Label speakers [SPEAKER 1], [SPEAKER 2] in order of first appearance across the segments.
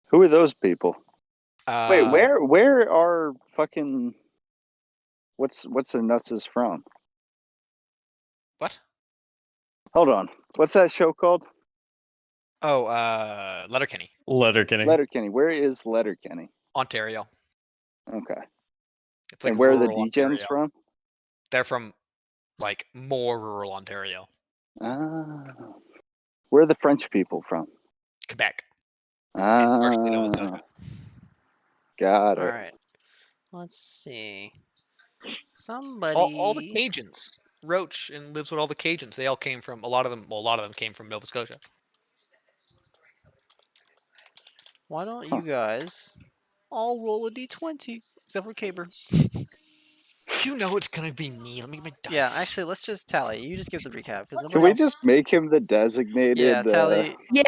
[SPEAKER 1] Who are those people? Wait,
[SPEAKER 2] Uh,
[SPEAKER 1] where are fucking what's the nuts from?
[SPEAKER 2] What?
[SPEAKER 1] Hold on. What's that show called?
[SPEAKER 2] Oh, Letterkenny,
[SPEAKER 3] Letterkenny.
[SPEAKER 1] Letterkenny. Where is Letterkenny?
[SPEAKER 2] Ontario.
[SPEAKER 1] Okay.
[SPEAKER 2] It's like
[SPEAKER 1] And where are the
[SPEAKER 2] rural
[SPEAKER 1] Degens
[SPEAKER 2] Ontario.
[SPEAKER 1] from?
[SPEAKER 2] They're from like more rural Ontario,
[SPEAKER 1] Ah. Where are the French people from?
[SPEAKER 2] Quebec, and partially Nova
[SPEAKER 1] Ah.
[SPEAKER 2] Scotia.
[SPEAKER 1] Got it.
[SPEAKER 4] All right. Let's see. Somebody.
[SPEAKER 2] All the Cajuns. Roach and lives with all the Cajuns. They all came from a lot of them. Well, a lot of them came from Nova Scotia.
[SPEAKER 4] Why don't you guys all roll a d20 except for Caber?
[SPEAKER 2] You know it's gonna be me. Let me get my dice.
[SPEAKER 4] Yeah, actually, let's just tally. You just give the recap because
[SPEAKER 1] Can we just make him the designated?
[SPEAKER 4] Yeah, tally.
[SPEAKER 5] Yeah.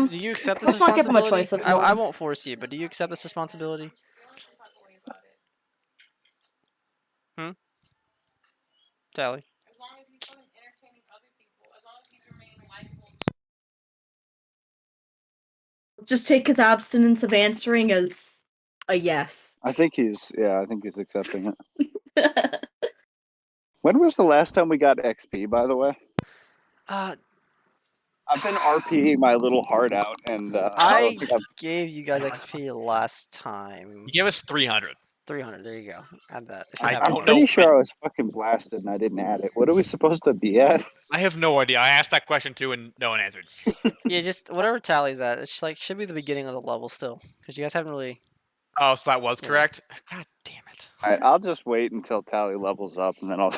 [SPEAKER 4] Do you accept this
[SPEAKER 5] Let's not give him a
[SPEAKER 4] responsibility?
[SPEAKER 5] choice of
[SPEAKER 4] I
[SPEAKER 5] one.
[SPEAKER 4] won't force you, but do you accept this responsibility? Tally.
[SPEAKER 6] As long as he's still entertaining other people, as long as he's remaining likable.
[SPEAKER 5] Just take his abstinence of answering as a yes.
[SPEAKER 1] I think he's accepting it. When was the last time we got XP, by the way?
[SPEAKER 4] Uh,
[SPEAKER 1] I've been RPing my little heart out, and I
[SPEAKER 4] I
[SPEAKER 1] don't think I've.
[SPEAKER 4] gave you guys XP last time.
[SPEAKER 2] You gave us 300.
[SPEAKER 4] 300. There you go. Add that. If you
[SPEAKER 2] I
[SPEAKER 4] have
[SPEAKER 1] I'm
[SPEAKER 2] don't
[SPEAKER 4] it.
[SPEAKER 1] pretty
[SPEAKER 2] know
[SPEAKER 1] sure
[SPEAKER 2] when.
[SPEAKER 1] I was fucking blasted and I didn't add it. What are we supposed to be at?
[SPEAKER 2] I have no idea. I asked that question too, and no one answered.
[SPEAKER 4] Yeah, just whatever tally's at. It's like should be the beginning of the level still, because you guys haven't really.
[SPEAKER 2] Oh, so that was
[SPEAKER 4] Yeah.
[SPEAKER 2] correct. God damn it.
[SPEAKER 1] Alright, I'll just wait until Tally levels up, and then I'll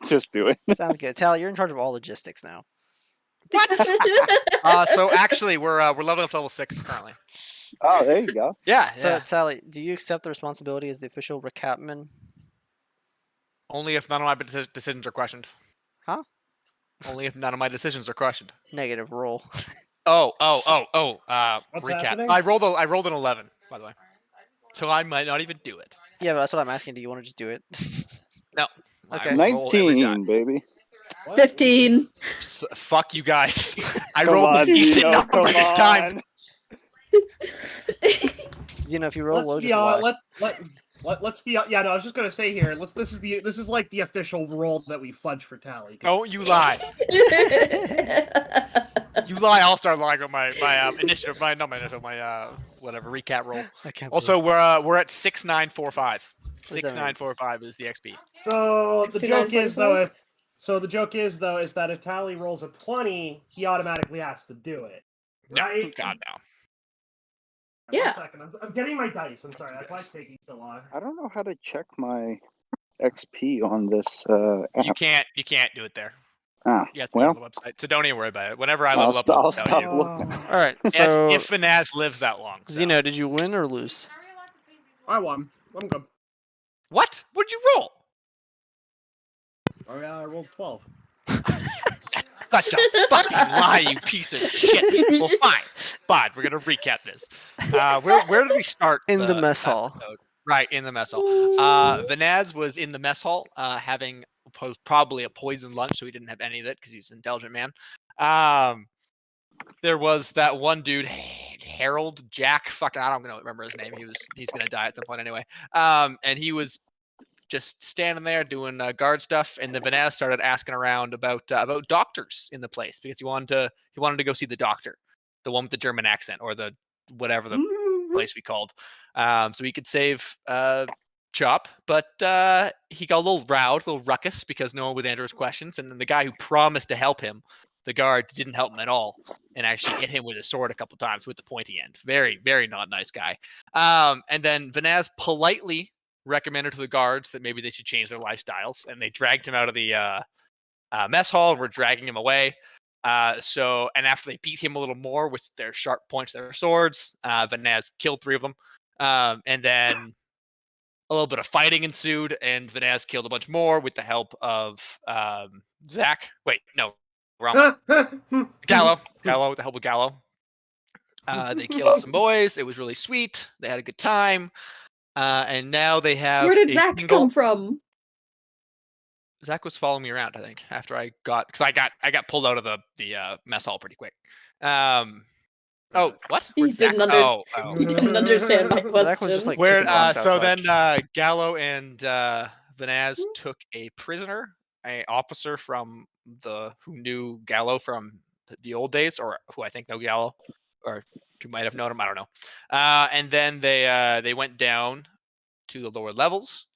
[SPEAKER 1] just do it.
[SPEAKER 4] Sounds good. Tally, you're in charge of all logistics now.
[SPEAKER 2] So actually, we're leveling up to level 6 currently.
[SPEAKER 1] Oh, there you go.
[SPEAKER 2] Yeah.
[SPEAKER 4] So Tally, do you accept the responsibility as the official recapman?
[SPEAKER 2] Only if none of my decisions are questioned.
[SPEAKER 4] Huh?
[SPEAKER 2] Only if none of my decisions are questioned.
[SPEAKER 4] Negative roll.
[SPEAKER 2] Oh.
[SPEAKER 7] What's
[SPEAKER 2] Recap.
[SPEAKER 7] happening?
[SPEAKER 2] I rolled an 11, by the way. So I might not even do it.
[SPEAKER 4] Yeah, but that's what I'm asking. Do you want to just do it?
[SPEAKER 2] No.
[SPEAKER 4] Okay.
[SPEAKER 2] I roll every time.
[SPEAKER 1] 19, baby.
[SPEAKER 5] 15.
[SPEAKER 2] Fuck you guys. I
[SPEAKER 1] Come
[SPEAKER 2] rolled
[SPEAKER 1] on,
[SPEAKER 2] a decent
[SPEAKER 1] Zeno,
[SPEAKER 2] number
[SPEAKER 1] come
[SPEAKER 2] this time.
[SPEAKER 1] on.
[SPEAKER 4] Zeno, if you roll low,
[SPEAKER 7] Let's be
[SPEAKER 4] just lie.
[SPEAKER 7] let's be yeah. No, I was just gonna say here. This is like the official roll that we fudge for Tally.
[SPEAKER 2] Don't you lie. You lie, I'll start lying with my initiative, my whatever recap roll.
[SPEAKER 4] I can't
[SPEAKER 2] Also, we're at 6945.
[SPEAKER 4] What does that mean?
[SPEAKER 2] 6945 is the XP.
[SPEAKER 7] So the joke is though,
[SPEAKER 5] 69.45?
[SPEAKER 7] is that if Tally rolls a 20, he automatically has to do it.
[SPEAKER 2] No,
[SPEAKER 7] Right?
[SPEAKER 2] God no.
[SPEAKER 5] Yeah.
[SPEAKER 7] 1 second. I'm getting my dice. I'm sorry. That's why it's taking so long.
[SPEAKER 1] I don't know how to check my XP on this app.
[SPEAKER 2] You can't do it there.
[SPEAKER 1] Ah,
[SPEAKER 2] You have to
[SPEAKER 1] well,
[SPEAKER 2] go to the website. So don't even worry about it. Whenever I
[SPEAKER 1] I'll
[SPEAKER 2] level up, I'll
[SPEAKER 1] stop
[SPEAKER 2] tell you.
[SPEAKER 1] looking.
[SPEAKER 4] All right.
[SPEAKER 2] That's
[SPEAKER 4] So
[SPEAKER 2] if Finaz lives that long. So.
[SPEAKER 4] Zeno, did you win or lose?
[SPEAKER 7] I won. I'm good.
[SPEAKER 2] What? What'd you roll?
[SPEAKER 7] Oh yeah, I rolled 12.
[SPEAKER 2] Such a fucking lie, you piece of shit. Well, fine. We're gonna recap this. Where did we start?
[SPEAKER 4] In the mess hall.
[SPEAKER 2] Episode? Right, in the mess hall. Vanaz was in the mess hall, having probably a poisoned lunch, so he didn't have any of it because he's an intelligent man. There was that one dude, Harold Jack. Fucking, I don't remember his name. He's gonna die at some point anyway. And he was just standing there doing guard stuff, and then Vanaz started asking around about doctors in the place because he wanted to go see the doctor, the one with the German accent or the whatever the place we called, so he could save Chop. But he got a little riled, a little ruckus because no one would answer his questions, and then the guy who promised to help him, the guard, didn't help him at all and actually hit him with his sword a couple times with the pointy end. Very, very not nice guy. And then Vanaz politely recommended to the guards that maybe they should change their lifestyles, and they dragged him out of the mess hall and were dragging him away. And after they beat him a little more with their sharp points of their swords, Vanaz killed 3 of them. And then a little bit of fighting ensued, and Vanaz killed a bunch more with the help of Zach. Wait, no, wrong. Gallo with the help of Gallo. They killed some boys. It was really sweet. They had a good time. And now they have.
[SPEAKER 5] Where did Zach come from?
[SPEAKER 2] Zach was following me around, I think, after I got pulled out of the mess hall pretty quick. Oh, what?
[SPEAKER 5] He
[SPEAKER 2] Where'd Zach-
[SPEAKER 5] didn't under-
[SPEAKER 2] oh.
[SPEAKER 5] You didn't understand my question.
[SPEAKER 4] Zach was just like
[SPEAKER 2] Where?
[SPEAKER 4] kicking rocks
[SPEAKER 2] So
[SPEAKER 4] outside.
[SPEAKER 2] then Gallo and Vanaz took a prisoner, a officer from who knew Gallo from the old days, or who I think know Gallo, or who might have known him. I don't know. And then they went down to the lower levels.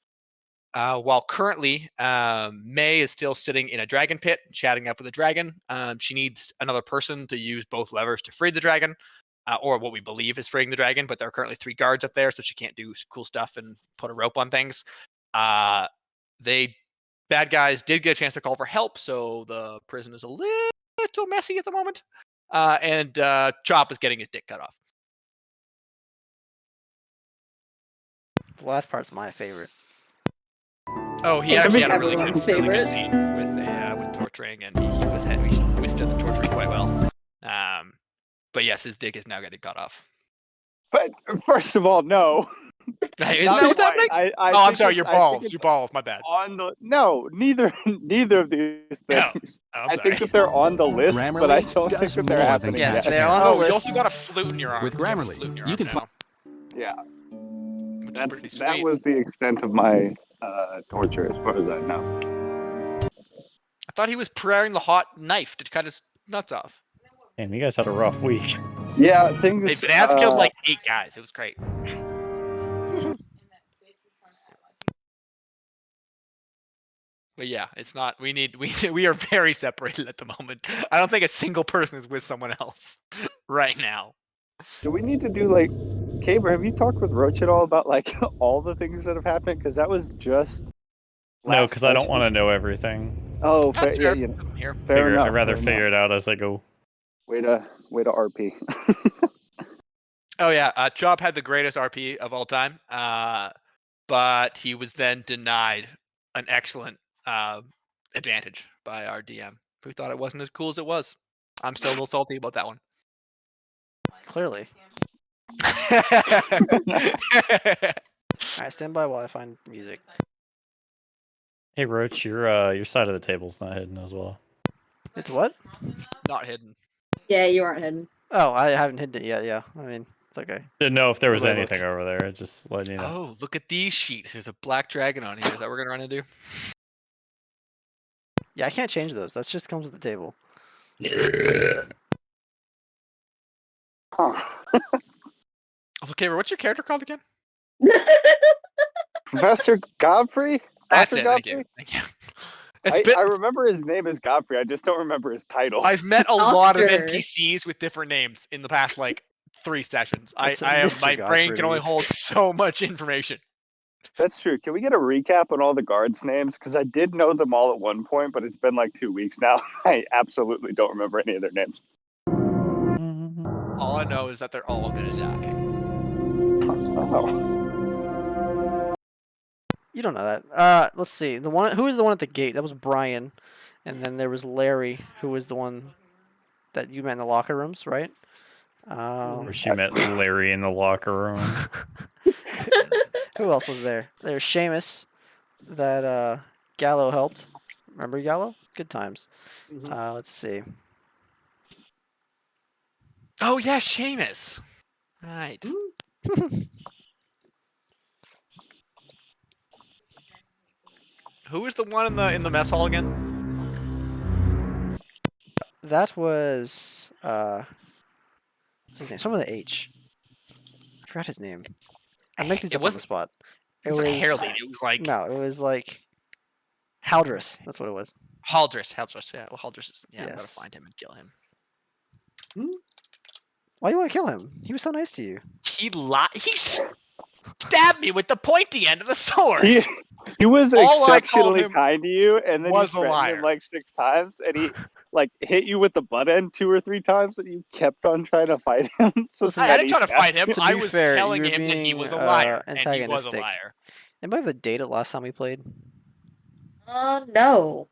[SPEAKER 2] While currently, May is still sitting in a dragon pit, chatting up with a dragon. She needs another person to use both levers to free the dragon, or what we believe is freeing the dragon. But there are currently 3 guards up there, so she can't do cool stuff and put a rope on things. Bad guys did get a chance to call for help, so the prison is a little messy at the moment. And Chop is getting his dick cut off.
[SPEAKER 4] The last part's my favorite.
[SPEAKER 2] Oh, he
[SPEAKER 5] It's
[SPEAKER 2] actually had a really
[SPEAKER 5] everyone's
[SPEAKER 2] good
[SPEAKER 5] favorite.
[SPEAKER 2] scene with torturing, and he withstood the torturing quite well. But yes, his dick is now getting cut off.
[SPEAKER 1] But first of all, no.
[SPEAKER 2] Hey, isn't that what's happening?
[SPEAKER 1] I
[SPEAKER 2] Oh, I'm
[SPEAKER 1] think
[SPEAKER 2] sorry,
[SPEAKER 1] it's-
[SPEAKER 2] your
[SPEAKER 1] I think
[SPEAKER 2] balls.
[SPEAKER 1] it's
[SPEAKER 2] Your balls. My bad.
[SPEAKER 1] On the no, neither of these
[SPEAKER 2] No.
[SPEAKER 1] things.
[SPEAKER 2] Oh, I'm
[SPEAKER 1] I
[SPEAKER 2] sorry.
[SPEAKER 1] think that they're on the list, but I
[SPEAKER 3] Grammarly
[SPEAKER 1] don't think
[SPEAKER 3] does
[SPEAKER 1] that they're
[SPEAKER 3] more than
[SPEAKER 1] happening
[SPEAKER 4] Yes,
[SPEAKER 1] yet.
[SPEAKER 4] they're on the
[SPEAKER 2] Oh, you
[SPEAKER 4] list.
[SPEAKER 2] also got a flute in your arm.
[SPEAKER 3] With
[SPEAKER 2] You have a
[SPEAKER 3] Grammarly,
[SPEAKER 2] flute in your
[SPEAKER 3] you
[SPEAKER 2] arm
[SPEAKER 3] can
[SPEAKER 2] now,
[SPEAKER 1] Yeah,
[SPEAKER 2] which is
[SPEAKER 1] that
[SPEAKER 2] pretty
[SPEAKER 1] that
[SPEAKER 2] sweet.
[SPEAKER 1] was the extent of my torture, as far as I know.
[SPEAKER 2] I thought he was preparing the hot knife to cut his nuts off.
[SPEAKER 8] Damn, you guys had a rough week.
[SPEAKER 1] Yeah,
[SPEAKER 2] Hey,
[SPEAKER 1] things.
[SPEAKER 2] Vanaz killed like 8 guys. It was great. But yeah, it's not. We are very separated at the moment. I don't think a single person is with someone else right now.
[SPEAKER 1] Do we need to do like, Caber? Have you talked with Roach at all about like all the things that have happened? Because that was just.
[SPEAKER 8] No,
[SPEAKER 1] last
[SPEAKER 8] because I don't
[SPEAKER 1] session.
[SPEAKER 8] want to know everything.
[SPEAKER 1] Oh, fair,
[SPEAKER 2] That's
[SPEAKER 1] yeah,
[SPEAKER 2] fair.
[SPEAKER 1] you know,
[SPEAKER 2] Here.
[SPEAKER 1] fair enough.
[SPEAKER 8] I'd rather
[SPEAKER 1] fair
[SPEAKER 8] figure
[SPEAKER 1] enough.
[SPEAKER 8] it out as I go.
[SPEAKER 1] Way to RP.
[SPEAKER 2] Oh yeah, Chop had the greatest RP of all time, but he was then denied an excellent advantage by our DM, who thought it wasn't as cool as it was. I'm still a little salty about that one.
[SPEAKER 4] Clearly. Alright, stand by while I find music.
[SPEAKER 8] Hey, Roach, your side of the table's not hidden as well.
[SPEAKER 4] It's what?
[SPEAKER 2] Not hidden.
[SPEAKER 5] Yeah, you aren't hidden.
[SPEAKER 4] Oh, I haven't hidden it yet, yeah. I mean, it's okay.
[SPEAKER 8] Didn't know if there was
[SPEAKER 4] Where do I
[SPEAKER 8] anything
[SPEAKER 4] look?
[SPEAKER 8] over there. Just letting you know.
[SPEAKER 2] Oh, look at these sheets. There's a black dragon on here. Is that what we're gonna run into?
[SPEAKER 4] Yeah, I can't change those. That just comes with the table.
[SPEAKER 1] Huh.
[SPEAKER 2] Also, Caber, what's your character called again?
[SPEAKER 1] Professor Godfrey.
[SPEAKER 2] That's
[SPEAKER 1] Dr.
[SPEAKER 2] it. Thank
[SPEAKER 1] Godfrey?
[SPEAKER 2] you. Thank you. It's
[SPEAKER 1] I remember his name is Godfrey. I just don't remember his title.
[SPEAKER 2] I've met a lot of
[SPEAKER 5] Doctor.
[SPEAKER 2] NPCs with different names in the past like 3 sessions.
[SPEAKER 4] It's
[SPEAKER 2] I am
[SPEAKER 4] Mr.
[SPEAKER 2] my brain
[SPEAKER 4] Godfrey
[SPEAKER 2] can
[SPEAKER 4] to
[SPEAKER 2] only
[SPEAKER 4] me.
[SPEAKER 2] hold so much information.
[SPEAKER 1] That's true. Can we get a recap on all the guards' names? Because I did know them all at one point, but it's been like 2 weeks now. I absolutely don't remember any of their names.
[SPEAKER 2] All I know is that they're all gonna die.
[SPEAKER 1] Oh.
[SPEAKER 4] You don't know that. Let's see. The one who was the one at the gate? That was Brian, and then there was Larry, who was the one that you met in the locker rooms, right?
[SPEAKER 8] Where she met Larry in the locker room.
[SPEAKER 4] Who else was there? There's Seamus, that Gallo helped. Remember Gallo? Good times. Let's see.
[SPEAKER 2] Oh yeah, Seamus. Right. Who was the one in the mess hall again?
[SPEAKER 4] That was what's his name? Someone with an H. I forgot his name. I make these
[SPEAKER 2] It
[SPEAKER 4] up on the
[SPEAKER 2] wasn't-
[SPEAKER 4] spot.
[SPEAKER 2] It was Harold. It was like
[SPEAKER 4] No, it was like Haldris. That's what it was.
[SPEAKER 2] Haldris. Haldris. Yeah, well, Haldris is. Yeah, I'm gonna
[SPEAKER 4] Yes.
[SPEAKER 2] find him and kill him.
[SPEAKER 4] Why do you want to kill him? He was so nice to you.
[SPEAKER 2] He stabbed me with the pointy end of the sword.
[SPEAKER 1] He was
[SPEAKER 2] All I called
[SPEAKER 1] exceptionally
[SPEAKER 2] him
[SPEAKER 1] kind to you, and then
[SPEAKER 2] was a
[SPEAKER 1] you threatened
[SPEAKER 2] liar.
[SPEAKER 1] him like 6 times, and he like hit you with the butt end 2 or 3 times, and you kept on trying to fight him. So
[SPEAKER 4] Listen,
[SPEAKER 2] I
[SPEAKER 1] then
[SPEAKER 2] didn't
[SPEAKER 1] he
[SPEAKER 2] try to
[SPEAKER 1] stabbed
[SPEAKER 2] fight him.
[SPEAKER 1] you.
[SPEAKER 4] To
[SPEAKER 2] I
[SPEAKER 4] be
[SPEAKER 2] was
[SPEAKER 4] fair,
[SPEAKER 2] telling
[SPEAKER 4] you were
[SPEAKER 2] him that he
[SPEAKER 4] being,
[SPEAKER 2] was a liar, and he was a
[SPEAKER 4] antagonistic.
[SPEAKER 2] liar.
[SPEAKER 4] Anybody have a date at last time we played?
[SPEAKER 5] No.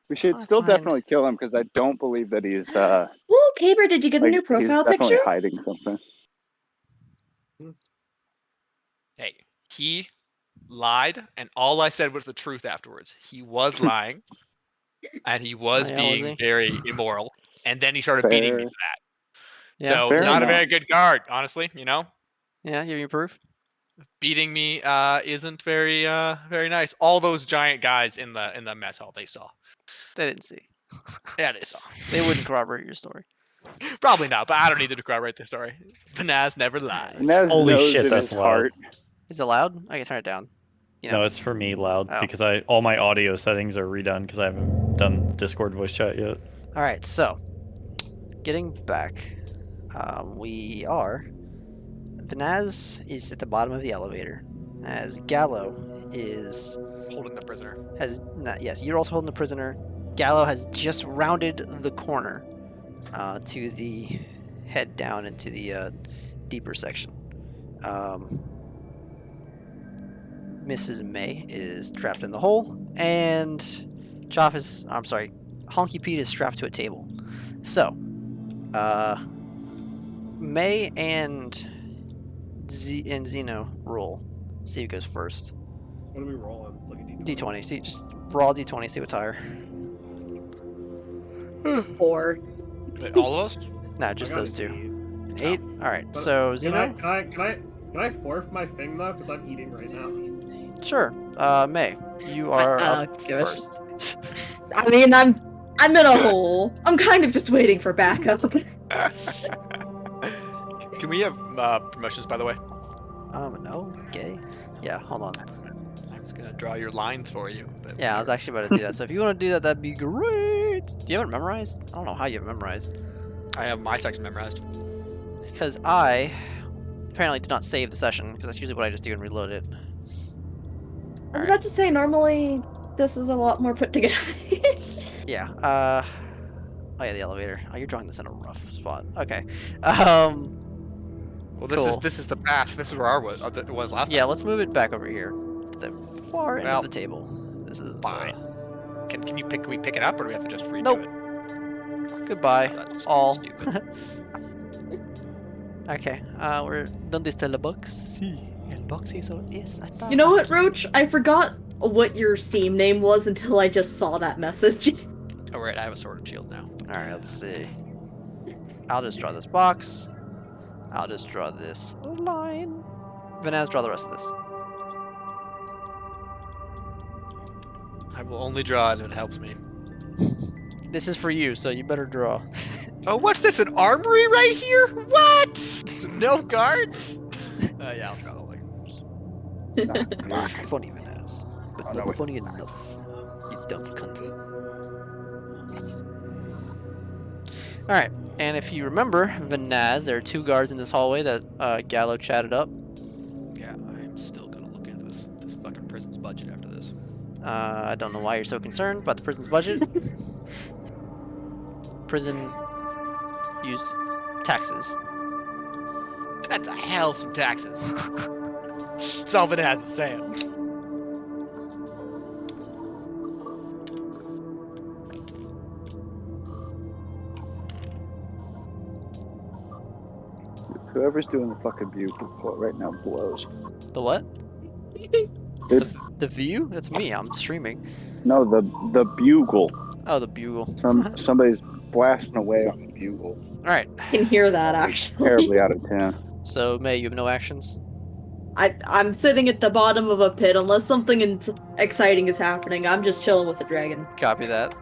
[SPEAKER 1] We should
[SPEAKER 4] Trying to
[SPEAKER 1] still
[SPEAKER 4] find-
[SPEAKER 1] definitely kill him because I don't believe that he's
[SPEAKER 5] Well, Caber, did you get a
[SPEAKER 1] like,
[SPEAKER 5] new
[SPEAKER 1] he's
[SPEAKER 5] profile
[SPEAKER 1] definitely
[SPEAKER 5] picture?
[SPEAKER 1] hiding something.
[SPEAKER 2] Hey, he lied, and all I said was the truth afterwards. He was lying, and he was
[SPEAKER 4] yeah, was
[SPEAKER 2] being
[SPEAKER 4] he?
[SPEAKER 2] very immoral, and then he started beating me
[SPEAKER 1] Fair.
[SPEAKER 2] for that.
[SPEAKER 4] Yeah.
[SPEAKER 2] So
[SPEAKER 1] Fair
[SPEAKER 2] not a
[SPEAKER 1] enough.
[SPEAKER 2] very good guard, honestly. You know,
[SPEAKER 4] Yeah, you have any proof?
[SPEAKER 2] beating me isn't very very nice. All those giant guys in the mess hall, they saw.
[SPEAKER 4] They didn't see.
[SPEAKER 2] Yeah, they saw.
[SPEAKER 4] They wouldn't corroborate your story.
[SPEAKER 2] Probably not, but I don't need to corroborate the story. Vanaz never lies.
[SPEAKER 1] Nez
[SPEAKER 8] Holy
[SPEAKER 1] knows
[SPEAKER 8] shit,
[SPEAKER 1] in
[SPEAKER 8] that's
[SPEAKER 1] his
[SPEAKER 8] loud.
[SPEAKER 1] heart.
[SPEAKER 4] Is it loud? I can turn it down. You know.
[SPEAKER 8] No, it's for me loud
[SPEAKER 4] Oh.
[SPEAKER 8] because all my audio settings are redone because I haven't done Discord voice chat yet.
[SPEAKER 4] All right. So, getting back, we are. Vanaz is at the bottom of the elevator, as Gallo is
[SPEAKER 2] Holding the prisoner.
[SPEAKER 4] has not, yes, you're also holding the prisoner. Gallo has just rounded the corner to the head down into the deeper section. Mrs. May is trapped in the hole, and Honky Pete is strapped to a table. So, May and Zeno roll. See who goes first.
[SPEAKER 7] What do we roll on? Look at
[SPEAKER 4] D20. See, just roll D20. See what's higher.
[SPEAKER 5] 4.
[SPEAKER 2] But all of us?
[SPEAKER 4] Nah, just
[SPEAKER 7] I got
[SPEAKER 4] those
[SPEAKER 7] an
[SPEAKER 4] two.
[SPEAKER 7] 8.
[SPEAKER 4] 8. All right.
[SPEAKER 7] But
[SPEAKER 4] So
[SPEAKER 7] Can
[SPEAKER 4] Zeno.
[SPEAKER 7] I forfeit my thing though? Because I'm eating right now.
[SPEAKER 4] Sure. May, you are up
[SPEAKER 5] give it-
[SPEAKER 4] first.
[SPEAKER 5] I mean, I'm in a hole. I'm kind of just waiting for backup.
[SPEAKER 2] Can we have promotions, by the way?
[SPEAKER 4] No. Gay. Yeah. Hold on.
[SPEAKER 2] I was gonna draw your lines for you. But
[SPEAKER 4] Yeah, I was actually about to do that. So if you want to do that, that'd be great. Do you have it memorized? I don't know how you have it memorized.
[SPEAKER 2] I have my section memorized.
[SPEAKER 4] Because I apparently did not save the session, because that's usually what I just do and reload it.
[SPEAKER 5] I'm about to say, normally this is a lot more put together.
[SPEAKER 4] Yeah. Oh yeah, the elevator. Oh, you're drawing this in a rough spot. Okay. Um.
[SPEAKER 2] Well,
[SPEAKER 4] Cool.
[SPEAKER 2] this is the path. This is where our was it was last
[SPEAKER 4] Yeah,
[SPEAKER 2] time.
[SPEAKER 4] let's move it back over here to the far end
[SPEAKER 2] Well,
[SPEAKER 4] of the table. This is
[SPEAKER 2] fine. Can we pick it up, or do we have to just redo
[SPEAKER 4] Nope.
[SPEAKER 2] it?
[SPEAKER 4] Goodbye.
[SPEAKER 2] Oh, that's
[SPEAKER 4] all.
[SPEAKER 2] stupid.
[SPEAKER 4] Okay. We're done this box. Sí, el box eso es hasta
[SPEAKER 5] You know what,
[SPEAKER 4] aquí.
[SPEAKER 5] Roach? I forgot what your Steam name was until I just saw that message.
[SPEAKER 2] Oh right, I have a sword and shield now.
[SPEAKER 4] All right. Let's see. I'll just draw this box. I'll just draw this line. Vanaz, draw the rest of this.
[SPEAKER 2] I will only draw it if it helps me.
[SPEAKER 4] This is for you, so you better draw.
[SPEAKER 2] Oh, what's this? An armory right here? What? No guards? Yeah, I'll draw the leg.
[SPEAKER 4] Very funny, Vanaz, but
[SPEAKER 1] Oh, no,
[SPEAKER 4] not
[SPEAKER 1] wait.
[SPEAKER 4] funny enough. You dumb cunt. All right, and if you remember, Vanaz, there are 2 guards in this hallway that Gallo chatted up.
[SPEAKER 2] Yeah, I'm still gonna look into this fucking prison's budget after this.
[SPEAKER 4] I don't know why you're so concerned about the prison's budget. Prison use taxes.
[SPEAKER 2] That's a hell some taxes. That's all it has to say.
[SPEAKER 1] Whoever's doing the fucking bugle quote right now blows.
[SPEAKER 4] The what?
[SPEAKER 1] It's,
[SPEAKER 4] The view? That's me. I'm streaming.
[SPEAKER 1] no, the bugle.
[SPEAKER 4] Oh, the bugle.
[SPEAKER 1] Somebody's blasting away on the bugle.
[SPEAKER 4] All right.
[SPEAKER 5] I can hear that actually.
[SPEAKER 1] Terribly out of 10.
[SPEAKER 4] So May, you have no actions.
[SPEAKER 5] I'm sitting at the bottom of a pit unless something exciting is happening. I'm just chilling with the dragon.
[SPEAKER 4] Copy that.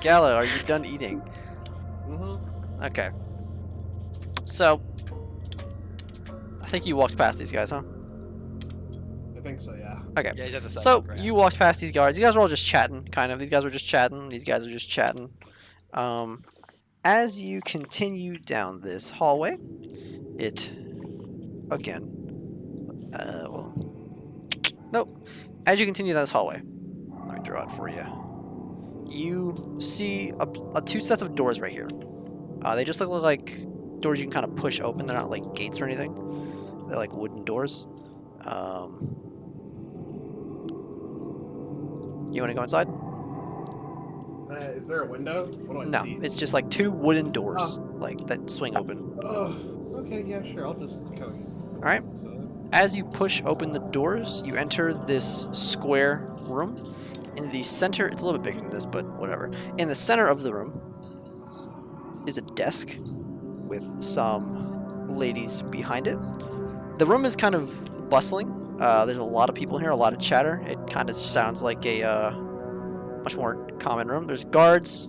[SPEAKER 4] Gallo, are you done eating?
[SPEAKER 7] Mm-hmm.
[SPEAKER 4] Okay. So, I think you walked past these guys, huh?
[SPEAKER 7] I think so, yeah.
[SPEAKER 4] Okay.
[SPEAKER 2] Yeah, he's at the side
[SPEAKER 4] So
[SPEAKER 2] right
[SPEAKER 4] you
[SPEAKER 2] now.
[SPEAKER 4] walked past these guys. These guys were all just chatting, kind of. These guys were just chatting. These guys are just chatting. As you continue down this hallway, it again. Nope. As you continue down this hallway, let me draw it for you. You see a 2 sets of doors right here. They just look like doors you can kind of push open. They're not like gates or anything. They're like wooden doors. You want to go inside?
[SPEAKER 7] Is there a window? What do I
[SPEAKER 4] No,
[SPEAKER 7] see?
[SPEAKER 4] it's just like 2 wooden doors, like that swing open.
[SPEAKER 7] Oh, okay, yeah, sure. I'll just go.
[SPEAKER 4] Alright. As you push open the doors, you enter this square room. In the center, it's a little bit bigger than this, but whatever. In the center of the room is a desk with some ladies behind it. The room is kind of bustling. There's a lot of people here, a lot of chatter. It kind of sounds like a much more common room. There's guards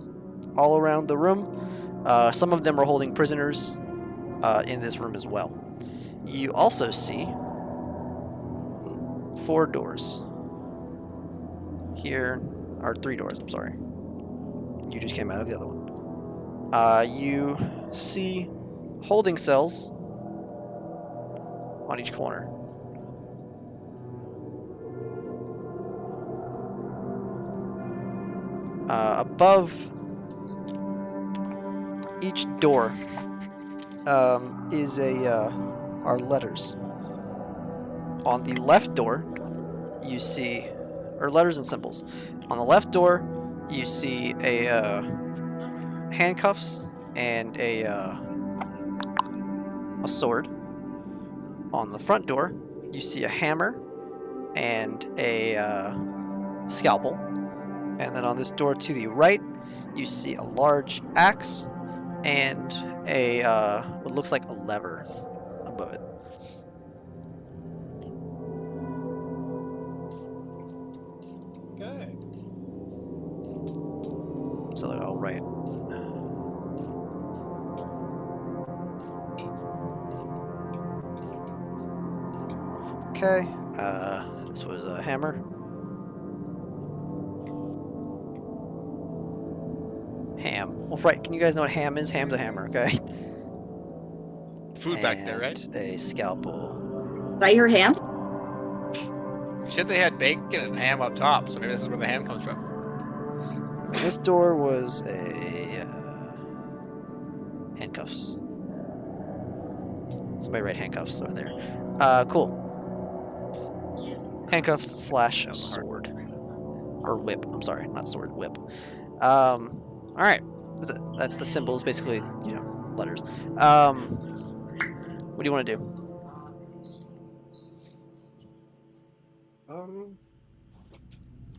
[SPEAKER 4] all around the room. Some of them are holding prisoners in this room as well. You also see 4 doors. Here are 3 doors, I'm sorry. You just came out of the other one. You see holding cells on each corner. Above each door are letters. On the left door, you see, or letters and symbols. On the left door, you see a handcuffs and a sword. On the front door, you see a hammer and a scalpel. And then on this door to the right, you see a large axe and a what looks like a lever above it.
[SPEAKER 7] Okay.
[SPEAKER 4] So they're all right. Okay. This was a hammer. Ham. Well, right. Can you guys know what ham is? Ham's a hammer, okay?
[SPEAKER 2] Food back there, right?
[SPEAKER 4] And a scalpel.
[SPEAKER 5] Did I hear ham?
[SPEAKER 2] You said they had bacon and ham up top, so maybe this is where the ham comes from.
[SPEAKER 4] And this door was a handcuffs. Somebody write handcuffs over there. Cool. Handcuffs / sword. Or whip. I'm sorry, not sword, whip. Alright. That's the symbols, basically, you know, letters. What do you want to do?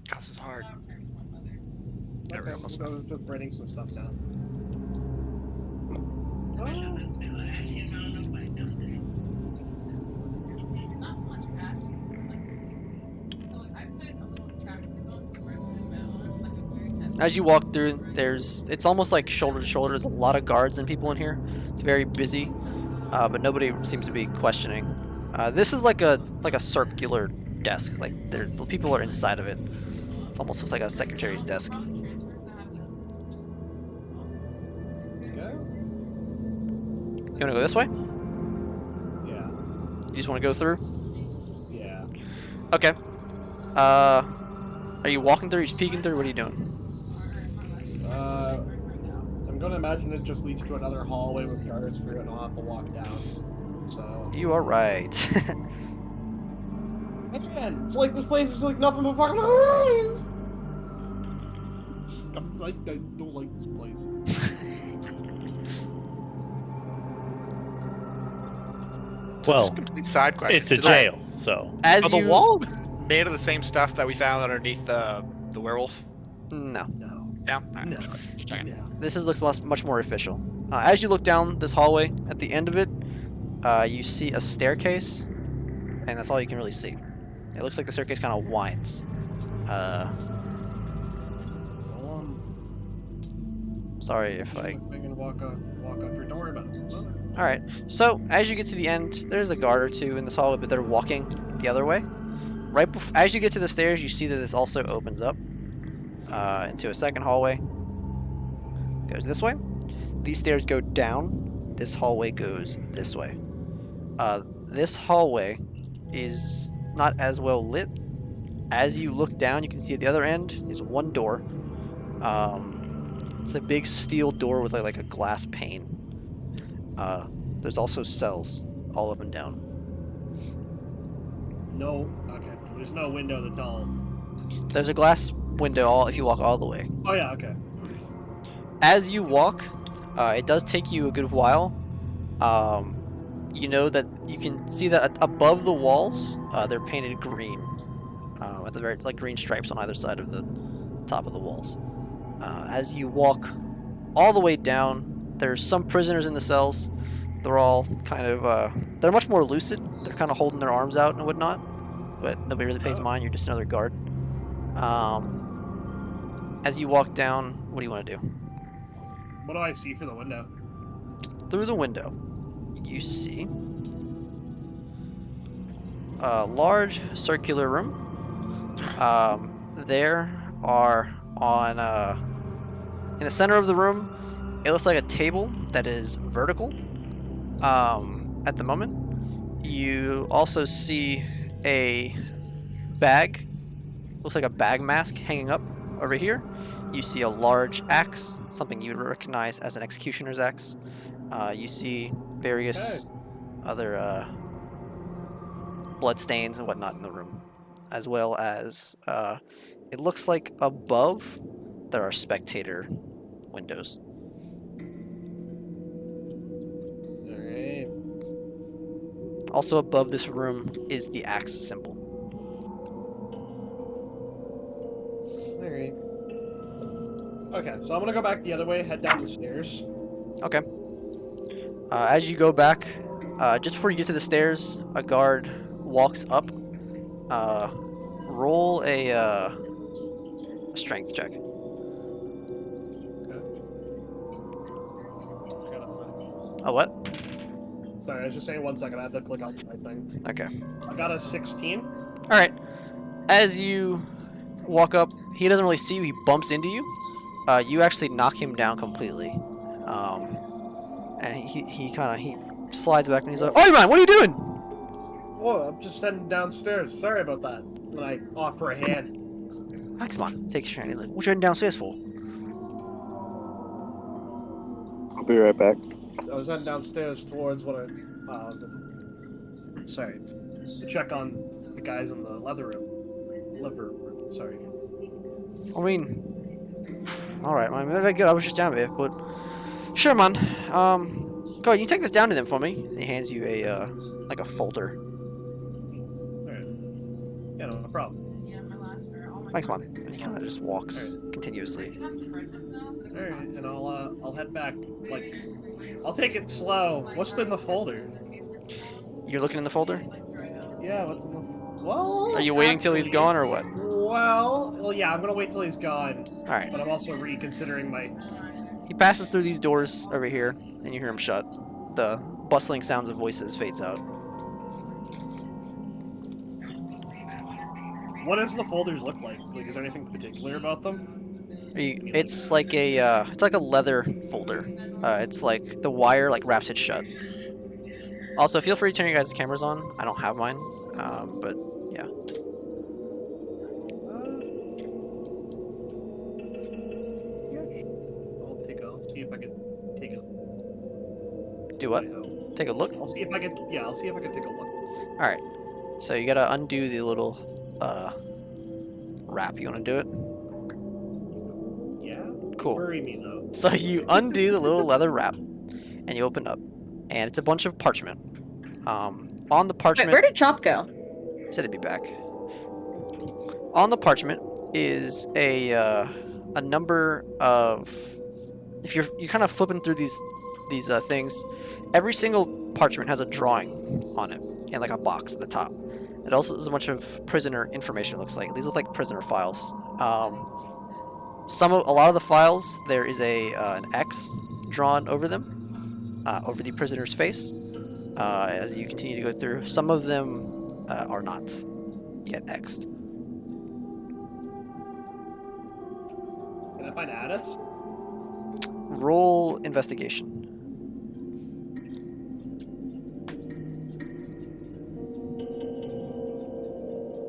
[SPEAKER 2] God, this is hard.
[SPEAKER 7] Okay, I was just writing some stuff down.
[SPEAKER 6] Not so much ash, like so like I put a little traffic signal where I put it down, like a very type.
[SPEAKER 4] As you walk through, it's almost like shoulder to shoulder. There's a lot of guards and people in here. It's very busy, but nobody seems to be questioning. This is like a circular desk. Like the people are inside of it. It almost looks like a secretary's desk.
[SPEAKER 7] Okay.
[SPEAKER 4] You want to go this way?
[SPEAKER 7] Yeah.
[SPEAKER 4] You just want to go through?
[SPEAKER 7] Yeah.
[SPEAKER 4] Okay. Are you walking through? Are you just peeking through? What are you doing?
[SPEAKER 7] I'm gonna imagine it just leads to another hallway with guards for you and I'll have to walk down. So.
[SPEAKER 4] You are right.
[SPEAKER 7] Man, it's like this place is like nothing but fucking. I don't like this place.
[SPEAKER 8] Well,
[SPEAKER 2] Just complete side question.
[SPEAKER 8] it's a
[SPEAKER 2] Did the-
[SPEAKER 8] jail, so.
[SPEAKER 4] As
[SPEAKER 2] Are the
[SPEAKER 4] you
[SPEAKER 2] walls made of the same stuff that we found underneath the werewolf?
[SPEAKER 4] no.
[SPEAKER 7] No.
[SPEAKER 2] Yeah.
[SPEAKER 7] No.
[SPEAKER 2] Just checking.
[SPEAKER 4] This looks much more official. As you look down this hallway, at the end of it, you see a staircase, and that's all you can really see. It looks like the staircase kind of winds. Sorry if I...
[SPEAKER 7] I'm gonna walk on free. Don't worry about it.
[SPEAKER 4] Alright, so as you get to the end, there's a guard or two in this hallway, but they're walking the other way. Right as you get to the stairs, you see that this also opens up into a second hallway. Goes this way. These stairs go down. This hallway goes this way. This hallway is not as well lit. As you look down, you can see at the other end is one door. It's a big steel door with like a glass pane. There's also cells all up and down.
[SPEAKER 7] No. Okay. There's no window that's all.
[SPEAKER 4] There's a glass window if you walk all the way.
[SPEAKER 7] Oh yeah. Okay.
[SPEAKER 4] As you walk, it does take you a good while. You know that you can see that above the walls, they're painted green. At the very, like green stripes on either side of the top of the walls. As you walk all the way down, there's some prisoners in the cells. They're all kind of, they're much more lucid. They're kind of holding their arms out and whatnot, but nobody really pays mind. You're just another guard. As you walk down, what do you want to do?
[SPEAKER 7] What do I see through the window?
[SPEAKER 4] Through the window, you see a large circular room. There are in the center of the room, it looks like a table that is vertical at the moment. You also see a bag, looks like a bag mask hanging up over here. You see a large axe, something you would recognize as an executioner's axe. You see various other blood stains and whatnot in the room, as well as it looks like above there are spectator windows.
[SPEAKER 7] Alright.
[SPEAKER 4] Also above this room is the axe symbol.
[SPEAKER 7] Alright. Okay, so I'm gonna go back the other way, head down the stairs.
[SPEAKER 4] Okay. As you go back, just before you get to the stairs, a guard walks up. Roll a strength check.
[SPEAKER 7] I gotta find-
[SPEAKER 4] A what?
[SPEAKER 7] Sorry, I was just saying 1 second, I had to click on my thing.
[SPEAKER 4] Okay.
[SPEAKER 7] I got a 16.
[SPEAKER 4] All right. As you walk up, he doesn't really see you. He bumps into you. You actually knock him down completely. And he slides back and he's like, "Oh man, what are you doing?"
[SPEAKER 7] Whoa, I'm just heading downstairs. Sorry about that. When I offer a hand.
[SPEAKER 4] Thanks, man. Takes your hand. He's like, "What you heading downstairs for?"
[SPEAKER 1] I'll be right back.
[SPEAKER 7] I was heading downstairs towards what to check on the guys in the liver room. Sorry.
[SPEAKER 4] I mean, all right, man. Very good. I was just down there, but sure, man. Go ahead. You take this down to them for me. He hands you a like a folder.
[SPEAKER 7] Alright. Yeah, no problem.
[SPEAKER 6] Yeah, my last year. Oh my
[SPEAKER 4] Thanks,
[SPEAKER 6] God.
[SPEAKER 4] man. And he kind of just walks continuously.
[SPEAKER 6] You have some breakfast now?
[SPEAKER 7] Alright, and I'll head back. Like, I'll take it slow. What's in the folder?
[SPEAKER 4] You're looking in the folder.
[SPEAKER 7] Yeah, what's in the? Well.
[SPEAKER 4] Are you waiting till he's
[SPEAKER 7] actually-
[SPEAKER 4] gone or what?
[SPEAKER 7] Well, yeah, I'm gonna wait till he's gone.
[SPEAKER 4] All right.
[SPEAKER 7] But I'm also reconsidering my.
[SPEAKER 4] He passes through these doors over here, and you hear him shut. The bustling sounds of voices fades out.
[SPEAKER 7] What does the folders look like? Like, is there anything particular about them?
[SPEAKER 4] It's like a leather folder. It's like the wire like wraps it shut. Also, feel free to turn your guys' cameras on. I don't have mine, but yeah.
[SPEAKER 7] I'll see if I can take a.
[SPEAKER 4] Do what? Take a look.
[SPEAKER 7] I'll see if I can. Yeah, I'll see if I can take a look.
[SPEAKER 4] All right. So you gotta undo the little wrap. You wanna do it?
[SPEAKER 7] Yeah.
[SPEAKER 4] Cool.
[SPEAKER 7] Worry me though.
[SPEAKER 4] So you undo the little leather wrap, and you open up, and it's a bunch of parchment. On the
[SPEAKER 5] Wait,
[SPEAKER 4] parchment,
[SPEAKER 5] where did Chop go?
[SPEAKER 4] said it'd be back. On the parchment is a number of. If you're kind of flipping through these things, every single parchment has a drawing on it and like a box at the top. It also is a bunch of prisoner information. It looks like these look like prisoner files. A lot of the files there is an X drawn over them, over the prisoner's face. As you continue to go through, some of them are not yet X'd.
[SPEAKER 7] Can I find Addis?
[SPEAKER 4] Roll investigation.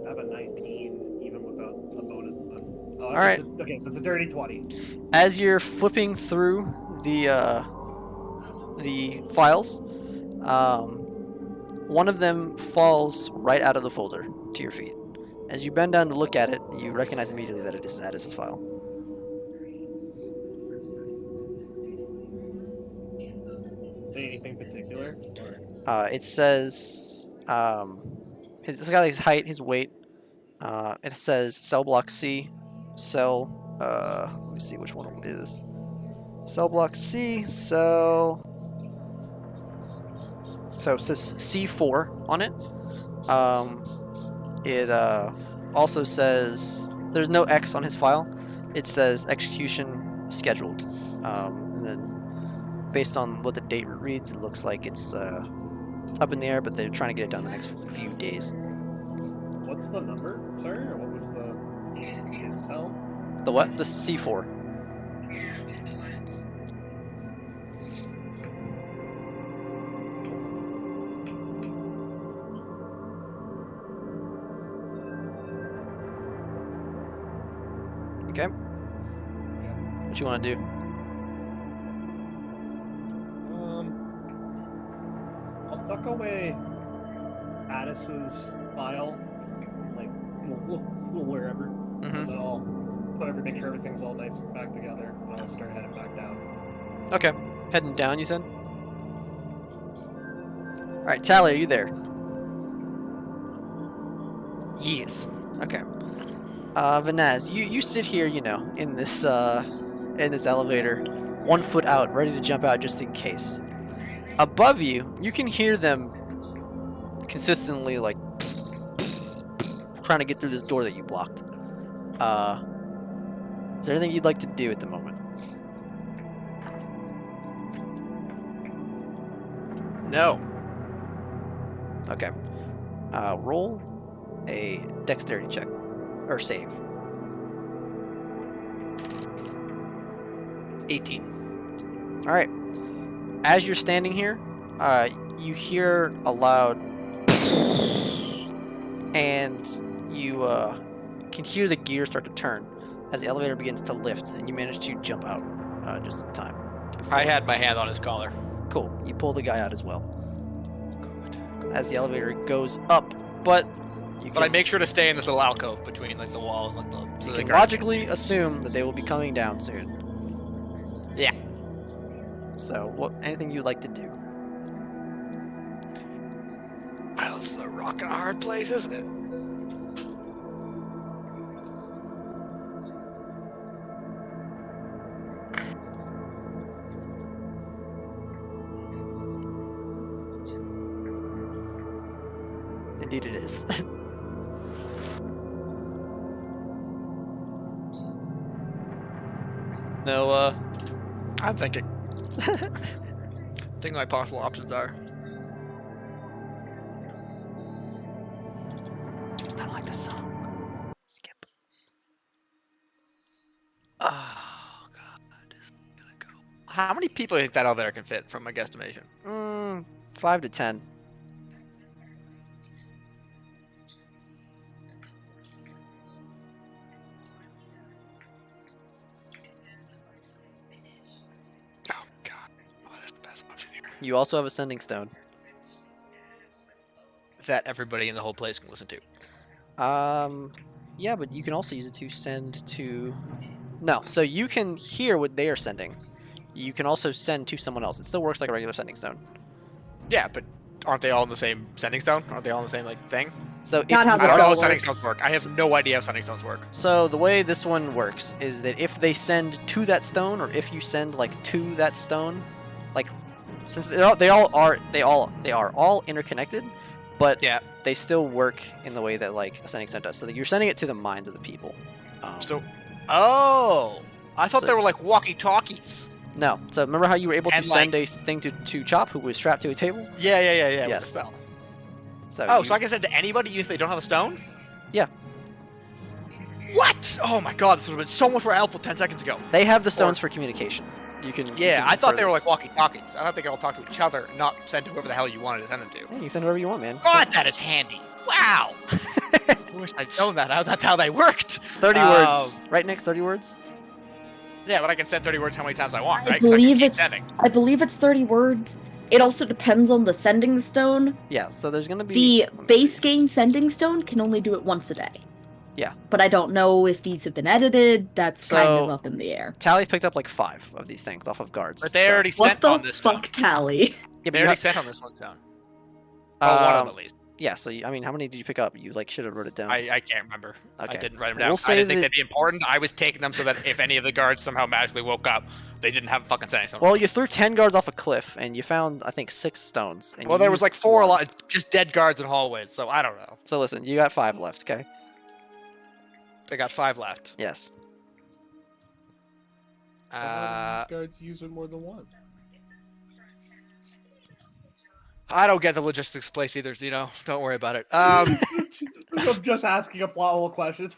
[SPEAKER 7] I have a 19, even without a bonus. Oh,
[SPEAKER 4] All right.
[SPEAKER 7] Okay, so it's a dirty 20.
[SPEAKER 4] As you're flipping through the files, one of them falls right out of the folder to your feet. As you bend down to look at it, you recognize immediately that it is Addis's file.
[SPEAKER 7] Say anything particular?
[SPEAKER 4] It says it's got his height, his weight. It says cell block C, cell. Let me see which one it is. Cell block C, cell So it says C4 on it. It also says there's no X on his file. It says execution scheduled. And then based on what the date reads, it looks like it's up in the air, but they're trying to get it done the next few days.
[SPEAKER 7] What's the number? Sorry, or what was the his cell?
[SPEAKER 4] The what? The C4. Okay. What you want to do?
[SPEAKER 7] I'll tuck away Addis's file, like wherever,
[SPEAKER 4] Mm-hmm.
[SPEAKER 7] and then I'll make sure everything's all nice back together, and I'll start heading back down.
[SPEAKER 4] Okay. Heading down, you said? Alright, Tally, are you there?
[SPEAKER 2] Yes.
[SPEAKER 4] Okay. Vanaz, you sit here, you know, in this elevator, 1 foot out, ready to jump out just in case. Above you, you can hear them consistently, like, trying to get through this door that you blocked. Is there anything you'd like to do at the moment?
[SPEAKER 2] No.
[SPEAKER 4] Okay. Roll a dexterity check. Or save.
[SPEAKER 2] 18.
[SPEAKER 4] Alright. As you're standing here, you hear a loud and you can hear the gear start to turn as the elevator begins to lift, and you manage to jump out just in time.
[SPEAKER 2] I had my hand on his collar.
[SPEAKER 4] Cool. You pull the guy out as well. As the elevator goes up, but you
[SPEAKER 2] But I
[SPEAKER 4] can,
[SPEAKER 2] make sure to stay in this little alcove between like the wall and like the.
[SPEAKER 4] you
[SPEAKER 2] the
[SPEAKER 4] can
[SPEAKER 2] guards
[SPEAKER 4] logically assume that they will be coming down soon.
[SPEAKER 2] Yeah.
[SPEAKER 4] So, what? Anything you'd like to do?
[SPEAKER 2] Well, this is a rock and a hard place, isn't it?
[SPEAKER 4] Indeed, it is. No,
[SPEAKER 2] I'm thinking. Think my possible options are.
[SPEAKER 4] I don't like this song. Skip.
[SPEAKER 2] Oh god, this is gonna go. How many people do you think that elevator can fit, from my guesstimation?
[SPEAKER 4] 5 to 10.
[SPEAKER 2] Oh god, what is the best option here?
[SPEAKER 4] You also have a sending stone.
[SPEAKER 2] That everybody in the whole place can listen to.
[SPEAKER 4] Yeah, but you can also use it to send to. No, so you can hear what they are sending. You can also send to someone else. It still works like a regular sending stone.
[SPEAKER 2] Yeah, but aren't they all in the same sending stone? Aren't they all in the same like thing?
[SPEAKER 4] So if
[SPEAKER 5] Not how
[SPEAKER 4] you
[SPEAKER 2] I don't know how
[SPEAKER 5] Well,
[SPEAKER 2] sending
[SPEAKER 5] works.
[SPEAKER 2] stones work. I have no idea how sending stones work.
[SPEAKER 4] So the way this one works is that if they send to that stone, or if you send like to that stone, like since they all are all interconnected, but
[SPEAKER 2] Yeah.
[SPEAKER 4] they still work in the way that like a sending stone does. So that you're sending it to the minds of the people.
[SPEAKER 2] So, oh, I thought
[SPEAKER 4] So-
[SPEAKER 2] they were like walkie-talkies.
[SPEAKER 4] No. So remember how you were able to
[SPEAKER 2] And,
[SPEAKER 4] send a thing to Chop, who was strapped to a table?
[SPEAKER 2] Yeah. With the
[SPEAKER 4] Yes.
[SPEAKER 2] spell.
[SPEAKER 4] So
[SPEAKER 2] Oh,
[SPEAKER 4] you-
[SPEAKER 2] so I can send to anybody even if they don't have a stone?
[SPEAKER 4] Yeah.
[SPEAKER 2] What? Oh my god, this would have been so much more helpful 10 seconds ago.
[SPEAKER 4] they have the stones for communication. You can. you
[SPEAKER 2] Yeah,
[SPEAKER 4] can
[SPEAKER 2] I thought
[SPEAKER 4] infer
[SPEAKER 2] they were
[SPEAKER 4] this.
[SPEAKER 2] like walkie-talkies. I thought they could all talk to each other, not send to whoever the hell you wanted to send them to.
[SPEAKER 4] Yeah, you can send whatever you want, man.
[SPEAKER 2] God, that is handy. Wow. I wish I'd known that. That's how they worked.
[SPEAKER 4] 30 words. Right, Nick? 30 words?
[SPEAKER 2] Yeah, but I can send 30 words how many times I want, right?
[SPEAKER 5] I
[SPEAKER 2] 'Cause can
[SPEAKER 5] believe
[SPEAKER 2] keep
[SPEAKER 5] it's
[SPEAKER 2] sending.
[SPEAKER 5] 30 words. It also depends on the sending stone.
[SPEAKER 4] Yeah, so there's going to be.
[SPEAKER 5] The
[SPEAKER 4] let me
[SPEAKER 5] base
[SPEAKER 4] see.
[SPEAKER 5] game sending stone can only do it once a day.
[SPEAKER 4] Yeah.
[SPEAKER 5] But I don't know if these have been edited. That's kind of
[SPEAKER 4] So-
[SPEAKER 5] up in the air.
[SPEAKER 4] Tally picked up like 5 of these things off of guards.
[SPEAKER 2] But they already
[SPEAKER 5] What
[SPEAKER 2] sent
[SPEAKER 5] the
[SPEAKER 2] on this
[SPEAKER 5] fuck,
[SPEAKER 2] one.
[SPEAKER 5] Tally?
[SPEAKER 4] Yeah,
[SPEAKER 2] They
[SPEAKER 4] but you
[SPEAKER 2] already
[SPEAKER 4] have-
[SPEAKER 2] sent on this one down. Oh, one of them at least.
[SPEAKER 4] Yeah. So I mean, how many did you pick up? You like should have wrote it down.
[SPEAKER 2] I can't remember.
[SPEAKER 4] Okay.
[SPEAKER 2] I didn't write them
[SPEAKER 4] We'll
[SPEAKER 2] down.
[SPEAKER 4] say
[SPEAKER 2] I didn't think
[SPEAKER 4] that-
[SPEAKER 2] they'd be important. I was taking them so that if any of the guards somehow magically woke up, they didn't have a fucking saying something.
[SPEAKER 4] Well, you threw 10 guards off a cliff, and you found I think 6 stones. And
[SPEAKER 2] Well,
[SPEAKER 4] you
[SPEAKER 2] there was
[SPEAKER 4] used
[SPEAKER 2] like 4
[SPEAKER 4] one.
[SPEAKER 2] just dead guards in hallways, so I don't know.
[SPEAKER 4] So listen, you got 5 left. Okay.
[SPEAKER 2] They got 5 left.
[SPEAKER 4] Yes.
[SPEAKER 7] Guards using more than one.
[SPEAKER 2] I don't get the logistics place either. You know, don't worry about it.
[SPEAKER 7] I'm just asking a plot hole questions.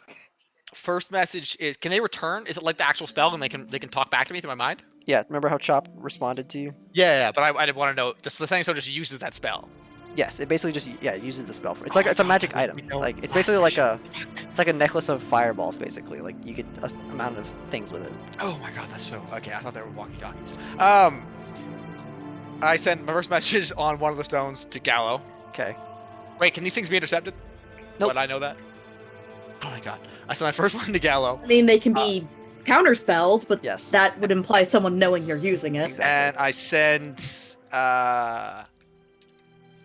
[SPEAKER 2] First message is: can they return? Is it like the actual spell, and they can talk back to me through my mind?
[SPEAKER 4] Yeah. Remember how Chop responded to you?
[SPEAKER 2] Yeah, but I didn't want to know. Just the thing, so just uses that spell.
[SPEAKER 4] Yes. It basically just uses the spell for. It's like it's a magic item.
[SPEAKER 2] we don't-
[SPEAKER 4] Like it's basically like it's like a necklace of fireballs. Basically, like you get a amount of things with it.
[SPEAKER 2] Oh my god, that's so okay. I thought they were walkie-talkies. I sent my first message on one of the stones to Gallo.
[SPEAKER 4] Okay.
[SPEAKER 2] Wait, can these things be intercepted?
[SPEAKER 4] Nope.
[SPEAKER 2] Would I know that? Oh my god. I sent my first one to Gallo,
[SPEAKER 5] I mean, they can be counterspelled, but
[SPEAKER 4] Yes.
[SPEAKER 5] that would imply someone knowing you're using it.
[SPEAKER 4] Exactly.
[SPEAKER 2] and I send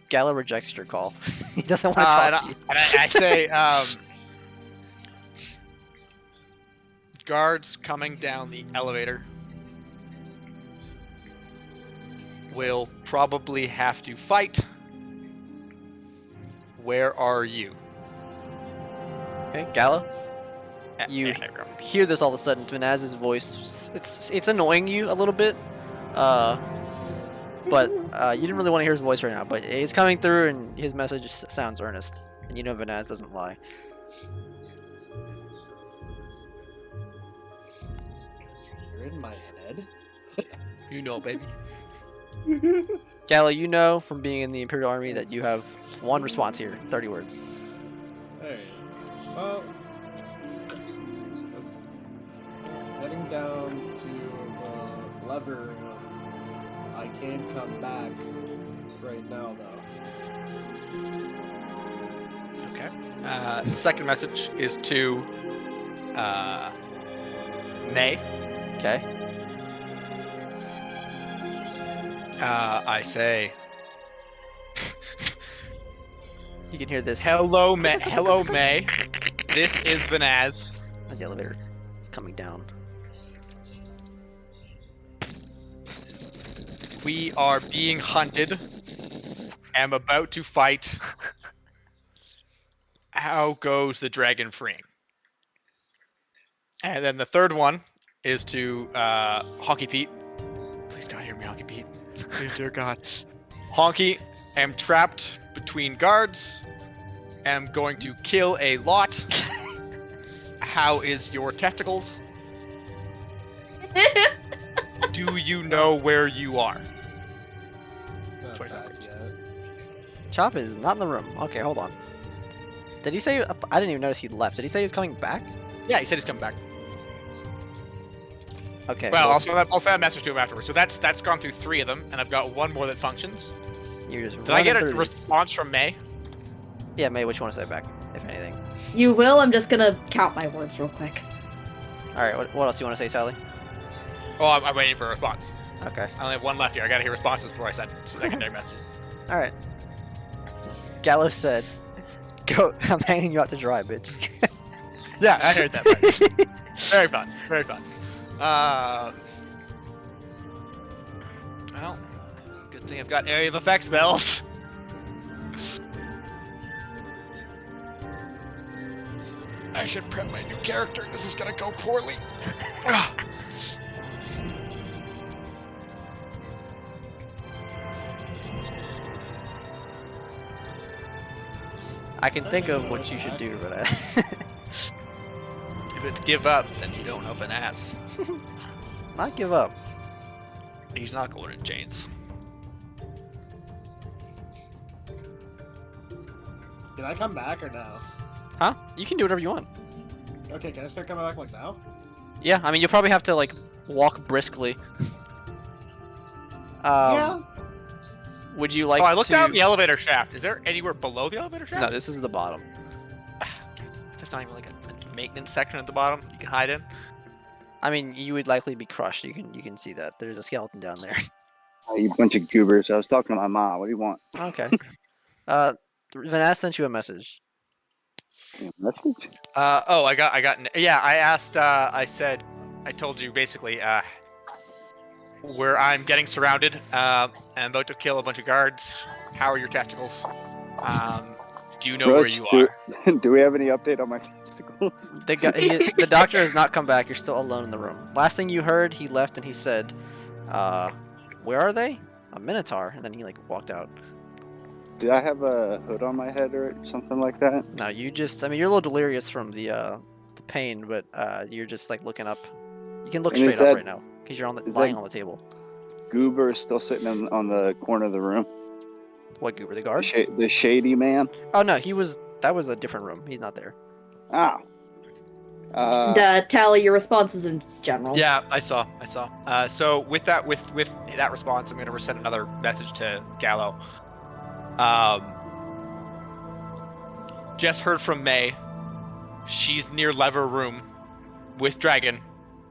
[SPEAKER 4] Gallo rejects your call. He doesn't want to
[SPEAKER 2] and
[SPEAKER 4] talk to you.
[SPEAKER 2] I say guards coming down the elevator will probably have to fight. Where are you?
[SPEAKER 4] Okay, Gallo. You-
[SPEAKER 2] Okay, bro.
[SPEAKER 4] Hear this all of a sudden, Vanaz's voice. It's annoying you a little bit, but you didn't really want to hear his voice right now. But it's coming through, and his message sounds earnest, and you know Vanaz doesn't lie.
[SPEAKER 7] You're in my head.
[SPEAKER 2] You know, baby.
[SPEAKER 4] Gallo, you know from being in the Imperial Army that you have one response here, 30 words.
[SPEAKER 7] Hey. Well, heading down to the lever room. I can come back right now, though.
[SPEAKER 2] Okay. Second message is to May.
[SPEAKER 4] Okay.
[SPEAKER 2] I say,
[SPEAKER 4] You can hear this
[SPEAKER 2] hello, May. Hello, May. This is Vanaz.
[SPEAKER 4] as the elevator is coming down.
[SPEAKER 2] We are being hunted. I'm about to fight. How goes the dragon freeing? And then the third one is to Honky Pete. Please God, hear me, Honky Pete. Please, dear God. Honky, am trapped between guards. Am going to kill a lot. How is your testicles? Do you know where you are?
[SPEAKER 7] Not
[SPEAKER 2] 25
[SPEAKER 7] back
[SPEAKER 2] words.
[SPEAKER 7] yet.
[SPEAKER 4] Chop is not in the room. Okay, hold on. Did he say? I didn't even notice he left. Did he say he was coming back?
[SPEAKER 2] Yeah, he said he's coming back.
[SPEAKER 4] Okay.
[SPEAKER 2] Well, I'll send a message to him afterwards. So that's gone through 3 of them, and I've got 1 more that functions.
[SPEAKER 4] you're just
[SPEAKER 2] Did I get a
[SPEAKER 4] running through these.
[SPEAKER 2] response from May?
[SPEAKER 4] Yeah, May, what you want to say back, if anything?
[SPEAKER 5] You will. I'm just gonna count my words real quick.
[SPEAKER 4] All right. What else do you want to say, Sally?
[SPEAKER 2] Oh, I'm waiting for a response.
[SPEAKER 4] Okay.
[SPEAKER 2] I only have 1 left here. I gotta hear responses before I send secondary message.
[SPEAKER 4] All right. Gallo said, "Go. I'm hanging you out to dry, bitch."
[SPEAKER 2] Yeah, I heard that. Very fun. Very fun. Well, good thing I've got area of effect spells. I should prep my new character. This is gonna go poorly.
[SPEAKER 4] I can think of what you should do, but
[SPEAKER 2] If it's give up, then you don't open ass.
[SPEAKER 4] not give up.
[SPEAKER 2] He's not going in chains.
[SPEAKER 7] Can I come back or no?
[SPEAKER 4] Huh? You can do whatever you want.
[SPEAKER 7] Okay, can I start coming back like now?
[SPEAKER 4] Yeah, I mean, you'll probably have to like walk briskly.
[SPEAKER 7] Yeah.
[SPEAKER 4] Would you like
[SPEAKER 2] Oh, I looked
[SPEAKER 4] to?
[SPEAKER 2] down the elevator shaft. Is there anywhere below the elevator shaft?
[SPEAKER 4] No, this is the bottom.
[SPEAKER 2] There's not even like a maintenance section at the bottom you can hide in.
[SPEAKER 4] I mean, you would likely be crushed. You can see that. There's a skeleton down there.
[SPEAKER 1] Oh, you bunch of goobers. I was talking to my mom. What do you want?
[SPEAKER 4] Okay. Vanessa sent you a message.
[SPEAKER 1] Message?
[SPEAKER 2] Yeah, I asked. I said, I told you basically where I'm getting surrounded. I'm about to kill a bunch of guards. How are your testicles? Do you know where
[SPEAKER 1] Roach,
[SPEAKER 2] you are?
[SPEAKER 1] do we have any update on my testicles?
[SPEAKER 4] The doctor has not come back. You're still alone in the room. Last thing you heard, he left and he said, where are they? A minotaur. And then he like walked out.
[SPEAKER 1] Did I have a hood on my head or something like that?
[SPEAKER 4] No, you just, I mean, you're a little delirious from the pain, but you're just like looking up. You can look
[SPEAKER 1] And is
[SPEAKER 4] straight up
[SPEAKER 1] that-
[SPEAKER 4] right now because you're
[SPEAKER 1] is
[SPEAKER 4] lying
[SPEAKER 1] that-
[SPEAKER 4] on the table.
[SPEAKER 1] Goober is still sitting on the corner of the room.
[SPEAKER 4] What, Goober, the
[SPEAKER 1] The,
[SPEAKER 4] guard?
[SPEAKER 1] the shady man.
[SPEAKER 4] Oh no, that was a different room. He's not there.
[SPEAKER 1] Ah.
[SPEAKER 5] And, tally your responses in general.
[SPEAKER 2] Yeah, I saw. So with that response, I'm gonna send another message to Gallo. Just heard from May. She's near Lever Room with Dragon.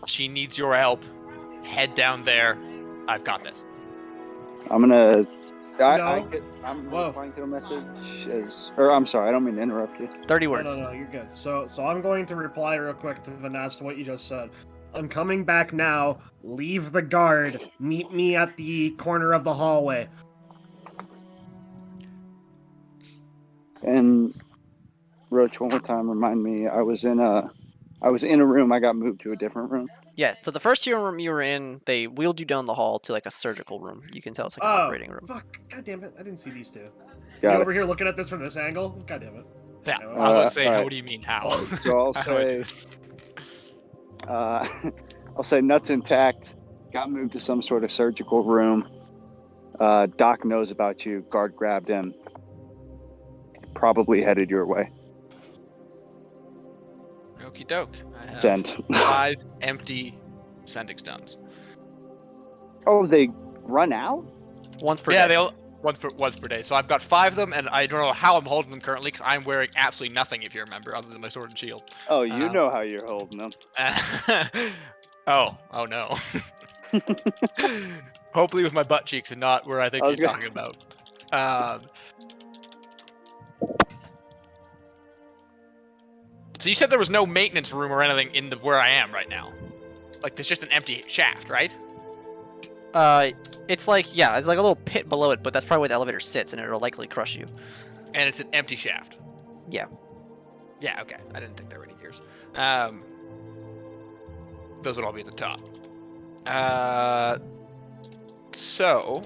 [SPEAKER 2] She needs your help. Head down there. I've got this.
[SPEAKER 1] I'm gonna.
[SPEAKER 7] No.
[SPEAKER 1] I'm
[SPEAKER 7] Whoa.
[SPEAKER 1] replying to a message or I'm sorry, I don't mean to interrupt you.
[SPEAKER 4] 30
[SPEAKER 7] No,
[SPEAKER 4] words.
[SPEAKER 7] no, you're good. So I'm going to reply real quick to Vanessa to what you just said. I'm coming back now. Leave the guard. Meet me at the corner of the hallway.
[SPEAKER 1] And Roach, one more time, remind me. I was in a room. I got moved to a different room.
[SPEAKER 4] Yeah, so the first room you were in, they wheeled you down the hall to like a surgical room. You can tell it's like an operating room.
[SPEAKER 7] Fuck. God damn it. I didn't see these two.
[SPEAKER 1] Got
[SPEAKER 7] You
[SPEAKER 1] it.
[SPEAKER 7] over here looking at this from this angle? God damn it.
[SPEAKER 2] Yeah,
[SPEAKER 7] Uh,
[SPEAKER 2] I would say,
[SPEAKER 1] alright.
[SPEAKER 2] how do you mean how?
[SPEAKER 1] So I'll
[SPEAKER 2] How do I do
[SPEAKER 1] say,
[SPEAKER 2] this?
[SPEAKER 1] I'll say nuts intact. Got moved to some sort of surgical room. Doc knows about you. Guard grabbed him. Probably headed your way.
[SPEAKER 2] Okie doke. I have
[SPEAKER 1] Send.
[SPEAKER 2] 5 empty sending stones.
[SPEAKER 1] Oh, they run out?
[SPEAKER 4] Once per
[SPEAKER 2] Yeah,
[SPEAKER 4] day.
[SPEAKER 2] once per day. So I've got 5 of them, and I don't know how I'm holding them currently because I'm wearing absolutely nothing, if you remember, other than my sword and shield.
[SPEAKER 1] Oh, you
[SPEAKER 2] Um,
[SPEAKER 1] know how you're holding them.
[SPEAKER 2] oh no. Hopefully with my butt cheeks and not where I think
[SPEAKER 1] I
[SPEAKER 2] you're
[SPEAKER 1] was gonna-
[SPEAKER 2] talking about. So you said there was no maintenance room or anything in where I am right now. Like there's just an empty shaft, right?
[SPEAKER 4] It's like, yeah, it's like a little pit below it, but that's probably where the elevator sits, and it'll likely crush you.
[SPEAKER 2] And it's an empty shaft.
[SPEAKER 4] Yeah.
[SPEAKER 2] Yeah, okay. I didn't think there were any gears. Those would all be at the top. So,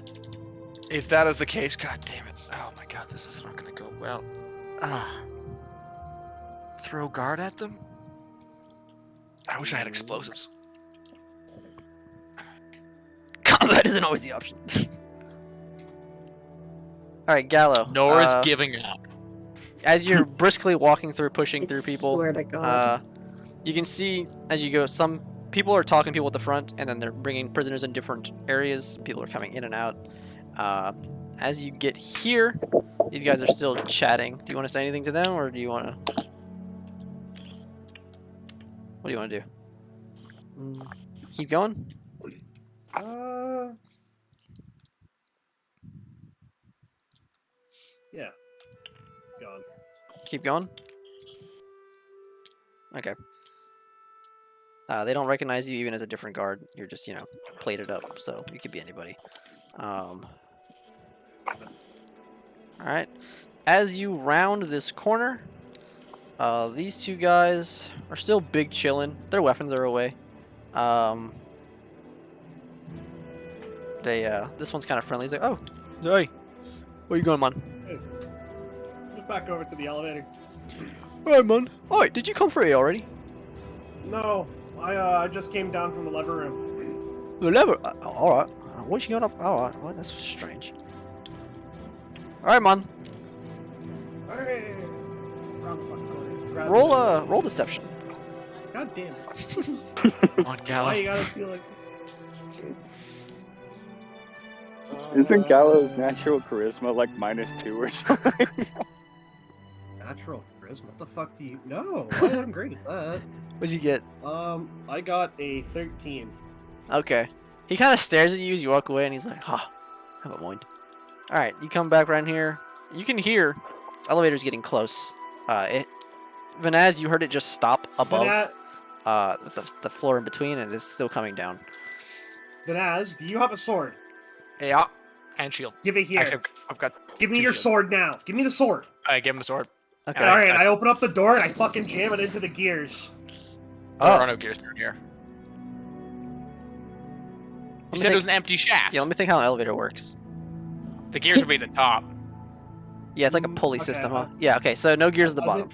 [SPEAKER 2] if that is the case, god damn it. Oh my god, this is not gonna go well. Throw guard at them? I wish I had explosives.
[SPEAKER 4] Combat isn't always the option. Alright, Gallo.
[SPEAKER 2] Nor is giving up.
[SPEAKER 4] As you're briskly walking through, pushing
[SPEAKER 5] I
[SPEAKER 4] through people,
[SPEAKER 5] swear to God.
[SPEAKER 4] you can see as you go, some people are talking to people at the front, and then they're bringing prisoners in different areas. People are coming in and out. As you get here, these guys are still chatting. Do you want to say anything to them, or do you want to? What do you want to do? Keep going.
[SPEAKER 7] Yeah. Gone.
[SPEAKER 4] Keep going. Okay. They don't recognize you even as a different guard. You're just, you know, plated up, so you could be anybody. Alright. As you round this corner, these two guys are still big chillin'. Their weapons are away. This one's kind of friendly. He's like, oh, hey, where you going, man?
[SPEAKER 7] Just back over to the elevator.
[SPEAKER 4] Alright, man. Alright, did you come free already?
[SPEAKER 7] No, I just came down from the lever room.
[SPEAKER 4] The lever. Alright. What you got up? Alright. Well, that's strange. Alright, man.
[SPEAKER 7] Hey, around the fucking corner. Grab
[SPEAKER 4] Roll deception.
[SPEAKER 7] God damn it.
[SPEAKER 2] Come on,
[SPEAKER 7] Why
[SPEAKER 2] Gallo.
[SPEAKER 7] you gotta feel like...
[SPEAKER 1] Isn't Gallo's natural charisma like -2 or something?
[SPEAKER 7] Natural charisma? What the fuck do you... No, I'm great at that.
[SPEAKER 4] What'd you get?
[SPEAKER 7] I got a 13.
[SPEAKER 4] Okay. He kind of stares at you as you walk away, and he's like, "Ha, have a mind." All right, you come back around here. You can hear This elevator's getting close. Vanaz, you heard it just stop above the floor in between, and it's still coming down.
[SPEAKER 7] Vanaz, do you have a sword?
[SPEAKER 2] Yeah. And shield.
[SPEAKER 7] Give it here.
[SPEAKER 2] Actually, I've got.
[SPEAKER 7] Give me
[SPEAKER 2] two
[SPEAKER 7] your
[SPEAKER 2] shields.
[SPEAKER 7] sword now. Give me the sword.
[SPEAKER 2] I give him the sword.
[SPEAKER 4] Okay.
[SPEAKER 2] Yeah.
[SPEAKER 7] Alright, I open up the door and I fucking jam it into the gears.
[SPEAKER 2] There
[SPEAKER 4] Oh.
[SPEAKER 2] are no gears through here. You said it was an empty shaft.
[SPEAKER 4] Yeah, let me think how an elevator works.
[SPEAKER 2] The gears would be at the top.
[SPEAKER 4] Yeah, it's like a pulley
[SPEAKER 7] Okay,
[SPEAKER 4] system, huh? Yeah, okay, so no gears at the bottom.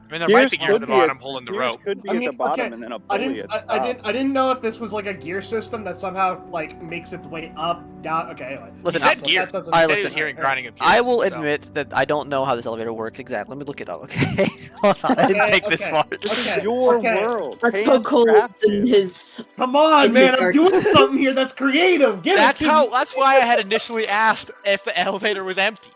[SPEAKER 2] I mean, there might be gears
[SPEAKER 1] could
[SPEAKER 2] at the
[SPEAKER 1] be at-
[SPEAKER 2] bottom pulling the
[SPEAKER 1] gears
[SPEAKER 2] rope.
[SPEAKER 1] could be
[SPEAKER 7] I mean,
[SPEAKER 1] at the bottom
[SPEAKER 7] okay,
[SPEAKER 1] and then a
[SPEAKER 7] I
[SPEAKER 1] pulley
[SPEAKER 7] didn't,
[SPEAKER 1] at the
[SPEAKER 7] I
[SPEAKER 1] top.
[SPEAKER 7] didn't know if this was like a gear system that somehow like makes its way up, down. Okay, anyway.
[SPEAKER 4] Listen,
[SPEAKER 2] He said
[SPEAKER 7] That
[SPEAKER 2] gear.
[SPEAKER 7] doesn't-
[SPEAKER 2] He
[SPEAKER 4] Alright,
[SPEAKER 2] said he was
[SPEAKER 4] listen.
[SPEAKER 2] hearing grinding of gears.
[SPEAKER 4] I will
[SPEAKER 2] so-
[SPEAKER 4] admit that I don't know how this elevator works exactly. Let me look it up, okay? Hold on, I didn't
[SPEAKER 7] Okay,
[SPEAKER 4] think this
[SPEAKER 7] okay.
[SPEAKER 4] far.
[SPEAKER 7] Okay.
[SPEAKER 1] Your
[SPEAKER 7] okay.
[SPEAKER 1] world.
[SPEAKER 5] That's
[SPEAKER 1] Pay
[SPEAKER 5] how
[SPEAKER 1] and
[SPEAKER 5] cold
[SPEAKER 1] craft
[SPEAKER 5] in
[SPEAKER 1] it.
[SPEAKER 5] his.
[SPEAKER 7] Come on,
[SPEAKER 5] In
[SPEAKER 7] man!
[SPEAKER 5] his
[SPEAKER 7] I'm
[SPEAKER 5] dark-
[SPEAKER 7] doing something here that's creative. Get
[SPEAKER 2] That's
[SPEAKER 7] it?
[SPEAKER 2] how. That's why I had initially asked if the elevator was empty.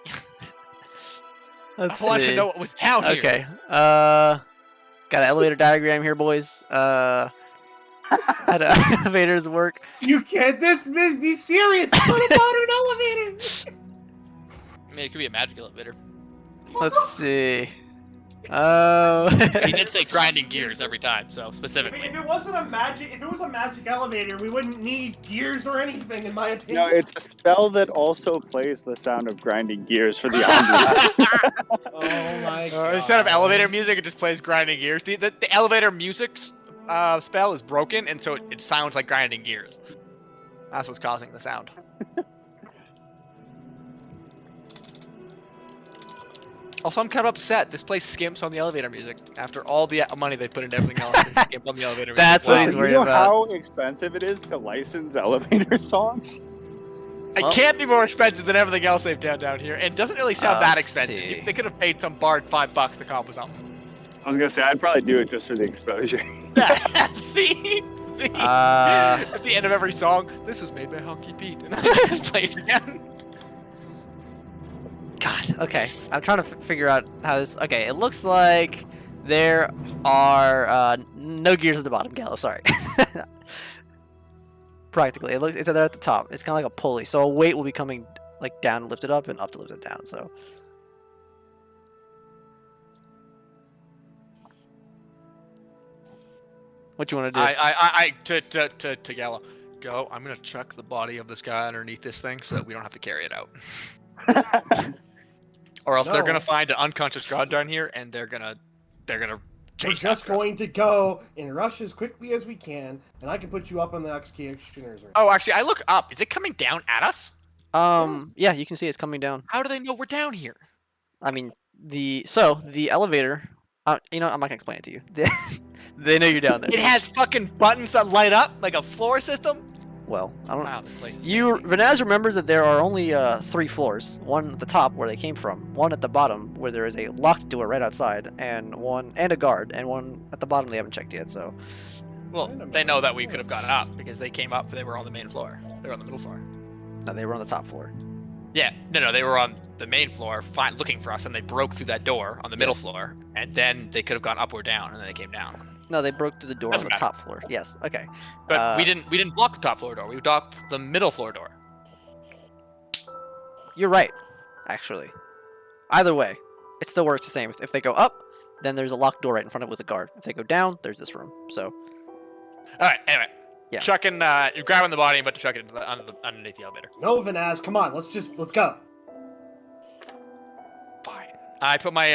[SPEAKER 4] Let's
[SPEAKER 2] I wanted
[SPEAKER 4] see.
[SPEAKER 2] to know what was down here.
[SPEAKER 4] Okay, got an elevator diagram here, boys. How do elevators work?
[SPEAKER 7] You can't. Be serious. It's not a modern elevator.
[SPEAKER 2] I mean, it could be a magic elevator.
[SPEAKER 4] Let's see.
[SPEAKER 2] He did say grinding gears every time, so specifically.
[SPEAKER 7] If it wasn't a magic, if it was a magic elevator, we wouldn't need gears or anything, in my opinion.
[SPEAKER 1] No, it's a spell that also plays the sound of grinding gears for the audio.
[SPEAKER 7] Oh my god.
[SPEAKER 2] Instead of elevator music, it just plays grinding gears. The elevator music spell is broken, and so it sounds like grinding gears. That's what's causing the sound. Also, I'm kind of upset. This place skimps on the elevator music after all the money they put into everything else. They skimp on the elevator music.
[SPEAKER 4] That's what
[SPEAKER 2] Wow.
[SPEAKER 4] he's
[SPEAKER 1] You
[SPEAKER 4] worried
[SPEAKER 1] know
[SPEAKER 4] about.
[SPEAKER 1] how expensive it is to license elevator songs?
[SPEAKER 2] It
[SPEAKER 4] Well-
[SPEAKER 2] can't be more expensive than everything else they've done down here. And it doesn't really sound that
[SPEAKER 4] Let's
[SPEAKER 2] expensive.
[SPEAKER 4] see.
[SPEAKER 2] They could have paid some bard $5 to come up with something.
[SPEAKER 1] I was gonna say I'd probably do it just for the exposure.
[SPEAKER 2] See? See?
[SPEAKER 4] Uh,
[SPEAKER 2] At the end of every song, this was made by Honky Pete. And then it just plays again.
[SPEAKER 4] God, okay. I'm trying to figure out how this. Okay, it looks like there are no gears at the bottom, Gallo. Sorry. Practically, it's there at the top. It's kind of like a pulley, so a weight will be coming like down, lift it up, and up to lift it down. So. What you want to do?
[SPEAKER 2] To Gallo, go. I'm gonna chuck the body of this guy underneath this thing so that we don't have to carry it out. Or else they're
[SPEAKER 7] No.
[SPEAKER 2] gonna find an unconscious god down here, and they're gonna
[SPEAKER 7] We're
[SPEAKER 2] chase
[SPEAKER 7] just
[SPEAKER 2] after us.
[SPEAKER 7] going to go and rush as quickly as we can, and I can put you up in the executioner's room.
[SPEAKER 2] Oh, actually, I look up. Is it coming down at us?
[SPEAKER 4] Yeah, you can see it's coming down.
[SPEAKER 2] How do they know we're down here?
[SPEAKER 4] I mean, the elevator. You know, I'm not gonna explain it to you. They know you're down there.
[SPEAKER 2] It has fucking buttons that light up like a floor system.
[SPEAKER 4] Well, I don't.
[SPEAKER 2] Wow, this place is
[SPEAKER 4] You
[SPEAKER 2] fancy.
[SPEAKER 4] Vanaz remembers that there are only 3 floors. One at the top where they came from, one at the bottom where there is a locked door right outside, and a guard, and one at the bottom they haven't checked yet. So
[SPEAKER 2] Well, they know that we could have gotten up because they came up. They were on the main floor. They were on the middle floor.
[SPEAKER 4] no, they were on the top floor.
[SPEAKER 2] Yeah, no, they were on the main floor, fine, looking for us, and they broke through that door on the middle
[SPEAKER 4] Yes.
[SPEAKER 2] floor, and then they could have gone up or down, and then they came down.
[SPEAKER 4] No, they broke through the door on
[SPEAKER 2] Doesn't
[SPEAKER 4] the
[SPEAKER 2] matter.
[SPEAKER 4] top floor. Yes. Okay.
[SPEAKER 2] But we didn't block the top floor door. We blocked the middle floor door.
[SPEAKER 4] You're right, actually. Either way, it still works the same. If they go up, then there's a locked door right in front of it with a guard. If they go down, there's this room. So
[SPEAKER 2] All right, anyway.
[SPEAKER 4] Yeah.
[SPEAKER 2] Chucking, you're grabbing the body, but to chuck it into underneath the elevator.
[SPEAKER 7] No, Vanaz, come on, let's go.
[SPEAKER 2] Fine. I put my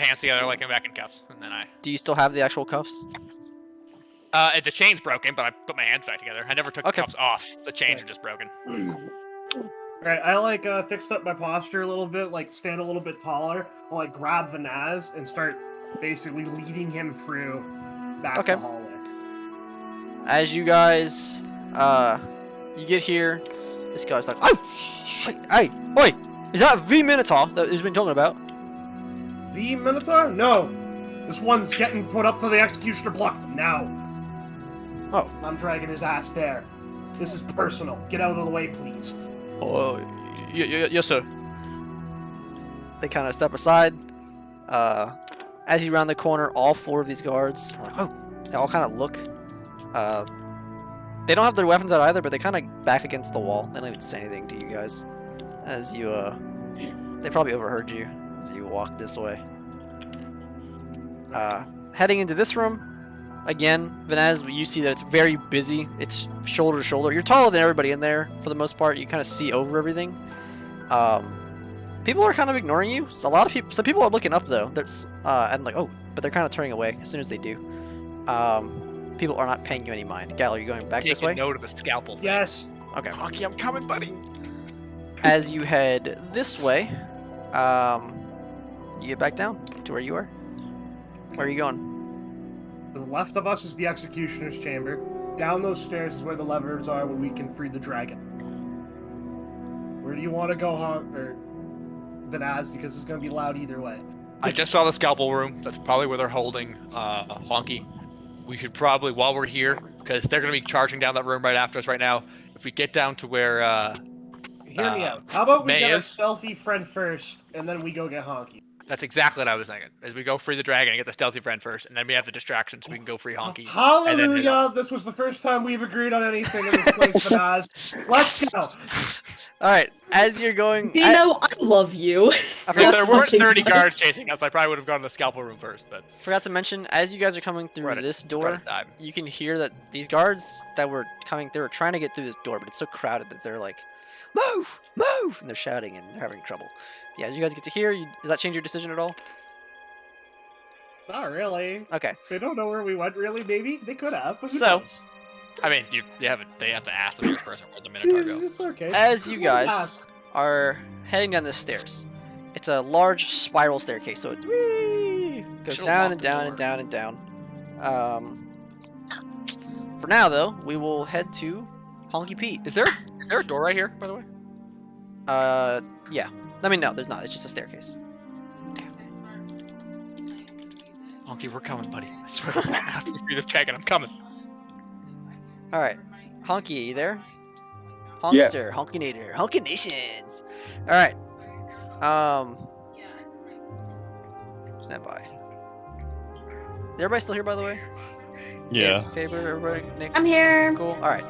[SPEAKER 2] hands together like I'm back in cuffs, and then
[SPEAKER 4] do you still have the actual cuffs?
[SPEAKER 2] the chain's broken, but I put my hands back together. I never took
[SPEAKER 4] Okay.
[SPEAKER 2] the cuffs off. The chains are just broken.
[SPEAKER 7] Alright, I fixed up my posture a little bit, like stand a little bit taller, while I grab Vanaz and start basically leading him through back
[SPEAKER 4] Okay.
[SPEAKER 7] to the hallway.
[SPEAKER 4] As you guys, you get here, this guy's like, oh, shit, hey, oi, is that V Minotaur that he's been talking about?
[SPEAKER 7] The Minotaur? No! This one's getting put up to the executioner block now!
[SPEAKER 4] Oh.
[SPEAKER 7] I'm dragging his ass there. This is personal. Get out of the way, please.
[SPEAKER 4] Oh, yes, sir. They kind of step aside. As you round the corner, all 4 of these guards are like, oh, they all kind of look. They don't have their weapons out either, but they kind of back against the wall. They don't even say anything to you guys. As you, they probably overheard you. as you walk this way. Heading into this room, again, Vanaz, you see that it's very busy. It's shoulder to shoulder. You're taller than everybody in there for the most part. You kind of see over everything. People are kind of ignoring you. So a lot of people, some people are looking up though. There's and like, oh, but they're kind of turning away as soon as they do. People are not paying you any mind. Gal, are you going back this way?
[SPEAKER 2] Taking note of the scalpel thing.
[SPEAKER 7] Yes.
[SPEAKER 4] Okay.
[SPEAKER 2] Honky, I'm coming, buddy.
[SPEAKER 4] As you head this way, you get back down to where you are. Where are you going?
[SPEAKER 7] To the left of us is the executioner's chamber. Down those stairs is where the levers are, where we can free the dragon. Where do you want to go, or Vanaz? Because it's going to be loud either way.
[SPEAKER 2] I just saw the scalpel room. That's probably where they're holding Honky. We should probably, while we're here, because they're going to be charging down that room right after us right now. If we get down to where
[SPEAKER 7] Hear me out. How about we
[SPEAKER 2] May
[SPEAKER 7] get a
[SPEAKER 2] is-
[SPEAKER 7] stealthy friend first, and then we go get Honky?
[SPEAKER 2] that's exactly what I was thinking. As we go free the dragon and get the stealthy friend first, and then we have the distraction so we can go free Honky. and then hit
[SPEAKER 7] Hallelujah! This was the first time we've agreed on anything in this place, Vanaz. Let's go.
[SPEAKER 4] All right. As you're going,
[SPEAKER 5] Dino, I love you.
[SPEAKER 2] If there
[SPEAKER 5] That's
[SPEAKER 2] weren't
[SPEAKER 5] watching
[SPEAKER 2] 30
[SPEAKER 5] my-
[SPEAKER 2] guards chasing us, I probably would have gone to the scalpel room first. But
[SPEAKER 4] forgot to mention, as you guys are coming through
[SPEAKER 2] we're at a-
[SPEAKER 4] this
[SPEAKER 2] we're at
[SPEAKER 4] door,
[SPEAKER 2] a time.
[SPEAKER 4] you can hear that these guards that were coming, they were trying to get through this door, but it's so crowded that they're like, "Move, move!" and they're shouting and they're having trouble. Yeah, as you guys get to here, does that change your decision at all?
[SPEAKER 7] Not really.
[SPEAKER 4] Okay.
[SPEAKER 7] They don't know where we went, really. Maybe they could have. But who
[SPEAKER 4] So-
[SPEAKER 7] knows?
[SPEAKER 2] I mean, they have to ask the nearest person where the Minotaur go.
[SPEAKER 7] It's okay.
[SPEAKER 4] As you
[SPEAKER 7] Just let me
[SPEAKER 4] guys
[SPEAKER 7] ask.
[SPEAKER 4] are heading down the stairs, it's a large spiral staircase, so it goes
[SPEAKER 2] Should've
[SPEAKER 4] down
[SPEAKER 2] locked
[SPEAKER 4] and
[SPEAKER 2] the
[SPEAKER 4] down
[SPEAKER 2] door.
[SPEAKER 4] and down and down. For now, though, we will head to Honky Pete.
[SPEAKER 2] Is there a door right here, by the way?
[SPEAKER 4] Yeah. I mean, no, there's not. It's just a staircase.
[SPEAKER 2] Honky, we're coming, buddy. I swear to God, after we free this dragon, I'm coming.
[SPEAKER 4] All right, Honky, are you there?
[SPEAKER 1] Yeah.
[SPEAKER 4] Honkster, Honkinator, Honky Nations. All right. Stand by. Is everybody still here, by the way?
[SPEAKER 8] Yeah.
[SPEAKER 4] Faber, everybody, Nick.
[SPEAKER 5] I'm here.
[SPEAKER 4] Cool. All right.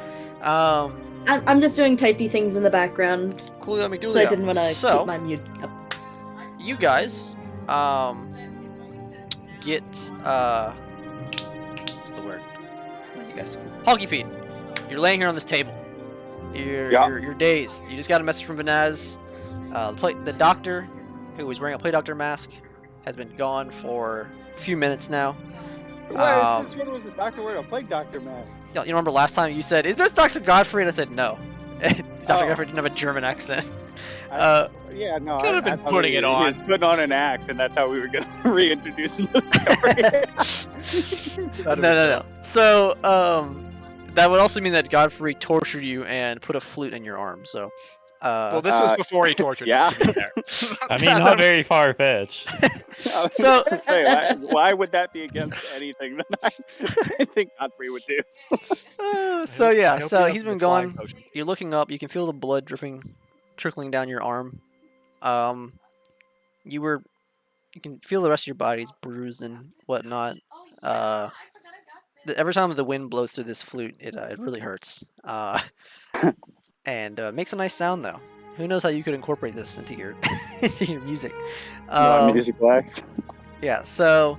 [SPEAKER 5] I'm just doing typey things in the background,
[SPEAKER 4] Coolio McDoolio.
[SPEAKER 5] so I didn't want to
[SPEAKER 4] So,
[SPEAKER 5] keep my mute up.
[SPEAKER 4] you guys, get what's the word? You guys, Honky Pete. You're laying here on this table.
[SPEAKER 1] Yeah.
[SPEAKER 4] You're dazed. You just got a message from Vanaz. The doctor, who was wearing a play doctor mask, has been gone for a few minutes now.
[SPEAKER 1] Why is this one was a doctor wearing a plague doctor mask?
[SPEAKER 4] You remember last time you said, "Is this Dr. Godfrey?" And I said, "No." Dr.
[SPEAKER 1] Oh.
[SPEAKER 4] Godfrey didn't have a German accent.
[SPEAKER 1] Yeah, no.
[SPEAKER 2] Could have been
[SPEAKER 1] thought
[SPEAKER 2] putting
[SPEAKER 1] he-
[SPEAKER 2] it
[SPEAKER 1] He
[SPEAKER 2] on.
[SPEAKER 1] was putting on an act, and that's how we were going to reintroduce him to the story.
[SPEAKER 4] No. So, that would also mean that Godfrey tortured you and put a flute in your arm. So,
[SPEAKER 2] Well, this was before he tortured
[SPEAKER 1] yeah.
[SPEAKER 2] you. to be fair.
[SPEAKER 8] I mean, not very far fetched.
[SPEAKER 1] I was
[SPEAKER 4] So-
[SPEAKER 1] gonna say, why would that be against anything that I think Godfrey would do?
[SPEAKER 4] so yeah.
[SPEAKER 2] I hope
[SPEAKER 4] So
[SPEAKER 2] he
[SPEAKER 4] he's
[SPEAKER 2] has
[SPEAKER 4] been
[SPEAKER 2] the flying
[SPEAKER 4] gone.
[SPEAKER 2] potion.
[SPEAKER 4] You're looking up. You can feel the blood trickling down your arm. You can feel the rest of your body is bruised and whatnot. Every time the wind blows through this flute, it really hurts. And makes a nice sound though. Who knows how you could incorporate this into your into your music?
[SPEAKER 1] Music blacks.
[SPEAKER 4] Yeah. So,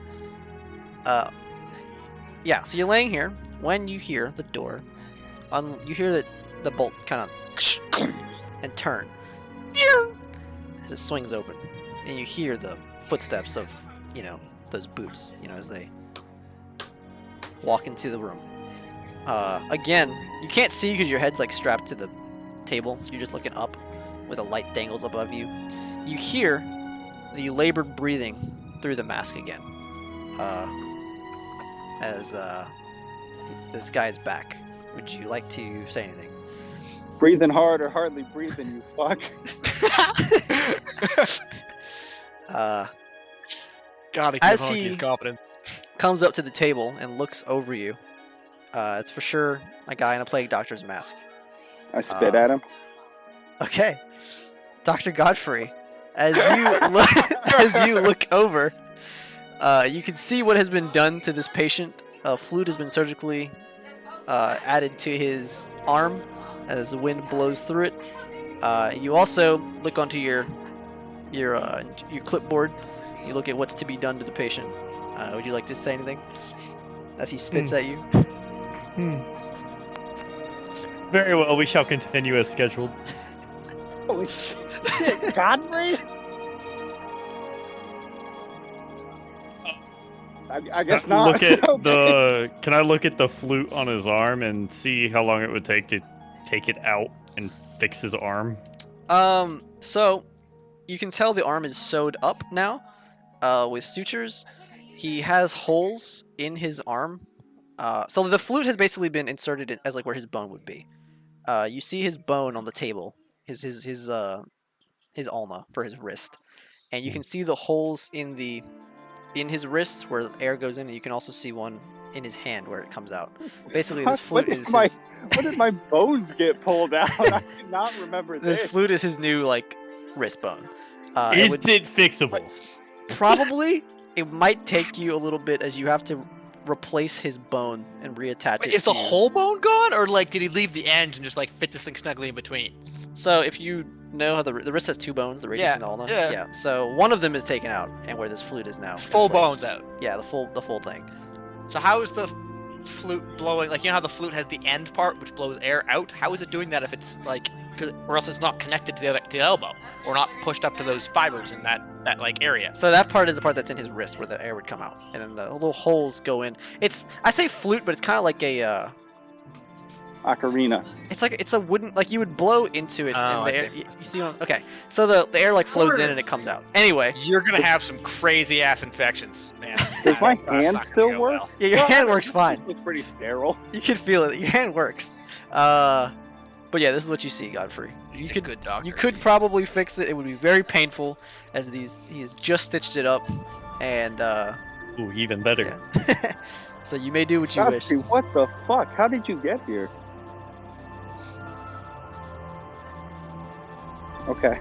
[SPEAKER 4] so you're laying here when you hear the door. You hear that the bolt kind of and turn as it swings open, and you hear the footsteps of those boots as they walk into the room. Again, you can't see because your head's like strapped to the table, so you're just looking up with a light dangles above you. You hear the labored breathing through the mask again, as this guy is back. Would you like to say anything?
[SPEAKER 1] Breathing hard or hardly breathing, you fuck.
[SPEAKER 2] Gotta give
[SPEAKER 4] As
[SPEAKER 2] Honky
[SPEAKER 4] he-
[SPEAKER 2] his confidence.
[SPEAKER 4] Comes up to the table and looks over you. It's for sure a guy in a plague doctor's mask.
[SPEAKER 1] I spit at him.
[SPEAKER 4] Okay, Dr. Godfrey, as you look over, you can see what has been done to this patient. A flute has been surgically added to his arm as the wind blows through it. You also look onto your your clipboard. You look at what's to be done to the patient. Would you like to say anything as he spits at you?
[SPEAKER 8] Very well, we shall continue as scheduled.
[SPEAKER 1] Holy shit, Godfrey? I guess not.
[SPEAKER 8] Look at
[SPEAKER 1] Okay.
[SPEAKER 8] the. Can I look at the flute on his arm and see how long it would take to take it out and fix his arm?
[SPEAKER 4] So you can tell the arm is sewed up now, with sutures. He has holes in his arm. So the flute has basically been inserted as like where his bone would be. You see his bone on the table, his ulna for his wrist, and you can see the holes in his wrists where air goes in, and you can also see one in his hand where it comes out. Basically, this flute is
[SPEAKER 1] When
[SPEAKER 4] his,
[SPEAKER 1] did my bones get pulled out? I did not remember
[SPEAKER 4] this
[SPEAKER 1] this.
[SPEAKER 4] flute is his new like wrist bone. It
[SPEAKER 8] Is
[SPEAKER 4] would-
[SPEAKER 8] it fixable?
[SPEAKER 4] Probably it might take you a little bit as you have to replace his bone and reattach
[SPEAKER 2] Wait,
[SPEAKER 4] it.
[SPEAKER 2] is the
[SPEAKER 4] to you.
[SPEAKER 2] whole bone gone, or like did he leave the end and just like fit this thing snugly in between?
[SPEAKER 4] So if you know how the wrist has two bones, the radius
[SPEAKER 2] Yeah,
[SPEAKER 4] and the ulna.
[SPEAKER 2] yeah.
[SPEAKER 4] So one of them is taken out, and where this flute is now. in
[SPEAKER 2] Full
[SPEAKER 4] place.
[SPEAKER 2] bones out.
[SPEAKER 4] Yeah, the full thing.
[SPEAKER 2] So how is the flute blowing? Like, you know how the flute has the end part which blows air out? How is it doing that if it's like, or else it's not connected to the elbow, or not pushed up to those fibers in that like area?
[SPEAKER 4] So that part is the part that's in his wrist where the air would come out, and then the little holes go in. I say flute, but it's kind of like a.
[SPEAKER 1] Ocarina.
[SPEAKER 4] It's a wooden, like you would blow into it,
[SPEAKER 2] Oh,
[SPEAKER 4] and
[SPEAKER 2] I
[SPEAKER 4] the air,
[SPEAKER 2] see.
[SPEAKER 4] you see what? Okay, so the air like flows in and it comes out. Anyway,
[SPEAKER 2] You're gonna have some crazy ass infections, man.
[SPEAKER 1] Does my
[SPEAKER 2] That's not
[SPEAKER 1] hand
[SPEAKER 2] gonna
[SPEAKER 1] still
[SPEAKER 2] go
[SPEAKER 1] work?
[SPEAKER 2] well.
[SPEAKER 4] yeah, your
[SPEAKER 1] Well,
[SPEAKER 4] hand works fine.
[SPEAKER 1] It's pretty sterile.
[SPEAKER 4] You can feel it. Your hand works. But yeah, this is what you see, Godfrey.
[SPEAKER 2] He's
[SPEAKER 4] You
[SPEAKER 2] a
[SPEAKER 4] could
[SPEAKER 2] good doctor.
[SPEAKER 4] you could probably fix it. It would be very painful, as he has just stitched it up, and
[SPEAKER 8] Ooh, even better.
[SPEAKER 4] yeah. So you may do what you wish.
[SPEAKER 1] Godfrey, what the fuck? How did you get here? Okay.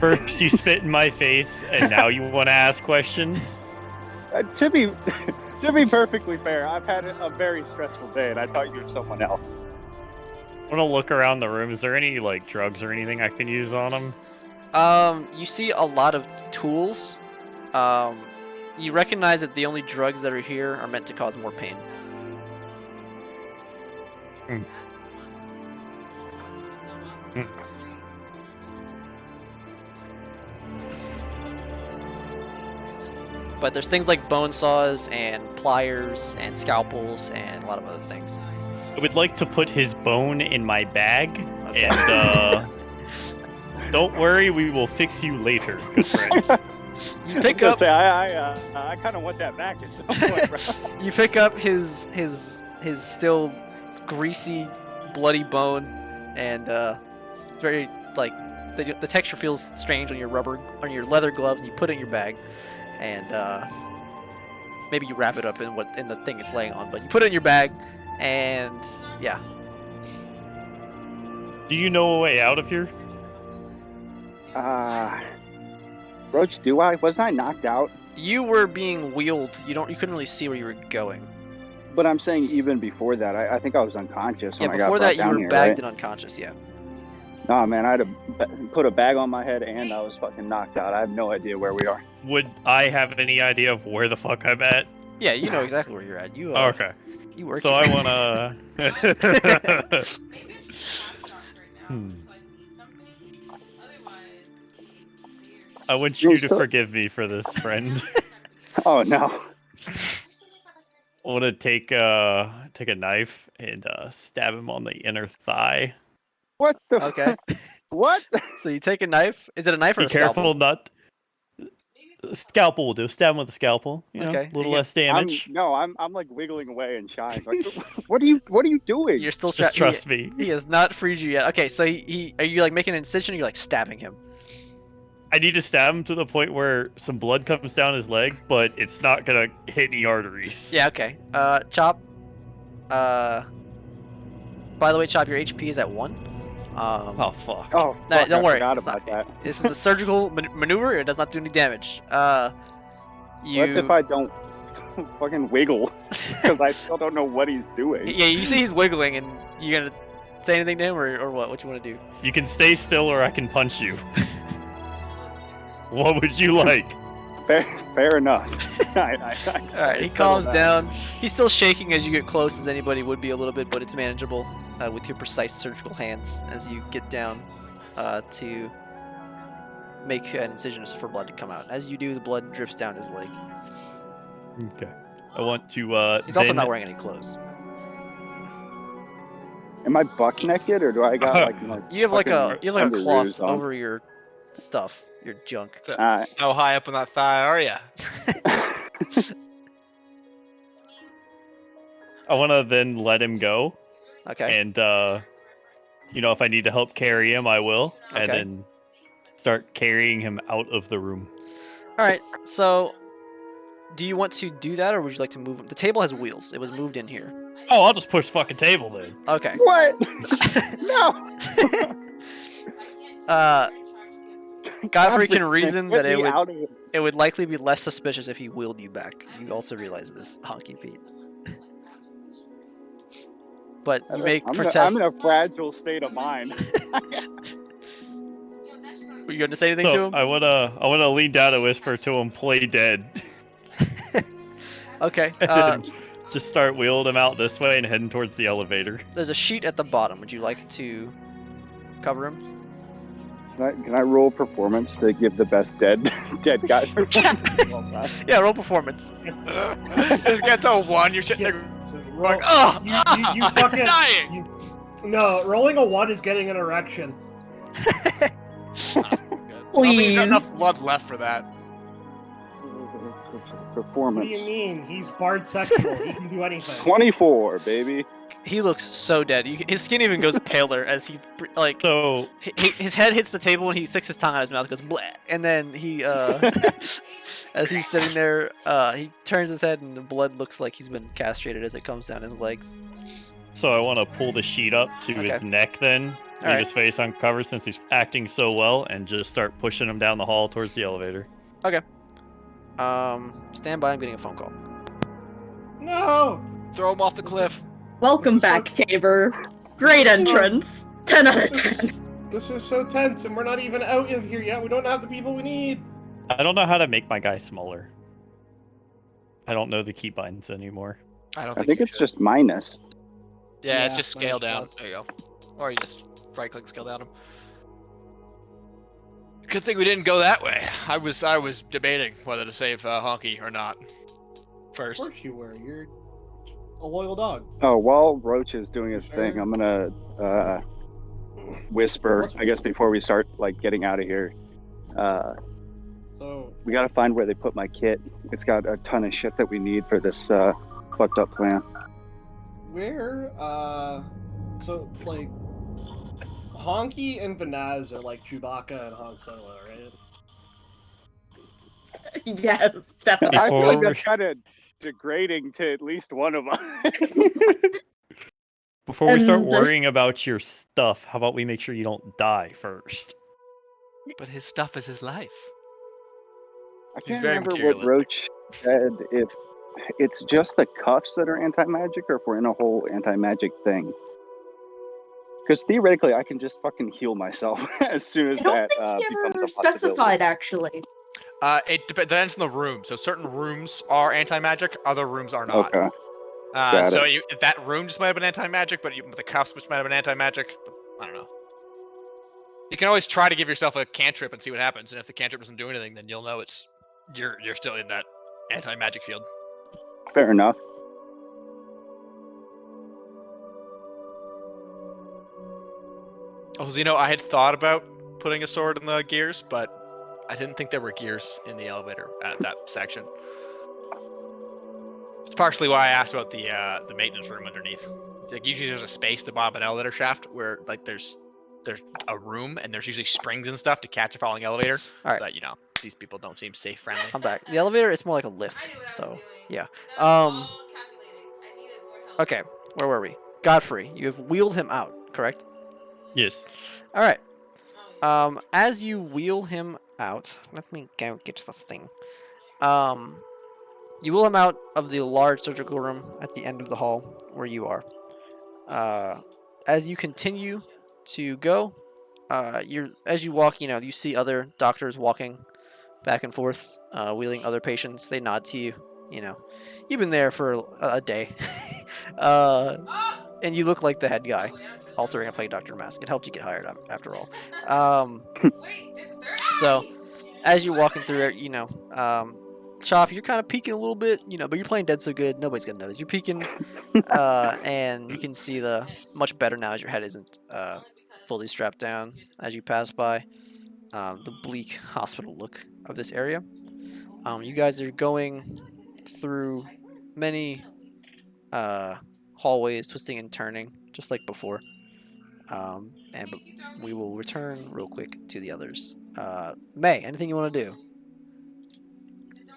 [SPEAKER 8] First you spit in my face, and now you want to ask questions?
[SPEAKER 1] To be perfectly fair, I've had a very stressful day, and I thought you were someone else.
[SPEAKER 8] I want to look around the room. Is there any like drugs or anything I can use on him?
[SPEAKER 4] You see a lot of tools. You recognize that the only drugs that are here are meant to cause more pain. But there's things like bone saws and pliers and scalpels and a lot of other things.
[SPEAKER 8] I would like to put his bone in my bag,
[SPEAKER 4] Okay.
[SPEAKER 8] and don't worry, we will fix you later, good friend.
[SPEAKER 4] You pick up
[SPEAKER 1] Say, I kind of want that back at some point, bro.
[SPEAKER 4] you pick up his still greasy, bloody bone, and it's very like the texture feels strange on your your leather gloves, and you put it in your bag, and maybe you wrap it up in the thing it's laying on, but you put it in your bag, and yeah.
[SPEAKER 8] Do you know a way out of here?
[SPEAKER 1] Roach, do I? Was I knocked out?
[SPEAKER 4] You were being wheeled. You couldn't really see where you were going.
[SPEAKER 1] But I'm saying even before that, I think I was unconscious
[SPEAKER 4] Yeah,
[SPEAKER 1] when I got
[SPEAKER 4] before
[SPEAKER 1] brought
[SPEAKER 4] that you
[SPEAKER 1] down
[SPEAKER 4] were
[SPEAKER 1] here,
[SPEAKER 4] bagged
[SPEAKER 1] right?
[SPEAKER 4] and unconscious. Yeah.
[SPEAKER 1] Nah, man, I had to put a bag on my head and I was fucking knocked out. I have no idea where we are.
[SPEAKER 8] Would I have any idea of where the fuck I'm at?
[SPEAKER 4] Yeah, you know exactly where you're at. You
[SPEAKER 8] Oh, okay.
[SPEAKER 4] you work.
[SPEAKER 8] So
[SPEAKER 4] here.
[SPEAKER 8] I wanna.
[SPEAKER 6] Wait, we have shots right now,
[SPEAKER 8] Hmm.
[SPEAKER 6] so I need something. Otherwise, it's gonna be weird.
[SPEAKER 8] I want you to
[SPEAKER 1] So-
[SPEAKER 8] forgive me for this, friend.
[SPEAKER 1] Oh no.
[SPEAKER 8] I want to take a knife and stab him on the inner thigh.
[SPEAKER 1] What the?
[SPEAKER 4] Okay.
[SPEAKER 1] What?
[SPEAKER 4] So you take a knife. Is it a knife or
[SPEAKER 8] Be
[SPEAKER 4] a scalpel?
[SPEAKER 8] careful, not. Scalpel will do. Stab him with a scalpel. You know,
[SPEAKER 4] Okay.
[SPEAKER 8] a little
[SPEAKER 4] Yeah.
[SPEAKER 8] less damage.
[SPEAKER 1] I'm like wiggling away and shying. Like, what are you doing?
[SPEAKER 4] You're still
[SPEAKER 8] Just trust me.
[SPEAKER 4] He has not freed you yet. Okay, so he are you like making an incision? Or you're like stabbing him.
[SPEAKER 8] I need to stab him to the point where some blood comes down his leg, but it's not gonna hit any arteries.
[SPEAKER 4] Yeah. Okay. Chop. By the way, Chop, your HP is at 1.
[SPEAKER 8] Oh fuck.
[SPEAKER 1] Oh,
[SPEAKER 4] No,
[SPEAKER 1] fuck,
[SPEAKER 4] don't
[SPEAKER 1] I
[SPEAKER 4] worry.
[SPEAKER 1] forgot
[SPEAKER 4] It's not-
[SPEAKER 1] about that.
[SPEAKER 4] This is a surgical maneuver. It does not do any damage. You.
[SPEAKER 1] What if I don't fucking wiggle? Because I still don't know what he's doing.
[SPEAKER 4] Yeah, you see he's wiggling, and you gonna say anything to him, or what? What you want to do?
[SPEAKER 8] You can stay still, or I can punch you. What would you like?
[SPEAKER 1] Fair enough.
[SPEAKER 4] All right, he calms down. He's still shaking as you get close, as anybody would be a little bit, but it's manageable with your precise surgical hands as you get down to make an incision for blood to come out. As you do, the blood drips down his leg.
[SPEAKER 8] Okay. I want to.
[SPEAKER 4] He's also
[SPEAKER 8] then-
[SPEAKER 4] not wearing any clothes.
[SPEAKER 1] Am I buck naked or do I got like my
[SPEAKER 4] You have like a
[SPEAKER 1] fucking
[SPEAKER 4] cloth
[SPEAKER 1] underoos on?
[SPEAKER 4] over your stuff, your junk.
[SPEAKER 1] Alright.
[SPEAKER 2] How high up on that thigh are you?
[SPEAKER 8] I want to then let him go,
[SPEAKER 4] Okay.
[SPEAKER 8] and if I need to help carry him, I will, and
[SPEAKER 4] Okay.
[SPEAKER 8] then start carrying him out of the room.
[SPEAKER 4] All right. So, do you want to do that, or would you like to move him? The table has wheels. It was moved in here.
[SPEAKER 8] Oh, I'll just push the fucking table then.
[SPEAKER 4] Okay.
[SPEAKER 1] What? No.
[SPEAKER 4] Godfrey can reason
[SPEAKER 1] Get
[SPEAKER 4] that it
[SPEAKER 1] me
[SPEAKER 4] would
[SPEAKER 1] out of it.
[SPEAKER 4] it would likely be less suspicious if he wheeled you back. You also realize this, Honky Pete. But you may
[SPEAKER 1] I'm
[SPEAKER 4] protest.
[SPEAKER 1] in a fragile state of mind.
[SPEAKER 4] Were you going to say anything to
[SPEAKER 8] So
[SPEAKER 4] him?
[SPEAKER 8] I wanna lean down and whisper to him, "Play dead,"
[SPEAKER 4] Okay.
[SPEAKER 8] and then just start wheeling him out this way and heading towards the elevator.
[SPEAKER 4] There's a sheet at the bottom. Would you like to cover him?
[SPEAKER 1] Can I roll performance to give the best dead guy? Well done.
[SPEAKER 4] Yeah, roll performance.
[SPEAKER 2] Just get to a 1. You're sitting there
[SPEAKER 7] Roll,
[SPEAKER 2] going, oh,
[SPEAKER 7] you fucking
[SPEAKER 2] I'm dying.
[SPEAKER 7] no. Rolling a 1 is getting an erection.
[SPEAKER 2] I don't think he's got enough blood left for that.
[SPEAKER 7] What
[SPEAKER 1] Performance.
[SPEAKER 7] do you mean? He's bard sexual. He can do anything.
[SPEAKER 1] 24, baby.
[SPEAKER 4] He looks so dead. His skin even goes paler as he like
[SPEAKER 8] So
[SPEAKER 4] his head hits the table and he sticks his tongue out his mouth, goes bleh, and then he as he's sitting there, he turns his head and the blood looks like he's been castrated as it comes down his legs.
[SPEAKER 8] I want to pull the sheet up to his
[SPEAKER 4] Okay.
[SPEAKER 8] neck, then leave
[SPEAKER 4] Alright.
[SPEAKER 8] his face uncovered since he's acting so well, and just start pushing him down the hall towards the elevator.
[SPEAKER 4] Stand by. I'm getting a phone call.
[SPEAKER 7] No.
[SPEAKER 2] Throw him off the cliff.
[SPEAKER 5] Welcome back, Caber. Great entrance. 10 out of 10.
[SPEAKER 7] This is so tense, and we're not even out of here yet. We don't have the people we need.
[SPEAKER 8] I don't know how to make my guy smaller. I don't know the keybinds anymore.
[SPEAKER 2] I don't
[SPEAKER 1] I
[SPEAKER 2] think,
[SPEAKER 1] think
[SPEAKER 2] you
[SPEAKER 1] it's
[SPEAKER 2] should.
[SPEAKER 1] just minus.
[SPEAKER 2] Yeah, it's
[SPEAKER 7] Yeah,
[SPEAKER 2] just scale
[SPEAKER 7] mine
[SPEAKER 2] down.
[SPEAKER 7] does.
[SPEAKER 2] There you go. Or you just right click scale down him. Good thing we didn't go that way. I was debating whether to save Honky or not
[SPEAKER 7] Of
[SPEAKER 2] first.
[SPEAKER 7] course you were. You're a loyal dog.
[SPEAKER 1] Oh, while Roach is doing his
[SPEAKER 7] Sure.
[SPEAKER 1] thing, I'm gonna whisper. I guess before we start like getting out of here,
[SPEAKER 7] So
[SPEAKER 1] we gotta find where they put my kit. It's got a ton of shit that we need for this fucked up plan.
[SPEAKER 7] where? So like, Honky and Vanaz are like Chewbacca and Han Solo, right?
[SPEAKER 5] Yes, definitely.
[SPEAKER 1] I feel like
[SPEAKER 8] Before-
[SPEAKER 1] that's kind of degrading to at least one of them.
[SPEAKER 8] Before we start
[SPEAKER 5] And-
[SPEAKER 8] worrying about your stuff, how about we make sure you don't die first?
[SPEAKER 2] But his stuff is his life.
[SPEAKER 1] I
[SPEAKER 2] He's
[SPEAKER 1] can't
[SPEAKER 2] very
[SPEAKER 1] remember what
[SPEAKER 2] materialistic.
[SPEAKER 1] Roach said. If it's just the cuffs that are anti-magic, or if we're in a whole anti-magic thing. Because theoretically, I can just fucking heal myself as soon as
[SPEAKER 5] I don't
[SPEAKER 1] that
[SPEAKER 5] think he
[SPEAKER 1] becomes
[SPEAKER 5] ever
[SPEAKER 1] a possibility.
[SPEAKER 5] specified, actually.
[SPEAKER 2] It depends on the room. So certain rooms are anti-magic, other rooms are not.
[SPEAKER 1] Okay. Got
[SPEAKER 2] So that room just might have been anti-magic, but the cuffs which might have been anti-magic. I don't know. You can always try to give yourself a cantrip and see what happens, and if the cantrip doesn't do anything, then you'll know you're still in that anti-magic field.
[SPEAKER 1] Fair enough.
[SPEAKER 2] Also, I had thought about putting a sword in the gears, but I didn't think there were gears in the elevator at that section. It's partially why I asked about the maintenance room underneath. Like usually there's a space at the bottom of an elevator shaft where like there's a room and there's usually springs and stuff to catch a falling elevator.
[SPEAKER 4] Alright.
[SPEAKER 2] But these people don't seem safe friendly.
[SPEAKER 4] I'm back. The elevator, it's more like a
[SPEAKER 6] I
[SPEAKER 4] lift.
[SPEAKER 6] knew what I was
[SPEAKER 4] So,
[SPEAKER 6] doing.
[SPEAKER 4] yeah.
[SPEAKER 6] That was
[SPEAKER 4] Um,
[SPEAKER 6] all calculating. I needed more help.
[SPEAKER 4] okay. Where were we? Godfrey, you have wheeled him out, correct?
[SPEAKER 8] Yes.
[SPEAKER 4] All right.
[SPEAKER 6] Oh, yeah.
[SPEAKER 4] As you wheel him out, let me go get the thing. You wheel him out of the large surgical room at the end of the hall where you are. As you continue to go, as you walk, you see other doctors walking back and forth, wheeling other patients. They nod to you. You know, you've been there for a day, and you look like the head guy. Also wearing a plague doctor mask. It helped you get hired after all.
[SPEAKER 6] Wait, there's a third
[SPEAKER 4] So,
[SPEAKER 6] eye!
[SPEAKER 4] as you're walking through it, Chop, you're kind of peeking a little bit, but you're playing dead so good, nobody's gonna notice. You're peeking, and you can see the much better now as your head isn't fully strapped down as you pass by the bleak hospital look of this area. You guys are going through many hallways, twisting and turning, just like before. But we will return real quick to the others. May, anything you want to do?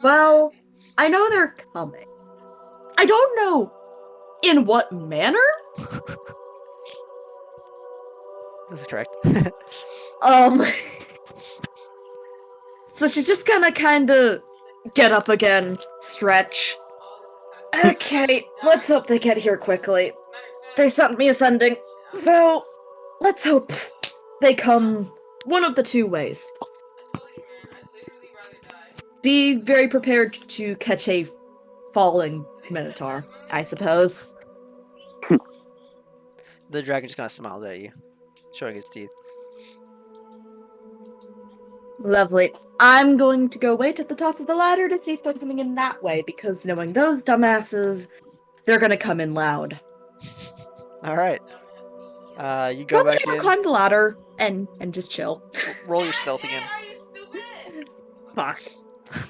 [SPEAKER 5] Well, I know they're coming. I don't know in what manner.
[SPEAKER 4] This is correct.
[SPEAKER 5] So she's just gonna kinda get up again, stretch. Okay, let's hope they get here quickly. They sent me ascending, so let's hope they come one of the two ways. Be very prepared to catch a falling minotaur, I suppose.
[SPEAKER 4] The dragon just kind of smiles at you, showing its teeth.
[SPEAKER 5] Lovely. I'm going to go wait at the top of the ladder to see if they're coming in that way, because knowing those dumbasses, they're gonna come in loud.
[SPEAKER 4] Alright. You
[SPEAKER 5] So
[SPEAKER 4] go
[SPEAKER 5] I'm
[SPEAKER 4] back
[SPEAKER 5] gonna
[SPEAKER 4] in.
[SPEAKER 5] climb the ladder and just chill.
[SPEAKER 4] Roll your stealth again.
[SPEAKER 6] Are you stupid?
[SPEAKER 5] Fuck.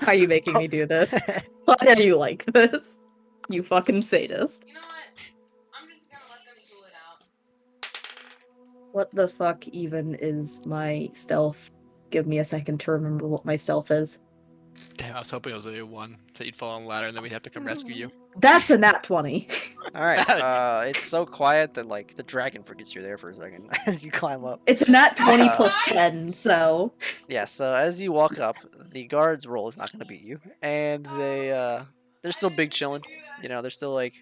[SPEAKER 5] How are you making me do this? Why are you like this? You fucking sadist.
[SPEAKER 6] You know what? I'm just gonna let them duel it out.
[SPEAKER 5] What the fuck even is my stealth? Give me a second to remember what my stealth is.
[SPEAKER 2] Damn, I was hoping it was a 1, so you'd fall on the ladder and then we'd have to come rescue you.
[SPEAKER 5] That's a nat 20.
[SPEAKER 4] Alright, it's so quiet that, like, the dragon forgets you're there for a second as you climb up.
[SPEAKER 5] It's a nat 20
[SPEAKER 4] Uh,
[SPEAKER 5] plus 10, so...
[SPEAKER 4] Yeah, so as you walk up, the guard's roll is not going to beat you. And they're still big chilling. They're still, like,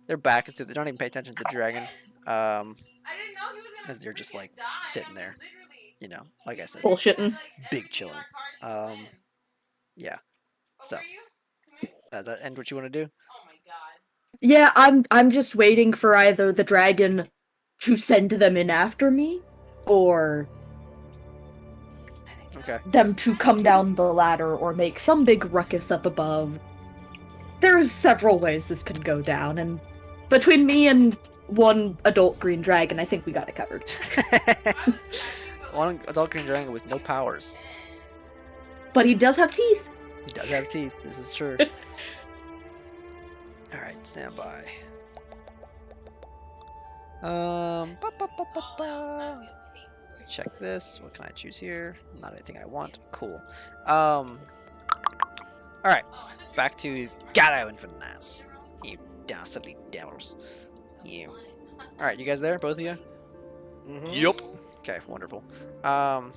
[SPEAKER 4] their back is to, they don't even pay attention to the dragon.
[SPEAKER 6] I didn't know he was gonna
[SPEAKER 4] As they're just,
[SPEAKER 6] freaking
[SPEAKER 4] like,
[SPEAKER 6] die.
[SPEAKER 4] sitting
[SPEAKER 6] I
[SPEAKER 4] there.
[SPEAKER 6] literally-
[SPEAKER 4] Like I said.
[SPEAKER 5] Bullshitting.
[SPEAKER 4] Big chilling. Yeah. So,
[SPEAKER 6] Where are you? Come here.
[SPEAKER 4] does that end what you want to do?
[SPEAKER 6] Oh my god.
[SPEAKER 5] Yeah, I'm just waiting for either the dragon to send them in after me, or
[SPEAKER 6] I think so.
[SPEAKER 4] Okay.
[SPEAKER 5] them to come down the ladder or make some big ruckus up above. There's several ways this could go down, and between me and one adult green dragon, I think we got it covered.
[SPEAKER 4] One adult green dragon with no powers.
[SPEAKER 5] But he does have teeth.
[SPEAKER 4] He does have teeth. This is true. Alright, stand by. Check this. What can I choose here? Not anything I want. Cool. Alright. Back to Gatto and Finesse. You dastardly devils. You. Alright, you guys there? Both of you?
[SPEAKER 2] Yup.
[SPEAKER 4] Okay, wonderful.
[SPEAKER 2] So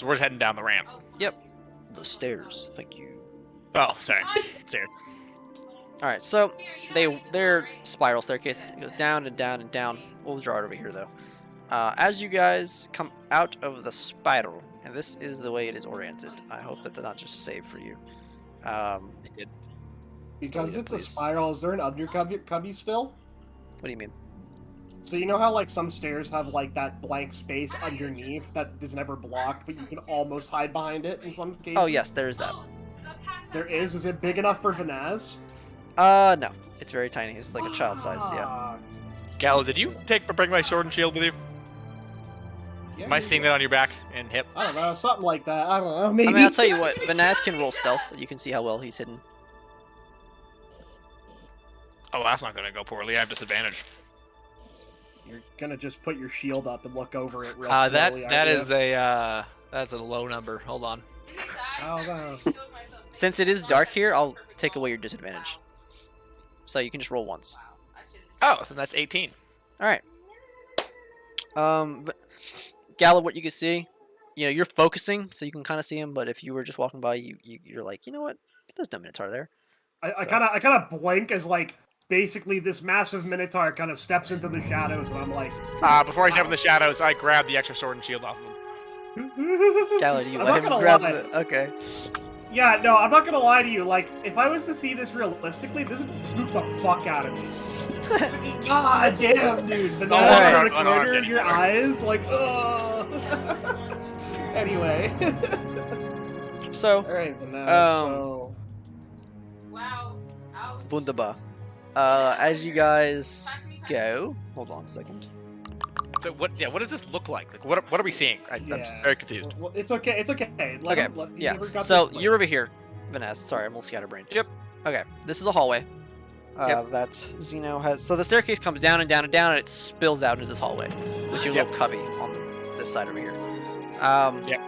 [SPEAKER 2] we're just heading down the ramp.
[SPEAKER 4] The stairs. Thank you.
[SPEAKER 2] Oh, sorry. Stairs.
[SPEAKER 4] Alright, so their spiral staircase goes down and down and down. We'll draw it over here though. As you guys come out of the spiral, and this is the way it is oriented. I hope that they're not just saved for you.
[SPEAKER 2] It did.
[SPEAKER 7] Because
[SPEAKER 4] Yeah,
[SPEAKER 7] it's a
[SPEAKER 4] please.
[SPEAKER 7] spiral, is there an cubby still?
[SPEAKER 4] What do you mean?
[SPEAKER 7] So you know how like some stairs have like that blank space underneath that is never blocked, but you can almost hide behind it in some cases?
[SPEAKER 4] Oh yes, there is that.
[SPEAKER 6] Oh, it's a pass,
[SPEAKER 7] There
[SPEAKER 6] pass,
[SPEAKER 7] is? Is it big enough for Vanaz?
[SPEAKER 4] No. It's very tiny. It's like a child size, yeah.
[SPEAKER 7] Ah,
[SPEAKER 2] Gallo, did you bring my sword and shield with you?
[SPEAKER 7] yeah,
[SPEAKER 2] Am I seeing that on your back and hip?
[SPEAKER 7] I don't know, something like that. I don't know, maybe.
[SPEAKER 4] I mean, I'll tell you what. Vanaz can roll stealth. You can see how well he's hidden.
[SPEAKER 2] Oh, that's not gonna go poorly. I have disadvantage.
[SPEAKER 7] You're gonna just put your shield up and look over it real
[SPEAKER 2] That
[SPEAKER 7] slowly,
[SPEAKER 2] that
[SPEAKER 7] aren't
[SPEAKER 2] is
[SPEAKER 7] you?
[SPEAKER 2] a that's a low number. Hold on.
[SPEAKER 6] Did he die?
[SPEAKER 7] Oh,
[SPEAKER 6] Sorry,
[SPEAKER 7] no.
[SPEAKER 6] I killed myself.
[SPEAKER 4] Since it is dark here, I'll take away your disadvantage. So you can just roll once.
[SPEAKER 6] Wow, I should've
[SPEAKER 2] Oh, then that's 18.
[SPEAKER 4] Alright. But Gallo, what you can see, you're focusing, so you can kind of see him. But if you were just walking by, you're like, you know what? There's no Minotaur there.
[SPEAKER 7] I
[SPEAKER 4] so-
[SPEAKER 7] kind of blink as like basically this massive minotaur kind of steps into the shadows, and I'm like,
[SPEAKER 2] Before I step in the shadows, I grab the extra sword and shield off of him.
[SPEAKER 4] Gallo, do you
[SPEAKER 7] I'm
[SPEAKER 4] let
[SPEAKER 7] not
[SPEAKER 4] him
[SPEAKER 7] gonna
[SPEAKER 4] grab
[SPEAKER 7] lie.
[SPEAKER 4] the? Okay.
[SPEAKER 7] Yeah, no, I'm not gonna lie to you. Like, if I was to see this realistically, this would spook the fuck out of me. God damn, dude. The
[SPEAKER 4] Alright.
[SPEAKER 7] nose in the
[SPEAKER 2] Unarmed
[SPEAKER 7] corner of your
[SPEAKER 2] anymore.
[SPEAKER 7] eyes, like, ugh. Anyway.
[SPEAKER 4] So,
[SPEAKER 7] Alright, but now, so...
[SPEAKER 6] Wow. Ouch.
[SPEAKER 4] wunderbar. As you guys go, hold on a second.
[SPEAKER 2] So what? Yeah, what does this look like? Like what are we seeing? I'm
[SPEAKER 7] Yeah.
[SPEAKER 2] very confused.
[SPEAKER 7] Well, it's okay, it's okay. Let
[SPEAKER 4] Okay,
[SPEAKER 7] him- let- he
[SPEAKER 4] yeah.
[SPEAKER 7] never got
[SPEAKER 4] So
[SPEAKER 7] this way.
[SPEAKER 4] you're over here, Vanessa. Sorry, I'm a little scatterbrained.
[SPEAKER 2] Yep.
[SPEAKER 4] Okay, this is a hallway. That Zeno has. So the staircase comes down and down and down, and it spills out into this hallway with your
[SPEAKER 2] Yep.
[SPEAKER 4] little cubby on this side over here.
[SPEAKER 2] Yep.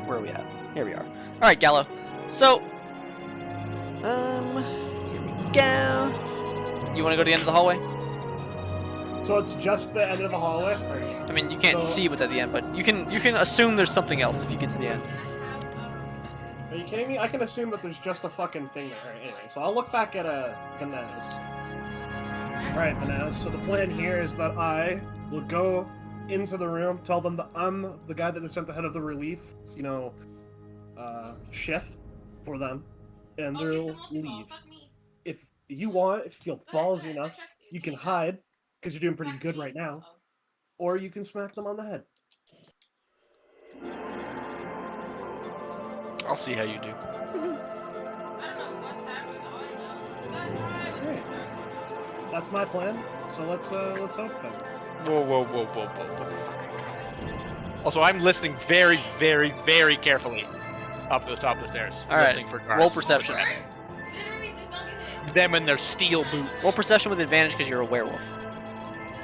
[SPEAKER 4] Where are we at? Here we are. All right, Gallo. So, here we go. You want to go to the end of the hallway?
[SPEAKER 7] So it's just the end of the hallway? Or...
[SPEAKER 4] I mean, you can't
[SPEAKER 7] So-
[SPEAKER 4] see what's at the end, but you can assume there's something else if you get to the end.
[SPEAKER 7] Are you kidding me? I can assume that there's just a fucking thing there. Alright, anyway, so I'll look back at Vanez. Alright, Vanez, so the plan here is that I will go into the room, tell them that I'm the guy that they sent the head of the relief, shift for them, and they'll leave. If you want, if you feel ballsy enough, you can hide, because you're doing pretty good right now, or you can smack them on the head.
[SPEAKER 2] I'll see how you do.
[SPEAKER 6] I don't know what's happening. All I know is that
[SPEAKER 7] That's my plan, so let's hope then.
[SPEAKER 2] Whoa! What the fuck? Also, I'm listening very, very, very carefully up to the top of the stairs.
[SPEAKER 4] All right.
[SPEAKER 2] Listening for guards.
[SPEAKER 4] Roll perception.
[SPEAKER 6] literally just don't get hit.
[SPEAKER 2] Them and their steel boots.
[SPEAKER 4] Roll perception with advantage because you're a werewolf.
[SPEAKER 6] It's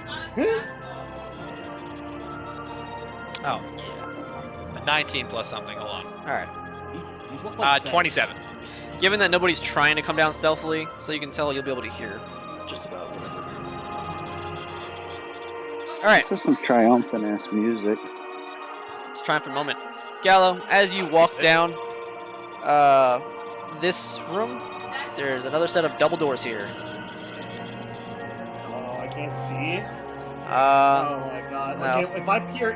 [SPEAKER 6] not a basketball season.
[SPEAKER 2] Oh, yeah. A 19 plus something. Hold on.
[SPEAKER 4] All right.
[SPEAKER 7] These look like
[SPEAKER 2] 27.
[SPEAKER 4] Given that nobody's trying to come down stealthily, so you can tell you'll be able to hear just about. All right.
[SPEAKER 1] This is some triumphant ass music.
[SPEAKER 4] It's triumphant moment. Gallo, as you walk down this room, there's another set of double doors here.
[SPEAKER 7] Oh, I can't see.
[SPEAKER 4] Uh,
[SPEAKER 7] Oh my god.
[SPEAKER 4] no.
[SPEAKER 7] Okay, if I peer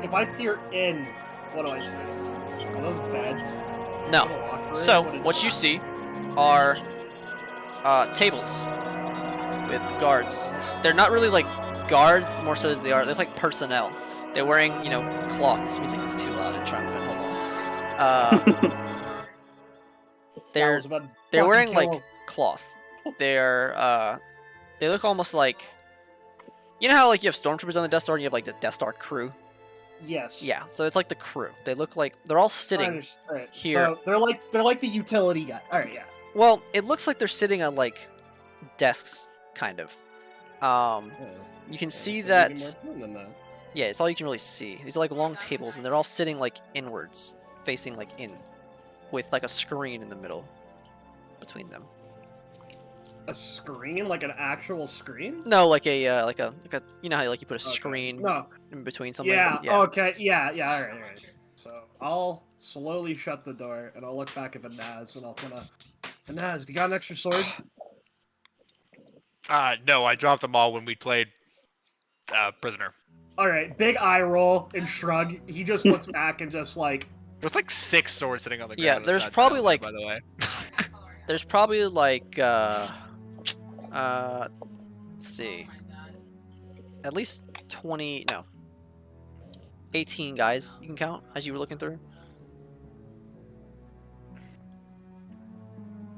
[SPEAKER 7] in, what do I see? Are those beds?
[SPEAKER 4] no.
[SPEAKER 7] Little awkward.
[SPEAKER 4] So,
[SPEAKER 7] is
[SPEAKER 4] what you
[SPEAKER 7] that?
[SPEAKER 4] see are tables with guards. They're not really like guards, more so as they are. They're like personnel. They're wearing, cloth. This music is too loud and triumphant. Hold on.
[SPEAKER 7] I
[SPEAKER 4] They're
[SPEAKER 7] was about to
[SPEAKER 4] they're
[SPEAKER 7] fucking
[SPEAKER 4] wearing
[SPEAKER 7] kill
[SPEAKER 4] like
[SPEAKER 7] him.
[SPEAKER 4] cloth. They look almost like, you know how like you have stormtroopers on the Death Star and you have like the Death Star crew.
[SPEAKER 7] Yes.
[SPEAKER 4] Yeah, so it's like the crew. They look like they're all sitting.
[SPEAKER 7] Alright,
[SPEAKER 4] here.
[SPEAKER 7] So they're like the utility guy. Alright, yeah.
[SPEAKER 4] Well, it looks like they're sitting on like desks, kind of. You can see
[SPEAKER 7] So
[SPEAKER 4] that.
[SPEAKER 7] maybe more fun than that.
[SPEAKER 4] Yeah, it's all you can really see. These are like long tables, and they're all sitting like inwards, facing like in, with like a screen in the middle between them.
[SPEAKER 7] A screen, like an actual screen.
[SPEAKER 4] No, like a you know how like you put a
[SPEAKER 7] Okay.
[SPEAKER 4] screen
[SPEAKER 7] No.
[SPEAKER 4] in between something.
[SPEAKER 7] Yeah. Okay. Yeah. Alright. So I'll slowly shut the door and I'll look back at Vanaz and I'll kind of. Vanaz, you got an extra sword?
[SPEAKER 2] No, I dropped them all when we played Prisoner.
[SPEAKER 7] All right. Big eye roll and shrug. He just looks back and just like.
[SPEAKER 2] There's like 6 swords sitting on the ground.
[SPEAKER 4] Yeah,
[SPEAKER 2] on the
[SPEAKER 4] there's
[SPEAKER 2] side
[SPEAKER 4] probably,
[SPEAKER 2] down
[SPEAKER 4] like-
[SPEAKER 2] there, by the way.
[SPEAKER 4] There's probably like let's see, at least 18 guys you can count as you were looking through.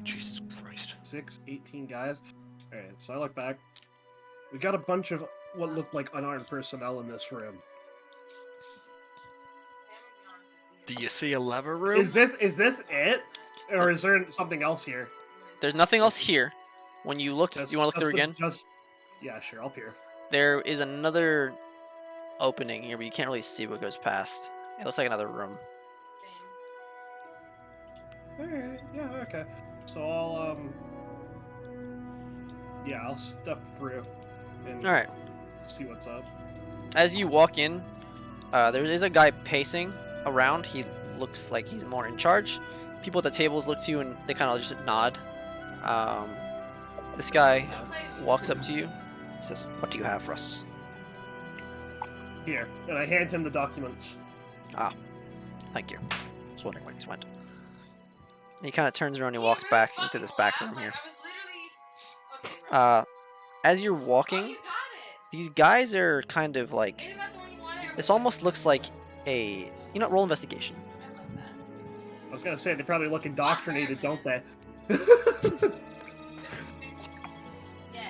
[SPEAKER 2] Jesus Christ.
[SPEAKER 7] 18 guys. Alright, so I look back. We got a bunch of what looked like unarmed personnel in this room.
[SPEAKER 2] Do you see a lever room?
[SPEAKER 7] Is this it? Or is there something else here?
[SPEAKER 4] There's nothing else here. When you looked,
[SPEAKER 7] Just-
[SPEAKER 4] you want to look through
[SPEAKER 7] just the-
[SPEAKER 4] again?
[SPEAKER 7] Just yeah, sure, I'll peer.
[SPEAKER 4] There is another opening here, but you can't really see what goes past. It looks like another room.
[SPEAKER 7] Alright, yeah, okay. So I'll I'll step through and
[SPEAKER 4] All right.
[SPEAKER 7] see what's up.
[SPEAKER 4] As you walk in, there is a guy pacing around. He looks like he's more in charge. People at the tables look to you and they kind of just nod. This guy walks up to you. Says, "What do you have for us?"
[SPEAKER 7] Here, and I hand him the documents.
[SPEAKER 4] Thank you. I was wondering where these went. He kind of turns around and walks back into this back room here. As you're walking, these guys are kind of like, this almost looks like a, roll investigation.
[SPEAKER 7] I was gonna say, they probably look indoctrinated, don't they?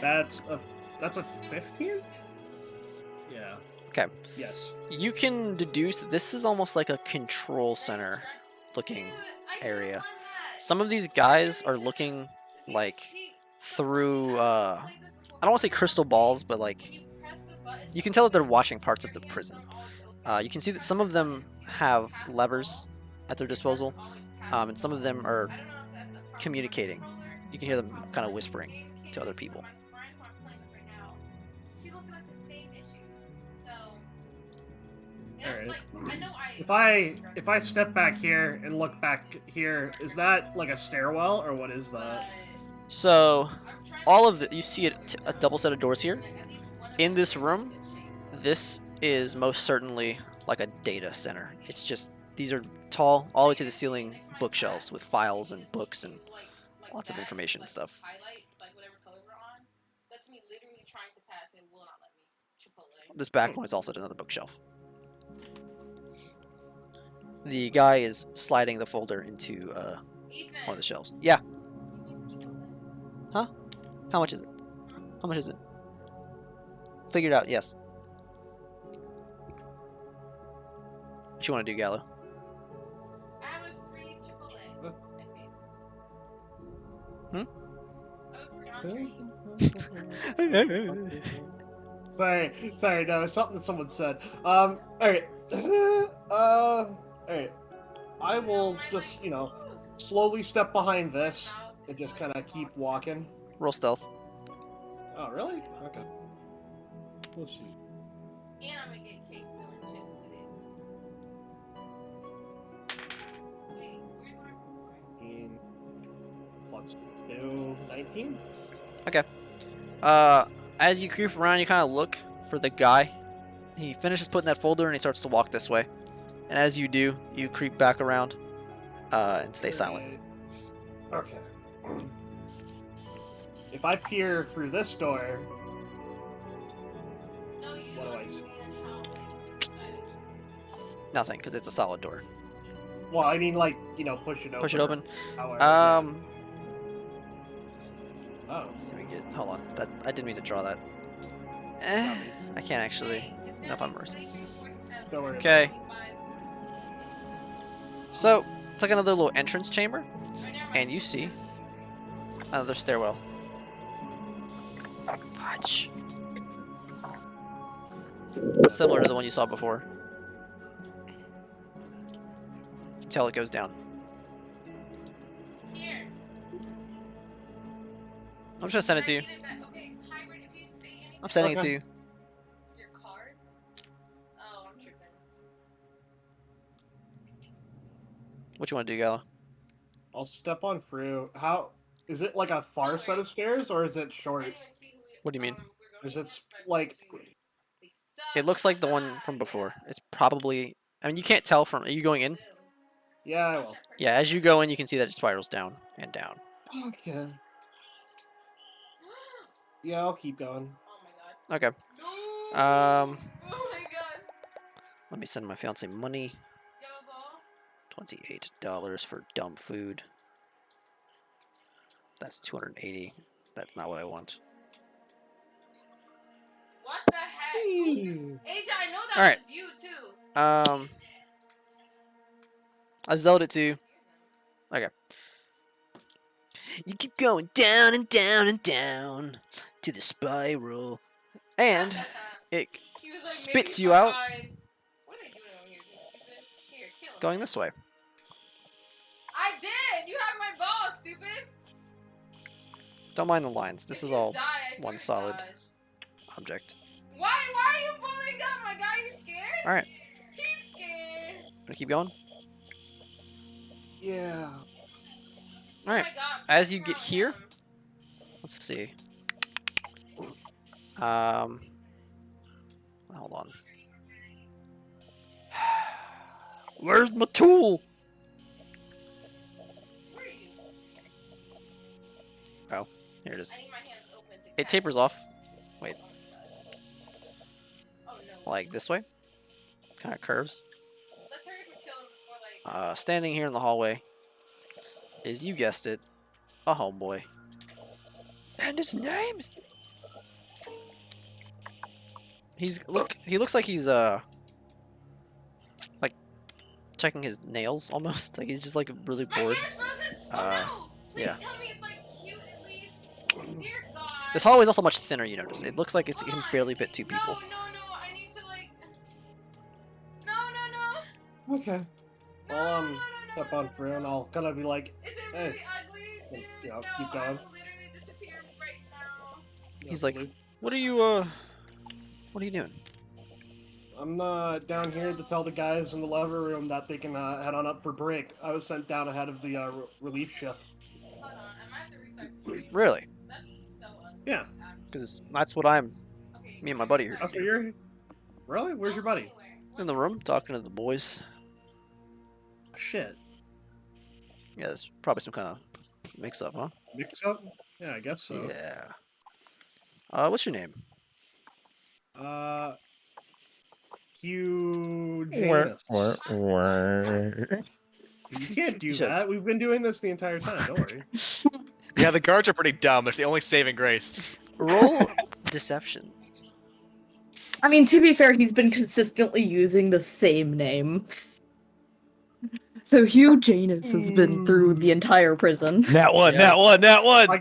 [SPEAKER 7] That's a 15? Yeah.
[SPEAKER 4] Okay.
[SPEAKER 7] Yes.
[SPEAKER 4] You can deduce that this is almost like a control center looking area. Some of these guys are looking like through, I don't want to say crystal balls, but like, you can tell that they're watching parts of the prison. You can see that some of them have levers at their disposal, and some of them are communicating. You can hear them kind of whispering to other people.
[SPEAKER 7] Alright. If I step back here and look back here, is that like a stairwell or what is that?
[SPEAKER 4] So, all of you see a double set of doors here. In this room, this is most certainly like a data center. It's just, these are tall, all the way to the ceiling bookshelves with files and books and lots of information and stuff. This back one is also another bookshelf. The guy is sliding the folder into one of the shelves. Yeah. Huh? How much is it? How much is it? Figured out, yes. What you want to do, Gallo?
[SPEAKER 6] I have a free Chipotle. I have a free entree.
[SPEAKER 7] Sorry, no, it's something that someone said. Alright. Alright. I will just, slowly step behind this and just kind of keep walking.
[SPEAKER 4] Roll stealth.
[SPEAKER 7] Oh, really? Okay. We'll see.
[SPEAKER 6] And I'm gonna get queso and chips with it. Wait, where's my
[SPEAKER 7] 15 plus 2, 19?
[SPEAKER 4] Okay. As you creep around, you kind of look for the guy. He finishes putting that folder and he starts to walk this way. And as you do, you creep back around and stay silent.
[SPEAKER 7] Okay. If I peer through this door,
[SPEAKER 6] No, you
[SPEAKER 7] what
[SPEAKER 6] don't
[SPEAKER 7] do I see?
[SPEAKER 6] understand how,
[SPEAKER 4] Nothing, because it's a solid door.
[SPEAKER 7] Well, I mean, like, push it open.
[SPEAKER 4] Push it open.
[SPEAKER 7] However, Oh.
[SPEAKER 4] Let me get. Hold on. I didn't mean to draw that. I can't actually. Enough on mercy.
[SPEAKER 7] Don't worry.
[SPEAKER 4] Okay. So it's like another little entrance chamber, and you see another stairwell. Fudge. Similar to the one you saw before. You can tell it goes down.
[SPEAKER 6] Here.
[SPEAKER 4] I'm just gonna send it to you.
[SPEAKER 6] Okay, so Hybrid, if you see anything.
[SPEAKER 4] I'm sending it
[SPEAKER 7] Okay.
[SPEAKER 4] to you.
[SPEAKER 6] Your card? Oh, I'm tripping.
[SPEAKER 4] What you want to do, Gala?
[SPEAKER 7] I'll step on through. How is it like a far set of stairs or is it short?
[SPEAKER 6] I didn't even see who
[SPEAKER 4] What do you mean?
[SPEAKER 6] we're
[SPEAKER 7] Is
[SPEAKER 6] going
[SPEAKER 7] it
[SPEAKER 6] to
[SPEAKER 7] like
[SPEAKER 6] They suck.
[SPEAKER 4] It looks like the one from before. It's probably. I mean, you can't tell from. Are you going in?
[SPEAKER 7] yeah, I will.
[SPEAKER 4] Yeah, as you go in, you can see that it spirals down and down.
[SPEAKER 7] Okay. Yeah, I'll keep going.
[SPEAKER 6] Oh my god.
[SPEAKER 4] Okay.
[SPEAKER 6] No!
[SPEAKER 4] Um,
[SPEAKER 6] Oh my god.
[SPEAKER 4] let me send my fiance money.
[SPEAKER 6] Yo, ball.
[SPEAKER 4] $28 for dumb food. That's $280. That's not what I want.
[SPEAKER 6] What the heck? Asia, I know that
[SPEAKER 4] Alright.
[SPEAKER 6] was you too.
[SPEAKER 4] I zelled it to you. Okay. You keep going down and down and down to the spiral, and it
[SPEAKER 6] He was like,
[SPEAKER 4] spits
[SPEAKER 6] maybe
[SPEAKER 4] you out.
[SPEAKER 6] fine. What are they doing over here? You stupid. Here, kill him.
[SPEAKER 4] going this way.
[SPEAKER 6] I did. You have my ball, stupid.
[SPEAKER 4] Don't mind the lines. This
[SPEAKER 6] If
[SPEAKER 4] is
[SPEAKER 6] you
[SPEAKER 4] all
[SPEAKER 6] die, I swear
[SPEAKER 4] one
[SPEAKER 6] to
[SPEAKER 4] solid
[SPEAKER 6] God.
[SPEAKER 4] object.
[SPEAKER 6] Why are you pulling up, my guy? You scared?
[SPEAKER 4] All right.
[SPEAKER 6] He's scared.
[SPEAKER 4] Gonna keep going.
[SPEAKER 7] Yeah.
[SPEAKER 4] All right.
[SPEAKER 6] Oh my God,
[SPEAKER 4] As you
[SPEAKER 6] focus
[SPEAKER 4] get
[SPEAKER 6] on
[SPEAKER 4] here,
[SPEAKER 6] him.
[SPEAKER 4] let's see. Hold on. Where's my tool?
[SPEAKER 6] Where are you?
[SPEAKER 4] Oh, here it is.
[SPEAKER 6] I need my hands open to
[SPEAKER 4] It
[SPEAKER 6] catch.
[SPEAKER 4] tapers off.
[SPEAKER 6] Oh no.
[SPEAKER 4] Like this way. Kind of curves.
[SPEAKER 6] Let's hurry up and kill him before like.
[SPEAKER 4] Standing here in the hallway is, you guessed it, a homeboy. And his name's... He looks like he's like checking his nails almost. Like he's just like really
[SPEAKER 6] My
[SPEAKER 4] bored.
[SPEAKER 6] hair's frozen.
[SPEAKER 4] Uh,
[SPEAKER 6] Oh no! Please
[SPEAKER 4] yeah.
[SPEAKER 6] tell me it's like cute at least. Dear God.
[SPEAKER 4] This hallway is also much thinner, you notice. It looks like it can barely fit 2 people.
[SPEAKER 6] No, I need to like. No.
[SPEAKER 7] Okay. Well, step on through and I'll kind of be like,
[SPEAKER 6] Is it
[SPEAKER 7] Hey.
[SPEAKER 6] really ugly, dude?
[SPEAKER 7] You know,
[SPEAKER 6] No,
[SPEAKER 7] keep
[SPEAKER 6] I
[SPEAKER 7] going.
[SPEAKER 6] will literally disappear right now.
[SPEAKER 4] He's like,
[SPEAKER 7] Luke,
[SPEAKER 4] what are you doing?
[SPEAKER 7] I'm down here to tell the guys in the lever room that they can head on up for break. I was sent down ahead of the relief shift.
[SPEAKER 6] Hold on, I might have to restart the stream.
[SPEAKER 4] Really?
[SPEAKER 6] That's so ugly.
[SPEAKER 7] Yeah.
[SPEAKER 4] Because that's what I'm
[SPEAKER 6] Okay,
[SPEAKER 4] me and my buddy here.
[SPEAKER 7] That's where you're. Really? Where's your buddy?
[SPEAKER 4] in the room talking to the boys.
[SPEAKER 7] Shit.
[SPEAKER 4] Yeah, there's probably some kind of mix-up, huh?
[SPEAKER 7] Mix up? Yeah, I guess so.
[SPEAKER 4] Yeah. What's your name?
[SPEAKER 7] Hugh
[SPEAKER 8] Where,
[SPEAKER 7] Janus.
[SPEAKER 8] where?
[SPEAKER 7] You can't do
[SPEAKER 4] You said-
[SPEAKER 7] that. We've been doing this the entire time. Don't worry.
[SPEAKER 2] Yeah, the guards are pretty dumb. It's the only saving grace.
[SPEAKER 4] Roll deception.
[SPEAKER 5] I mean, to be fair, he's been consistently using the same name. So Hugh Janus has been through the entire prison.
[SPEAKER 8] That one,
[SPEAKER 2] Yeah.
[SPEAKER 8] that one, that one.
[SPEAKER 7] I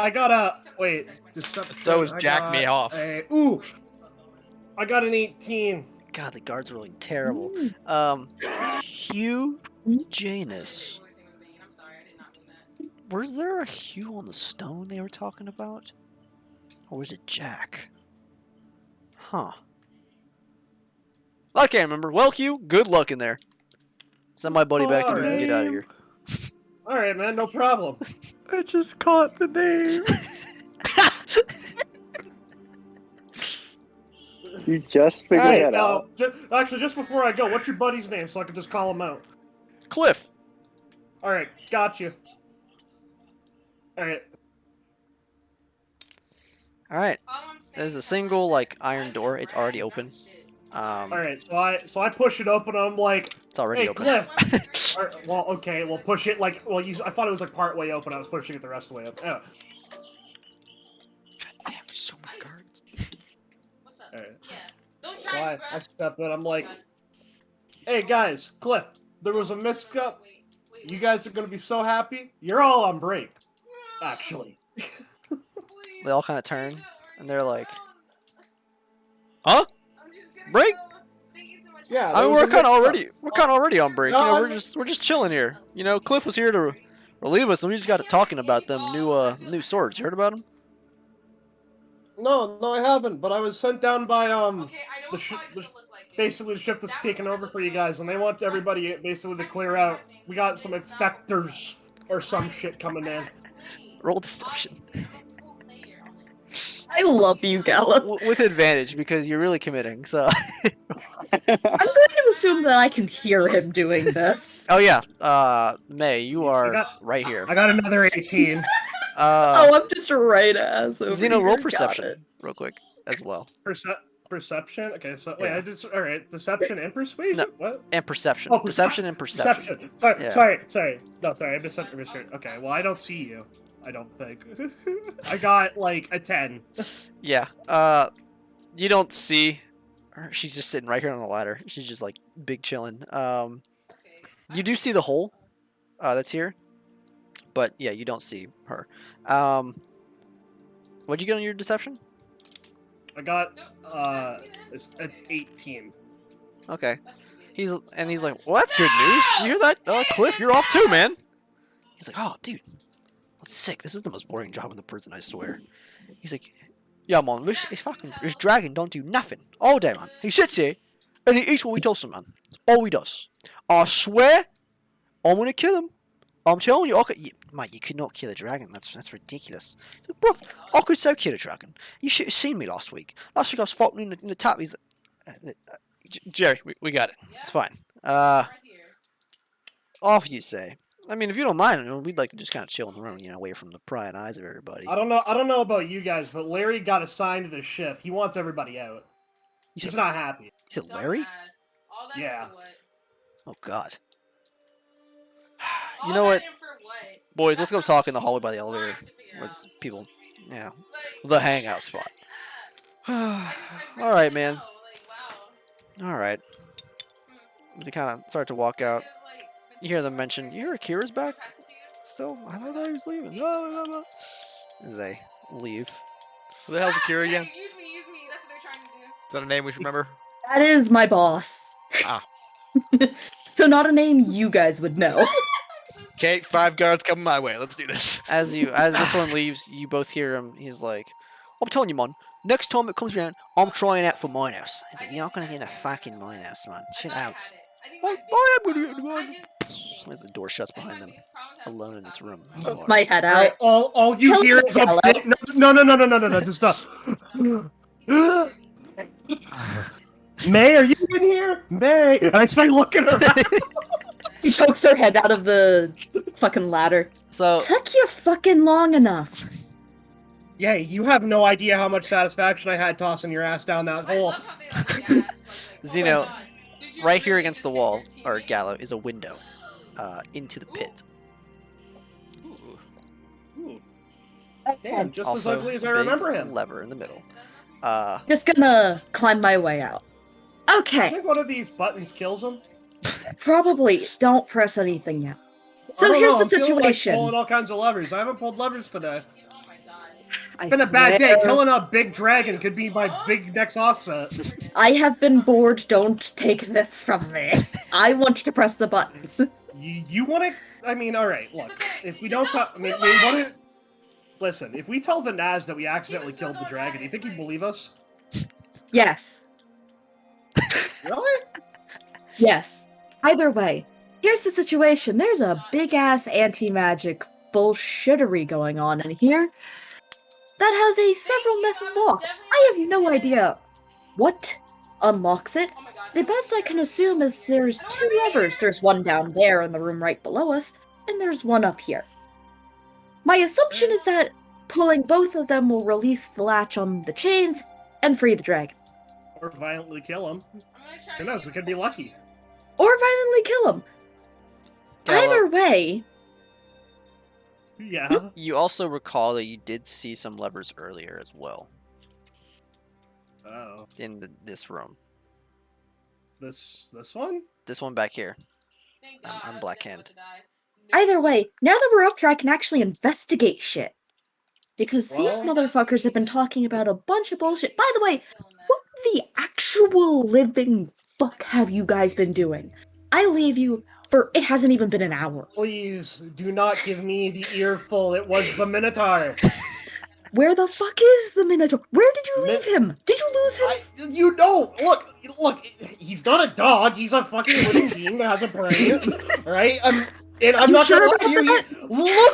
[SPEAKER 7] got a. Wait. Deception.
[SPEAKER 2] So was
[SPEAKER 7] I
[SPEAKER 2] Jack me
[SPEAKER 7] got
[SPEAKER 2] off.
[SPEAKER 7] Ooh. I got an 18.
[SPEAKER 4] God, the guards are rolling terrible. Hugh Janus.
[SPEAKER 6] I'm sorry, I did not mean that.
[SPEAKER 4] Was there a Hugh on the stone they were talking about? Or was it Jack? Huh. I can't remember. Well, Hugh, good luck in there. Send my buddy back to me and get out of here.
[SPEAKER 7] All right, man. No problem.
[SPEAKER 8] I just caught the name.
[SPEAKER 1] You just figured
[SPEAKER 7] Hey,
[SPEAKER 1] that out.
[SPEAKER 7] actually, just before I go, what's your buddy's name so I can just call him out?
[SPEAKER 4] Cliff.
[SPEAKER 7] All right, got you. All right.
[SPEAKER 4] All right.
[SPEAKER 6] All I'm saying
[SPEAKER 4] There's a
[SPEAKER 6] is,
[SPEAKER 4] single like
[SPEAKER 6] I
[SPEAKER 4] iron
[SPEAKER 6] get
[SPEAKER 4] door. It's
[SPEAKER 6] bragged
[SPEAKER 4] already
[SPEAKER 6] on
[SPEAKER 4] open.
[SPEAKER 6] shit.
[SPEAKER 7] All right. So I push it open. I'm like,
[SPEAKER 4] It's already
[SPEAKER 7] hey,
[SPEAKER 4] open.
[SPEAKER 7] Cliff. Well, okay. We'll push it like. Well, I thought it was like part way open. I was pushing it the rest of the way up. Yeah.
[SPEAKER 4] Damn, there's so many guards.
[SPEAKER 6] What's up?
[SPEAKER 7] All right.
[SPEAKER 6] Yeah. Don't
[SPEAKER 7] So
[SPEAKER 6] try
[SPEAKER 7] I
[SPEAKER 6] me, bro.
[SPEAKER 7] step in. I'm like, hey guys, Cliff. There was a miscup.
[SPEAKER 6] Wait,
[SPEAKER 7] You guys are gonna be so happy. You're all on break, actually.
[SPEAKER 4] They all kind of turn and they're like, huh? Break?
[SPEAKER 7] Yeah.
[SPEAKER 4] I
[SPEAKER 7] there
[SPEAKER 4] mean,
[SPEAKER 7] was a
[SPEAKER 4] we're kind of
[SPEAKER 7] mix-up.
[SPEAKER 4] already on break. You know,
[SPEAKER 7] No,
[SPEAKER 4] we're just chilling here. You know, Cliff was here to relieve us, and we just got to talking about them new swords. You heard about them?
[SPEAKER 7] No, I haven't. But I was sent down by
[SPEAKER 6] Okay, I know
[SPEAKER 7] the
[SPEAKER 6] it
[SPEAKER 7] sh-
[SPEAKER 6] probably
[SPEAKER 7] the
[SPEAKER 6] doesn't look like it.
[SPEAKER 7] basically the ship that's
[SPEAKER 6] That was
[SPEAKER 7] taken
[SPEAKER 6] one
[SPEAKER 7] over
[SPEAKER 6] of
[SPEAKER 7] for
[SPEAKER 6] those
[SPEAKER 7] you guys, and they want everybody basically to clear out. We got some inspectors or some shit coming in.
[SPEAKER 4] Roll deception
[SPEAKER 5] I love you, Gallop.
[SPEAKER 4] with advantage because you're really committing. So,
[SPEAKER 5] I'm going to assume that I can hear him doing this.
[SPEAKER 4] oh yeah, May, you are
[SPEAKER 7] got-
[SPEAKER 4] right here.
[SPEAKER 7] I got another 18.
[SPEAKER 5] Oh, I'm just right ass over
[SPEAKER 4] Xeno, roll
[SPEAKER 5] here. Got
[SPEAKER 4] perception
[SPEAKER 5] it.
[SPEAKER 4] real quick as well,
[SPEAKER 7] Perception. Okay, so wait,
[SPEAKER 4] Yeah.
[SPEAKER 7] I just all right. Deception and persuasion.
[SPEAKER 4] No.
[SPEAKER 7] What?
[SPEAKER 4] and perception.
[SPEAKER 7] Oh,
[SPEAKER 4] Deception and perception.
[SPEAKER 7] Sorry,
[SPEAKER 4] Yeah.
[SPEAKER 7] sorry. No, sorry. I misheard. Okay, well, I don't see you. I don't think. I got like a 10.
[SPEAKER 4] Yeah. You don't see her. She's just sitting right here on the ladder. She's just like big chilling. You do see the hole that's here, but yeah, you don't see her. What'd you get on your deception?
[SPEAKER 7] I got it's an 18.
[SPEAKER 4] Okay. He's like, well, that's good news. You hear that, Cliff? You're off too, man. He's like, oh, dude, that's sick. This is the most boring job in the prison, I swear. He's like, yeah, man, this dragon don't do nothing all day, man. He sits here and he eats what we toss him, man. All he does. I swear, I'm gonna kill him. I'm telling you, mate, you could not kill a dragon. That's ridiculous. He's like, bruv, I could so kill a dragon. You should have seen me last week. Last week I was fighting in the tap. He's like, Jerry, we got it. It's fine.
[SPEAKER 6] Right here.
[SPEAKER 4] Off you say. I mean, if you don't mind, we'd like to just kind of chill in the room, you know, away from the prying eyes of everybody.
[SPEAKER 7] I don't know about you guys, but Larry got assigned to the shift. He wants everybody out.
[SPEAKER 4] You
[SPEAKER 7] He's
[SPEAKER 4] said,
[SPEAKER 7] not happy.
[SPEAKER 4] you said Larry?
[SPEAKER 6] Dumbass. All that
[SPEAKER 7] Yeah.
[SPEAKER 6] for what?
[SPEAKER 4] Oh God. You
[SPEAKER 6] All
[SPEAKER 4] know what,
[SPEAKER 6] that and for what?
[SPEAKER 4] boys? Let's
[SPEAKER 6] That's
[SPEAKER 4] go
[SPEAKER 6] not
[SPEAKER 4] talk in the hallway by the elevator
[SPEAKER 6] hard to figure
[SPEAKER 4] with
[SPEAKER 6] out.
[SPEAKER 4] people. Yeah,
[SPEAKER 6] Like,
[SPEAKER 4] the hangout spot.
[SPEAKER 6] I
[SPEAKER 4] All right,
[SPEAKER 6] really
[SPEAKER 4] man.
[SPEAKER 6] know, like, wow.
[SPEAKER 4] All right. They kind of start to walk out.
[SPEAKER 6] Could've, like, been
[SPEAKER 4] You hear them
[SPEAKER 6] smarter.
[SPEAKER 4] mention, "You hear Akira's back
[SPEAKER 6] Pass it to you?
[SPEAKER 4] still? I thought he was leaving." Blah, blah, blah. As they leave.
[SPEAKER 2] Who the hell's Akira again?
[SPEAKER 6] Hey, use me. That's what they're trying to do.
[SPEAKER 2] Is that a name we should remember?
[SPEAKER 5] That is my boss.
[SPEAKER 2] Ah.
[SPEAKER 5] So not a name you guys would know.
[SPEAKER 2] Okay, 5 guards coming my way. Let's do this.
[SPEAKER 4] As this one leaves, you both hear him. He's like, "I'm telling you, man. Next time it comes around, I'm trying out for mine house." He's like, "You're not gonna get a fucking mine house, man. Chill out." I am gonna get mine. As the door shuts behind them, alone in this room. You are.
[SPEAKER 5] My head
[SPEAKER 7] Alright,
[SPEAKER 5] out.
[SPEAKER 7] all you
[SPEAKER 5] Hello,
[SPEAKER 7] hear is a
[SPEAKER 5] Gallo.
[SPEAKER 7] bit. No, just stop. May, are you in here? May. And I start looking around.
[SPEAKER 5] She pokes her head out of the fucking ladder.
[SPEAKER 4] So
[SPEAKER 5] Took you fucking long enough.
[SPEAKER 7] Yeah, you have no idea how much satisfaction I had tossing your ass down that hole.
[SPEAKER 4] Zeno, right here against the wall, or Gallo, is a window into the pit.
[SPEAKER 7] Damn, just as
[SPEAKER 4] Also,
[SPEAKER 7] ugly as I
[SPEAKER 4] big
[SPEAKER 7] remember him.
[SPEAKER 4] lever in the middle.
[SPEAKER 5] Just gonna climb my way out.
[SPEAKER 7] I
[SPEAKER 5] Okay,
[SPEAKER 7] think one of these buttons kills him.
[SPEAKER 5] probably don't press anything yet.
[SPEAKER 7] I
[SPEAKER 5] So
[SPEAKER 7] don't
[SPEAKER 5] here's
[SPEAKER 7] know,
[SPEAKER 5] the
[SPEAKER 7] I'm feeling like
[SPEAKER 5] situation.
[SPEAKER 7] pulling all kinds of levers. I haven't pulled levers today.
[SPEAKER 6] Oh my god.
[SPEAKER 5] I
[SPEAKER 7] It's been a bad day.
[SPEAKER 5] swear,
[SPEAKER 7] Killing a big dragon could be my big next offset.
[SPEAKER 5] I have been bored. Don't take this from me. I want to press the buttons.
[SPEAKER 7] You want to? I mean, all right. Look,
[SPEAKER 6] okay.
[SPEAKER 7] if we
[SPEAKER 6] It's
[SPEAKER 7] don't,
[SPEAKER 6] okay.
[SPEAKER 7] I mean, we
[SPEAKER 6] Relax.
[SPEAKER 7] want to. Listen, if we tell Vanaz that we accidentally
[SPEAKER 6] still
[SPEAKER 7] killed the
[SPEAKER 6] going
[SPEAKER 7] dragon,
[SPEAKER 6] at
[SPEAKER 7] do you
[SPEAKER 6] it,
[SPEAKER 7] think he'd
[SPEAKER 6] like-
[SPEAKER 7] believe us?
[SPEAKER 5] Yes.
[SPEAKER 7] Really?
[SPEAKER 5] Yes. Either way, here's the situation. There's a big ass anti-magic bullshittery going on in here that has a several method lock. I have no idea what unlocks it.
[SPEAKER 6] Oh my god.
[SPEAKER 5] The best I can assume is there's two levers. There's one down there in the room right below us, and there's one up here. My assumption is that pulling both of them will release the latch on the chains and free the dragon.
[SPEAKER 7] Or violently kill him.
[SPEAKER 6] I'm gonna try
[SPEAKER 7] Who
[SPEAKER 6] to
[SPEAKER 7] knows?
[SPEAKER 6] get
[SPEAKER 7] We could
[SPEAKER 6] my
[SPEAKER 7] be
[SPEAKER 6] phone.
[SPEAKER 7] lucky.
[SPEAKER 5] Or violently kill him.
[SPEAKER 4] Gallo,
[SPEAKER 5] Either way,
[SPEAKER 7] Yeah.
[SPEAKER 4] you also recall that you did see some levers earlier as well
[SPEAKER 7] Oh,
[SPEAKER 4] in this room.
[SPEAKER 7] this one?
[SPEAKER 4] This one back here.
[SPEAKER 6] Thank
[SPEAKER 4] I'm
[SPEAKER 6] God, I was
[SPEAKER 4] Black
[SPEAKER 6] definitely
[SPEAKER 4] Hand.
[SPEAKER 6] about to die. No.
[SPEAKER 5] either way, now that we're up here, I can actually investigate shit. Because these
[SPEAKER 7] Well-
[SPEAKER 5] motherfuckers have been talking about a bunch of bullshit. By the way,
[SPEAKER 6] Feeling that.
[SPEAKER 5] what the actual living fuck have you guys been doing? I leave you for it hasn't even been an hour.
[SPEAKER 7] Please do not give me the earful. It was the Minotaur.
[SPEAKER 5] Where the fuck is the Minotaur? Where did you leave him? Did you lose him?
[SPEAKER 7] You know, look, he's not a dog. He's a fucking living being that has a brain, right? And I'm
[SPEAKER 5] You
[SPEAKER 7] not
[SPEAKER 5] sure
[SPEAKER 7] gonna lie to you.
[SPEAKER 5] about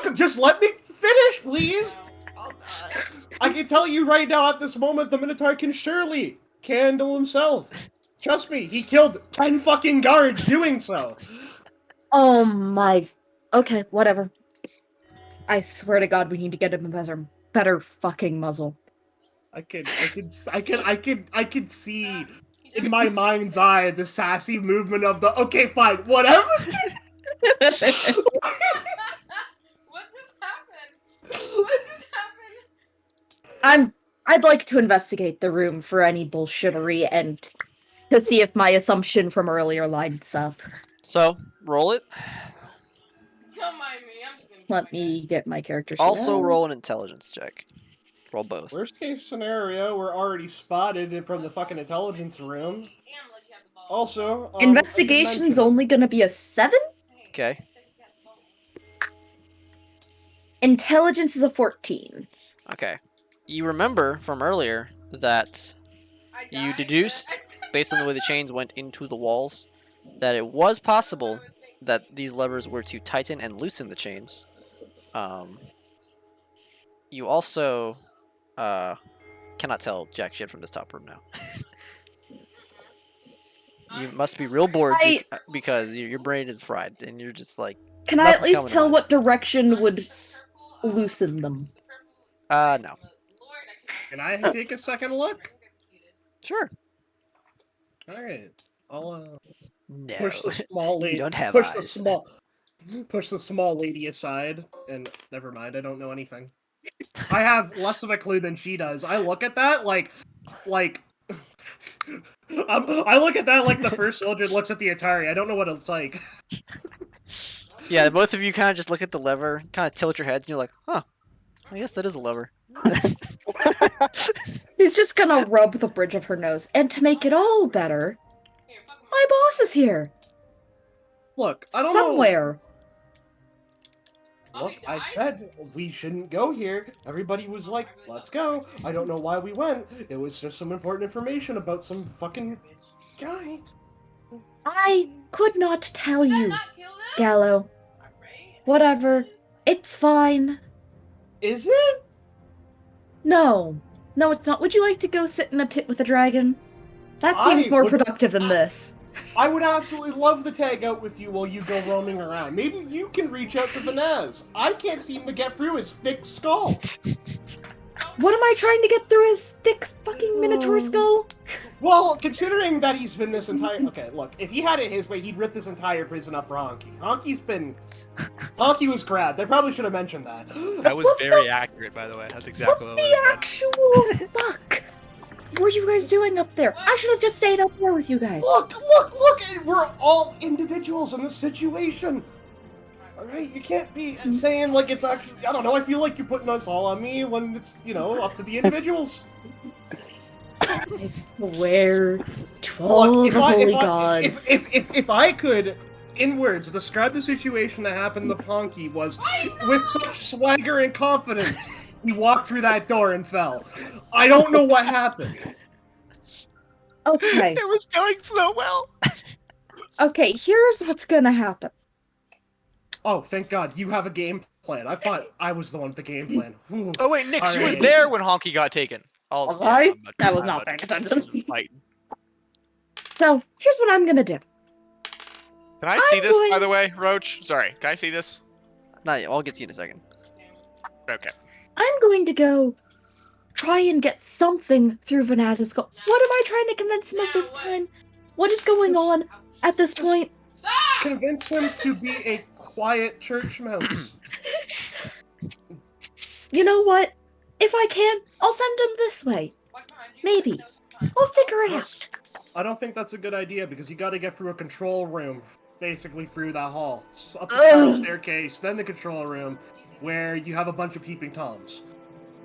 [SPEAKER 7] Look, just let me finish, please.
[SPEAKER 6] Oh god.
[SPEAKER 7] I can tell you right now, at this moment, the Minotaur can surely handle himself. Trust me, he killed 10 fucking guards doing so.
[SPEAKER 5] Oh my. Okay, whatever. I swear to God, we need to get him a better fucking muzzle.
[SPEAKER 7] I could see in my mind's eye the sassy movement of the okay, fine, whatever.
[SPEAKER 6] What just happened? What just happened?
[SPEAKER 5] I'd like to investigate the room for any bullshittery and to see if my assumption from earlier lines up.
[SPEAKER 4] So, roll it.
[SPEAKER 6] Don't mind me. I'm just gonna.
[SPEAKER 5] Let me get my character sheet
[SPEAKER 4] Also,
[SPEAKER 5] out.
[SPEAKER 4] roll an intelligence check. Roll both.
[SPEAKER 7] Worst case scenario, we're already spotted from the fucking intelligence room.
[SPEAKER 6] And let you have the ball.
[SPEAKER 7] Also,
[SPEAKER 5] Investigation's only gonna be a 7?
[SPEAKER 6] Hey,
[SPEAKER 4] Okay.
[SPEAKER 6] I said you got the ball.
[SPEAKER 5] Intelligence is a 14.
[SPEAKER 4] Okay. You remember from earlier that
[SPEAKER 6] I
[SPEAKER 4] you
[SPEAKER 6] died,
[SPEAKER 4] deduced,
[SPEAKER 6] but-
[SPEAKER 4] based on the way the chains went into the walls, that it was possible that these levers were to tighten and loosen the chains. You also cannot tell jack shit from this top room now. You must be real bored
[SPEAKER 5] I-
[SPEAKER 4] because your brain is fried and you're just like,
[SPEAKER 5] Can I at
[SPEAKER 4] Nothing's coming
[SPEAKER 5] least
[SPEAKER 4] to
[SPEAKER 5] tell
[SPEAKER 4] mind.
[SPEAKER 5] what direction would loosen them?
[SPEAKER 4] no.
[SPEAKER 7] Can I take a second look?
[SPEAKER 4] Sure.
[SPEAKER 7] Alright. I'll
[SPEAKER 4] No.
[SPEAKER 7] push the small lady.
[SPEAKER 4] You don't have
[SPEAKER 7] push the
[SPEAKER 4] eyes.
[SPEAKER 7] push the small lady aside, and never mind. I don't know anything. I have less of a clue than she does. I look at that like. I look at that like the first soldier looks at the Atari. I don't know what it's like.
[SPEAKER 4] Yeah, both of you kind of just look at the lever, kind of tilt your heads, and you're like, huh, I guess that is a lever.
[SPEAKER 5] He's just gonna rub the bridge of her nose. And to make it all better, my boss is here.
[SPEAKER 7] Look, I don't know.
[SPEAKER 5] Somewhere.
[SPEAKER 7] Look, I said we shouldn't go here. Everybody was like, let's go. I don't know why we went. It was just some important information about some fucking guy.
[SPEAKER 5] I could not tell you, Gallo. Whatever. It's fine.
[SPEAKER 7] Is it?
[SPEAKER 5] No. No, it's not. Would you like to go sit in a pit with a dragon? That seems
[SPEAKER 7] I
[SPEAKER 5] more
[SPEAKER 7] would-
[SPEAKER 5] productive than this.
[SPEAKER 7] I would absolutely love to tag out with you while you go roaming around. Maybe you can reach out to Vanez. I can't seem to get through his thick skull.
[SPEAKER 5] What am I trying to get through his thick fucking minotaur skull?
[SPEAKER 7] Well, considering that he's been this entire... Okay, look, if he had it his way, he'd rip this entire prison up for Honky. Honky was grabbed. I probably should have mentioned that.
[SPEAKER 2] That was very accurate, by the way. That's exactly what
[SPEAKER 5] The
[SPEAKER 2] I was
[SPEAKER 5] actual fuck? What were you guys doing up there? I should have just stayed up there with you guys.
[SPEAKER 7] Look! We're all individuals in this situation. Alright, you can't be saying like it's actually... I don't know, I feel like you're putting us all on me when it's, up to the individuals.
[SPEAKER 5] I swear to all the holy gods.
[SPEAKER 7] If I could, in words, describe the situation that happened to Honky was, with such swagger and confidence, he walked through that door and fell. I don't know what happened.
[SPEAKER 5] Okay,
[SPEAKER 2] It was going so well.
[SPEAKER 5] okay, here's what's gonna happen.
[SPEAKER 7] Oh, thank God, you have a game plan. I thought I was the one with the game plan. Whew.
[SPEAKER 2] Oh wait, Nix, you were
[SPEAKER 7] Alright.
[SPEAKER 2] there when Honky got taken.
[SPEAKER 5] Was I? I was not paying attention. So, here's what I'm gonna do.
[SPEAKER 2] Can I see
[SPEAKER 5] I'm
[SPEAKER 2] this, by
[SPEAKER 5] going-
[SPEAKER 2] the way, Roach? Sorry, can I see this?
[SPEAKER 4] Not yet. I'll get to you in a second.
[SPEAKER 2] Okay.
[SPEAKER 5] I'm going to go try and get something through Vanaz's skull. What am I trying to convince him of this time? What is going on at this point?
[SPEAKER 7] Convince him to be a quiet church mouse.
[SPEAKER 5] You know what? If I can, I'll send him this way. Maybe. I'll figure it out.
[SPEAKER 7] I don't think that's a good idea because you gotta get through a control room, basically through that hall. Up the spiral staircase, then the control room, where you have a bunch of peeping toms.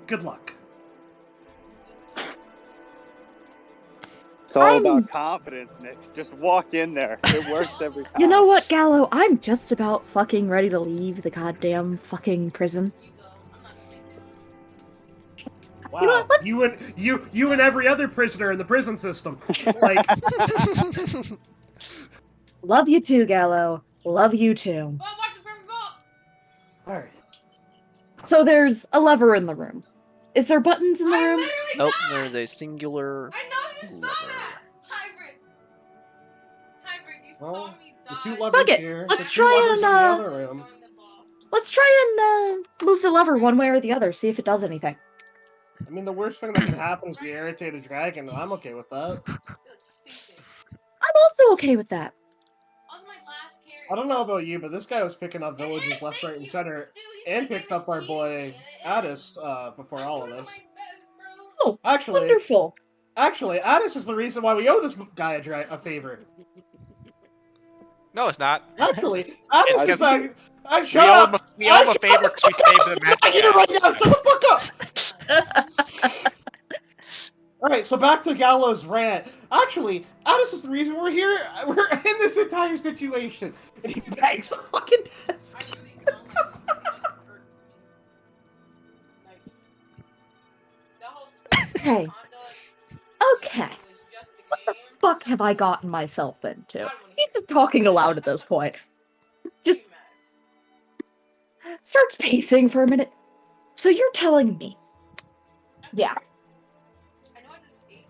[SPEAKER 7] Good luck.
[SPEAKER 1] It's all
[SPEAKER 5] I'm-
[SPEAKER 1] about confidence, Nick. Just walk in there. It works every time.
[SPEAKER 5] You know what, Gallo? I'm just about fucking ready to leave the goddamn fucking prison.
[SPEAKER 7] Wow,
[SPEAKER 5] You know what?
[SPEAKER 7] you and every other prisoner in the prison system. Like,
[SPEAKER 5] Love you too, Gallo. Love you too.
[SPEAKER 7] alright.
[SPEAKER 5] So there's a lever in the room. Is there buttons in the room?
[SPEAKER 4] Oh, there's a singular.
[SPEAKER 6] I know you saw that! Hybrid! Hybrid, you saw
[SPEAKER 7] Well,
[SPEAKER 6] me
[SPEAKER 7] The
[SPEAKER 6] die.
[SPEAKER 7] two levers
[SPEAKER 5] Fuck it,
[SPEAKER 7] here.
[SPEAKER 5] let's
[SPEAKER 7] the two
[SPEAKER 5] try
[SPEAKER 7] levers
[SPEAKER 5] and,
[SPEAKER 7] in the other room.
[SPEAKER 5] Let's try and move the lever one way or the other, see if it does anything.
[SPEAKER 7] I mean, the worst thing that can happen is we irritate a dragon, and I'm okay with that.
[SPEAKER 5] I'm also okay with that.
[SPEAKER 7] I don't know about you, but this guy was picking up villages left, right, and center, and picked up our boy Addis before all of this.
[SPEAKER 5] Oh,
[SPEAKER 7] Actually,
[SPEAKER 5] Wonderful.
[SPEAKER 7] Addis is the reason why we owe this guy a favor.
[SPEAKER 2] No, it's not.
[SPEAKER 7] Actually, Addis
[SPEAKER 2] It's
[SPEAKER 7] is like,
[SPEAKER 2] We
[SPEAKER 7] shut
[SPEAKER 2] owe
[SPEAKER 7] up!
[SPEAKER 2] him a favor because we saved the match.
[SPEAKER 7] I get it right now. Shut the fuck up. All right, so back to Gallo's rant. Actually, Addis is the reason we're here. We're in this entire situation, and he bangs the fucking desk.
[SPEAKER 5] Okay. Okay. What the fuck have I gotten myself into? He's just talking aloud at this point. Just starts pacing for a minute. So you're telling me, yeah,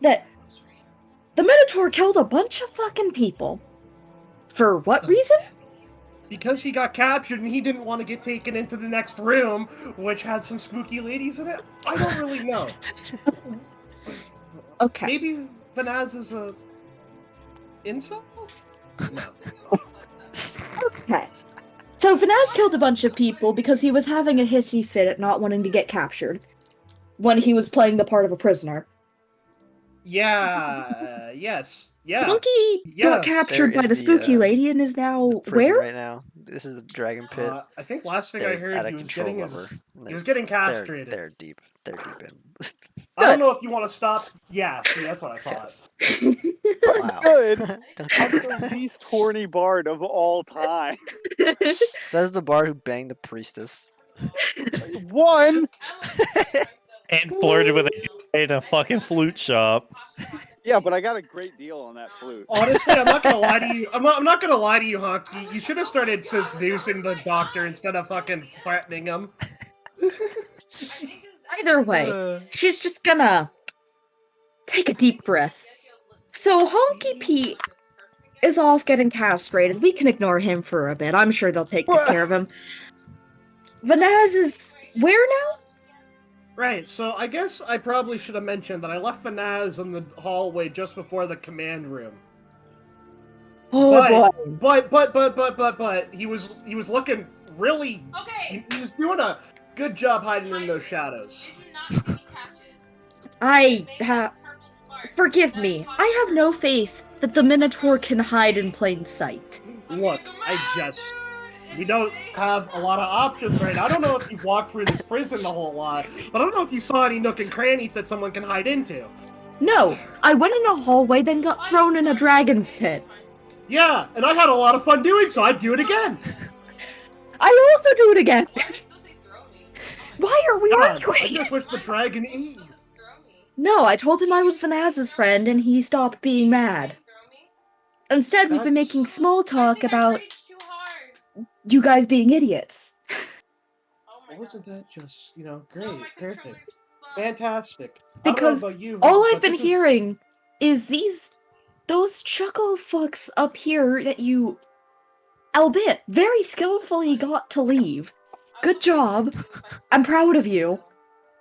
[SPEAKER 5] that The Minotaur killed a bunch of fucking people. For what reason?
[SPEAKER 7] Because he got captured and he didn't want to get taken into the next room, which had some spooky ladies in it. I don't really know.
[SPEAKER 5] Okay.
[SPEAKER 7] Maybe Vanaz is a incel? No.
[SPEAKER 5] Okay. So Vanaz killed a bunch of people because he was having a hissy fit at not wanting to get captured when he was playing the part of a prisoner.
[SPEAKER 7] Yeah. Yes. Yeah.
[SPEAKER 5] Monkey got
[SPEAKER 7] Yes.
[SPEAKER 5] captured
[SPEAKER 4] They're
[SPEAKER 5] by
[SPEAKER 4] in
[SPEAKER 5] the
[SPEAKER 4] the,
[SPEAKER 5] spooky lady and is now
[SPEAKER 4] Prison
[SPEAKER 5] where?
[SPEAKER 4] right now. This is the dragon pit.
[SPEAKER 7] I think last thing I
[SPEAKER 4] They're
[SPEAKER 7] heard
[SPEAKER 4] out
[SPEAKER 7] he
[SPEAKER 4] of
[SPEAKER 7] was
[SPEAKER 4] control
[SPEAKER 7] getting
[SPEAKER 4] lover.
[SPEAKER 7] he was getting castrated.
[SPEAKER 4] They're deep. They're deep in.
[SPEAKER 7] I don't know if you want to stop. Yeah, see, that's what I thought.
[SPEAKER 4] Wow.
[SPEAKER 1] Good.
[SPEAKER 4] Don't
[SPEAKER 1] I'm
[SPEAKER 4] you-
[SPEAKER 1] the least horny bard of all time.
[SPEAKER 4] Says the bard who banged the priestess.
[SPEAKER 1] One.
[SPEAKER 8] And flirted with a guy at a fucking flute shop.
[SPEAKER 1] Yeah, but I got a great deal on that flute.
[SPEAKER 7] Honestly, I'm not gonna lie to you. I'm not gonna lie to you, Honky. You should have started seducing the doctor instead of fucking threatening him.
[SPEAKER 5] Either way, she's just gonna take a deep breath. So Honky Pete is off getting castrated. We can ignore him for a bit. I'm sure they'll take good care of him. Vanaz is where now?
[SPEAKER 7] Right, so I guess I probably should have mentioned that I left Vanaz in the hallway just before the command room.
[SPEAKER 5] Oh
[SPEAKER 7] But-
[SPEAKER 5] boy.
[SPEAKER 7] But he was looking really.
[SPEAKER 6] Okay.
[SPEAKER 7] He was doing a good job hiding in those shadows.
[SPEAKER 6] Did you not see me catch it?
[SPEAKER 5] Forgive me. I have no faith that the Minotaur can hide in plain sight.
[SPEAKER 7] Look, we don't have a lot of options right now. I don't know if you've walked through this prison a whole lot, but I don't know if you saw any nook and crannies that someone can hide into.
[SPEAKER 5] No, I went in a hallway, then got thrown in a dragon's pit.
[SPEAKER 7] Yeah, and I had a lot of fun doing so. I'd do it again.
[SPEAKER 5] I also do it again. Why are we
[SPEAKER 7] God, I
[SPEAKER 5] arguing?
[SPEAKER 7] just wish the dragon ate.
[SPEAKER 5] No, I told him I was Vanaz's friend, and he stopped being mad. Instead, we've been
[SPEAKER 7] That's-
[SPEAKER 5] making small talk about you guys being idiots.
[SPEAKER 7] Wasn't that just, great, perfect, fantastic? I don't know
[SPEAKER 5] Because
[SPEAKER 7] about you,
[SPEAKER 5] all
[SPEAKER 7] but
[SPEAKER 5] I've been
[SPEAKER 7] this is-
[SPEAKER 5] hearing is those chuckle fucks up here that you, albeit very skillfully, got to leave. Good job. I'm proud of you.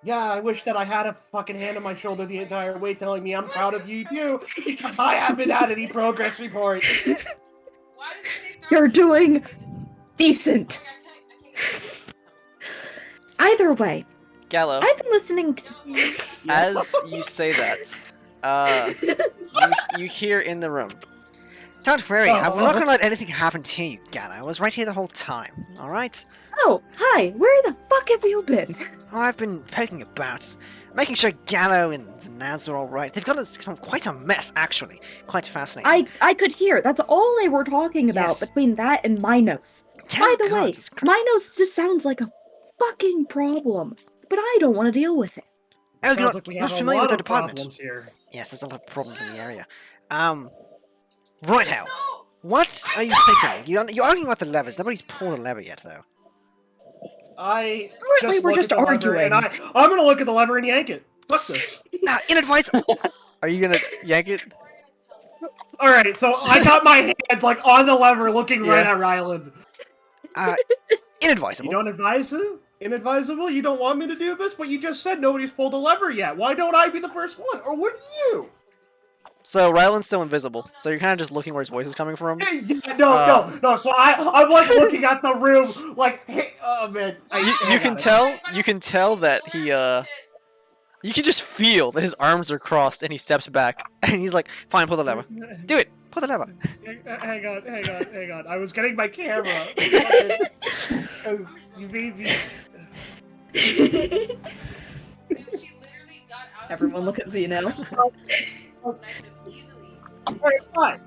[SPEAKER 7] Yeah, I wish that I had a fucking hand on my shoulder the entire way telling me I'm proud of you too, because I haven't had any progress reports.
[SPEAKER 5] You're doing decent. Either way,
[SPEAKER 4] Gallo,
[SPEAKER 5] I've been listening to.
[SPEAKER 4] as you say that, you hear in the room. Don't worry, I'm not gonna let anything happen to you, Gallo. I was right here the whole time, alright?
[SPEAKER 5] Oh, hi. Where the fuck have you been?
[SPEAKER 4] Oh, I've been poking about, making sure Gallo and Vanaz are alright. They've got quite a mess, actually. Quite fascinating.
[SPEAKER 5] I could hear. That's all they were talking about
[SPEAKER 4] Yes.
[SPEAKER 5] between that and Minos. By the way,
[SPEAKER 4] Jesus Christ.
[SPEAKER 5] Minos just sounds like a fucking problem, but I don't want to deal with it.
[SPEAKER 4] Oh, you're
[SPEAKER 7] Sounds
[SPEAKER 4] not,
[SPEAKER 7] like we
[SPEAKER 4] not
[SPEAKER 7] have a
[SPEAKER 4] familiar
[SPEAKER 7] lot
[SPEAKER 4] with the
[SPEAKER 7] of
[SPEAKER 4] department?
[SPEAKER 7] problems here.
[SPEAKER 4] Yes, there's a lot of problems in the area. Right now, what are you thinking? You're arguing about the levers. Nobody's pulled a lever yet, though.
[SPEAKER 7] I
[SPEAKER 5] Apparently we're
[SPEAKER 7] look
[SPEAKER 5] just
[SPEAKER 7] at the lever
[SPEAKER 5] arguing.
[SPEAKER 7] and I'm gonna look at the lever and yank it. Fuck this.
[SPEAKER 4] Inadvisable! Are you gonna yank it?
[SPEAKER 7] All right, so I got my hand like on the lever, looking right
[SPEAKER 4] Yeah.
[SPEAKER 7] at Ryland. You
[SPEAKER 4] Inadvisable.
[SPEAKER 7] don't advise him? Inadvisable? You don't want me to do this, but you just said nobody's pulled a lever yet. Why don't I be the first one? Or wouldn't you?
[SPEAKER 4] So Ryland's still invisible. So you're kind of just looking where his voice is coming from.
[SPEAKER 7] Yeah, no. So I'm like looking at the room, like, hey, oh man.
[SPEAKER 4] You can tell that he you can just feel that his arms are crossed and he steps back and he's like, fine, pull the lever. Do it. Pull the lever.
[SPEAKER 7] Hang on. I was getting my camera. Because you made me.
[SPEAKER 5] Everyone look at Z now.
[SPEAKER 7] Alright, fine.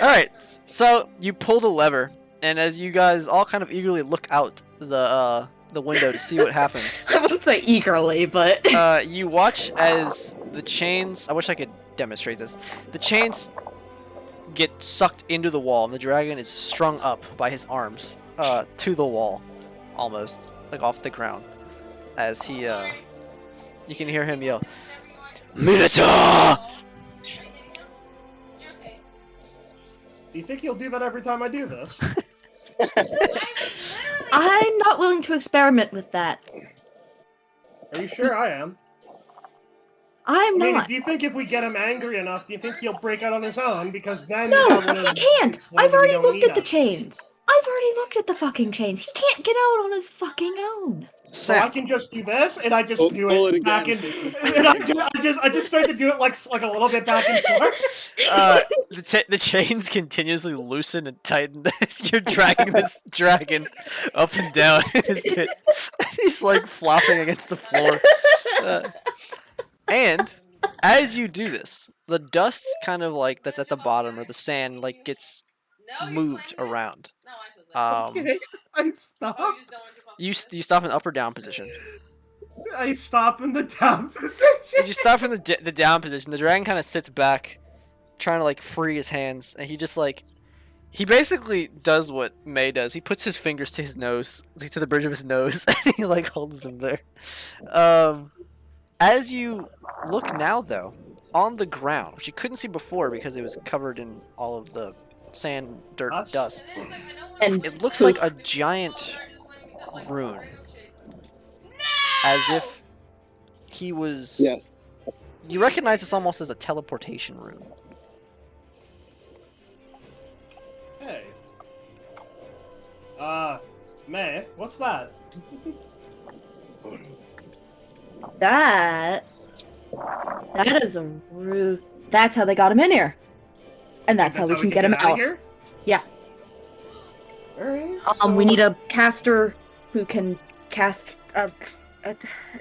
[SPEAKER 4] Alright, so you pull the lever, and as you guys all kind of eagerly look out the window to see what happens,
[SPEAKER 5] I wouldn't say eagerly, but
[SPEAKER 4] you watch as the chains. I wish I could demonstrate this. The chains get sucked into the wall, and the dragon is strung up by his arms to the wall, almost like off the ground. As he, you can hear him yell, Minotaur!
[SPEAKER 6] You're okay.
[SPEAKER 7] Do you think he'll do that every time I do this?
[SPEAKER 5] I'm not willing to experiment with that.
[SPEAKER 7] Are you sure I am?
[SPEAKER 5] I'm
[SPEAKER 7] I mean,
[SPEAKER 5] not.
[SPEAKER 7] do you think if we get him angry enough, do you think he'll break out on his own? Because then
[SPEAKER 5] No,
[SPEAKER 7] you have one
[SPEAKER 5] he
[SPEAKER 7] of
[SPEAKER 5] can't.
[SPEAKER 7] these
[SPEAKER 5] I've
[SPEAKER 7] ones and
[SPEAKER 5] already
[SPEAKER 7] you don't
[SPEAKER 5] looked
[SPEAKER 7] need
[SPEAKER 5] at the
[SPEAKER 7] us.
[SPEAKER 5] chains. I've already looked at the fucking chains. He can't get out on his fucking own.
[SPEAKER 7] So I
[SPEAKER 4] Sam,
[SPEAKER 7] can just do this, and I just
[SPEAKER 1] Pull-
[SPEAKER 7] do
[SPEAKER 1] pull
[SPEAKER 7] it
[SPEAKER 1] it
[SPEAKER 7] back
[SPEAKER 1] again,
[SPEAKER 7] and,
[SPEAKER 1] Jason.
[SPEAKER 7] and I just start to do it like a little bit back and forth.
[SPEAKER 4] the chains continuously loosen and tighten as you're dragging this dragon up and down his pit. He's like flopping against the floor. And as you do this, the dust kind of like that's at the bottom, or the sand, like gets
[SPEAKER 6] No, you're
[SPEAKER 4] moved
[SPEAKER 6] sliding this.
[SPEAKER 4] around.
[SPEAKER 6] No, I feel that.
[SPEAKER 7] Okay, I stop.
[SPEAKER 6] Oh, you just don't want to pump
[SPEAKER 4] You
[SPEAKER 6] this?
[SPEAKER 4] you stop in up or down position.
[SPEAKER 7] I stop in the down position.
[SPEAKER 4] As you stop in the down position, the dragon kind of sits back, trying to like free his hands, and he just like he basically does what May does. He puts his fingers to his nose, like to the bridge of his nose, and he like holds them there. As you look now, though, on the ground, which you couldn't see before because it was covered in all of the sand, dirt,
[SPEAKER 7] Us?
[SPEAKER 4] dust,
[SPEAKER 6] It is, like, I know when
[SPEAKER 5] And
[SPEAKER 6] I'm
[SPEAKER 4] it looks
[SPEAKER 6] like,
[SPEAKER 4] like a giant
[SPEAKER 6] they're just winning because, like,
[SPEAKER 4] rune.
[SPEAKER 6] random shit.
[SPEAKER 4] as if he was.
[SPEAKER 1] Yes.
[SPEAKER 4] You recognize this almost as a teleportation rune.
[SPEAKER 7] Hey. May, what's that?
[SPEAKER 5] That is a rude. That's how they got him in here, and that's how we can get him
[SPEAKER 7] outta
[SPEAKER 5] out.
[SPEAKER 7] here?
[SPEAKER 5] Yeah.
[SPEAKER 7] Alright.
[SPEAKER 5] We need a caster who can cast.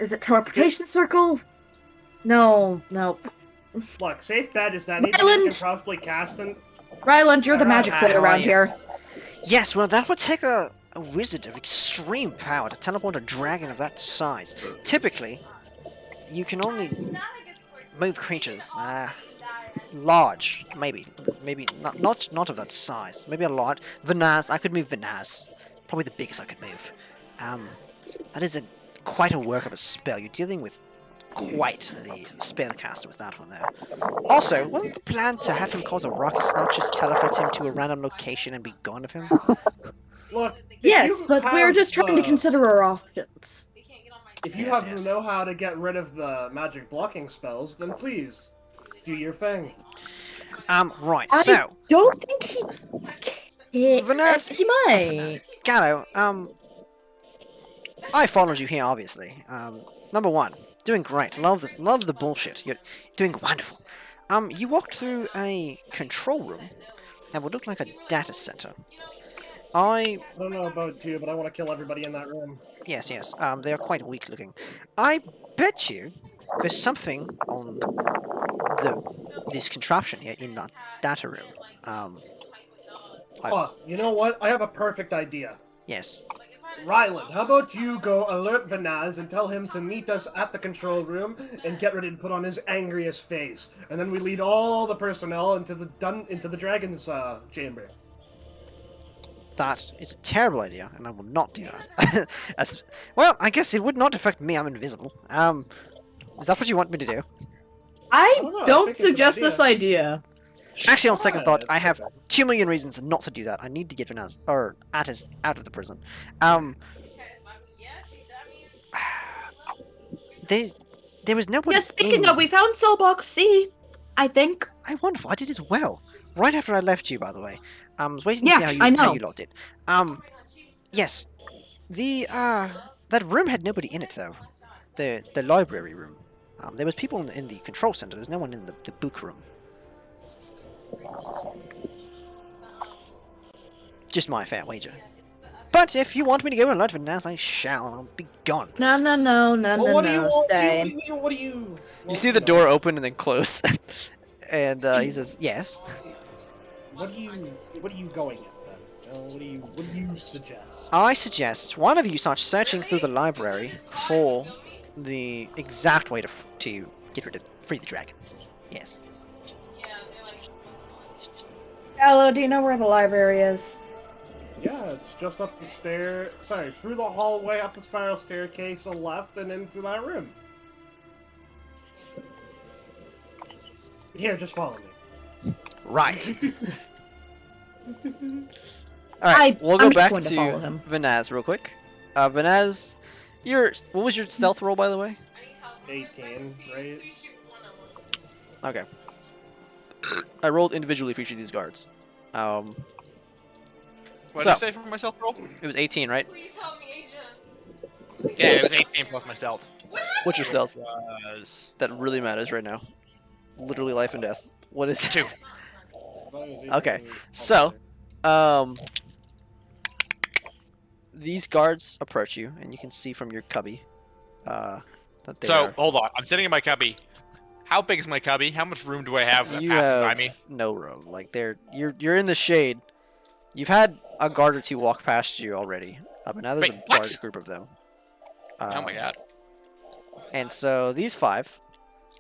[SPEAKER 5] Is it teleportation circle? No.
[SPEAKER 7] Look, safe bet is that anything you
[SPEAKER 5] Ryland!
[SPEAKER 7] can probably cast in.
[SPEAKER 5] Ryland, you're the magic
[SPEAKER 4] How
[SPEAKER 5] player
[SPEAKER 4] are
[SPEAKER 5] around
[SPEAKER 4] you?
[SPEAKER 5] here.
[SPEAKER 4] Yes, well, that would take a wizard of extreme power to teleport a dragon of that size. Typically, you can only move creatures large, maybe not of that size. Maybe a large Venaz. I could move Venaz, probably the biggest I could move. That is quite a work of a spell. You're dealing with quite the spellcaster with that one there. Also, wasn't the plan to have him cause a ruckus, not just teleport him to a random location and be gone of him?
[SPEAKER 7] Look,
[SPEAKER 5] Yes,
[SPEAKER 7] you
[SPEAKER 5] but we're
[SPEAKER 7] have
[SPEAKER 5] just trying to
[SPEAKER 7] the-
[SPEAKER 5] consider our options.
[SPEAKER 6] They can't get on my
[SPEAKER 7] If you
[SPEAKER 4] Yes,
[SPEAKER 7] have
[SPEAKER 4] yes.
[SPEAKER 7] know how to get rid of the magic blocking spells, then please do your thing.
[SPEAKER 4] Right,
[SPEAKER 5] I
[SPEAKER 4] so
[SPEAKER 5] don't think he.
[SPEAKER 4] Venaz-
[SPEAKER 5] He might.
[SPEAKER 4] Gallo, I followed you here, obviously. Number one, doing great. Love this. Love the bullshit. You're doing wonderful. You walked through a control room, and what looked like a data center.
[SPEAKER 7] I don't know about you, but I want to kill everybody in that room.
[SPEAKER 4] Yes. They are quite weak looking. I bet you there's something on this contraption here in that data room.
[SPEAKER 7] Oh, you know what? I have a perfect idea.
[SPEAKER 4] Yes.
[SPEAKER 7] Ryland, how about you go alert Venaz and tell him to meet us at the control room and get ready to put on his angriest face, and then we lead all the personnel into the dragon's chamber.
[SPEAKER 4] That is a terrible idea, and I will not do that. Well, I guess it would not affect me. I'm invisible. Is that what you want me to do?
[SPEAKER 5] I
[SPEAKER 7] don't know, I
[SPEAKER 5] don't
[SPEAKER 7] think it's an
[SPEAKER 5] suggest
[SPEAKER 7] idea.
[SPEAKER 5] this idea.
[SPEAKER 4] Actually, on second thought,
[SPEAKER 7] Yes,
[SPEAKER 4] I have
[SPEAKER 7] okay.
[SPEAKER 4] 2 million reasons not to do that. I need to get Vanaz or Attis out of the prison. There was nobody.
[SPEAKER 5] Yeah, speaking
[SPEAKER 4] in-
[SPEAKER 5] of, we found cell box C, I think.
[SPEAKER 4] I wonderful. I did as well. Right after I left you, by the way. I was waiting to
[SPEAKER 5] Yeah,
[SPEAKER 4] see how you
[SPEAKER 5] I know.
[SPEAKER 4] logged it. Yes. The that room had nobody in it though. The library room. There was people in the control center. There's no one in the book room. Just my fair wager. But if you want me to go and alert Vanaz, I shall, and I'll be gone.
[SPEAKER 5] No, stay.
[SPEAKER 7] What do you?
[SPEAKER 4] You see the door open and then close, and he says, "Yes."
[SPEAKER 7] What are you going at then? What do you suggest?
[SPEAKER 4] I suggest one of you start searching through the library for the exact way to get rid of free the dragon. Yes.
[SPEAKER 5] Hello, do you know where the library is?
[SPEAKER 7] Yeah, it's just up the stair. Sorry, through the hallway, up the spiral staircase, a left, and into that room. Here, just follow me.
[SPEAKER 4] Right. All right, we'll go
[SPEAKER 5] I'm just
[SPEAKER 4] back
[SPEAKER 5] going to follow him.
[SPEAKER 4] Vanaz real quick. Vanaz, what was your stealth roll, by the way?
[SPEAKER 7] 18, right?
[SPEAKER 4] Okay. I rolled individually for each of these guards.
[SPEAKER 2] What
[SPEAKER 4] So-
[SPEAKER 2] did I say for myself roll?
[SPEAKER 4] It was 18, right?
[SPEAKER 6] Please help me, Asia.
[SPEAKER 2] Yeah, it was 18 plus my stealth.
[SPEAKER 4] What's your stealth?
[SPEAKER 2] Was
[SPEAKER 4] That really matters right now. Literally life and death. What is it?
[SPEAKER 2] 2.
[SPEAKER 4] Okay, so, these guards approach you, and you can see from your cubby, that they
[SPEAKER 2] So
[SPEAKER 4] are...
[SPEAKER 2] hold on, I'm sitting in my cubby. How big is my cubby? How much room do I have
[SPEAKER 4] You
[SPEAKER 2] passing by
[SPEAKER 4] have
[SPEAKER 2] me?
[SPEAKER 4] no room. Like you're in the shade. You've had a guard or two walk past you already, but now there's
[SPEAKER 2] Wait,
[SPEAKER 4] a
[SPEAKER 2] what?
[SPEAKER 4] large group of them.
[SPEAKER 2] Oh my god.
[SPEAKER 4] And so these 5,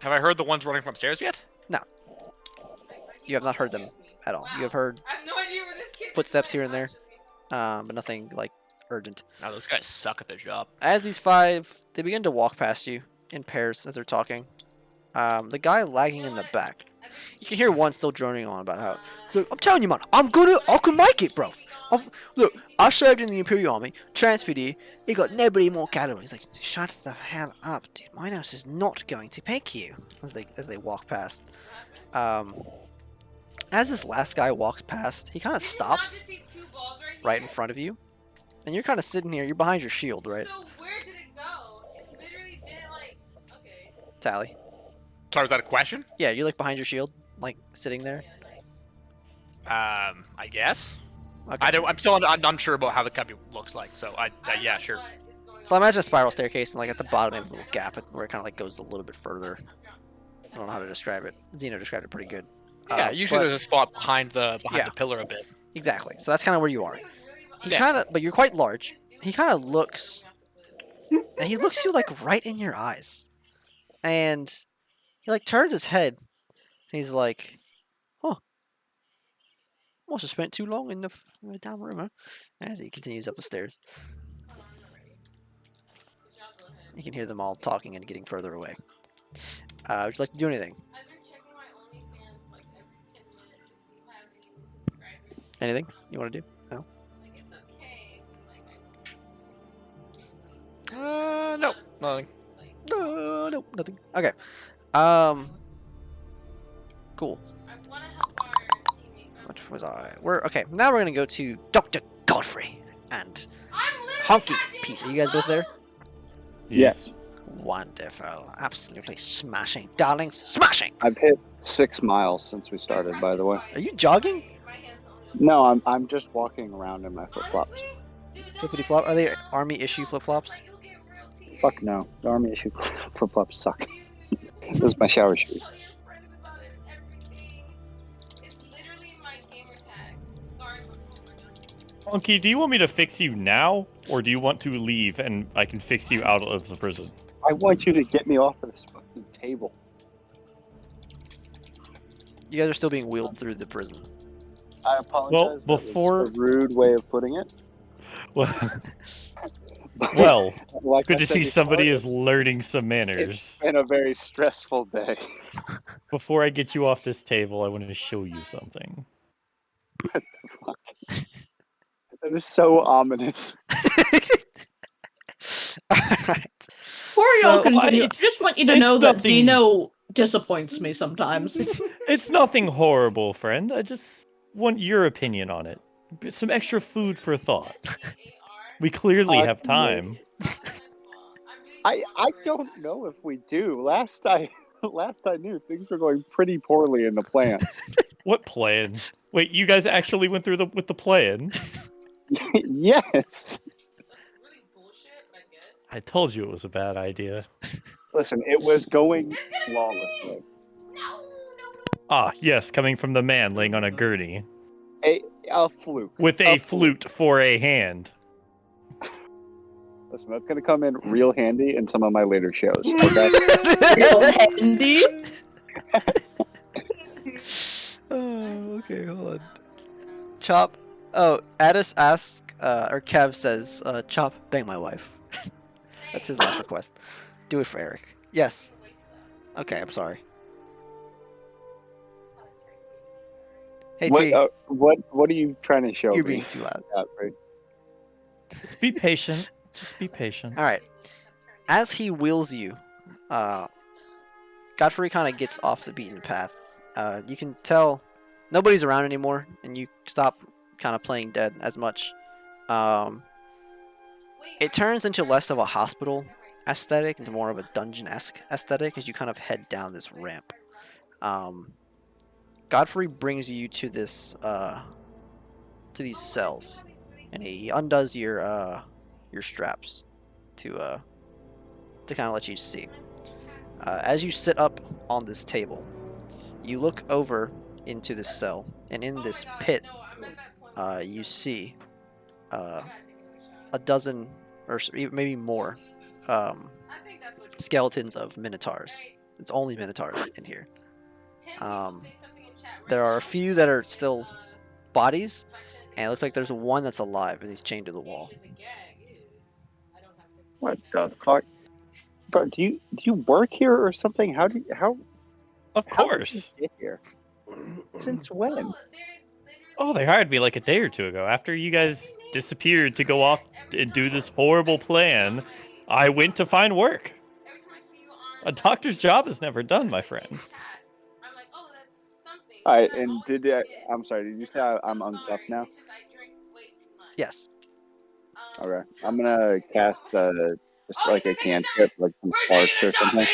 [SPEAKER 2] Have I heard the ones running from upstairs yet?
[SPEAKER 4] you have not heard them at all. You have heard
[SPEAKER 6] I have no idea where this kid
[SPEAKER 4] footsteps here and there, but nothing like urgent.
[SPEAKER 2] No, those guys suck at their job.
[SPEAKER 4] As these 5, they begin to walk past you in pairs as they're talking. The guy lagging in the back, you can hear one still droning on about how, look, I'm telling you, man, I can make it, bro. Look, I served in the Imperial Army, transferred here, he got nobody more calories. Like, shut the hell up, dude. My nose is not going to pick you. As they walk past. As this last guy walks past, he kind of stops right in front of you. And you're kind of sitting here, you're behind your shield, right?
[SPEAKER 6] So where did it go? It literally didn't like. Okay.
[SPEAKER 4] Tally.
[SPEAKER 2] Sorry, was that a question?
[SPEAKER 4] Yeah, you're like behind your shield, like sitting there.
[SPEAKER 6] Yeah, nice.
[SPEAKER 2] I guess.
[SPEAKER 4] Okay.
[SPEAKER 2] I'm still unsure about how the cubby looks like, so yeah, sure.
[SPEAKER 4] So I imagine a spiral staircase, and like at the bottom, there's a little gap where it kind of like goes a little bit further. I don't know how to describe it. Zeno described it pretty good.
[SPEAKER 2] Yeah, usually
[SPEAKER 4] but-
[SPEAKER 2] there's a spot behind the
[SPEAKER 4] Yeah.
[SPEAKER 2] pillar a bit.
[SPEAKER 4] Exactly. So that's kind of where you are. He
[SPEAKER 2] Yeah.
[SPEAKER 4] kind of, but you're quite large. He kind of looks, and he looks you like right in your eyes, and he like turns his head, and he's like, "Huh, must have spent too long in the down room, huh?" As he continues up the stairs, you can hear them all talking and getting further away. Would you like to do anything?
[SPEAKER 6] I've been checking my OnlyFans like every 10 minutes to see if I have any new subscribers.
[SPEAKER 4] Anything you want to do? No.
[SPEAKER 6] Like it's okay.
[SPEAKER 2] No, nothing.
[SPEAKER 4] No, nothing. Okay. Cool.
[SPEAKER 6] I want to help our teammate. but
[SPEAKER 4] What was I? Okay. Now we're gonna go to Dr. Godfrey and
[SPEAKER 6] I'm literally
[SPEAKER 4] Honky
[SPEAKER 6] catching
[SPEAKER 4] Pete.
[SPEAKER 6] a
[SPEAKER 4] Are you guys both there?
[SPEAKER 1] Yes.
[SPEAKER 4] Wonderful. Absolutely smashing. Darlings, smashing!
[SPEAKER 1] I've hit 6 miles since we started, by the way.
[SPEAKER 4] Are you jogging?
[SPEAKER 6] My hands don't know.
[SPEAKER 1] No, I'm just walking around in my flip flops.
[SPEAKER 6] Honestly, dude, don't
[SPEAKER 4] Flippity
[SPEAKER 6] let
[SPEAKER 4] flop?
[SPEAKER 6] me
[SPEAKER 4] Are they
[SPEAKER 6] down.
[SPEAKER 4] army issue flip flops?
[SPEAKER 6] Like, you'll get real tears.
[SPEAKER 1] Fuck no. The army issue flip flops suck.
[SPEAKER 6] Dude,
[SPEAKER 1] Those are my shower shoes.
[SPEAKER 6] tell your friends about it and everything. It's literally my gamer tags. Scars from Homer.
[SPEAKER 8] Monkey, do you want me to fix you now, or do you want to leave and I can fix you out of the prison?
[SPEAKER 1] I want you to get me off of this fucking table.
[SPEAKER 4] You guys are still being wheeled through the prison.
[SPEAKER 1] I apologize.
[SPEAKER 8] Well,
[SPEAKER 1] that was
[SPEAKER 8] before-
[SPEAKER 1] a rude way of putting it.
[SPEAKER 8] Well,
[SPEAKER 1] But
[SPEAKER 8] well,
[SPEAKER 1] like
[SPEAKER 8] good
[SPEAKER 1] I
[SPEAKER 8] to
[SPEAKER 1] said
[SPEAKER 8] see somebody
[SPEAKER 1] before,
[SPEAKER 8] is learning some
[SPEAKER 1] It's
[SPEAKER 8] manners.
[SPEAKER 1] been a very stressful day.
[SPEAKER 8] Before I get you off this table, I want to show you something.
[SPEAKER 1] Fuck. That is so ominous.
[SPEAKER 5] Before
[SPEAKER 4] Alright.
[SPEAKER 5] y'all
[SPEAKER 4] So,
[SPEAKER 5] continue, I
[SPEAKER 8] it's-
[SPEAKER 5] just want you to
[SPEAKER 8] it's
[SPEAKER 5] know that
[SPEAKER 8] nothing-
[SPEAKER 5] Zeno disappoints me sometimes.
[SPEAKER 8] It's nothing horrible, friend. I just want your opinion on it. Some extra food for thought. We clearly have time.
[SPEAKER 1] I don't know if we do. Last I knew, things were going pretty poorly in the plan.
[SPEAKER 8] What plan? Wait, you guys actually went through with the plan?
[SPEAKER 1] Yes.
[SPEAKER 6] That's really bullshit, but I guess.
[SPEAKER 8] I told you it was a bad idea.
[SPEAKER 1] Listen, it was going
[SPEAKER 6] It's gonna be me!
[SPEAKER 1] flawlessly.
[SPEAKER 6] No.
[SPEAKER 8] Ah, yes, coming from the man laying on a gurney
[SPEAKER 1] A fluke.
[SPEAKER 8] with a flute for a hand.
[SPEAKER 1] Listen, that's gonna come in real handy in some of my later shows. Okay.
[SPEAKER 5] Real handy.
[SPEAKER 4] Oh, okay, hold on. Chop. Oh, Addis asks, or Kev says, Chop, bang my wife. That's his last request. Do it for Eric. Yes. Okay, I'm sorry. Hey, T,
[SPEAKER 1] What are you trying to show
[SPEAKER 4] you're
[SPEAKER 1] me?
[SPEAKER 4] being too loud.
[SPEAKER 1] Godfrey?
[SPEAKER 8] Just be patient. Just be patient.
[SPEAKER 4] All right. As he wheels you, Godfrey kind of gets off the beaten path. You can tell nobody's around anymore, and you stop kind of playing dead as much. It turns into less of a hospital aesthetic into more of a dungeon-esque aesthetic as you kind of head down this ramp. Godfrey brings you to this to these cells, and he undoes your straps to kind of let you see. As you sit up on this table, you look over into this cell, and in this pit, you see a dozen or maybe more skeletons of minotaurs. It's only minotaurs in here. There are a few that are still bodies, and it looks like there's one that's alive, and he's chained to the wall.
[SPEAKER 1] What the fuck? Bro, do you work here or something? How
[SPEAKER 8] Of
[SPEAKER 1] how did you
[SPEAKER 8] course.
[SPEAKER 1] get here? Since when?
[SPEAKER 8] Oh, they hired me like a day or two ago. After you guys disappeared to go off and do this horrible plan, I went to find work. A doctor's job is never done, my friend.
[SPEAKER 1] Alright, and I'm sorry, did you say I'm uncuffed now?
[SPEAKER 4] Yes.
[SPEAKER 1] Okay. I'm gonna cast just like a cantrip, like some sparks or something.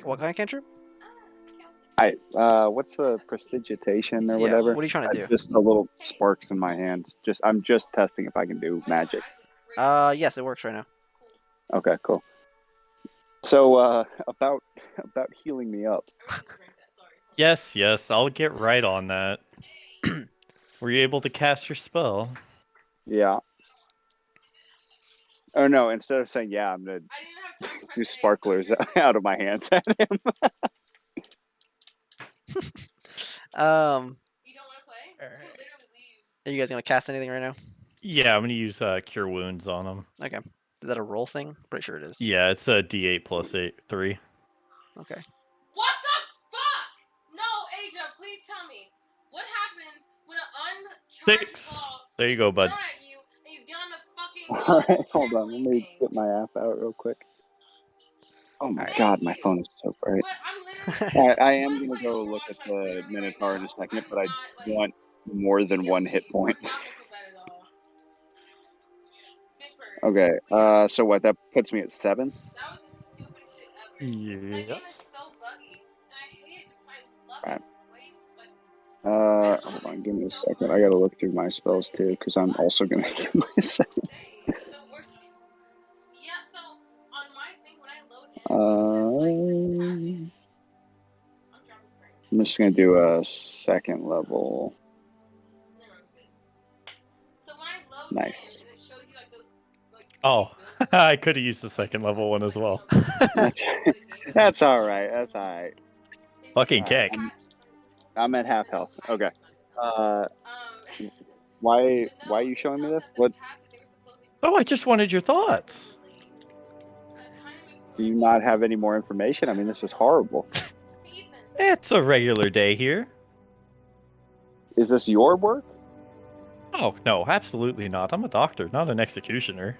[SPEAKER 4] What kind of cantrip?
[SPEAKER 1] What's the prestidigitation or
[SPEAKER 4] Yeah,
[SPEAKER 1] whatever?
[SPEAKER 4] what are you trying to do?
[SPEAKER 1] Just a little sparks in my hand. I'm just testing if I can do magic.
[SPEAKER 4] Yes, it works right now.
[SPEAKER 1] Okay, cool. So about healing me up.
[SPEAKER 8] Yes, I'll get right on that. Were you able to cast your spell?
[SPEAKER 1] Yeah. Oh no, instead of saying yeah, I'm gonna do sparklers out of my hands at him.
[SPEAKER 4] Are you guys gonna cast anything right now?
[SPEAKER 8] Yeah, I'm gonna use Cure Wounds on him.
[SPEAKER 4] Okay. Is that a roll thing? Pretty sure it is.
[SPEAKER 8] Yeah, it's a D8 plus 3.
[SPEAKER 4] Okay.
[SPEAKER 6] What the fuck? No, Asia, please tell me. What happens when an uncharged
[SPEAKER 8] 6.
[SPEAKER 6] ball
[SPEAKER 8] There you go,
[SPEAKER 6] is
[SPEAKER 8] bud.
[SPEAKER 6] thrown at you and you get on the fucking
[SPEAKER 1] Alright, hold on. Let
[SPEAKER 6] trampoline
[SPEAKER 1] me
[SPEAKER 6] thing?
[SPEAKER 1] get my app out real quick. Oh my
[SPEAKER 6] Thank
[SPEAKER 1] god, my
[SPEAKER 6] you.
[SPEAKER 1] phone is so bright.
[SPEAKER 6] But I'm literally.
[SPEAKER 1] I am gonna go look at the Minotaur in a second, but I want more than one hit point. Okay, so what, that puts me at 7?
[SPEAKER 6] That was the stupidest shit ever. That game is
[SPEAKER 8] Yes.
[SPEAKER 6] so buggy. And I hate it because I love
[SPEAKER 1] Right.
[SPEAKER 6] it. Waste, like,
[SPEAKER 1] Hold on, give me a second. I gotta look through my spells too, because I'm also gonna give myself.
[SPEAKER 6] it's the worst. Yeah, so on my thing, when I load in, it says, like, patches. I'm dropping frames.
[SPEAKER 1] I'm just gonna do a second level.
[SPEAKER 6] Never mind. So when I load
[SPEAKER 1] Nice.
[SPEAKER 6] in, and it shows you, like, those, like,
[SPEAKER 8] Oh,
[SPEAKER 6] build
[SPEAKER 8] I could have used the second level one as well.
[SPEAKER 1] That's alright, that's alright.
[SPEAKER 8] Fucking kick.
[SPEAKER 1] I'm at half health. Okay. Why are you showing me this? What,
[SPEAKER 8] Oh, I just wanted your thoughts.
[SPEAKER 1] do you not have any more information? I mean, this is horrible.
[SPEAKER 8] It's a regular day here.
[SPEAKER 1] Is this your work?
[SPEAKER 8] Oh, no, absolutely not. I'm a doctor, not an executioner.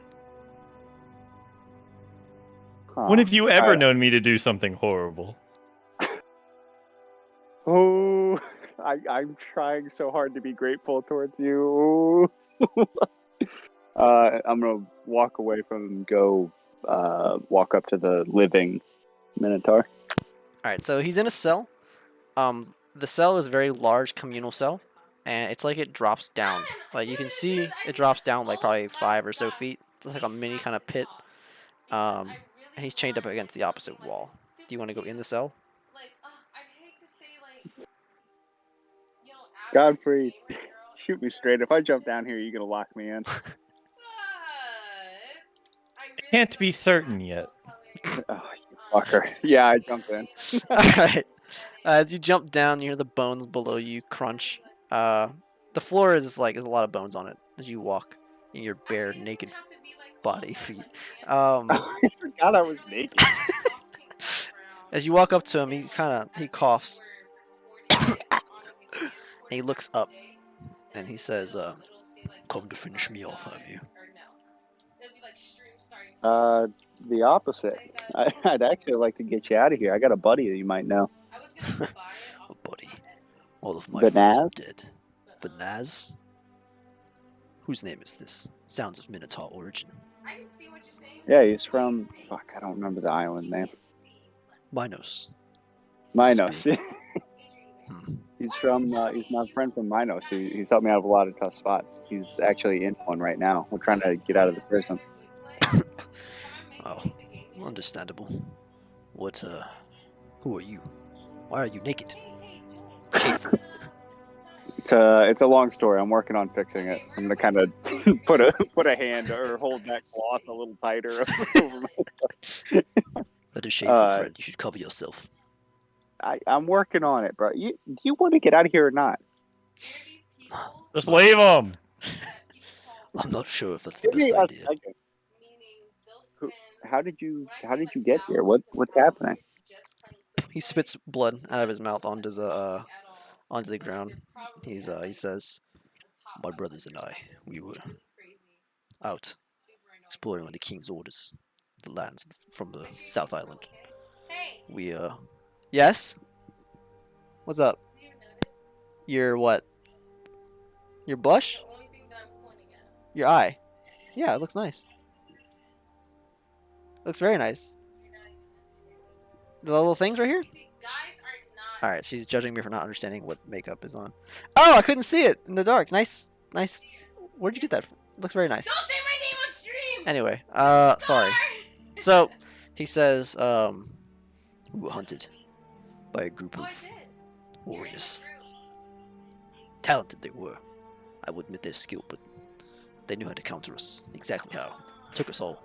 [SPEAKER 1] Huh.
[SPEAKER 8] When have you ever
[SPEAKER 1] Alright.
[SPEAKER 8] known me to do something horrible?
[SPEAKER 1] Oh, I'm trying so hard to be grateful towards you. I'm gonna walk away from him and go walk up to the living Minotaur.
[SPEAKER 4] Alright, so he's in a cell. The cell is a very large communal cell, and it's like it drops down. Like you can see it drops down like probably 5 or so feet. It's like a mini kind of pit. And he's chained up against the opposite wall. Do you want to go in the cell?
[SPEAKER 1] Godfrey, shoot me straight. If I jump down here, you're gonna lock me in.
[SPEAKER 8] Can't be certain yet.
[SPEAKER 1] Oh, you fucker. Yeah, I jumped in.
[SPEAKER 4] Alright. As you jump down, you hear the bones below you crunch. The floor is like, there's a lot of bones on it as you walk in your bare, naked body feet.
[SPEAKER 1] I forgot I was naked.
[SPEAKER 4] As you walk up to him, he coughs. he looks up, and he says, "Come to finish me off, have you?"
[SPEAKER 1] The opposite. I'd actually like to get you out of here. I got a buddy that you might know.
[SPEAKER 4] A buddy. All of my friends are
[SPEAKER 1] Banaz?
[SPEAKER 4] dead. Banaz? Whose name is this? Sounds of Minotaur origin.
[SPEAKER 1] Yeah, he's from. Fuck, I don't remember the island name.
[SPEAKER 4] Minos.
[SPEAKER 1] Minos.
[SPEAKER 4] Hmm.
[SPEAKER 1] He's from. He's my friend from Minos. He's helped me out of a lot of tough spots. He's actually in one right now. We're trying to get out of the prison.
[SPEAKER 4] Oh, understandable. What, who are you? Why are you naked? Shameful.
[SPEAKER 1] It's a long story. I'm working on fixing it. I'm gonna kind of put a hand or hold that cloth a little tighter over my.
[SPEAKER 4] That is shameful, friend. You should cover yourself.
[SPEAKER 1] I'm working on it, bro. Do you want to get out of here or not?
[SPEAKER 8] Just leave him.
[SPEAKER 4] I'm not sure if that's the
[SPEAKER 1] Give me
[SPEAKER 4] best
[SPEAKER 1] a
[SPEAKER 4] idea.
[SPEAKER 1] second. How did you get here? What's happening?
[SPEAKER 4] He spits blood out of his mouth onto the ground. He says, "My brothers and I, we were out exploring on the king's orders, the lands from the South Island. We yes. What's up? Your what? Your blush? Your eye? Yeah, it looks nice. Looks very nice. The little things right here? Alright, she's judging me for not understanding what makeup is on. Oh, I couldn't see it in the dark. Nice. Where'd you get that from? Looks very nice.
[SPEAKER 6] Don't say my name on stream.
[SPEAKER 4] Anyway, sorry. So, he says, we were hunted by a group of warriors. Talented they were. I would admit their skill, but they knew how to counter us. Exactly how. Took us all.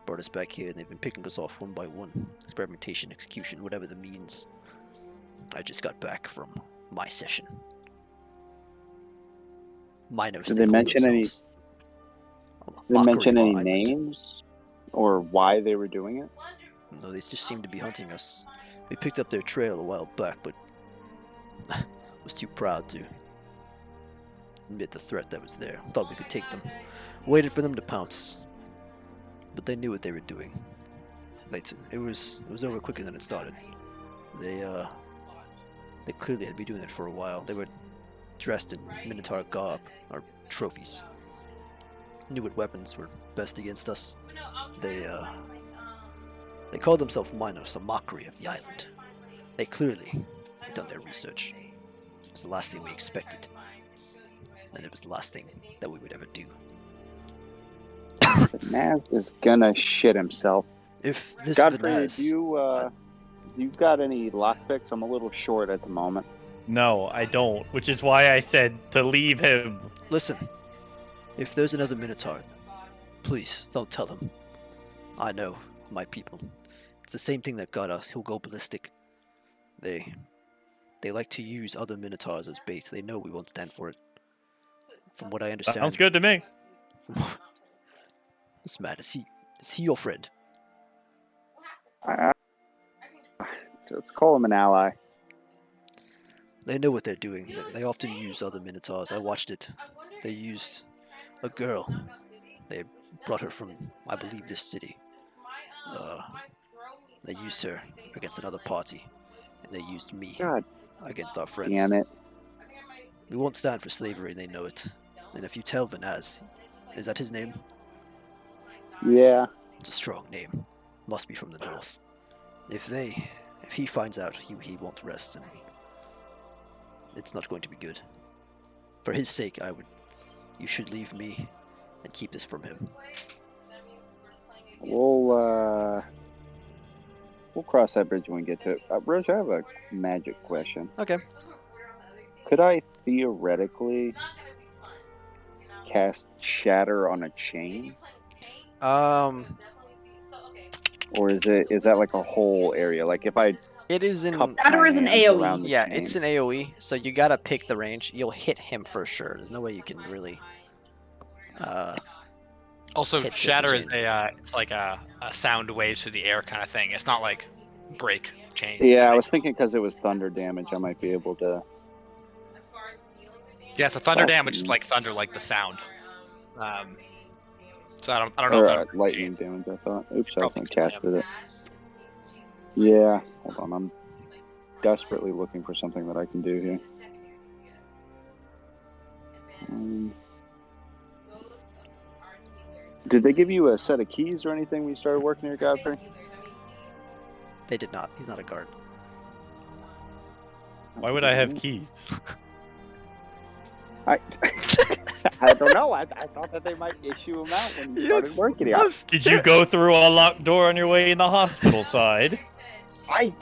[SPEAKER 4] Brought us back here, and they've been picking us off one by one. Experimentation, execution, whatever the means. I just got back from my session. Minos.
[SPEAKER 1] Did they mention any? Did they mention any names or why they were doing it?
[SPEAKER 4] No, they just seemed to be hunting us. We picked up their trail a while back, but was too proud to admit the threat that was there. Thought we could take them. Waited for them to pounce. But they knew what they were doing. It was over quicker than it started. They clearly had been doing it for a while. They were dressed in Minotaur garb, or trophies. Knew what weapons were best against us. They called themselves Minos, a mockery of the island. They clearly had done their research. It was the last thing we expected. And it was the last thing that we would ever do.
[SPEAKER 1] Naz is gonna shit himself.
[SPEAKER 4] If this
[SPEAKER 1] Godfrey,
[SPEAKER 4] Vanaz,
[SPEAKER 1] you got any lockpicks? I'm a little short at the moment.
[SPEAKER 8] No, I don't. Which is why I said to leave him.
[SPEAKER 4] listen, if there's another Minotaur, please don't tell him. I know my people. It's the same thing that got us. He'll go ballistic. They like to use other Minotaurs as bait. They know we won't stand for it. From what I understand.
[SPEAKER 8] Sounds good to me.
[SPEAKER 4] This man, is he your friend?
[SPEAKER 1] Let's call him an ally.
[SPEAKER 4] They know what they're doing. They often use other Minotaurs. I watched it. They used a girl. They brought her from, I believe, this city. They used her against another party. And they used me
[SPEAKER 1] God
[SPEAKER 4] against our friends.
[SPEAKER 1] damn it.
[SPEAKER 4] We won't stand for slavery, they know it. And if you tell Vanaz, is that his name?
[SPEAKER 1] Yeah.
[SPEAKER 4] It's a strong name. Must be from the north. If he finds out, he won't rest, and it's not going to be good. For his sake, you should leave me and keep this from him.
[SPEAKER 1] We'll cross that bridge when we get to it. Rose, I have a magic question.
[SPEAKER 4] Okay.
[SPEAKER 1] Could I theoretically cast Shatter on a chain? Or is that like a whole area? Like if I
[SPEAKER 4] It is in.
[SPEAKER 1] cup
[SPEAKER 5] Shatter
[SPEAKER 1] my
[SPEAKER 5] is an
[SPEAKER 1] hands
[SPEAKER 5] AoE.
[SPEAKER 1] around the
[SPEAKER 4] Yeah,
[SPEAKER 1] chain?
[SPEAKER 4] it's an AoE, so you gotta pick the range. You'll hit him for sure. There's no way you can really.
[SPEAKER 2] Also,
[SPEAKER 4] hit this
[SPEAKER 2] shatter is
[SPEAKER 4] chain.
[SPEAKER 2] it's like a sound wave through the air kind of thing. It's not like break chains.
[SPEAKER 1] Yeah, I was thinking because it was thunder damage, I might be able to
[SPEAKER 2] Yeah, so thunder damage is
[SPEAKER 1] Awesome.
[SPEAKER 2] like thunder, like the sound. So I don't know
[SPEAKER 1] Or
[SPEAKER 2] if that would
[SPEAKER 1] lightning
[SPEAKER 2] change.
[SPEAKER 1] damage, I thought. Oops, I
[SPEAKER 2] Probably
[SPEAKER 1] accidentally
[SPEAKER 2] slam.
[SPEAKER 1] casted it. Yeah, hold on. I'm desperately looking for something that I can do here. Did they give you a set of keys or anything when you started working here, Godfrey?
[SPEAKER 4] They did not. He's not a guard.
[SPEAKER 8] Why would I have keys?
[SPEAKER 1] I don't know. I thought that they might issue them out when you started working here.
[SPEAKER 8] Did you go through a locked door on your way in the hospital side?
[SPEAKER 1] I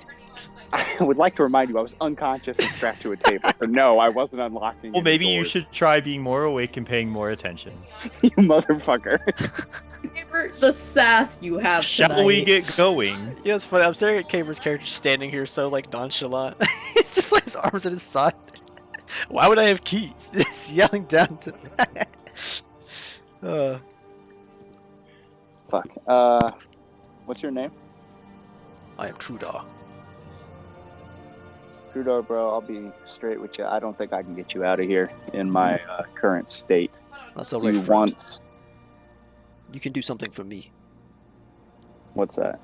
[SPEAKER 1] would like to remind you, I was unconscious and strapped to a table. So no, I wasn't unlocking.
[SPEAKER 8] Well,
[SPEAKER 1] any
[SPEAKER 8] maybe you
[SPEAKER 1] doors.
[SPEAKER 8] should try being more awake and paying more attention.
[SPEAKER 1] You motherfucker.
[SPEAKER 5] The sass you have
[SPEAKER 8] Shall we
[SPEAKER 5] tonight.
[SPEAKER 8] get going?
[SPEAKER 4] Yeah, it's funny. I'm staring at Cameron's character standing here so like nonchalant. It's just like his arms at his side. Why would I have keys? Just yelling down to.
[SPEAKER 1] Fuck. What's your name?
[SPEAKER 4] I am Trudar.
[SPEAKER 1] Trudar, bro, I'll be straight with you. I don't think I can get you out of here in my current state.
[SPEAKER 4] That's alright,
[SPEAKER 1] You
[SPEAKER 4] friend.
[SPEAKER 1] want...
[SPEAKER 4] You can do something for me.
[SPEAKER 1] What's that?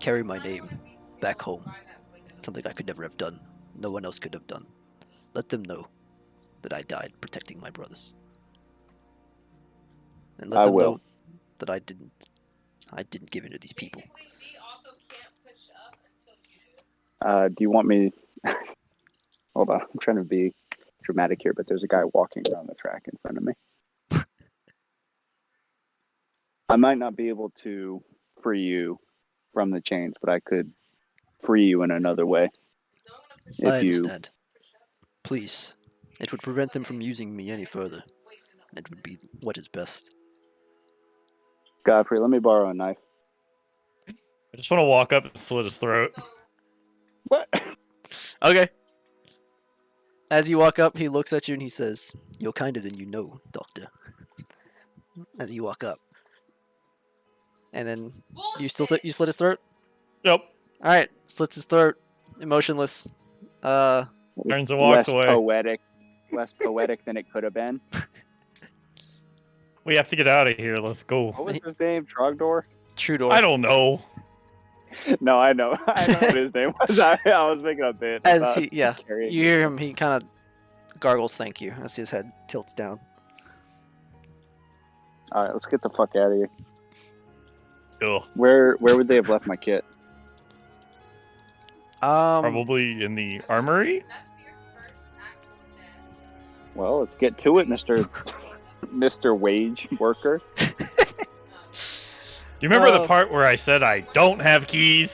[SPEAKER 4] Carry my name back home. Something I could never have done. No one else could have done. Let them know that I died protecting my brothers. And let
[SPEAKER 1] I
[SPEAKER 4] them
[SPEAKER 1] will.
[SPEAKER 4] know that I didn't give in to these people.
[SPEAKER 1] Do you want me... Hold on, I'm trying to be dramatic here, but there's a guy walking around the track in front of me. I might not be able to free you from the chains, but I could free you in another way.
[SPEAKER 4] I
[SPEAKER 1] If you...
[SPEAKER 4] understand. Please. It would prevent them from using me any further. And it would be what is best.
[SPEAKER 1] Godfrey, let me borrow a knife.
[SPEAKER 8] I just want to walk up and slit his throat.
[SPEAKER 1] What?
[SPEAKER 4] Okay. As you walk up, he looks at you and he says, "You're kinder than you know, Doctor." As you walk up. And then you slit his throat?
[SPEAKER 8] Yep.
[SPEAKER 4] Alright, slits his throat, emotionless.
[SPEAKER 8] Turns and walks away.
[SPEAKER 1] Less poetic than it could have been.
[SPEAKER 8] We have to get out of here. Let's go.
[SPEAKER 1] What was his name? Trogdor?
[SPEAKER 4] Trudor.
[SPEAKER 8] I don't know.
[SPEAKER 1] No, I know. I know what his name was. I was making a bit.
[SPEAKER 4] As
[SPEAKER 1] about
[SPEAKER 4] he, yeah,
[SPEAKER 1] carrying
[SPEAKER 4] you hear him, he kind of gargles thank you as his head tilts down.
[SPEAKER 1] All right, let's get the fuck out of here.
[SPEAKER 8] Cool.
[SPEAKER 1] Where would they have left my kit?
[SPEAKER 8] Probably in the armory?
[SPEAKER 1] Well, let's get to it, Mr. Wage Worker.
[SPEAKER 8] Do you remember the part where I said I don't have keys?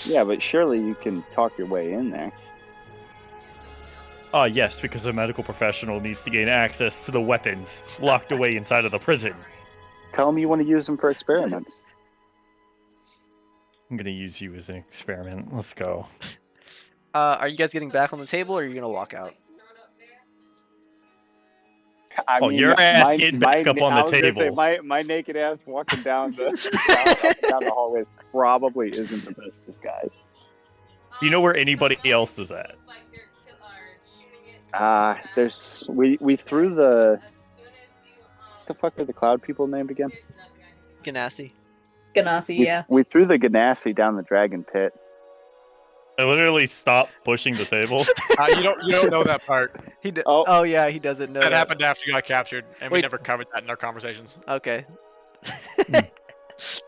[SPEAKER 1] Yeah, but surely you can talk your way in there.
[SPEAKER 8] Yes, because a medical professional needs to gain access to the weapons locked away inside of the prison.
[SPEAKER 1] Tell them you want to use them for experiments.
[SPEAKER 8] I'm gonna use you as an experiment. Let's go.
[SPEAKER 4] Are you guys getting back on the table, or are you gonna walk out?
[SPEAKER 1] I
[SPEAKER 8] Oh,
[SPEAKER 1] mean,
[SPEAKER 8] your ass getting back up on the
[SPEAKER 1] I was gonna say,
[SPEAKER 8] table.
[SPEAKER 1] my naked ass walking down the down the hallway probably isn't the best disguise.
[SPEAKER 8] Do you know where anybody else is at?
[SPEAKER 1] There's we threw the fuck are the cloud people named again?
[SPEAKER 4] Ganassi.
[SPEAKER 5] Ganassi, yeah.
[SPEAKER 1] We threw the Ganassi down the dragon pit.
[SPEAKER 8] I literally stopped pushing the table.
[SPEAKER 2] You don't know that part.
[SPEAKER 4] Oh yeah, he doesn't know.
[SPEAKER 2] That happened after you got captured, and we
[SPEAKER 4] Wait.
[SPEAKER 2] never covered that in our conversations.
[SPEAKER 4] Okay.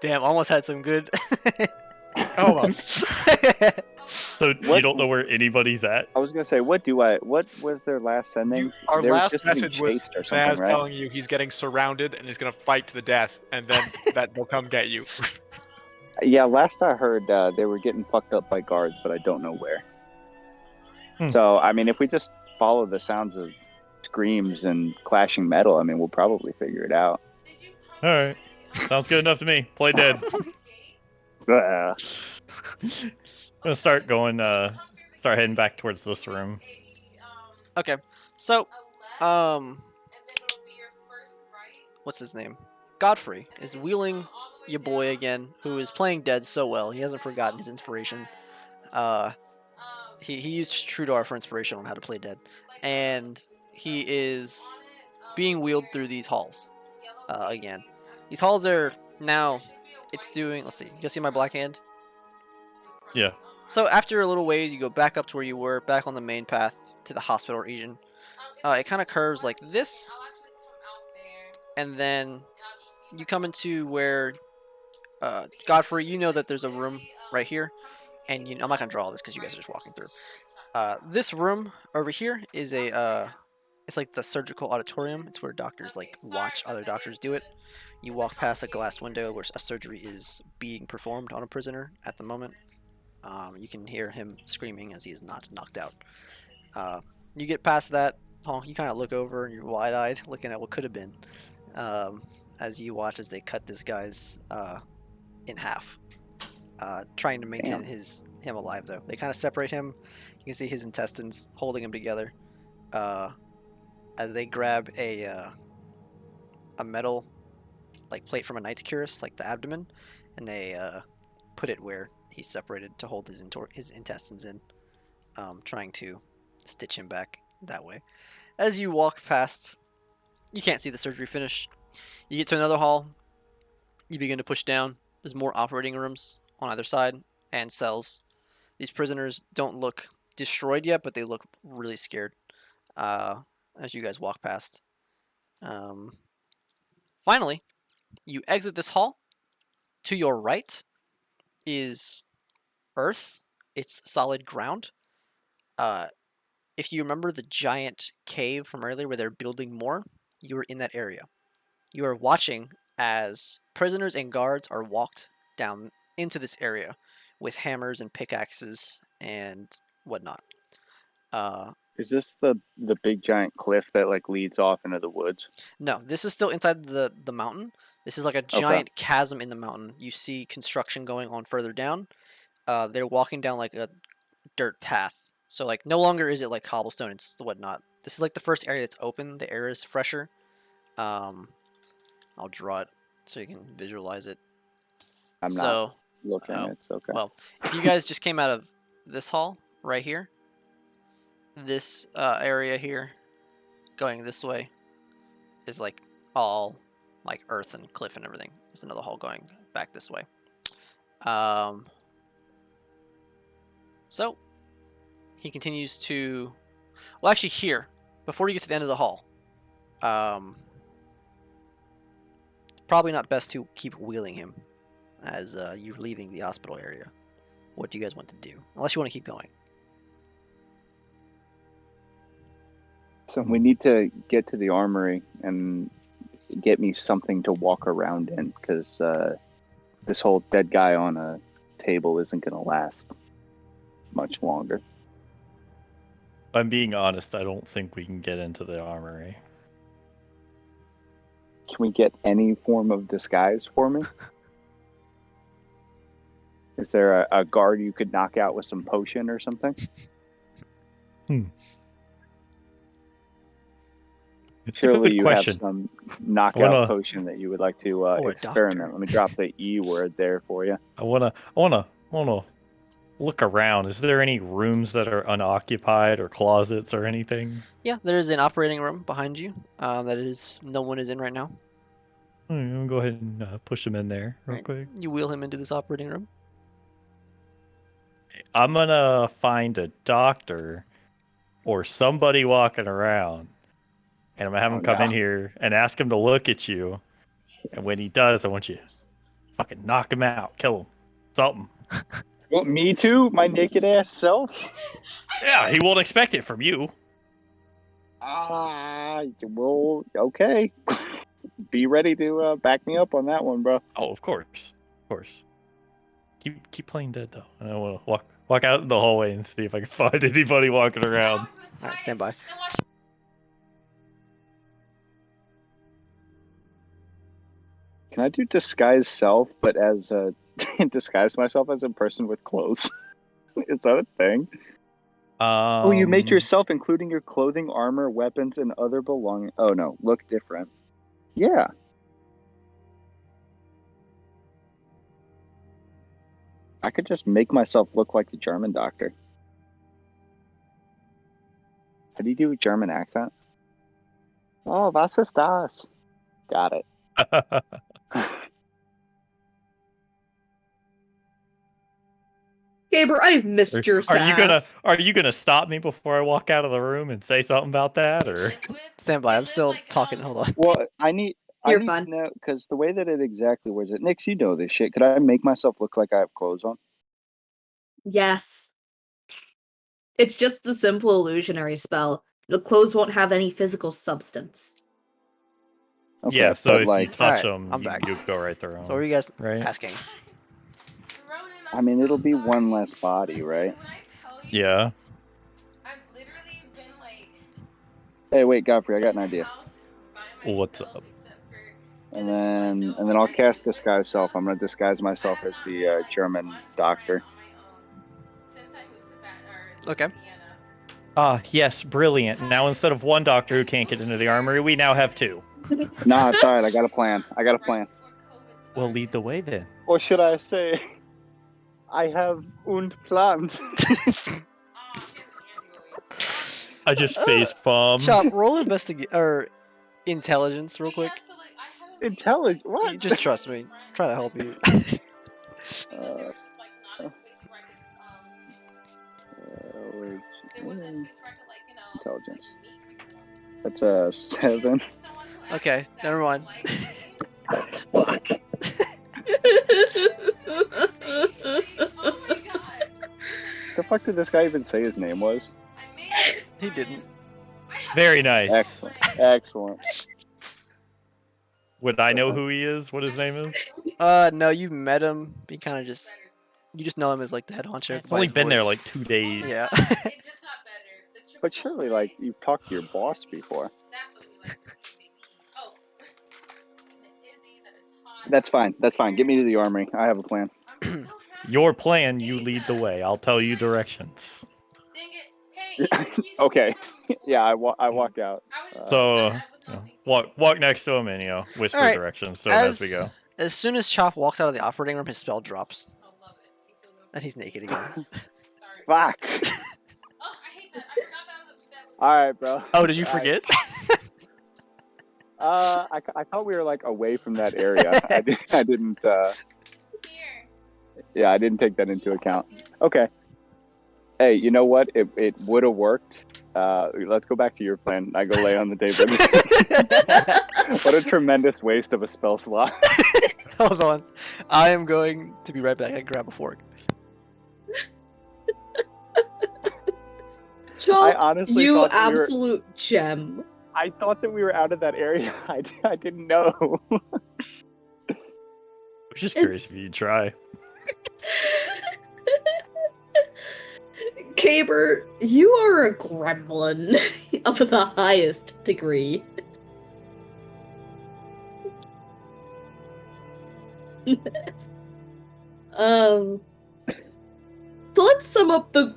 [SPEAKER 4] Damn, almost had some good.
[SPEAKER 2] Almost.
[SPEAKER 8] So you
[SPEAKER 1] What-
[SPEAKER 8] don't know where anybody's at?
[SPEAKER 1] I was gonna say, what was their last sending?
[SPEAKER 2] Our
[SPEAKER 1] They were
[SPEAKER 2] last
[SPEAKER 1] just getting
[SPEAKER 2] message was
[SPEAKER 1] chased or something,
[SPEAKER 2] Naz
[SPEAKER 1] right?
[SPEAKER 2] telling you he's getting surrounded and he's gonna fight to the death, and then that they'll come get you.
[SPEAKER 1] Yeah, last I heard, they were getting fucked up by guards, but I don't know where.
[SPEAKER 8] Hmm.
[SPEAKER 1] So, I mean, if we just follow the sounds of screams and clashing metal, I mean, we'll probably figure it out.
[SPEAKER 8] Alright. Sounds good enough to me. Play dead.
[SPEAKER 1] Uh,
[SPEAKER 8] I'm gonna start going, start heading back towards this room.
[SPEAKER 4] Okay, so, what's his name? Godfrey is wheeling your boy again, who is playing dead so well. He hasn't forgotten his inspiration. He used Trudar for inspiration on how to play dead, and he is being wheeled through these halls again. These halls are now, it's doing, let's see, you see my black hand?
[SPEAKER 8] Yeah.
[SPEAKER 4] So after a little ways, you go back up to where you were, back on the main path to the hospital region. It kind of curves like this, and then you come into where, Godfrey, you know that there's a room right here, and I'm not gonna draw all this because you guys are just walking through. This room over here is it's like the surgical auditorium. It's where doctors like watch other doctors do it. You walk past a glass window where a surgery is being performed on a prisoner at the moment. You can hear him screaming as he is not knocked out. You get past that, you kind of look over and you're wide-eyed, looking at what could have been, as you watch as they cut this guy's in half, trying to maintain him alive. Though they kind of separate him, you can see his intestines holding him together, as they grab a metal like plate from a knight's cuirass, like the abdomen, and they put it where he's separated to hold his intestines in, trying to stitch him back that way. As you walk past, you can't see the surgery finish. You get to another hall. You begin to push down. There's more operating rooms on either side and cells. These prisoners don't look destroyed yet, but they look really scared as you guys walk past. Finally, you exit this hall. To your right is earth. It's solid ground. If you remember the giant cave from earlier where they're building more, you were in that area. You are watching as prisoners and guards are walked down into this area with hammers and pickaxes and whatnot.
[SPEAKER 1] Is this the big giant cliff that like leads off into the woods?
[SPEAKER 4] No, this is still inside the mountain. This is like a giant chasm in the mountain. You see construction going on further down. They're walking down like a dirt path. So like no longer is it like cobblestone and whatnot. This is like the first area that's open. The air is fresher. I'll draw it so you can visualize it.
[SPEAKER 1] I'm not looking. It's okay.
[SPEAKER 4] Well, if you guys just came out of this hall right here, this area here, going this way, is like all like earth and cliff and everything. There's another hall going back this way. So he continues to, well, actually here, before you get to the end of the hall, probably not best to keep wheeling him as you're leaving the hospital area. What do you guys want to do? Unless you want to keep going.
[SPEAKER 1] So we need to get to the armory and get me something to walk around in, because this whole dead guy on a table isn't going to last much longer.
[SPEAKER 8] If I'm being honest, I don't think we can get into the armory.
[SPEAKER 1] Can we get any form of disguise for me? Is there a guard you could knock out with some potion or something? Surely you have some knockout potion that you would like to experiment. Let me drop the E word there for you.
[SPEAKER 8] I wanna look around. Is there any rooms that are unoccupied or closets or anything?
[SPEAKER 4] Yeah, there's an operating room behind you that is no one is in right now.
[SPEAKER 8] I'll go ahead and push him in there real quick.
[SPEAKER 4] You wheel him into this operating room.
[SPEAKER 8] I'm gonna find a doctor or somebody walking around, and I'm gonna have him come in here and ask him to look at you. And when he does, I want you to fucking knock him out, kill him, something.
[SPEAKER 1] You want me to? My naked ass self?
[SPEAKER 8] Yeah, he won't expect it from you.
[SPEAKER 1] Well, okay. Be ready to back me up on that one, bro.
[SPEAKER 8] Oh, of course. Keep playing dead, though. And I want to walk out in the hallway and see if I can find anybody walking around.
[SPEAKER 4] Alright, stand by.
[SPEAKER 1] Can I do disguise self, but as disguise myself as a person with clothes? Is that a thing? You make yourself, including your clothing, armor, weapons, and other belongings. Oh no, look different. Yeah. I could just make myself look like the German doctor. How do you do a German accent? Oh, was ist das? Got it.
[SPEAKER 5] Gaber, I've missed your sass.
[SPEAKER 8] Are you gonna stop me before I walk out of the room and say something about that, or?
[SPEAKER 4] Stand by. I'm still talking. Hold on.
[SPEAKER 1] Well, I need
[SPEAKER 5] You're fine.
[SPEAKER 1] to know, because the way that it exactly words it. Nix, you know this shit. Could I make myself look like I have clothes on?
[SPEAKER 5] Yes. It's just a simple illusionary spell. The clothes won't have any physical substance.
[SPEAKER 1] Okay,
[SPEAKER 8] Yeah, so if
[SPEAKER 1] like,
[SPEAKER 8] you touch
[SPEAKER 4] Alright,
[SPEAKER 8] them,
[SPEAKER 4] I'm back.
[SPEAKER 8] you go right through them.
[SPEAKER 4] So what are you guys
[SPEAKER 8] right?
[SPEAKER 4] asking?
[SPEAKER 1] I mean, it'll be one less body, right?
[SPEAKER 8] Yeah.
[SPEAKER 6] I've literally been like.
[SPEAKER 1] Hey, wait, Godfrey, I got an idea.
[SPEAKER 8] What's up?
[SPEAKER 1] And then I'll cast Disguise Self. I'm gonna disguise myself as the German doctor.
[SPEAKER 4] Okay.
[SPEAKER 8] Ah, yes, brilliant. Now instead of one doctor who can't get into the armory, we now have two.
[SPEAKER 1] Nah, it's alright. I got a plan.
[SPEAKER 8] Well, lead the way then.
[SPEAKER 1] Or should I say, I have und plant.
[SPEAKER 8] I just face palm.
[SPEAKER 4] Chop, roll intelligence real quick.
[SPEAKER 1] Intelligent? What?
[SPEAKER 4] You just trust me. Try to help you.
[SPEAKER 1] Intelligence. That's a 7.
[SPEAKER 4] Okay, never mind.
[SPEAKER 1] Fuck. The fuck did this guy even say his name was?
[SPEAKER 4] He didn't.
[SPEAKER 8] Very nice.
[SPEAKER 1] Excellent.
[SPEAKER 8] Would I know who he is? What his name is?
[SPEAKER 4] No, you've met him. You just know him as like the head honcho.
[SPEAKER 8] It's only been there like 2 days.
[SPEAKER 4] Yeah.
[SPEAKER 1] But surely, like, you've talked to your boss before. That's fine. Get me to the armory. I have a plan.
[SPEAKER 8] Your plan, you lead the way. I'll tell you directions.
[SPEAKER 1] Okay. Yeah, I walk out.
[SPEAKER 8] Walk next to him and whisper
[SPEAKER 4] Alright,
[SPEAKER 8] directions. So as we go.
[SPEAKER 4] As soon as Chop walks out of the operating room, his spell drops, and he's naked again.
[SPEAKER 1] Fuck. All right, bro.
[SPEAKER 4] Oh, did you forget?
[SPEAKER 1] I thought we were like away from that area. I didn't. Yeah, I didn't take that into account. Okay. Hey, you know what? It would have worked. Let's go back to your plan. I go lay on the table. What a tremendous waste of a spell slot.
[SPEAKER 4] Hold on. I am going to be right back. I can grab a fork.
[SPEAKER 5] Chop,
[SPEAKER 1] I honestly
[SPEAKER 5] you
[SPEAKER 1] thought that
[SPEAKER 5] absolute gem.
[SPEAKER 1] I thought that we were out of that area. I didn't know.
[SPEAKER 8] I was just curious if you'd try.
[SPEAKER 5] Caber, you are a gremlin of the highest degree. So let's sum up the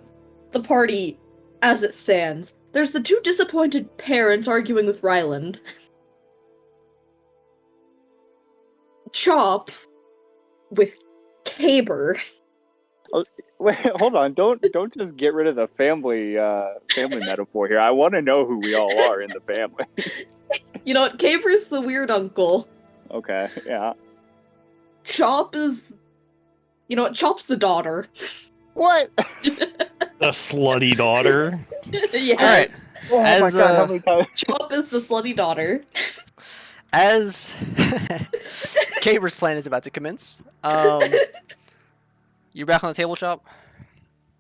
[SPEAKER 5] party as it stands. There's the two disappointed parents arguing with Ryland. Chop with Caber.
[SPEAKER 1] Oh, wait, hold on. Don't just get rid of the family metaphor here. I want to know who we all are in the family.
[SPEAKER 5] You know what? Caber's the weird uncle.
[SPEAKER 1] Okay, yeah.
[SPEAKER 5] Chop is... You know what? Chop's the daughter.
[SPEAKER 1] What?
[SPEAKER 8] The slutty daughter.
[SPEAKER 5] Yeah.
[SPEAKER 4] Alright.
[SPEAKER 1] Oh my god, how many times?
[SPEAKER 5] Chop is the slutty daughter.
[SPEAKER 4] As Caber's plan is about to commence, you back on the table, Chop?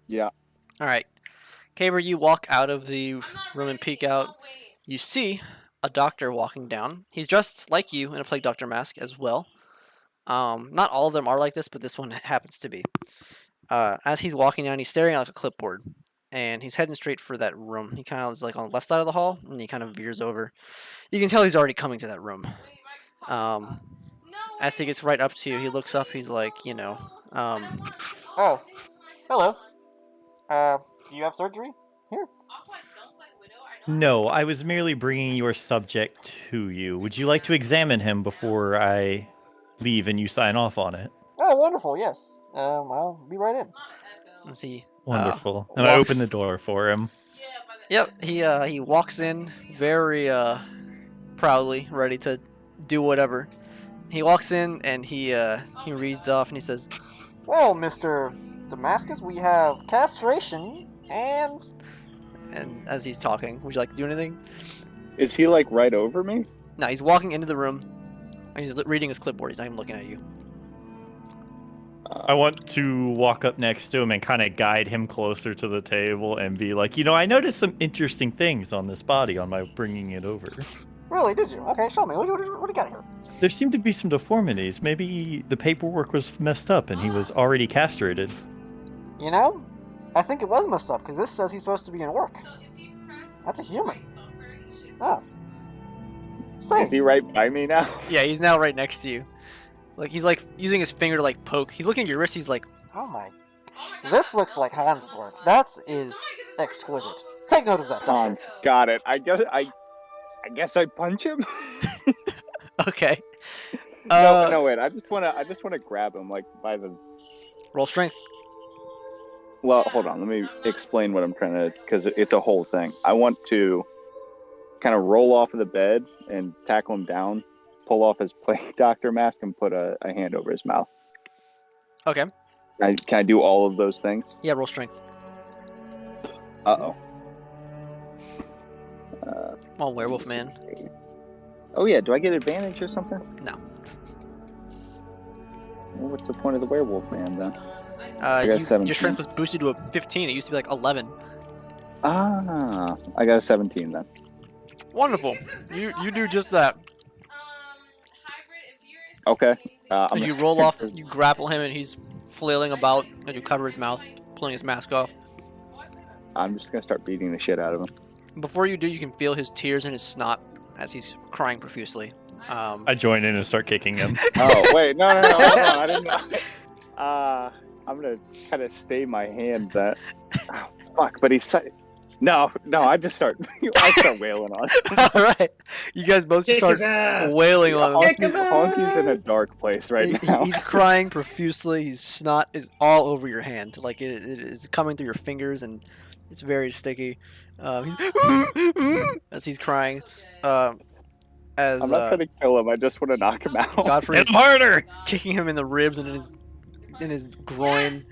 [SPEAKER 1] Yeah.
[SPEAKER 4] Alright. Caber, you walk out of the room and peek out. You see a doctor walking down. He's dressed like you in a Plague Doctor mask as well. Not all of them are like this, but this one happens to be. As he's walking down, he's staring at like a clipboard, and he's heading straight for that room. He kind of is like on the left side of the hall, and he kind of veers over. You can tell he's already coming to that room. As he gets right up to you, he looks up. He's like, oh, hello. Do you have surgery here?
[SPEAKER 8] No, I was merely bringing your subject to you. Would you like to examine him before I leave and you sign off on it?
[SPEAKER 4] Oh, wonderful. Yes. I'll be right in. Let's see.
[SPEAKER 8] Wonderful. And I open the door for him.
[SPEAKER 4] Yep. He walks in very proudly, ready to do whatever. He walks in and he reads off and he says, "Well, Mr. Damascus, we have castration and as he's talking, would you like to do anything?"
[SPEAKER 1] Is he like right over me?
[SPEAKER 4] No, he's walking into the room and he's reading his clipboard. He's not even looking at you.
[SPEAKER 8] I want to walk up next to him and kind of guide him closer to the table and be like, I noticed some interesting things on this body on my bringing it over.
[SPEAKER 4] Really? Did you? Okay, show me. What do you got here?
[SPEAKER 8] There seemed to be some deformities. Maybe the paperwork was messed up and he was already castrated.
[SPEAKER 4] I think it was messed up because this says he's supposed to be in work. That's a human. Oh.
[SPEAKER 1] Is he right by me now?
[SPEAKER 4] Yeah, he's now right next to you. Like he's like using his finger to like poke. He's looking at your wrist. He's like, "Oh my, this looks like Hans's work. That is exquisite. Take note of that."
[SPEAKER 1] Hans, got it. I guess I punch him.
[SPEAKER 4] Okay.
[SPEAKER 1] No, wait. I just wanna grab him like by the.
[SPEAKER 4] Roll strength.
[SPEAKER 1] Well, hold on. Let me explain what I'm trying to, because it's a whole thing. I want to kind of roll off of the bed and tackle him down, pull off his plague doctor mask, and put a hand over his mouth.
[SPEAKER 4] Okay.
[SPEAKER 1] Can I do all of those things?
[SPEAKER 4] Yeah, roll strength.
[SPEAKER 1] Uh-oh.
[SPEAKER 4] Come on, werewolf man.
[SPEAKER 1] Oh yeah, do I get advantage or something?
[SPEAKER 4] No.
[SPEAKER 1] Well, what's the point of the werewolf man then?
[SPEAKER 4] Your
[SPEAKER 1] 17.
[SPEAKER 4] strength was boosted to a 15. It used to be like 11.
[SPEAKER 1] Ah, I got a 17 then.
[SPEAKER 4] Wonderful. You do just that.
[SPEAKER 1] Okay.
[SPEAKER 4] As you roll off, you grapple him, and he's flailing about as you cover his mouth, pulling his mask off.
[SPEAKER 1] I'm just gonna start beating the shit out of him.
[SPEAKER 4] Before you do, you can feel his tears in his snot as he's crying profusely.
[SPEAKER 8] I join in and start kicking him.
[SPEAKER 1] Oh wait, no, hold on, I didn't know. I'm gonna kind of stay my hand that. Oh, fuck, but he's. No, I just start. I start wailing on him.
[SPEAKER 4] All right, you guys both just start wailing on him.
[SPEAKER 1] Honky's in a dark place right now.
[SPEAKER 4] He's crying profusely. His snot is all over your hand, like it is coming through your fingers, and it's very sticky. As he's crying. I'm
[SPEAKER 1] not trying to kill him. I just want to knock him out.
[SPEAKER 4] Godfrey
[SPEAKER 8] Hit him harder!
[SPEAKER 4] Kicking him in the ribs and in his groin,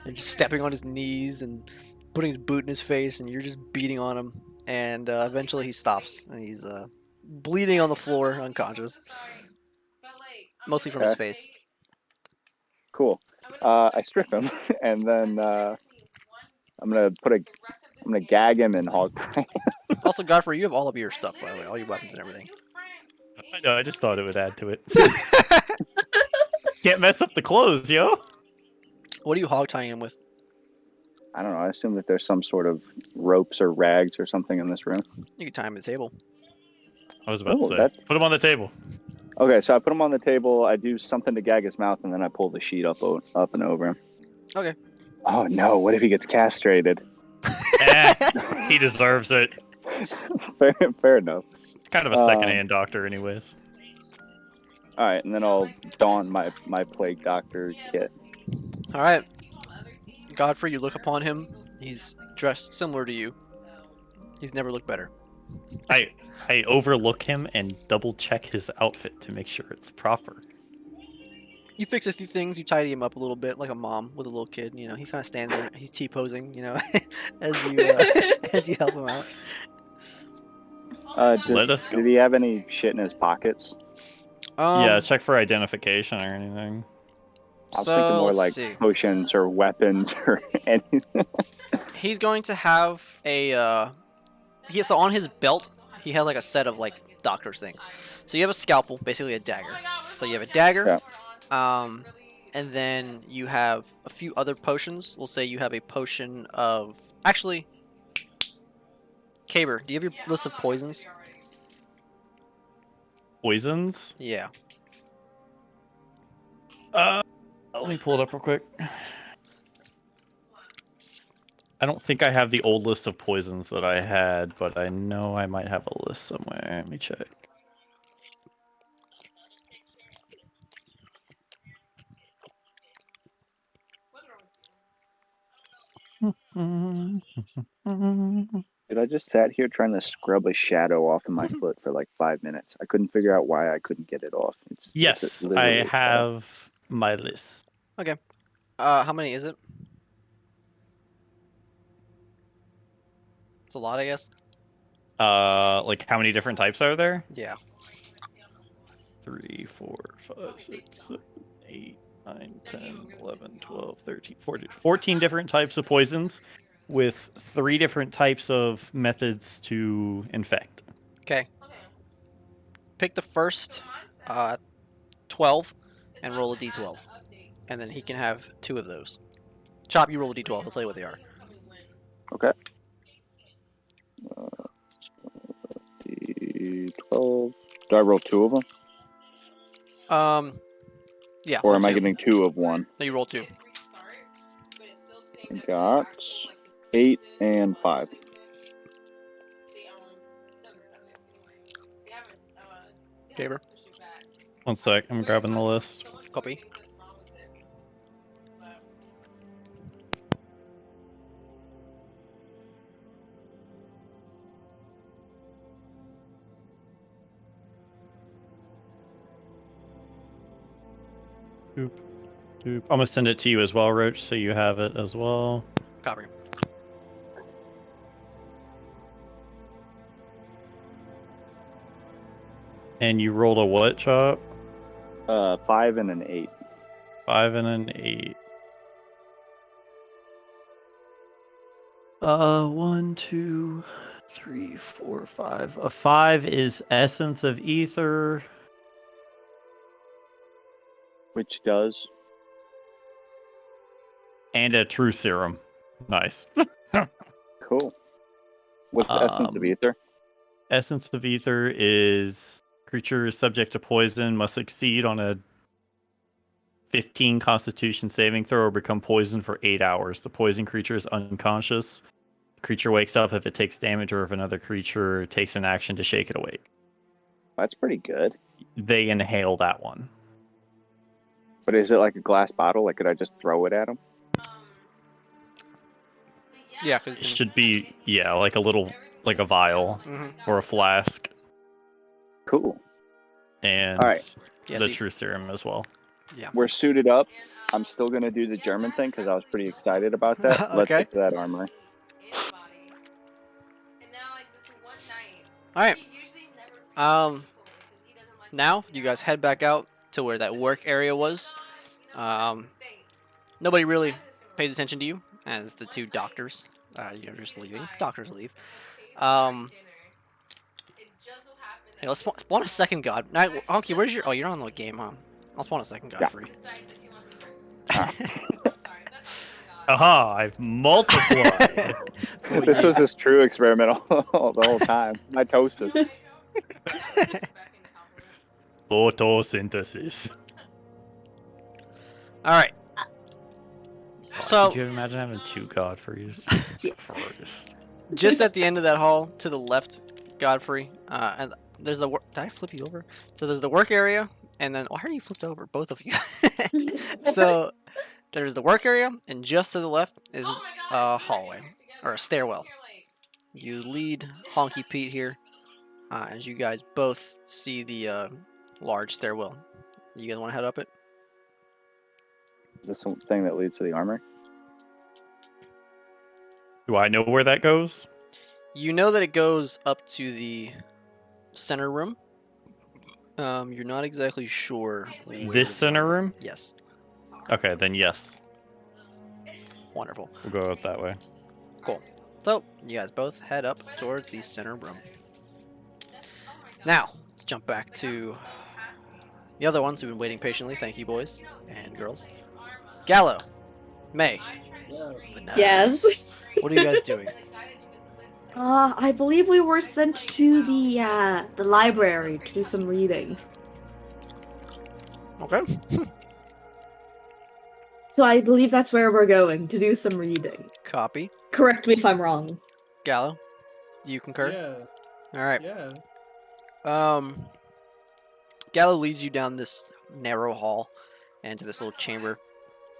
[SPEAKER 4] and just stepping on his knees and putting his boot in his face, and you're just beating on him. And eventually he stops, and he's bleeding on the floor, unconscious, mostly from his face.
[SPEAKER 1] Cool. I strip him, and then I'm gonna gag him and hog tie.
[SPEAKER 4] Also, Godfrey, you have all of your stuff, by the way, all your weapons and everything.
[SPEAKER 8] I know, I just thought it would add to it. Can't mess up the clothes, yo.
[SPEAKER 4] What are you hog tying him with?
[SPEAKER 1] I don't know. I assume that there's some sort of ropes or rags or something in this room.
[SPEAKER 4] You can tie him to the table.
[SPEAKER 8] I was about to say, put him on the table.
[SPEAKER 1] Okay, so I put him on the table. I do something to gag his mouth, and then I pull the sheet up and over him.
[SPEAKER 4] Okay.
[SPEAKER 1] Oh no! What if he gets castrated?
[SPEAKER 8] He deserves it.
[SPEAKER 1] Fair enough.
[SPEAKER 8] It's kind of a second-hand doctor, anyways.
[SPEAKER 1] All right, and then I'll don my plague doctor kit.
[SPEAKER 4] All right. Godfrey, you look upon him. He's dressed similar to you. He's never looked better.
[SPEAKER 8] I overlook him and double-check his outfit to make sure it's proper.
[SPEAKER 4] You fix a few things. You tidy him up a little bit, like a mom with a little kid. You know, he kind of stands there. He's T-posing, you know, as you help him out.
[SPEAKER 8] Let us go.
[SPEAKER 1] Did he have any shit in his pockets?
[SPEAKER 8] Yeah, check for identification or anything.
[SPEAKER 1] I was thinking more like potions or weapons or anything.
[SPEAKER 4] He's going to have a. So on his belt, he has like a set of like doctor's things. So you have a scalpel, basically a dagger. So you have a dagger.
[SPEAKER 1] Yeah.
[SPEAKER 4] And then you have a few other potions. We'll say you have a potion of. Actually, Caber, do you have your list of poisons?
[SPEAKER 8] Poisons?
[SPEAKER 4] Yeah.
[SPEAKER 8] Let me pull it up real quick. I don't think I have the old list of poisons that I had, but I know I might have a list somewhere. Let me check.
[SPEAKER 1] Dude, I just sat here trying to scrub a shadow off of my foot for like 5 minutes. I couldn't figure out why I couldn't get it off.
[SPEAKER 8] Yes, I
[SPEAKER 1] literally
[SPEAKER 8] have my list.
[SPEAKER 4] Okay. How many is it? It's a lot, I guess.
[SPEAKER 8] Like how many different types are there?
[SPEAKER 4] Yeah.
[SPEAKER 8] 3, 4, 5, 6, 7, 8, 9, 10, 11, 12, 13, 14 different types of poisons with 3 different types of methods to infect.
[SPEAKER 4] Okay. Pick the first 12 and roll a d12. And then he can have 2 of those. Chop, you roll a d12. I'll tell you what they are.
[SPEAKER 1] Okay. D12. Do I roll 2 of them?
[SPEAKER 4] Yeah.
[SPEAKER 1] Or
[SPEAKER 4] roll
[SPEAKER 1] am I
[SPEAKER 4] 2.
[SPEAKER 1] getting 2 of 1?
[SPEAKER 4] No, you roll 2.
[SPEAKER 1] I got 8 and 5.
[SPEAKER 4] Gaber.
[SPEAKER 8] 1 sec, I'm grabbing the list.
[SPEAKER 4] Copy.
[SPEAKER 8] Doop, doop. I'm gonna send it to you as well, Roach, so you have it as well.
[SPEAKER 4] Copy.
[SPEAKER 8] And you rolled a what, Chop?
[SPEAKER 1] 5 and an 8.
[SPEAKER 8] 5 and an 8. 1, 2, 3, 4, 5. A 5 is Essence of Ether.
[SPEAKER 1] Which does?
[SPEAKER 8] And a True Serum. Nice.
[SPEAKER 1] Cool. What's the essence of ether?
[SPEAKER 8] Essence of Ether is creature is subject to poison, must succeed on a 15 Constitution saving throw or become poisoned for 8 hours. The poison creature is unconscious. The creature wakes up if it takes damage or if another creature takes an action to shake it awake.
[SPEAKER 1] That's pretty good.
[SPEAKER 8] They inhale that one.
[SPEAKER 1] But is it like a glass bottle? Like, could I just throw it at them?
[SPEAKER 4] Yeah,
[SPEAKER 8] It should be, yeah, like a little, like a vial or a flask.
[SPEAKER 1] Cool.
[SPEAKER 8] And
[SPEAKER 1] All right.
[SPEAKER 8] the True Serum as well.
[SPEAKER 4] Yeah.
[SPEAKER 1] We're suited up. I'm still going to do the German thing because I was pretty excited about that.
[SPEAKER 4] Okay.
[SPEAKER 1] Let's get to that armory.
[SPEAKER 4] Alright. Now, you guys head back out to where that work area was. Nobody really pays attention to you as the 2 doctors, you're just leaving. Doctors leave. Hey, let's spawn a second god. Now, Honky, where's your... Oh, you're on the game, huh? I'll spawn a second god for you.
[SPEAKER 8] Aha, I've multiplied.
[SPEAKER 1] This was this true experimental the whole time. Mitosis.
[SPEAKER 8] Photosynthesis.
[SPEAKER 4] Alright. So,
[SPEAKER 8] could you imagine having 2 Godfreys?
[SPEAKER 4] just at the end of that hall, to the left, Godfrey, and there's the... Did I flip you over? So there's the work area, and then... Oh, how are you flipped over? Both of you. So, there's the work area, and just to the left is a hallway, or a stairwell. You lead Honky Pete here, as you guys both see the large stairwell. You guys want to head up it?
[SPEAKER 1] Is this something that leads to the armory?
[SPEAKER 8] Do I know where that goes?
[SPEAKER 4] You know that it goes up to the center room. You're not exactly sure.
[SPEAKER 8] This center room?
[SPEAKER 4] Yes.
[SPEAKER 8] Okay, then yes.
[SPEAKER 4] Wonderful.
[SPEAKER 8] We'll go out that way.
[SPEAKER 4] Cool. So, you guys both head up towards the center room. Now, let's jump back to the other ones who've been waiting patiently. Thank you, boys and girls. Gallo, May,
[SPEAKER 5] Yes.
[SPEAKER 4] what are you guys doing?
[SPEAKER 5] I believe we were sent to the library to do some reading.
[SPEAKER 4] Okay.
[SPEAKER 5] So I believe that's where we're going, to do some reading.
[SPEAKER 4] Copy.
[SPEAKER 5] Correct me if I'm wrong.
[SPEAKER 4] Gallo, you concur?
[SPEAKER 7] Yeah.
[SPEAKER 4] All right.
[SPEAKER 7] Yeah.
[SPEAKER 4] Gallo leads you down this narrow hall and into this little chamber.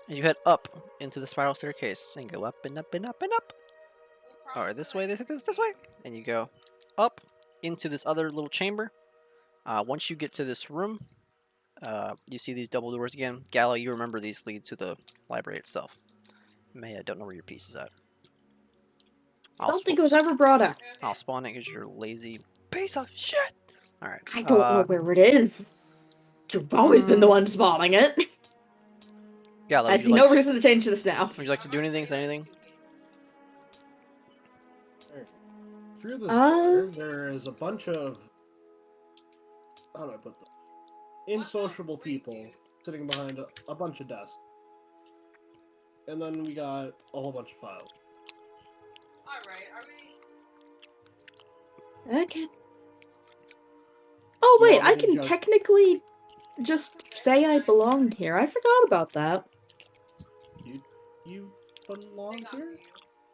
[SPEAKER 4] And you head up into the spiral staircase and go up and up and up and up. Or this way, this way, and you go up into this other little chamber. Once you get to this room, you see these double doors again. Gallo, you remember these lead to the library itself. May, I don't know where your piece is at.
[SPEAKER 5] I don't think it was ever brought up.
[SPEAKER 4] I'll spawn it because you're lazy piece of shit. All right.
[SPEAKER 5] I don't know where it is. You've always been the one spawning it.
[SPEAKER 4] Gallo,
[SPEAKER 5] I see no reason to change this now.
[SPEAKER 4] Would you like to do anything? Say anything?
[SPEAKER 7] Through this door, there is a bunch of, how do I put them? Insociable people sitting behind a bunch of desks. And then we got a whole bunch of files.
[SPEAKER 6] Alright, are we...
[SPEAKER 5] Okay. Oh wait,
[SPEAKER 7] Yeah,
[SPEAKER 5] I can technically just say I belong here. I forgot about that.
[SPEAKER 7] You belong here?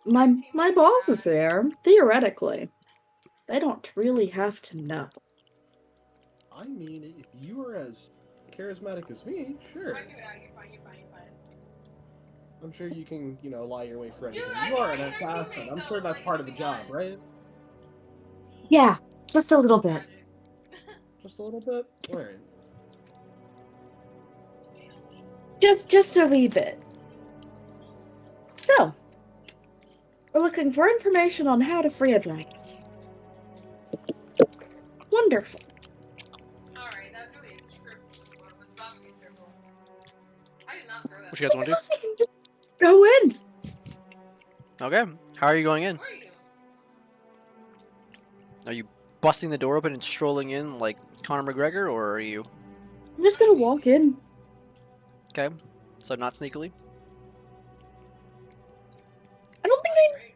[SPEAKER 5] My boss is there, theoretically. They don't really have to know.
[SPEAKER 7] I mean, if you were as charismatic as me, sure.
[SPEAKER 6] You're fine.
[SPEAKER 7] I'm sure you can, lie your way for anything.
[SPEAKER 6] Dude,
[SPEAKER 7] You are
[SPEAKER 6] I
[SPEAKER 7] an
[SPEAKER 6] think I
[SPEAKER 7] assassin.
[SPEAKER 6] entertained
[SPEAKER 7] I'm
[SPEAKER 6] though,
[SPEAKER 7] sure that's
[SPEAKER 6] like,
[SPEAKER 7] part of the
[SPEAKER 6] to be
[SPEAKER 7] job,
[SPEAKER 6] honest.
[SPEAKER 7] right?
[SPEAKER 5] Yeah, just a little bit.
[SPEAKER 7] Just a little bit? Alright.
[SPEAKER 5] Just a wee bit. So, we're looking for information on how to free a dragon. Wonderful.
[SPEAKER 6] Alright, that was really a description of what was about to be triple. I did not throw that.
[SPEAKER 4] What you guys want to do?
[SPEAKER 5] Just go in.
[SPEAKER 4] Okay. How are you going in?
[SPEAKER 6] Where are you?
[SPEAKER 4] Are you busting the door open and strolling in like Conor McGregor, or are you?
[SPEAKER 5] I'm just gonna walk in.
[SPEAKER 4] Okay. So not sneakily.
[SPEAKER 5] I don't think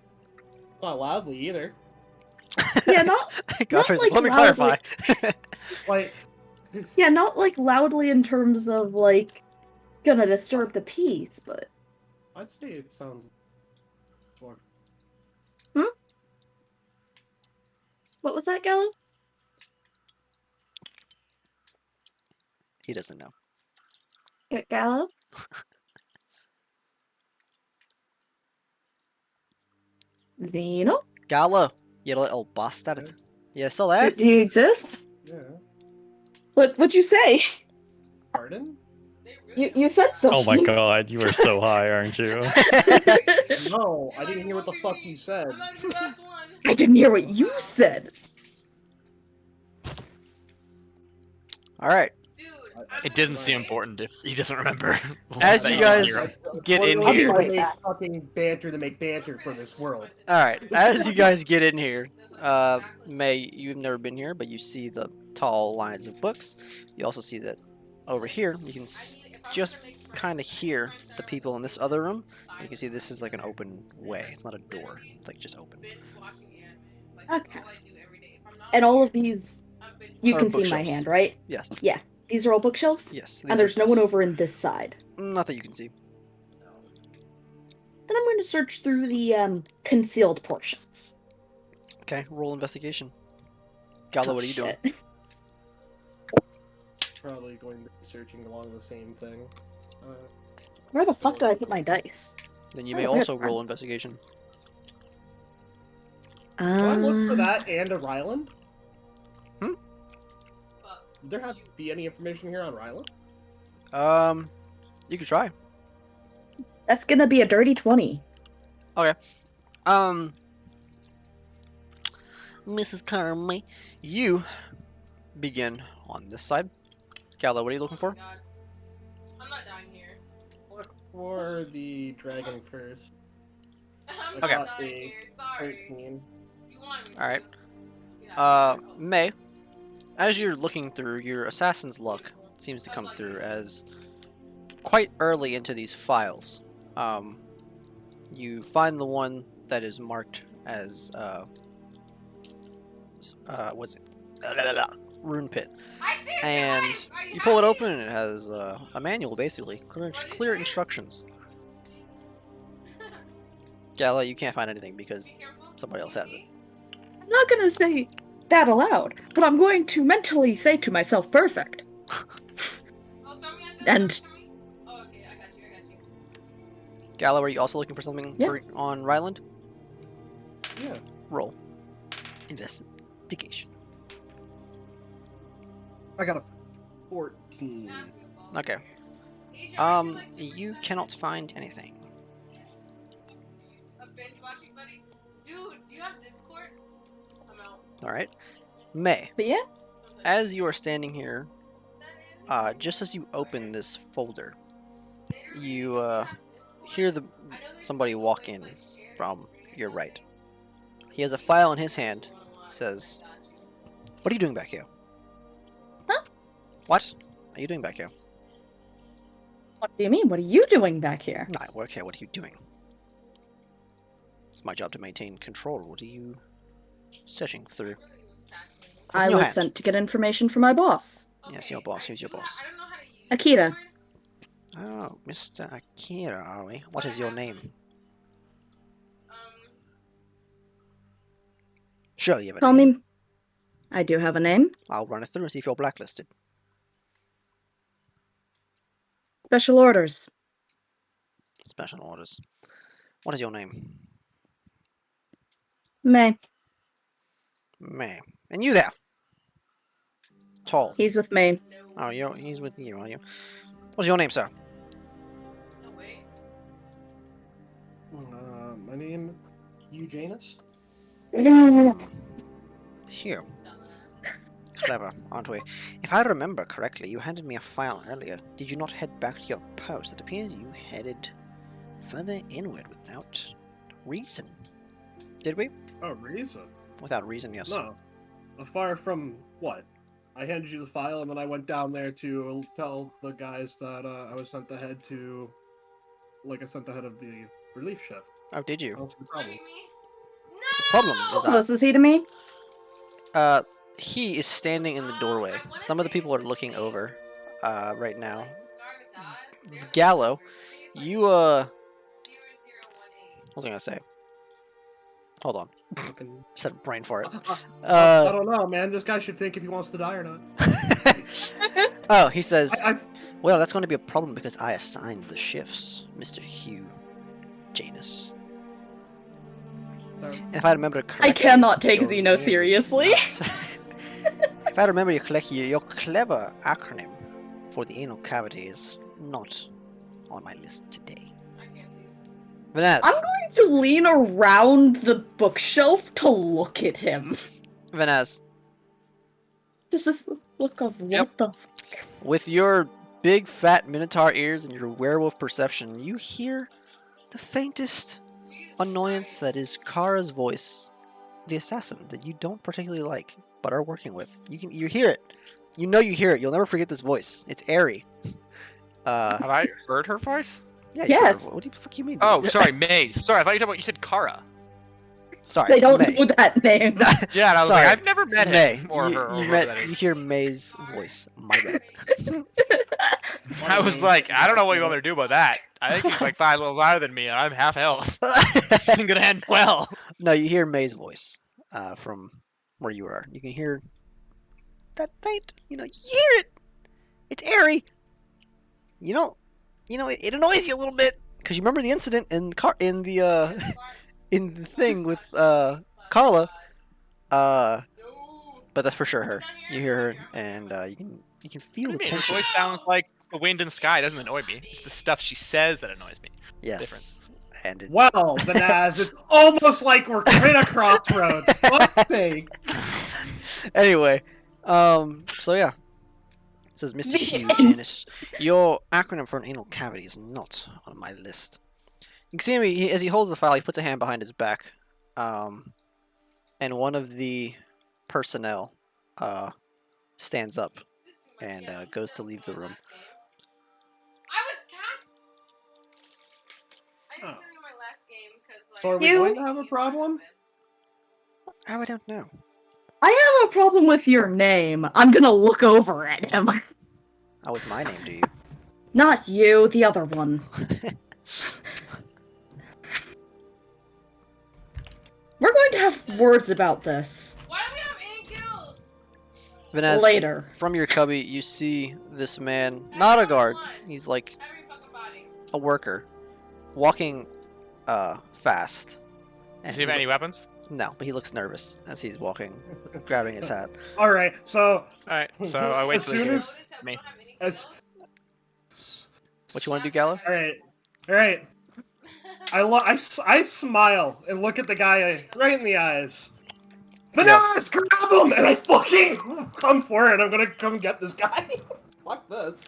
[SPEAKER 7] Not loudly either.
[SPEAKER 5] yeah, not
[SPEAKER 4] Godfrey's
[SPEAKER 5] like
[SPEAKER 4] let me
[SPEAKER 5] loudly.
[SPEAKER 4] clarify.
[SPEAKER 7] Like,
[SPEAKER 5] yeah, not like loudly in terms of like gonna disturb the peace, but
[SPEAKER 7] I'd say it sounds...
[SPEAKER 5] what was that, Gallo?
[SPEAKER 4] He doesn't know.
[SPEAKER 5] Gallo? Zeno?
[SPEAKER 4] Gallo, you little bastard. You still there?
[SPEAKER 5] Do you exist?
[SPEAKER 7] Yeah.
[SPEAKER 5] What'd you say?
[SPEAKER 7] Pardon?
[SPEAKER 5] You said something.
[SPEAKER 8] Oh my god, you are so high, aren't you?
[SPEAKER 7] No, I didn't hear what the fuck you said.
[SPEAKER 6] I'm not the last one.
[SPEAKER 5] I didn't hear what you said.
[SPEAKER 4] All right.
[SPEAKER 6] Dude,
[SPEAKER 2] It didn't seem important if he doesn't remember.
[SPEAKER 4] As
[SPEAKER 2] that
[SPEAKER 4] you
[SPEAKER 2] you
[SPEAKER 4] guys
[SPEAKER 2] hear him.
[SPEAKER 4] get in
[SPEAKER 5] I'll be
[SPEAKER 4] here.
[SPEAKER 5] right
[SPEAKER 7] Make
[SPEAKER 5] back.
[SPEAKER 7] fucking banter to make banter for this world.
[SPEAKER 4] All right. As you guys get in here, May, you've never been here, but you see the tall lines of books. You also see that over here, you can just kind of hear the people in this other room. You can see this is like an open way. It's not a door. It's like just open.
[SPEAKER 5] Okay. And all of these, you
[SPEAKER 4] Or
[SPEAKER 5] can see my
[SPEAKER 4] bookshelves.
[SPEAKER 5] hand, right?
[SPEAKER 4] Yes.
[SPEAKER 5] Yeah. These are all bookshelves?
[SPEAKER 4] Yes.
[SPEAKER 5] And there's no one over in this side.
[SPEAKER 4] Not that you can see.
[SPEAKER 5] Then I'm going to search through the concealed portions.
[SPEAKER 4] Okay. Roll investigation. Gallo, what are you doing?
[SPEAKER 5] Shit.
[SPEAKER 7] Probably going to be searching along the same thing.
[SPEAKER 5] Where the fuck did I put my dice?
[SPEAKER 4] Then you
[SPEAKER 5] Oh,
[SPEAKER 4] may
[SPEAKER 5] there's
[SPEAKER 4] also
[SPEAKER 5] one.
[SPEAKER 4] roll investigation.
[SPEAKER 7] Do I look for that and a Ryland? Would there have to be any information here on Ryland?
[SPEAKER 4] You could try.
[SPEAKER 5] That's going to be a dirty 20.
[SPEAKER 4] Mrs. Carmy, you begin on this side. Gallo, what are you looking for?
[SPEAKER 6] I'm not dying here.
[SPEAKER 7] Look for the dragon first.
[SPEAKER 6] I'm
[SPEAKER 4] Okay.
[SPEAKER 6] not dying here. Sorry.
[SPEAKER 7] 13.
[SPEAKER 6] You wanted me to.
[SPEAKER 4] Alright.
[SPEAKER 6] Get out of here.
[SPEAKER 4] May, as you're looking through, your assassin's luck seems to come through as quite early into these files. You find the one that is marked as what's it? Rune Pit,
[SPEAKER 6] I see it,
[SPEAKER 4] and
[SPEAKER 6] guys! Are
[SPEAKER 4] you pull it
[SPEAKER 6] happy?
[SPEAKER 4] open and it has a manual, basically clear instructions. Gala, you can't find anything because
[SPEAKER 6] Be careful.
[SPEAKER 4] somebody else has it.
[SPEAKER 5] I'm not going to say that aloud, but I'm going to mentally say to myself, perfect.
[SPEAKER 6] Oh, throw me at this
[SPEAKER 5] And-
[SPEAKER 6] one, throw me- Oh, okay, I got you.
[SPEAKER 4] Gala, are you also looking for something
[SPEAKER 5] Yeah.
[SPEAKER 4] on Ryland?
[SPEAKER 7] Yeah.
[SPEAKER 4] Roll. Investigation.
[SPEAKER 7] I got a 14.
[SPEAKER 4] Okay. You cannot find anything.
[SPEAKER 6] A binge watching buddy. Dude, do you have Discord? I'm out.
[SPEAKER 4] Alright. May,
[SPEAKER 5] But yeah,
[SPEAKER 4] as you are standing here, just as you open this folder, you hear somebody walk in from your right. He has a file in his hand. Says, "What are you doing back here?"
[SPEAKER 5] Huh?
[SPEAKER 4] What are you doing back here?
[SPEAKER 5] what do you mean? What are you doing back here?
[SPEAKER 4] I work here. What are you doing? It's my job to maintain control. What are you searching through?
[SPEAKER 5] I
[SPEAKER 4] your
[SPEAKER 5] was
[SPEAKER 4] hand?
[SPEAKER 5] sent to get information from my boss,
[SPEAKER 4] Yes, your boss. Who's your boss?
[SPEAKER 6] I don't know how to use
[SPEAKER 5] Akira.
[SPEAKER 6] Discord.
[SPEAKER 4] Oh, Mr. Akira, are we? What is your name? Surely you have a
[SPEAKER 5] Call
[SPEAKER 4] name.
[SPEAKER 5] me. I do have a name.
[SPEAKER 4] I'll run it through and see if you're blacklisted.
[SPEAKER 5] Special orders.
[SPEAKER 4] Special orders. What is your name?
[SPEAKER 5] May.
[SPEAKER 4] May. And you there? Tall.
[SPEAKER 5] He's with me.
[SPEAKER 4] Oh, he's with you, are you? What's your name, sir?
[SPEAKER 6] No way.
[SPEAKER 7] My name, Eugenus.
[SPEAKER 4] Here. Clever, aren't we? If I remember correctly, you handed me a file earlier. Did you not head back to your post? It appears you headed further inward without reason. Did we?
[SPEAKER 7] Oh, reason?
[SPEAKER 4] Without reason, yes.
[SPEAKER 7] No. Far from what? I handed you the file, and then I went down there to tell the guys that I was sent ahead to, I sent ahead of the relief shift.
[SPEAKER 4] Oh, did you?
[SPEAKER 7] What's the problem?
[SPEAKER 6] Running me? No!
[SPEAKER 4] The problem
[SPEAKER 5] How
[SPEAKER 4] is
[SPEAKER 5] close is he to me?
[SPEAKER 4] he is standing in the doorway. Some of the people are looking over, right now. Gallo, you, what was I gonna say? Hold on.
[SPEAKER 7] Fucking-
[SPEAKER 4] Just had a brain fart.
[SPEAKER 7] I don't know, man. This guy should think if he wants to die or not.
[SPEAKER 4] Oh, he says,
[SPEAKER 7] I,
[SPEAKER 4] well, that's going to be a problem because I assigned the shifts, Mr. Hugh Janus. And if I remember correctly...
[SPEAKER 5] I cannot take
[SPEAKER 4] your
[SPEAKER 5] Xeno
[SPEAKER 4] name is
[SPEAKER 5] seriously.
[SPEAKER 4] not- if I remember correctly, your clever acronym for the anal cavity is not on my list today. Vanessa.
[SPEAKER 5] I'm going to lean around the bookshelf to look at him.
[SPEAKER 4] Vanessa,
[SPEAKER 5] Just this look of what
[SPEAKER 2] Yep.
[SPEAKER 5] the f-
[SPEAKER 4] with your big fat minotaur ears and your werewolf perception, you hear the faintest annoyance that is Kara's voice, the assassin that you don't particularly like but are working with. You hear it. You know you hear it. You'll never forget this voice. It's airy.
[SPEAKER 2] Have I heard her voice?
[SPEAKER 4] Yeah. You heard
[SPEAKER 5] Yes.
[SPEAKER 4] her. What the fuck you mean?
[SPEAKER 2] Oh, sorry, May. Sorry, I thought you said Kara.
[SPEAKER 4] Sorry.
[SPEAKER 5] They don't
[SPEAKER 4] May.
[SPEAKER 5] know that name.
[SPEAKER 2] Yeah, and I was
[SPEAKER 4] Sorry.
[SPEAKER 2] like, I've never met
[SPEAKER 4] May.
[SPEAKER 2] him or
[SPEAKER 4] you,
[SPEAKER 2] her. Or
[SPEAKER 4] you,
[SPEAKER 2] whoever that
[SPEAKER 4] you
[SPEAKER 2] is.
[SPEAKER 4] hear May's voice. My bad.
[SPEAKER 2] I was like, I don't know what you want me to do about that. I think he's like 5 levels higher than me, and I'm half health. This isn't gonna end well.
[SPEAKER 4] No, you hear May's voice from where you are. You can hear that faint. You hear it. It's airy. It annoys you a little bit because you remember the incident in the in the thing with Carla. But that's for sure her. You hear her, and you can feel the
[SPEAKER 2] What do you mean? Her
[SPEAKER 4] tension.
[SPEAKER 2] voice sounds like the wind and sky. It doesn't annoy me. It's the stuff she says that annoys me.
[SPEAKER 4] Yes, and it,
[SPEAKER 7] well, Banaz, it's almost like we're in a crossroads. Fuck's sake.
[SPEAKER 4] anyway, so yeah. It says, Mr. Hugh Janus, your acronym for an anal cavity is not on my list. You can see him, as he holds the file, he puts a hand behind his back. And one of the personnel stands up and goes to leave the room.
[SPEAKER 7] Oh.
[SPEAKER 6] My last game 'cause, like,
[SPEAKER 7] So are we
[SPEAKER 5] You-
[SPEAKER 7] going to have a problem?
[SPEAKER 4] Oh, I don't know.
[SPEAKER 5] I have a problem with your name. I'm gonna look over at him.
[SPEAKER 4] Oh, with my name, do you?
[SPEAKER 5] Not you, the other one. We're going to have words about this
[SPEAKER 6] Why do we have 8 kills?
[SPEAKER 4] Vanessa,
[SPEAKER 5] later.
[SPEAKER 4] from your cubby, you see this man, not a guard, he's like
[SPEAKER 6] Every fucking body.
[SPEAKER 4] a worker, walking fast.
[SPEAKER 2] Does he have any weapons?
[SPEAKER 4] No, but he looks nervous as he's walking, grabbing his hat.
[SPEAKER 7] All right, so
[SPEAKER 2] All right, so I wait
[SPEAKER 7] as
[SPEAKER 2] till he
[SPEAKER 7] soon
[SPEAKER 2] gets
[SPEAKER 7] as
[SPEAKER 2] me.
[SPEAKER 7] as
[SPEAKER 4] What you want to do, Gallo?
[SPEAKER 7] all right. I smile and look at the guy right in the eyes. Bananas, grab him! And I fucking come for it. I'm gonna come get this guy. Fuck this.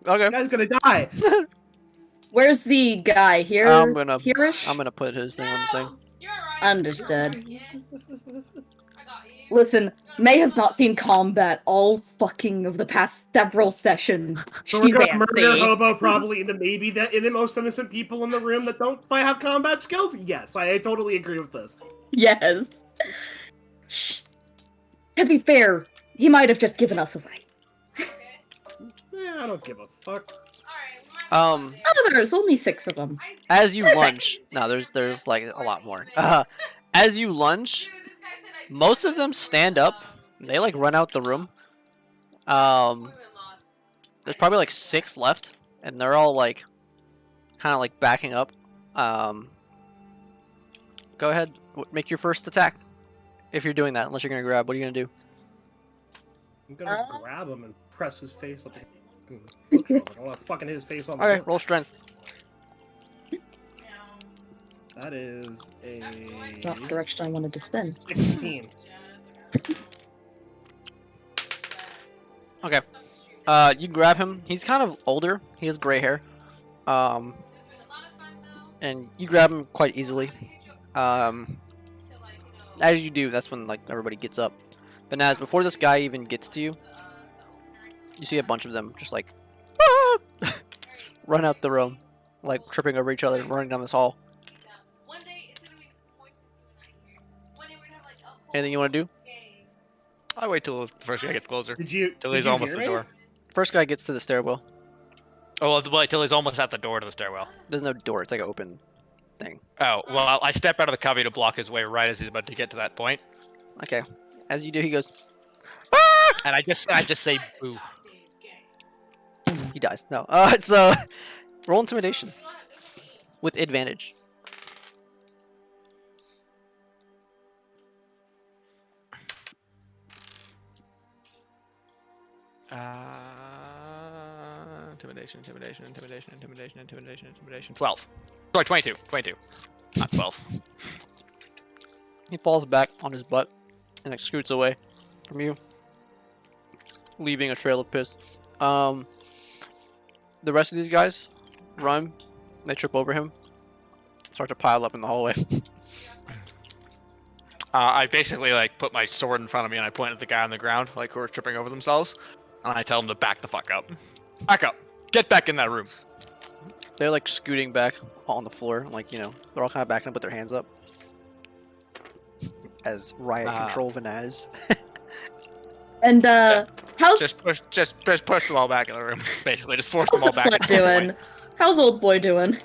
[SPEAKER 4] Okay.
[SPEAKER 7] This guy's gonna die.
[SPEAKER 5] Where's the guy here?
[SPEAKER 4] I'm gonna
[SPEAKER 5] Hereish?
[SPEAKER 4] put his thing on the thing.
[SPEAKER 6] You're right.
[SPEAKER 5] Understood.
[SPEAKER 6] Yeah. I got you.
[SPEAKER 5] Listen, May has not seen combat all fucking of the past several sessions.
[SPEAKER 7] So we're gonna
[SPEAKER 5] She
[SPEAKER 7] murder
[SPEAKER 5] fancy.
[SPEAKER 7] Hobo probably into maybe the most innocent people in the room that don't have combat skills? Yes, I totally agree with this.
[SPEAKER 5] Yes. Shh. To be fair, he might have just given us away.
[SPEAKER 7] Yeah, I don't give a fuck.
[SPEAKER 5] Oh, there's only 6 of them.
[SPEAKER 4] As you lunge, no, there's like a lot more. As you lunge, most of them stand up. They like run out the room. There's probably like 6 left, and they're all like, kind of like backing up. Go ahead, make your first attack. If you're doing that, unless you're gonna grab, what are you gonna do?
[SPEAKER 7] I'm gonna grab him and press his face up. I want to fucking his face on.
[SPEAKER 4] Okay, roll strength.
[SPEAKER 7] That is a
[SPEAKER 5] Not the direction I wanted to spin.
[SPEAKER 7] 16.
[SPEAKER 4] Okay. You grab him. He's kind of older. He has gray hair. And you grab him quite easily. As you do, that's when like everybody gets up. But Naz, before this guy even gets to you, you see a bunch of them just like run out the room, like tripping over each other and running down this hall. Anything you want to do?
[SPEAKER 2] I wait till the first guy gets closer. Till
[SPEAKER 7] did
[SPEAKER 2] he's
[SPEAKER 7] you
[SPEAKER 2] almost
[SPEAKER 7] hear
[SPEAKER 2] the
[SPEAKER 7] me?
[SPEAKER 2] door.
[SPEAKER 4] First guy gets to the stairwell.
[SPEAKER 2] Oh, well, wait till he's almost at the door to the stairwell.
[SPEAKER 4] There's no door. It's like an open thing.
[SPEAKER 2] Oh, well, I step out of the cubby to block his way right as he's about to get to that point.
[SPEAKER 4] Okay. As you do, he goes.
[SPEAKER 2] And I just say boo.
[SPEAKER 4] He dies. No. Roll intimidation with advantage.
[SPEAKER 2] Intimidation. 12. Sorry, 22. 22. Not 12.
[SPEAKER 4] He falls back on his butt and like scoots away from you, leaving a trail of piss. The rest of these guys run. They trip over him, start to pile up in the hallway.
[SPEAKER 2] I basically like put my sword in front of me and I point at the guy on the ground, like who are tripping over themselves, and I tell him to back the fuck up. Back up. Get back in that room.
[SPEAKER 4] They're like scooting back on the floor, like they're all kind of backing up with their hands up. As Riot control Vanaz.
[SPEAKER 5] And how's
[SPEAKER 2] just push them all back in the room. Basically, just force them all back.
[SPEAKER 5] Slut doing? How's old boy doing?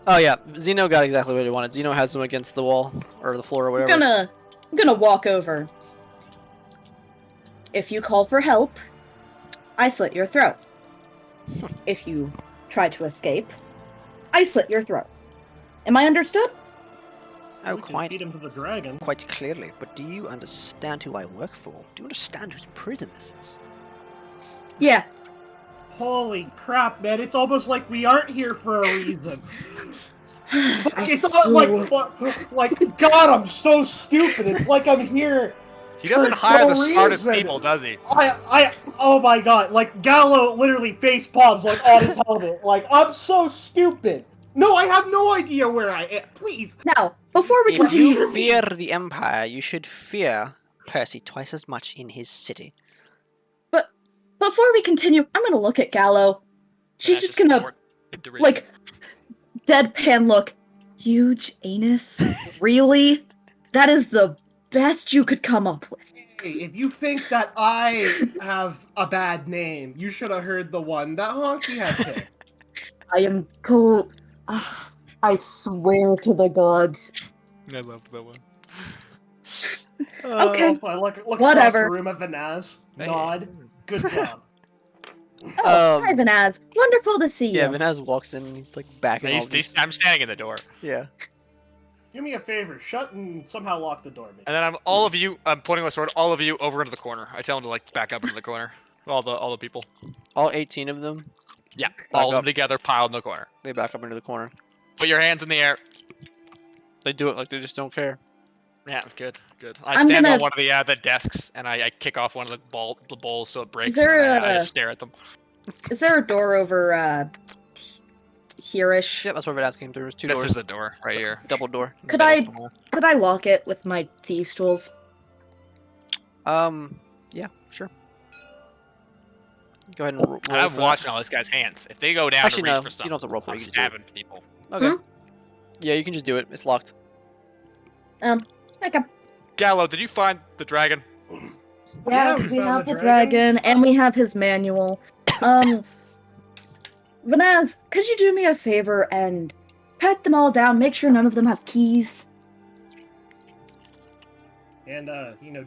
[SPEAKER 4] Oh yeah, Zeno got exactly what he wanted. Zeno has him against the wall or the floor or whatever.
[SPEAKER 5] I'm gonna walk over. If you call for help, I slit your throat. If you try to escape, I slit your throat. Am I understood?
[SPEAKER 4] Oh,
[SPEAKER 7] We can
[SPEAKER 4] quite.
[SPEAKER 7] feed him to the dragon.
[SPEAKER 4] Quite clearly, but do you understand who I work for? Do you understand whose prison this is?
[SPEAKER 5] Yeah.
[SPEAKER 7] Holy crap, man! It's almost like we aren't here for a reason.
[SPEAKER 5] I
[SPEAKER 7] It's not like God, I'm so stupid. It's like I'm here.
[SPEAKER 2] He doesn't
[SPEAKER 7] For
[SPEAKER 2] hire
[SPEAKER 7] no
[SPEAKER 2] the smartest
[SPEAKER 7] reason.
[SPEAKER 2] people, does he?
[SPEAKER 7] Oh my god! Like Gallo literally face palms like on his helmet. Like I'm so stupid. No, I have no idea where I am. Please.
[SPEAKER 5] Now, before we
[SPEAKER 4] If
[SPEAKER 5] continue,
[SPEAKER 4] you fear the Empire, you should fear Percy twice as much in his city.
[SPEAKER 5] before we continue, I'm gonna look at Gallo. She's just gonna like deadpan look. Huge anus? Really? That is the best you could come up with.
[SPEAKER 7] Hey, if you think that I have a bad name, you should have heard the one that Honky had picked.
[SPEAKER 5] I am cool. I swear to the gods.
[SPEAKER 2] I love that one.
[SPEAKER 5] Okay.
[SPEAKER 7] Also, I look
[SPEAKER 5] Whatever.
[SPEAKER 7] across the room at Vanaz. Nod. Good job.
[SPEAKER 5] Oh, hi, Vanaz. Wonderful to see you.
[SPEAKER 4] Yeah, Vanaz walks in and he's like backing all these...
[SPEAKER 2] I'm standing in the door.
[SPEAKER 4] Yeah.
[SPEAKER 7] Do me a favor, shut and somehow lock the door.
[SPEAKER 2] And then I'm pointing my sword, all of you over into the corner. I tell them to like back up into the corner. All the people.
[SPEAKER 4] All 18 of them?
[SPEAKER 2] Yeah, all of them together, piled in the corner.
[SPEAKER 4] They back up into the corner.
[SPEAKER 2] Put your hands in the air.
[SPEAKER 4] They do it like they just don't care.
[SPEAKER 2] Yeah, good. I stand on one of the desks and I kick off one of the bowls so it breaks. And I just stare at them.
[SPEAKER 5] Is there a door over here-ish?
[SPEAKER 4] Yeah, that's where Vidaz came through. There's two doors.
[SPEAKER 2] This is the door right here.
[SPEAKER 4] Double door.
[SPEAKER 5] Could I lock it with my thieves' tools?
[SPEAKER 4] Yeah, sure. Go ahead and roll.
[SPEAKER 2] I'm watching all this guy's hands. If they go down to reach for something,
[SPEAKER 4] you don't have to roll for it.
[SPEAKER 2] I'm stabbing people.
[SPEAKER 4] Okay. Yeah, you can just do it. It's locked.
[SPEAKER 5] Okay.
[SPEAKER 2] Gallo, did you find the dragon?
[SPEAKER 5] Yes, we have the dragon, and we have his manual. Vanaz, could you do me a favor and pat them all down, make sure none of them have keys?
[SPEAKER 7] And,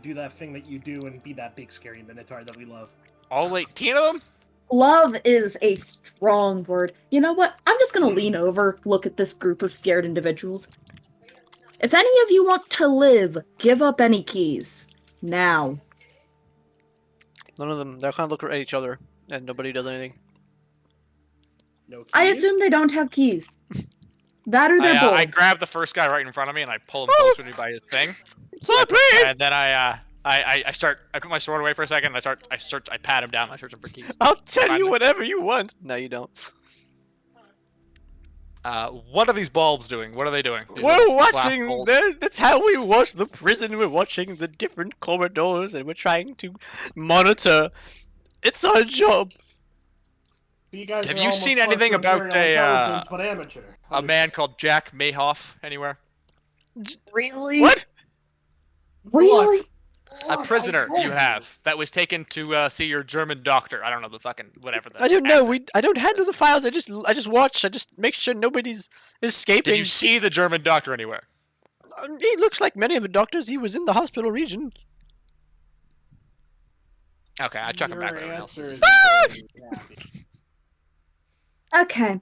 [SPEAKER 7] do that thing that you do and be that big scary minotaur that we love.
[SPEAKER 2] All 18 of them?
[SPEAKER 5] Love is a strong word. You know what? I'm just gonna lean over, look at this group of scared individuals. If any of you want to live, give up any keys. Now.
[SPEAKER 4] None of them. They'll kind of look at each other, and nobody does anything.
[SPEAKER 7] No keys?
[SPEAKER 5] I assume they don't have keys. That or they're bold.
[SPEAKER 2] I grab the first guy right in front of me and I pull him close to me by his thing.
[SPEAKER 4] Sorry, please!
[SPEAKER 2] And then I put my sword away for a second and I pat him down. I search him for keys.
[SPEAKER 4] I'll tell you whatever you want. No, you don't.
[SPEAKER 2] What are these bulbs doing? What are they doing?
[SPEAKER 4] We're watching. That's how we watch the prison. We're watching the different corridors, and we're trying to monitor. It's our job.
[SPEAKER 2] Have you seen anything about a man called Jack Mayhoff anywhere?
[SPEAKER 5] Really?
[SPEAKER 4] What?
[SPEAKER 5] Really?
[SPEAKER 2] A prisoner you have that was taken to see your German doctor. I don't know the fucking whatever.
[SPEAKER 4] I don't know. I don't handle the files. I just watch. I just make sure nobody's escaping.
[SPEAKER 2] Did you see the German doctor anywhere?
[SPEAKER 4] He looks like many of the doctors. He was in the hospital region.
[SPEAKER 2] Okay, I chuck him back. Everyone else.
[SPEAKER 5] Okay.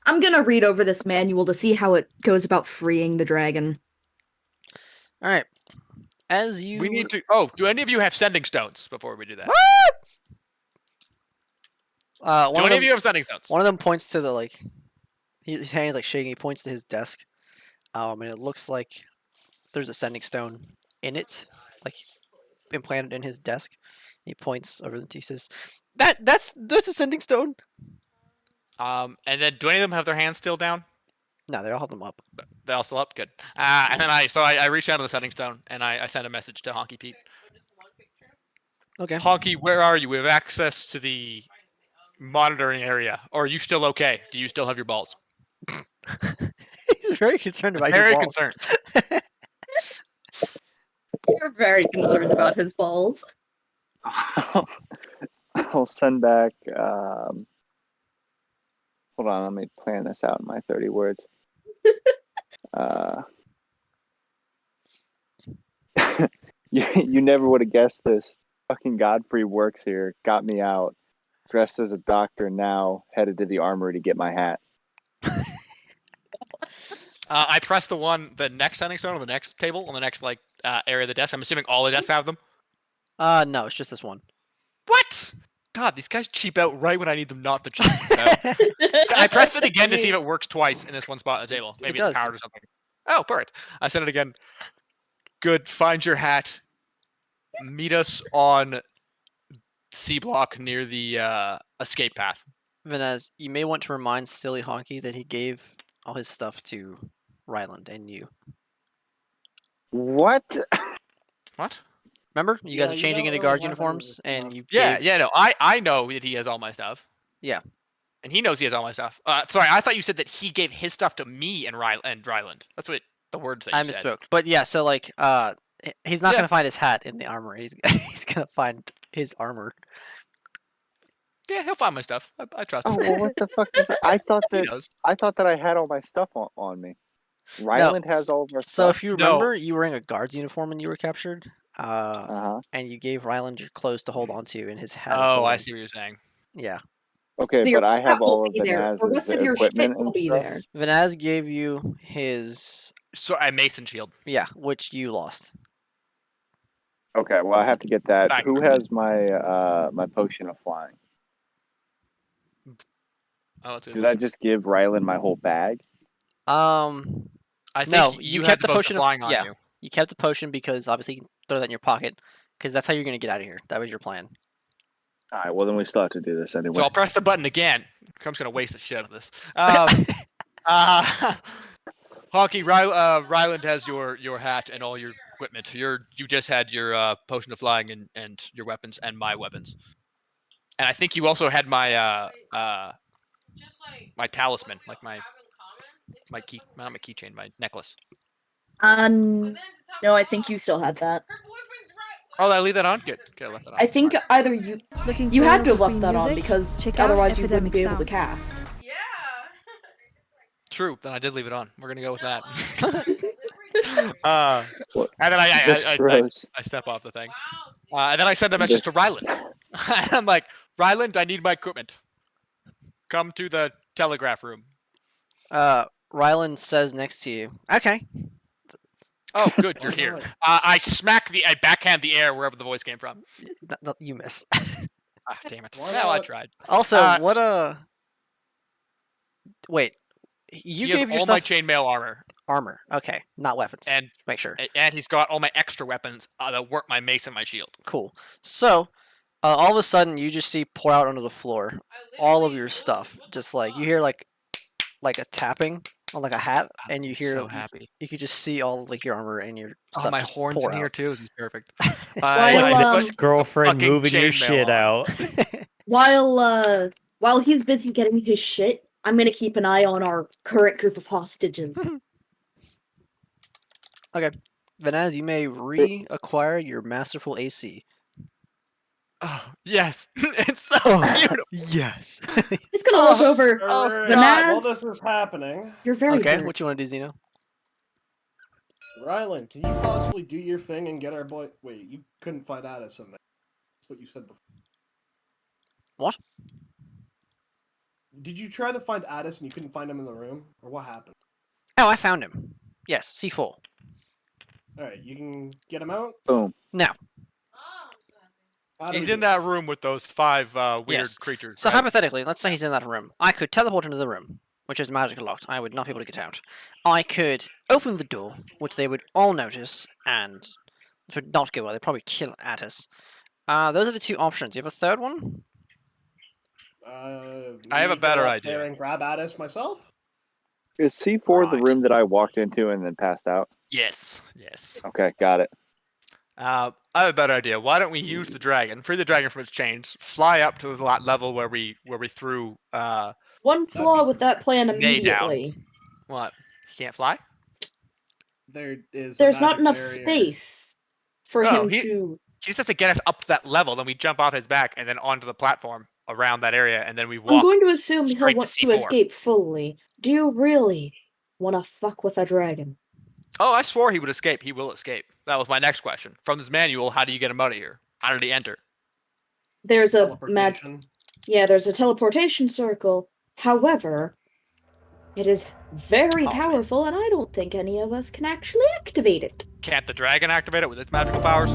[SPEAKER 5] I'm gonna read over this manual to see how it goes about freeing the dragon.
[SPEAKER 4] All right. As you...
[SPEAKER 2] We need to... Oh, do any of you have sending stones before we do that? Do any of you have sending stones?
[SPEAKER 4] One of them points to the, like... His hand's, like, shaking. He points to his desk. And it looks like there's a sending stone in it. Like, implanted in his desk. He points over and he says, That's a sending stone!
[SPEAKER 2] And then, do any of them have their hands still down?
[SPEAKER 4] No, they all have them up.
[SPEAKER 2] They're all still up? Good. And then I reach out to the sending stone, and I send a message to Honky Pete.
[SPEAKER 4] Okay.
[SPEAKER 2] Honky, where are you? We have access to the monitoring area. Or are you still okay? Do you still have your balls?
[SPEAKER 4] He's very concerned about your balls.
[SPEAKER 2] Very concerned.
[SPEAKER 5] You're very concerned about his balls.
[SPEAKER 1] I'll send back... Hold on, let me plan this out in my 30 words. You never would have guessed this. Fucking Godfrey works here, got me out, dressed as a doctor, now headed to the armory to get my hat.
[SPEAKER 2] I press the next sending stone on the next table, on the next area of the desk. I'm assuming all the desks have them?
[SPEAKER 4] No, it's just this one.
[SPEAKER 2] What? God, these guys cheap out right when I need them not to cheap out. I press it again to see if it works twice in this one spot on the table. Maybe it's powered or something. Oh, perfect. I send it again. Good. Find your hat. Meet us on C block near the escape path.
[SPEAKER 4] Vanez, you may want to remind Silly Honky that he gave all his stuff to Ryland and you.
[SPEAKER 1] What?
[SPEAKER 2] What?
[SPEAKER 4] Remember? You guys are changing into guard uniforms, and you
[SPEAKER 2] no. I know that he has all my stuff.
[SPEAKER 4] Yeah.
[SPEAKER 2] And he knows he has all my stuff. Sorry, I thought you said that he gave his stuff to me and Ryland. That's what the words that you said.
[SPEAKER 4] I misspoke. But yeah, so like, he's not gonna find his hat in the armory. He's gonna find his armor.
[SPEAKER 2] Yeah, he'll find my stuff. I trust him.
[SPEAKER 1] Oh, well, what the fuck is that? I thought that I had all my stuff on me. Ryland has all of our stuff.
[SPEAKER 4] So if you remember, you were in a guard's uniform when you were captured. And you gave Ryland your clothes to hold on to in his hat.
[SPEAKER 2] Oh, I see what you're saying.
[SPEAKER 4] Yeah.
[SPEAKER 1] Okay,
[SPEAKER 5] So your
[SPEAKER 1] but I have
[SPEAKER 5] cat will
[SPEAKER 1] all of
[SPEAKER 5] be there. The rest
[SPEAKER 1] Vanaz's
[SPEAKER 5] of your shit
[SPEAKER 1] equipment
[SPEAKER 5] will
[SPEAKER 1] and
[SPEAKER 5] be
[SPEAKER 1] stuff.
[SPEAKER 5] there.
[SPEAKER 4] Vanaz gave you his
[SPEAKER 2] So a mason shield.
[SPEAKER 4] yeah, which you lost.
[SPEAKER 1] Okay, well I have to get that.
[SPEAKER 2] Back.
[SPEAKER 1] Who has my my potion of flying?
[SPEAKER 2] Oh, that's a good
[SPEAKER 1] Did I
[SPEAKER 2] question.
[SPEAKER 1] just give Rylan my whole bag?
[SPEAKER 2] I think
[SPEAKER 4] No,
[SPEAKER 2] you
[SPEAKER 4] kept
[SPEAKER 2] had
[SPEAKER 4] the potion of
[SPEAKER 2] flying on
[SPEAKER 4] yeah.
[SPEAKER 2] you.
[SPEAKER 4] You kept the potion because obviously you can throw that in your pocket because that's how you're gonna get out of here. That was your plan.
[SPEAKER 1] All right, well then we still have to do this anyway.
[SPEAKER 2] So I'll press the button again. I'm just gonna waste the shit out of this. Honky, Ryland has your hat and all your equipment. You just had your potion of flying and your weapons and my weapons. And I think you also had my my talisman, like my key, not my keychain, my necklace.
[SPEAKER 5] No, I think you still had that.
[SPEAKER 2] Oh, did I leave that on? Good. Okay, I left that on.
[SPEAKER 5] I think
[SPEAKER 2] Alright.
[SPEAKER 5] either you
[SPEAKER 3] Looking
[SPEAKER 5] you had to have
[SPEAKER 3] forward
[SPEAKER 5] left that
[SPEAKER 3] free
[SPEAKER 5] on
[SPEAKER 3] music?
[SPEAKER 5] because
[SPEAKER 3] Check out
[SPEAKER 5] otherwise you wouldn't
[SPEAKER 3] Epidemic
[SPEAKER 5] be able to
[SPEAKER 3] Sound.
[SPEAKER 5] cast.
[SPEAKER 6] Yeah.
[SPEAKER 2] True. Then I did leave it on. We're gonna go with that.
[SPEAKER 1] What?
[SPEAKER 2] And then I step off the thing.
[SPEAKER 6] Wow.
[SPEAKER 2] And then I send a message to Ryland. I'm like, Ryland, I need my equipment. Come to the telegraph room.
[SPEAKER 4] Ryland says next to you. Okay.
[SPEAKER 2] Oh, good, you're here. I backhand the air wherever the voice came from.
[SPEAKER 4] You miss.
[SPEAKER 2] Ah, damn it.
[SPEAKER 7] Why
[SPEAKER 2] Well, I
[SPEAKER 7] not?
[SPEAKER 2] tried.
[SPEAKER 4] Also,
[SPEAKER 2] what
[SPEAKER 4] wait. You
[SPEAKER 2] He
[SPEAKER 4] gave
[SPEAKER 2] has
[SPEAKER 4] your
[SPEAKER 2] all my
[SPEAKER 4] stuff
[SPEAKER 2] chainmail armor,
[SPEAKER 4] Okay, not weapons.
[SPEAKER 2] and
[SPEAKER 4] Make sure.
[SPEAKER 2] he's got all my extra weapons that work my mace and my shield.
[SPEAKER 4] Cool. So, all of a sudden, you just see pour out onto the floor all of your stuff. Just like you hear like a tapping on like a hat, and you hear
[SPEAKER 2] so happy.
[SPEAKER 4] you could just see all of, like your armor and your stuff.
[SPEAKER 2] Oh, my
[SPEAKER 4] just
[SPEAKER 2] horns
[SPEAKER 4] pour
[SPEAKER 2] in here
[SPEAKER 4] out.
[SPEAKER 2] too. This is perfect.
[SPEAKER 5] While,
[SPEAKER 8] Ex-girlfriend
[SPEAKER 2] fucking
[SPEAKER 8] moving your
[SPEAKER 2] chainmail
[SPEAKER 8] shit
[SPEAKER 2] armor.
[SPEAKER 8] out.
[SPEAKER 5] While he's busy getting his shit, I'm gonna keep an eye on our current group of hostages.
[SPEAKER 4] Okay, Vanaz, you may reacquire your masterful AC.
[SPEAKER 2] Oh, yes, it's so
[SPEAKER 4] Oh,
[SPEAKER 2] beautiful.
[SPEAKER 4] yes.
[SPEAKER 5] He's gonna look over.
[SPEAKER 7] Alright,
[SPEAKER 5] Vanaz?
[SPEAKER 7] while this is happening,
[SPEAKER 5] You're very
[SPEAKER 4] Okay,
[SPEAKER 5] rude.
[SPEAKER 4] what you want to do, Zeno?
[SPEAKER 7] Rylan, can you possibly do your thing and get our boy? Wait, you couldn't find Addis in there. That's what you said before.
[SPEAKER 4] What?
[SPEAKER 7] Did you try to find Addis and you couldn't find him in the room, or what happened?
[SPEAKER 4] Oh, I found him. Yes, C4.
[SPEAKER 7] All right, you can get him out.
[SPEAKER 1] Boom.
[SPEAKER 4] Now,
[SPEAKER 7] How do
[SPEAKER 2] He's
[SPEAKER 7] we
[SPEAKER 2] in
[SPEAKER 7] do it?
[SPEAKER 2] that room with those 5 weird
[SPEAKER 4] Yes.
[SPEAKER 2] creatures.
[SPEAKER 4] so
[SPEAKER 2] right?
[SPEAKER 4] hypothetically, let's say he's in that room. I could teleport into the room, which is magically locked. I would not be able to get out. I could open the door, which they would all notice, and it would not go well. They'd probably kill at us. Those are the two options. You have a third one?
[SPEAKER 2] I have a
[SPEAKER 7] me
[SPEAKER 2] better
[SPEAKER 7] go up
[SPEAKER 2] idea.
[SPEAKER 7] there and grab Addis myself.
[SPEAKER 1] Is C4 the
[SPEAKER 2] Right.
[SPEAKER 1] room that I walked into and then passed out?
[SPEAKER 2] Yes.
[SPEAKER 1] Okay, got it.
[SPEAKER 2] I have a better idea. Why don't we use the dragon, free the dragon from its chains, fly up to the level where we threw
[SPEAKER 5] One flaw with that plan
[SPEAKER 2] Nay down.
[SPEAKER 5] immediately.
[SPEAKER 2] what? He can't fly?
[SPEAKER 7] There is. a
[SPEAKER 5] There's not
[SPEAKER 7] magic
[SPEAKER 5] enough
[SPEAKER 7] barrier.
[SPEAKER 5] space for
[SPEAKER 2] No,
[SPEAKER 5] him
[SPEAKER 2] he-
[SPEAKER 5] to.
[SPEAKER 2] He just has to get us up to that level, then we jump off his back and then onto the platform around that area, and then we
[SPEAKER 5] I'm
[SPEAKER 2] walk.
[SPEAKER 5] going to assume he'll
[SPEAKER 2] straight to
[SPEAKER 5] want to
[SPEAKER 2] C4.
[SPEAKER 5] escape fully. Do you really want to fuck with a dragon?
[SPEAKER 2] Oh, I swore he would escape. He will escape. That was my next question. From this manual, how do you get him out of here? How did he enter?
[SPEAKER 5] There's a
[SPEAKER 7] Teleportation.
[SPEAKER 5] there's a teleportation circle. However, it is very
[SPEAKER 4] Oh, man.
[SPEAKER 5] powerful, and I don't think any of us can actually activate it.
[SPEAKER 2] Can't the dragon activate it with its magical powers?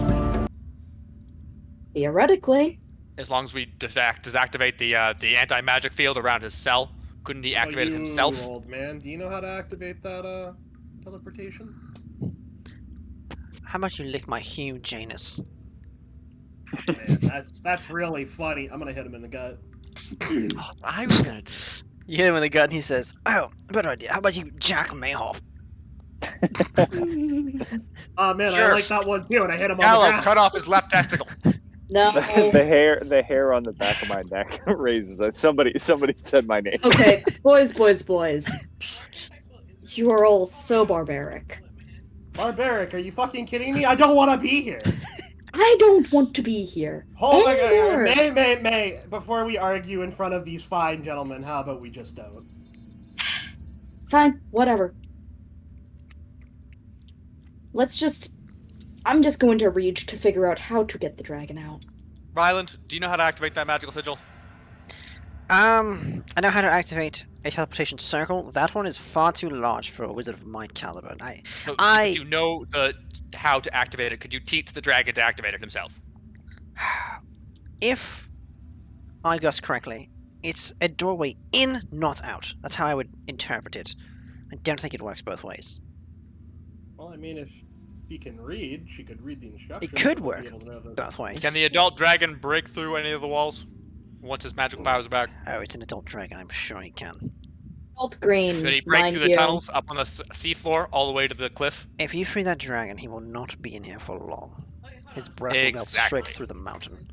[SPEAKER 5] Theoretically,
[SPEAKER 2] As long as we deactivate the anti-magic field around his cell, couldn't he activate it
[SPEAKER 7] you
[SPEAKER 2] himself?
[SPEAKER 7] Old man, do you know how to activate that teleportation?
[SPEAKER 4] How about you lick my huge anus?
[SPEAKER 7] Man, that's really funny. I'm gonna hit him in the gut.
[SPEAKER 2] I was gonna.
[SPEAKER 4] You hit him in the gut and he says, "Oh, better idea. How about you jack Mayhoff?"
[SPEAKER 7] Oh man,
[SPEAKER 2] Sure.
[SPEAKER 7] I like that one too, and I hit him on the
[SPEAKER 2] Gallo,
[SPEAKER 7] ground.
[SPEAKER 2] cut off his left testicle.
[SPEAKER 5] no.
[SPEAKER 1] the hair on the back of my neck raises. Somebody said my name.
[SPEAKER 5] Okay, boys. You are all so barbaric.
[SPEAKER 7] Barbaric, are you fucking kidding me? I don't want to be here.
[SPEAKER 5] I don't want to be here.
[SPEAKER 7] Hold on,
[SPEAKER 5] anymore.
[SPEAKER 7] May. Before we argue in front of these fine gentlemen, how about we just don't?
[SPEAKER 5] Fine, whatever. I'm just going to read to figure out how to get the dragon out.
[SPEAKER 2] Ryland, do you know how to activate that magical sigil?
[SPEAKER 4] I know how to activate a teleportation circle. That one is far too large for a wizard of my caliber.
[SPEAKER 2] So, you know how to activate it. Could you teach the dragon to activate it himself?
[SPEAKER 4] If I guess correctly, it's a doorway in, not out. That's how I would interpret it. I don't think it works both ways.
[SPEAKER 7] Well, I mean, if she can read, she could read the instructions.
[SPEAKER 4] It could
[SPEAKER 7] and
[SPEAKER 4] work
[SPEAKER 7] be able to know that-
[SPEAKER 4] both ways.
[SPEAKER 2] Can the adult dragon break through any of the walls once his magical powers are back?
[SPEAKER 4] Oh, it's an adult dragon. I'm sure he can.
[SPEAKER 5] Alt green.
[SPEAKER 2] Could he break
[SPEAKER 5] mind
[SPEAKER 2] through the
[SPEAKER 5] you.
[SPEAKER 2] tunnels up on the seafloor all the way to the cliff?
[SPEAKER 4] If you free that dragon, he will not be in here for long. His breath will melt straight
[SPEAKER 2] Exactly.
[SPEAKER 4] through the mountain.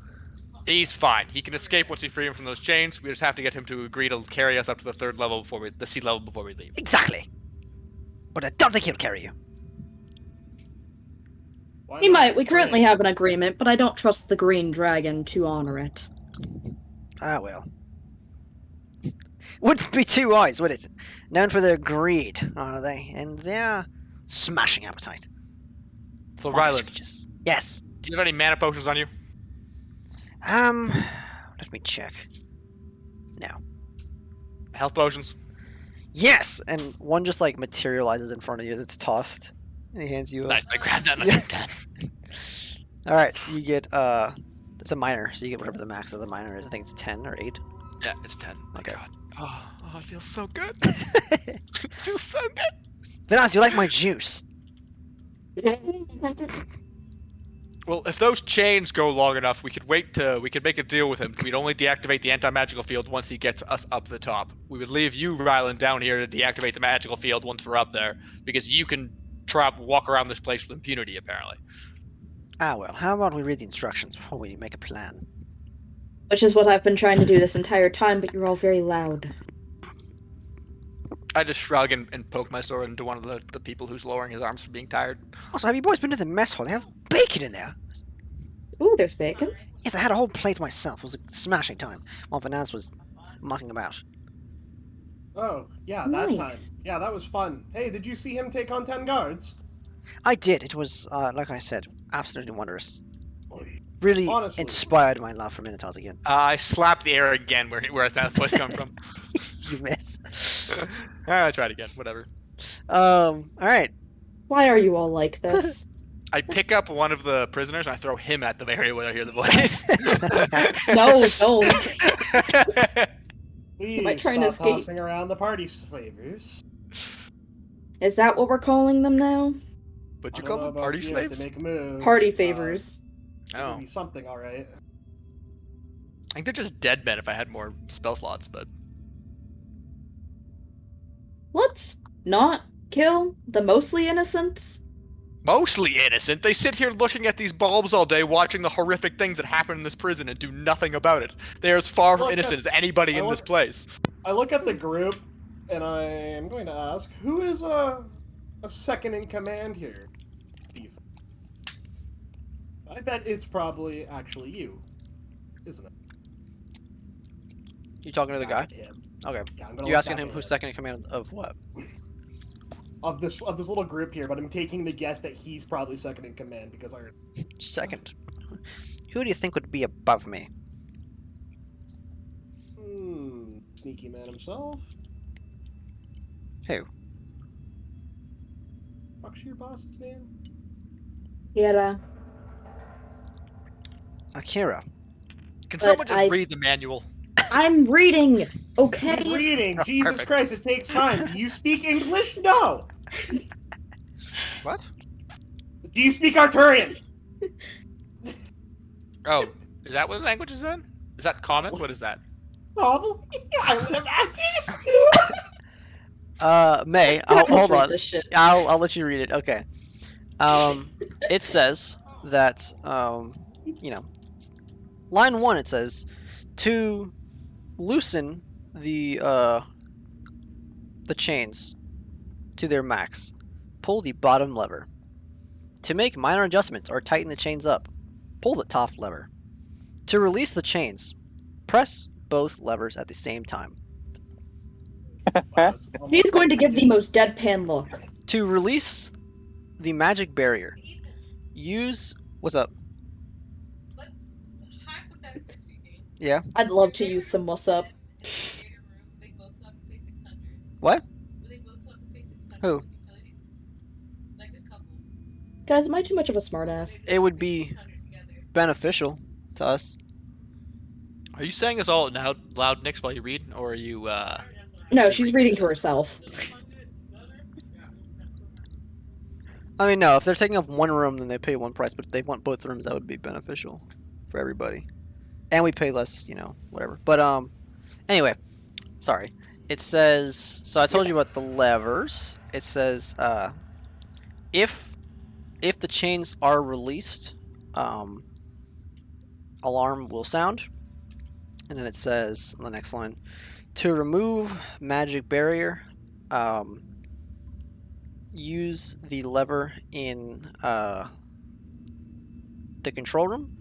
[SPEAKER 2] He's fine. He can escape once we free him from those chains. We just have to get him to agree to carry us up to the third level the sea level before we leave.
[SPEAKER 4] Exactly. But I don't think he'll carry you.
[SPEAKER 7] Why
[SPEAKER 5] He
[SPEAKER 7] not
[SPEAKER 5] might. We currently
[SPEAKER 7] free?
[SPEAKER 5] have an agreement, but I don't trust the green dragon to honor it.
[SPEAKER 4] Ah, well. Wouldn't be too wise, would it? Known for their greed, are they? And their smashing appetite.
[SPEAKER 2] So,
[SPEAKER 4] Monstrous
[SPEAKER 2] Rylan,
[SPEAKER 4] creatures. Yes.
[SPEAKER 2] do you have any mana potions on you?
[SPEAKER 4] Let me check. No.
[SPEAKER 2] Health potions?
[SPEAKER 4] Yes! And one just like materializes in front of you. It's tossed. And he hands you a...
[SPEAKER 2] Nice, I grabbed that and
[SPEAKER 4] Yeah.
[SPEAKER 2] I took that.
[SPEAKER 4] Alright, you get, it's a minor, so you get whatever the max of the minor is. I think it's 10 or 8.
[SPEAKER 2] Yeah, it's 10. My
[SPEAKER 4] Okay.
[SPEAKER 2] God. Oh, it feels so good. It feels so good.
[SPEAKER 4] Venaz, you like my juice?
[SPEAKER 2] Well, if those chains go long enough, we could make a deal with him. We'd only deactivate the anti-magical field once he gets us up the top. We would leave you, Rylan, down here to deactivate the magical field once we're up there, because you can walk around this place with impunity, apparently.
[SPEAKER 4] Ah, well, how about we read the instructions before we make a plan?
[SPEAKER 5] Which is what I've been trying to do this entire time, but you're all very loud.
[SPEAKER 2] I just shrug and poke my sword into one of the people who's lowering his arms for being tired.
[SPEAKER 4] Also, have you boys been to the mess hall? They have bacon in there.
[SPEAKER 5] Ooh, there's bacon.
[SPEAKER 4] Yes, I had a whole plate myself. It was a smashing time while Venaz was mucking about.
[SPEAKER 7] Oh, yeah, that
[SPEAKER 5] Nice.
[SPEAKER 7] time. Yeah, that was fun. Hey, did you see him take on 10 guards?
[SPEAKER 4] I did. It was, like I said, absolutely wonderous. Really
[SPEAKER 7] Honestly.
[SPEAKER 4] inspired my love for Minotaurs again.
[SPEAKER 2] I slapped the air again where that voice come from.
[SPEAKER 4] You miss.
[SPEAKER 2] I tried again. Whatever.
[SPEAKER 4] Alright.
[SPEAKER 5] Why are you all like this?
[SPEAKER 2] I pick up one of the prisoners and I throw him at the area where I hear the voice.
[SPEAKER 5] No, don't.
[SPEAKER 7] Please
[SPEAKER 5] I trying to
[SPEAKER 7] stop
[SPEAKER 5] escape?
[SPEAKER 7] tossing around the party favors.
[SPEAKER 5] Is that what we're calling them now?
[SPEAKER 2] But you
[SPEAKER 7] I don't
[SPEAKER 2] call
[SPEAKER 7] know
[SPEAKER 2] them
[SPEAKER 7] about
[SPEAKER 2] party
[SPEAKER 7] you,
[SPEAKER 2] slaves?
[SPEAKER 7] To make a move.
[SPEAKER 5] Party favors.
[SPEAKER 2] Oh.
[SPEAKER 7] Maybe something, alright.
[SPEAKER 2] I think they're just dead men if I had more spell slots, but
[SPEAKER 5] Let's not kill the mostly innocents.
[SPEAKER 2] mostly innocent. They sit here looking at these bulbs all day, watching the horrific things that happen in this prison and do nothing about it. They're as far from
[SPEAKER 7] Look,
[SPEAKER 2] innocent as anybody in this place.
[SPEAKER 7] I look at the group, and I am going to ask, who is a second in command here? Steve? I bet it's probably actually you, isn't it?
[SPEAKER 4] You talking to the guy?
[SPEAKER 7] Him.
[SPEAKER 4] Okay.
[SPEAKER 7] Yeah, I'm gonna
[SPEAKER 4] You
[SPEAKER 7] look
[SPEAKER 4] asking
[SPEAKER 7] back
[SPEAKER 4] him
[SPEAKER 7] at
[SPEAKER 4] who's second in command of what?
[SPEAKER 7] Of this little group here, but I'm taking the guess that he's probably second in command because I.
[SPEAKER 4] Second. Who do you think would be above me?
[SPEAKER 7] Sneaky man himself.
[SPEAKER 4] Who?
[SPEAKER 7] What's your boss's name?
[SPEAKER 5] Yeah.
[SPEAKER 4] Akira.
[SPEAKER 2] Can
[SPEAKER 5] But
[SPEAKER 2] someone just
[SPEAKER 5] I-
[SPEAKER 2] read the manual?
[SPEAKER 5] I'm reading.
[SPEAKER 7] He's
[SPEAKER 5] Okay.
[SPEAKER 7] reading. Jesus
[SPEAKER 2] Perfect.
[SPEAKER 7] Christ! It takes time. Do you speak English? No.
[SPEAKER 2] What?
[SPEAKER 7] Do you speak Arturian?
[SPEAKER 2] Oh, is that what language is in? Is that common? What is that?
[SPEAKER 7] Probably. I would imagine.
[SPEAKER 4] May,
[SPEAKER 5] Let's
[SPEAKER 4] hold
[SPEAKER 5] read
[SPEAKER 4] on.
[SPEAKER 5] this shit.
[SPEAKER 4] I'll let you read it. Okay. It says that line 1 it says to loosen the chains to their max, pull the bottom lever. To make minor adjustments or tighten the chains up, pull the top lever. To release the chains, press both levers at the same time.
[SPEAKER 5] He's going to give the most deadpan look.
[SPEAKER 4] To release the magic barrier, use... What's up?
[SPEAKER 6] Let's hypothetically speaking.
[SPEAKER 4] Yeah?
[SPEAKER 5] I'd love to use some what's up.
[SPEAKER 4] What?
[SPEAKER 6] Were they both self-effacing?
[SPEAKER 4] Who?
[SPEAKER 6] Like a couple.
[SPEAKER 5] Guys, am I too much of a smartass?
[SPEAKER 4] It would be beneficial to us.
[SPEAKER 2] Are you saying this all now loud, Nix, while you read, or are you?
[SPEAKER 5] No, she's reading to herself.
[SPEAKER 4] I mean, no. If they're taking up one room, then they pay one price. But if they want both rooms, that would be beneficial for everybody. And we pay less, you know, whatever. But anyway, sorry. It says. So I told you about the levers. It says if the chains are released, alarm will sound. And then it says on the next line, to remove magic barrier, use the lever in the control room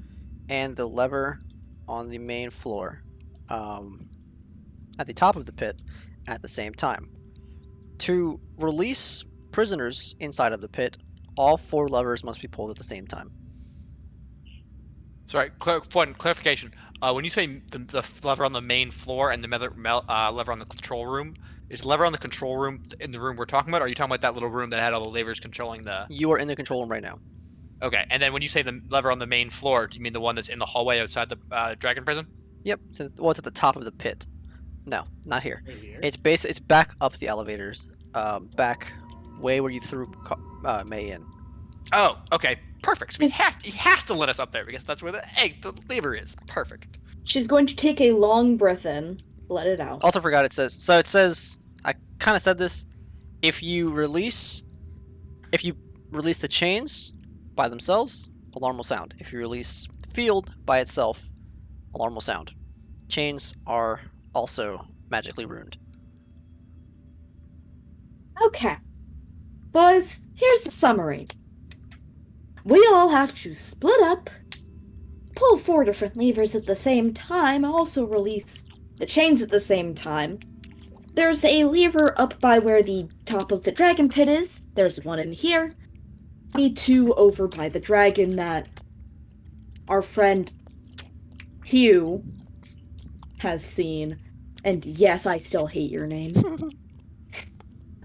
[SPEAKER 4] and the lever on the main floor at the top of the pit at the same time. To release prisoners inside of the pit, all 4 levers must be pulled at the same time.
[SPEAKER 2] Sorry, clarification. When you say the lever on the main floor and the lever on the control room, is lever on the control room in the room we're talking about, or are you talking about that little room that had all the levers controlling the...
[SPEAKER 4] You are in the control room right now.
[SPEAKER 2] Okay, and then when you say the lever on the main floor, do you mean the one that's in the hallway outside the dragon prison?
[SPEAKER 4] Yep. Well, it's at the top of the pit. No, not here.
[SPEAKER 7] Right here?
[SPEAKER 4] It's back up the elevators. Back way where you threw May in.
[SPEAKER 2] Oh, okay, perfect. So he has to let us up there because that's where the lever is. Perfect.
[SPEAKER 5] She's going to take a long breath in, let it out.
[SPEAKER 4] Also forgot it says. So it says. I kind of said this. If you release the chains by themselves, alarm will sound. If you release the field by itself, alarm will sound. Chains are also magically ruined.
[SPEAKER 5] Okay. Boys, here's the summary. We all have to split up, pull 4 different levers at the same time, also release the chains at the same time. There's a lever up by where the top of the dragon pit is. There's one in here. The 2 over by the dragon that our friend Hugh has seen. And yes, I still hate your name.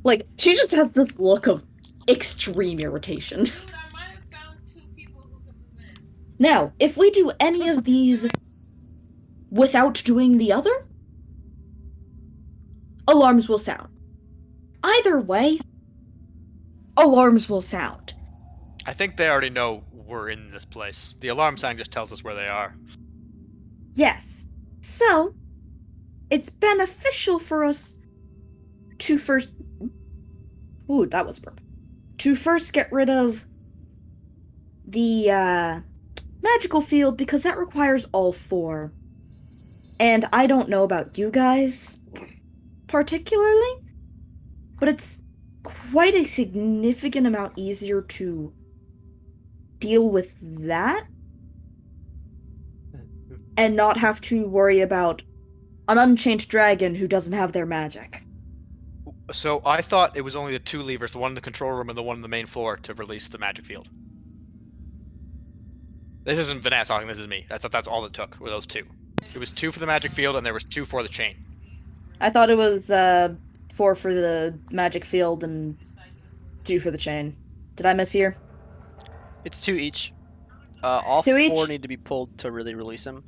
[SPEAKER 5] Like, she just has this look of extreme irritation.
[SPEAKER 6] Dude, I might have found 2 people who could move in.
[SPEAKER 5] Now, if we do any of these without doing the other, alarms will sound. Either way, alarms will sound.
[SPEAKER 2] I think they already know we're in this place. The alarm sign just tells us where they are.
[SPEAKER 5] Yes. So, it's beneficial for us to first... Ooh, that was burp. To first get rid of the magical field, because that requires all 4. And I don't know about you guys particularly, but it's quite a significant amount easier to deal with that and not have to worry about an unchained dragon who doesn't have their magic.
[SPEAKER 2] So I thought it was only the 2 levers, the one in the control room and the one on the main floor, to release the magic field. This isn't Vanessa talking, this is me. That's all it took, were those 2. It was 2 for the magic field and there was 2 for the chain.
[SPEAKER 5] I thought it was 4 for the magic field and 2 for the chain. Did I mishear?
[SPEAKER 4] It's 2 each. All
[SPEAKER 5] 2
[SPEAKER 4] 4
[SPEAKER 5] each?
[SPEAKER 4] need to be pulled to really release them.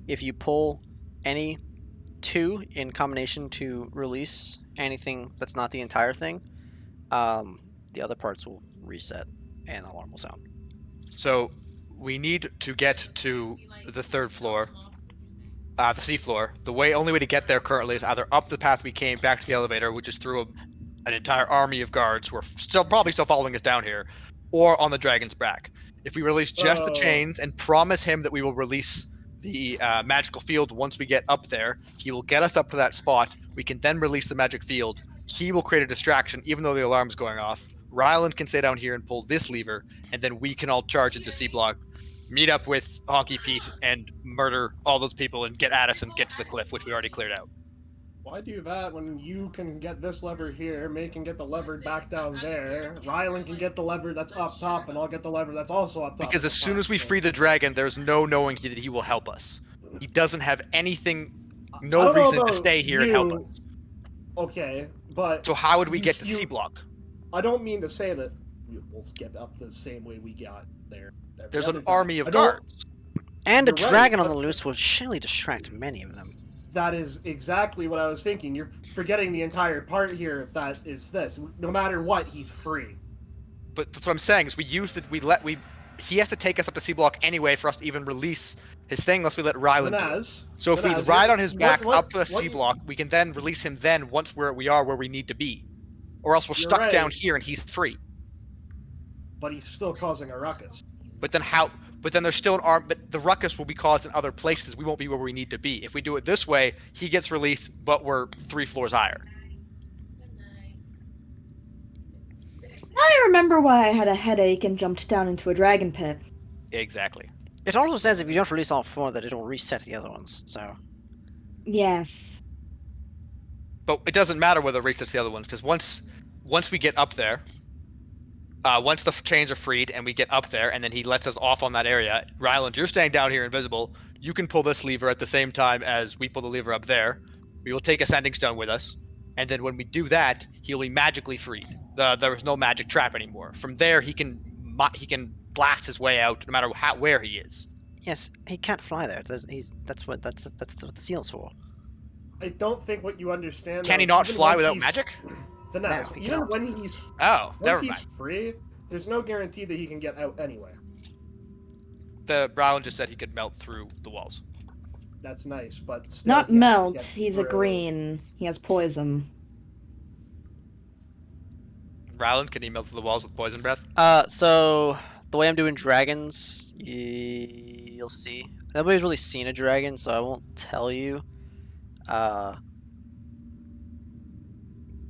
[SPEAKER 4] If you pull any 2 in combination to release anything that's not the entire thing, the other parts will reset and the alarm will sound.
[SPEAKER 2] So we need to get to the 3rd floor, the sea floor. The only way to get there currently is either up the path we came back to the elevator, which is through an entire army of guards who are probably still following us down here, or on the dragon's back. If we release just the chains and promise him that we will release the magical field once we get up there, he will get us up to that spot. We can then release the magic field. He will create a distraction, even though the alarm's going off. Ryland can stay down here and pull this lever, and then we can all charge into C block, meet up with Honky Pete, and murder all those people and get at us and get to the cliff, which we already cleared out.
[SPEAKER 7] Why do that when you can get this lever here, May can get the lever back down there, Ryland can get the lever that's up top, and I'll get the lever that's also up top.
[SPEAKER 2] Because as soon as we free the dragon, there's no knowing that he will help us. He doesn't have anything, no reason to stay here and help us.
[SPEAKER 7] Okay, But
[SPEAKER 2] So how would we get to
[SPEAKER 7] you-
[SPEAKER 2] C block?
[SPEAKER 7] I don't mean to say that we'll get up the same way we got there. every
[SPEAKER 2] There's
[SPEAKER 7] other
[SPEAKER 2] an
[SPEAKER 7] time.
[SPEAKER 2] army of
[SPEAKER 7] I don't-
[SPEAKER 2] guards.
[SPEAKER 4] And a
[SPEAKER 7] You're right,
[SPEAKER 4] dragon on
[SPEAKER 7] but-
[SPEAKER 4] the loose will surely distract many of them.
[SPEAKER 7] That is exactly what I was thinking. You're forgetting the entire part here. That is this. No matter what, he's free.
[SPEAKER 2] But that's what I'm saying is he has to take us up to C block anyway for us to even release his thing unless we let Ryland do it.
[SPEAKER 7] Vanaz,
[SPEAKER 2] So if we
[SPEAKER 7] Vanaz,
[SPEAKER 2] ride on his
[SPEAKER 7] what-
[SPEAKER 2] back
[SPEAKER 7] what-
[SPEAKER 2] up to the
[SPEAKER 7] what
[SPEAKER 2] C
[SPEAKER 7] you-
[SPEAKER 2] block, we can then release him then once we are where we need to be. Or else we're
[SPEAKER 7] You're
[SPEAKER 2] stuck
[SPEAKER 7] right.
[SPEAKER 2] down here and he's free.
[SPEAKER 7] But he's still causing a ruckus.
[SPEAKER 2] But then there's still an arm. But the ruckus will be caused in other places. We won't be where we need to be. If we do it this way, he gets released, but we're 3 floors higher.
[SPEAKER 5] I remember why I had a headache and jumped down into a dragon pit.
[SPEAKER 2] Exactly.
[SPEAKER 4] It also says if you don't release all 4 that it'll reset the other ones, so...
[SPEAKER 5] Yes.
[SPEAKER 2] But it doesn't matter whether it resets the other ones because once we get up there, once the chains are freed and we get up there, and then he lets us off on that area. Ryland, you're staying down here invisible. You can pull this lever at the same time as we pull the lever up there. We will take a sending stone with us, and then when we do that, he'll be magically freed. There is no magic trap anymore. From there, he can blast his way out, no matter where he is.
[SPEAKER 4] Yes, he can't fly there. That's what the seal's for.
[SPEAKER 7] I don't think what you understand.
[SPEAKER 2] Can
[SPEAKER 7] though,
[SPEAKER 2] he not
[SPEAKER 7] even
[SPEAKER 2] fly
[SPEAKER 7] once
[SPEAKER 2] without
[SPEAKER 7] he's-
[SPEAKER 2] magic?
[SPEAKER 7] Vanaz,
[SPEAKER 4] No, he
[SPEAKER 7] even
[SPEAKER 4] cannot.
[SPEAKER 7] when he's
[SPEAKER 2] Oh,
[SPEAKER 7] once
[SPEAKER 2] never
[SPEAKER 7] he's
[SPEAKER 2] mind.
[SPEAKER 7] free, there's no guarantee that he can get out anyway.
[SPEAKER 2] The Ryland just said he could melt through the walls.
[SPEAKER 7] That's nice, but still
[SPEAKER 5] Not
[SPEAKER 7] he has to
[SPEAKER 5] melt,
[SPEAKER 7] get
[SPEAKER 5] he's a
[SPEAKER 7] through.
[SPEAKER 5] green. He has poison.
[SPEAKER 2] Ryland, can he melt through the walls with poison breath?
[SPEAKER 4] So the way I'm doing dragons, you'll see. Nobody's really seen a dragon, so I won't tell you.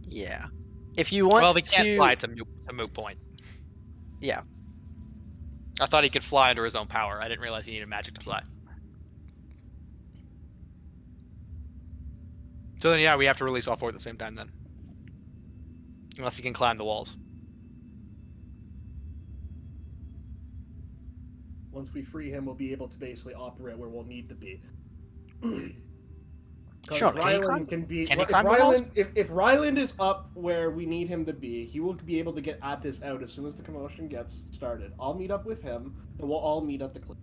[SPEAKER 4] Yeah. If you want
[SPEAKER 2] Well, they
[SPEAKER 4] to...
[SPEAKER 2] can't fly. It's a moot point.
[SPEAKER 4] Yeah.
[SPEAKER 2] I thought he could fly under his own power. I didn't realize he needed magic to fly. So then, yeah, we have to release all 4 at the same time then. Unless he can climb the walls.
[SPEAKER 7] Once we free him, we'll be able to basically operate where we'll need to be.
[SPEAKER 4] Sure, can he climb?
[SPEAKER 7] Ryland can be.
[SPEAKER 2] Can he
[SPEAKER 7] if
[SPEAKER 2] climb the walls?
[SPEAKER 7] Ryland, if Ryland is up where we need him to be, he will be able to get Attis out as soon as the commotion gets started. I'll meet up with him, and we'll all meet at the cliff.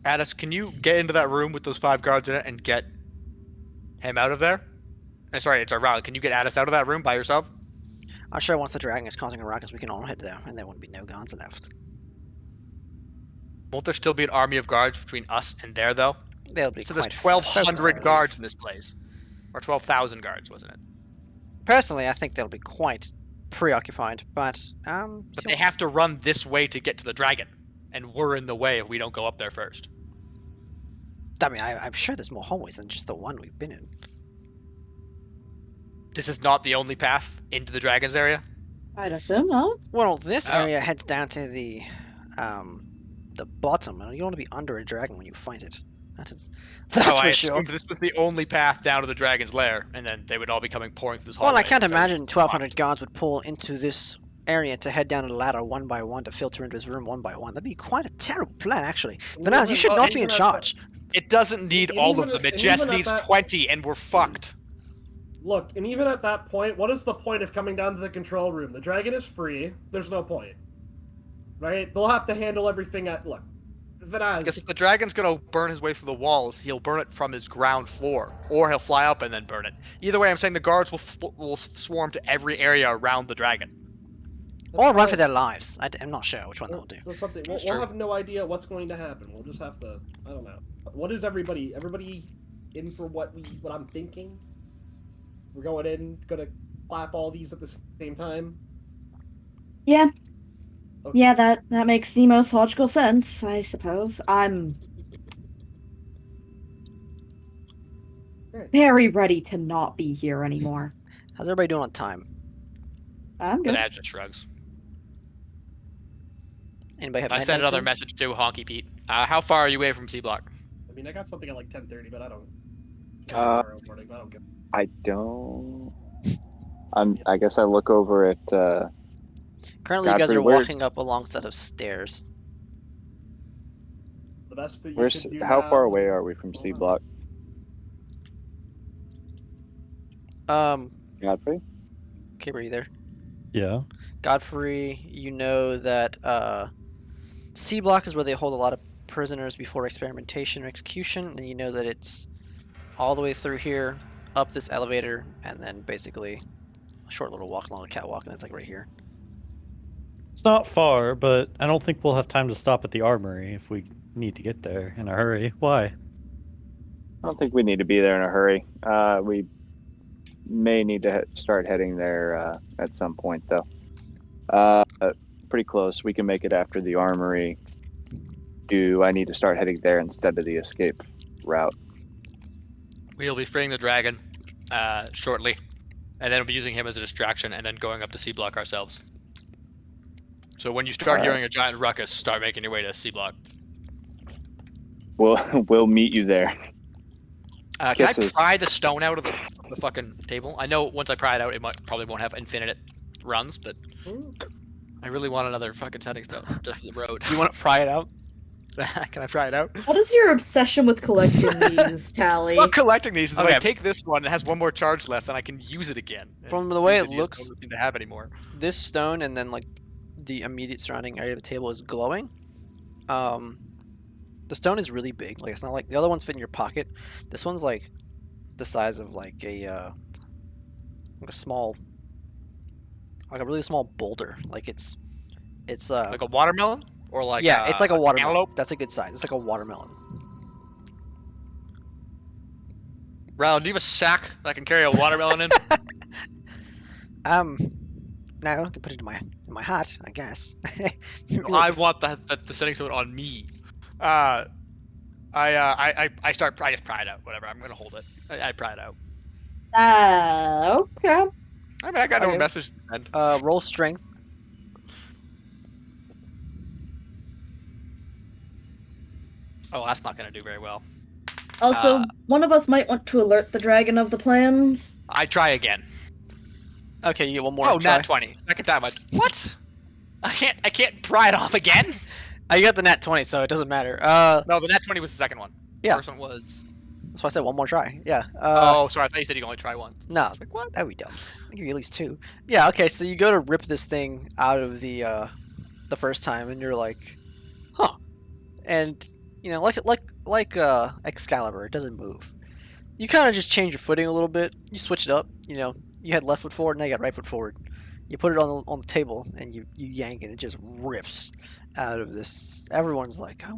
[SPEAKER 2] Addis, can you get into that room with those 5 guards in it and get him out of there? Sorry, it's our Ryland. Can you get Addis out of that room by yourself?
[SPEAKER 4] I'm sure once the dragon is causing a ruckus, we can all head there, and there won't be no guards left.
[SPEAKER 2] Won't there still be an army of guards between us and there, though?
[SPEAKER 4] They'll be
[SPEAKER 2] So there's
[SPEAKER 4] quite focused, I
[SPEAKER 2] 1,200
[SPEAKER 4] believe.
[SPEAKER 2] guards in this place. Or 12,000 guards, wasn't it?
[SPEAKER 4] Personally, I think they'll be quite preoccupied, but
[SPEAKER 2] But they have to run this way to get to the dragon. And we're in the way if we don't go up there first.
[SPEAKER 4] I mean, I'm sure there's more hallways than just the one we've been in.
[SPEAKER 2] This is not the only path into the dragon's area.
[SPEAKER 5] I'd assume not.
[SPEAKER 4] Well, this
[SPEAKER 2] Oh.
[SPEAKER 4] area heads down to the bottom, and you don't want to be under a dragon when you fight it. That's
[SPEAKER 2] I
[SPEAKER 4] for sure.
[SPEAKER 2] assumed this was the only path down to the dragon's lair, and then they would all be coming pouring through this
[SPEAKER 4] Well,
[SPEAKER 2] hallway.
[SPEAKER 4] I can't
[SPEAKER 2] so-
[SPEAKER 4] imagine 1,200 guards would pull into this area to head down a ladder one by one to filter into his room one by one. That'd be quite a terrible plan, actually. Vanaz, you should
[SPEAKER 2] well,
[SPEAKER 4] not be
[SPEAKER 7] even
[SPEAKER 4] in
[SPEAKER 7] at
[SPEAKER 4] charge.
[SPEAKER 2] It doesn't need
[SPEAKER 7] And
[SPEAKER 2] all
[SPEAKER 7] even
[SPEAKER 2] of them.
[SPEAKER 7] at-
[SPEAKER 2] It
[SPEAKER 7] and
[SPEAKER 2] just
[SPEAKER 7] even at
[SPEAKER 2] needs
[SPEAKER 7] that-
[SPEAKER 2] 20, and we're fucked.
[SPEAKER 7] Look, and even at that point, what is the point of coming down to the control room? The dragon is free. There's no point. Right? They'll have to handle everything at... Look, Vanaz...
[SPEAKER 2] Because if the dragon's gonna burn his way through the walls, he'll burn it from his ground floor, or he'll fly up and then burn it. Either way, I'm saying the guards will swarm to every area around the dragon.
[SPEAKER 4] Or run for their lives. I'm not sure which one they'll do.
[SPEAKER 7] That's something. We'll,
[SPEAKER 2] That's
[SPEAKER 7] we'll
[SPEAKER 2] true.
[SPEAKER 7] have no idea what's going to happen. We'll just have to... I don't know. What is everybody... Everybody in for what I'm thinking? We're going in, gonna clap all these at the same time?
[SPEAKER 5] Yeah.
[SPEAKER 7] Okay.
[SPEAKER 5] Yeah, that makes the most logical sense, I suppose. I'm
[SPEAKER 7] Alright.
[SPEAKER 5] very ready to not be here anymore.
[SPEAKER 4] How's everybody doing on time?
[SPEAKER 5] I'm
[SPEAKER 2] But
[SPEAKER 5] good.
[SPEAKER 2] Adja shrugs.
[SPEAKER 4] Anybody have
[SPEAKER 2] I
[SPEAKER 4] night
[SPEAKER 2] sent another
[SPEAKER 4] soon?
[SPEAKER 2] message to Honky Pete. How far are you away from C Block?
[SPEAKER 7] I mean, I got something at like 10:30, but I don't...
[SPEAKER 1] Uh,
[SPEAKER 7] morning, but I don't get...
[SPEAKER 1] I don't. I guess I look over at.
[SPEAKER 4] Currently, you guys
[SPEAKER 1] Godfrey,
[SPEAKER 4] are
[SPEAKER 1] where-
[SPEAKER 4] walking up a long set of stairs.
[SPEAKER 7] The best that you
[SPEAKER 1] Where's?
[SPEAKER 7] could do
[SPEAKER 1] How
[SPEAKER 7] now-
[SPEAKER 1] far away are we from C Block, Godfrey?
[SPEAKER 4] Kib, are you there?
[SPEAKER 8] Yeah.
[SPEAKER 4] Godfrey, you know that C block is where they hold a lot of prisoners before experimentation or execution, and you know that it's all the way through here, up this elevator, and then basically a short little walk along a catwalk, and it's like right here.
[SPEAKER 8] It's not far, but I don't think we'll have time to stop at the armory if we need to get there in a hurry. Why?
[SPEAKER 1] I don't think we need to be there in a hurry. We may need to start heading there at some point, though. Pretty close. We can make it after the armory. Do I need to start heading there instead of the escape route?
[SPEAKER 2] We'll be freeing the dragon shortly, and then we'll be using him as a distraction, and then going up to C block ourselves. So when you start hearing a giant ruckus, start making your way to C block.
[SPEAKER 1] We'll meet you there.
[SPEAKER 2] Can I pry the stone out of the fucking table? I know once I pry it out, it probably won't have infinite runs, but I really want another fucking setting stone just for the road.
[SPEAKER 4] You want to pry it out?
[SPEAKER 2] Can I pry it out?
[SPEAKER 5] What is your obsession with collecting these, Tally?
[SPEAKER 2] Well, collecting these is
[SPEAKER 4] Okay.
[SPEAKER 2] like, take this one, it has one more charge left, and I can use it again.
[SPEAKER 4] From the way it
[SPEAKER 2] Usually
[SPEAKER 4] looks,
[SPEAKER 2] it's not to have anymore.
[SPEAKER 4] this stone and then like the immediate surrounding area of the table is glowing. The stone is really big. Like, it's not like the other ones fit in your pocket. This one's like the size of like a small, like a really small boulder. Like it's
[SPEAKER 2] Like a watermelon, or like
[SPEAKER 4] yeah, it's like a watermelon.
[SPEAKER 2] cantaloupe?
[SPEAKER 4] That's a good size. It's like a watermelon.
[SPEAKER 2] Ral, do you have a sack that I can carry a watermelon in?
[SPEAKER 4] No, I can put it in my hat, I guess.
[SPEAKER 2] I want the setting stone on me. I just pry it out. Whatever. I'm gonna hold it. I pry it out.
[SPEAKER 5] Okay.
[SPEAKER 2] I mean, I got no
[SPEAKER 4] Okay.
[SPEAKER 2] message to send.
[SPEAKER 4] Roll strength.
[SPEAKER 2] Oh, that's not gonna do very well.
[SPEAKER 5] Also, one of us might want to alert the dragon of the plans.
[SPEAKER 2] I try again.
[SPEAKER 4] Okay, you get one more.
[SPEAKER 2] Oh,
[SPEAKER 4] try.
[SPEAKER 2] nat 20. Second time. What? I can't pry it off again.
[SPEAKER 4] You got the nat 20, so it doesn't matter.
[SPEAKER 2] No, the nat 20 was the second one.
[SPEAKER 4] Yeah.
[SPEAKER 2] The first one was.
[SPEAKER 4] That's why I said one more try. Yeah.
[SPEAKER 2] Oh, sorry. I thought you said you could only try once.
[SPEAKER 4] No,
[SPEAKER 2] Like what?
[SPEAKER 4] that'd be dumb. I'll give you at least 2. Yeah. Okay. So you go to rip this thing out of the first time, and you're like, huh. And you know, like Excalibur, it doesn't move. You kind of just change your footing a little bit. You switch it up. You know, you had left foot forward, now you got right foot forward. You put it on the table, and you yank it. It just rips out of this. Everyone's like, oh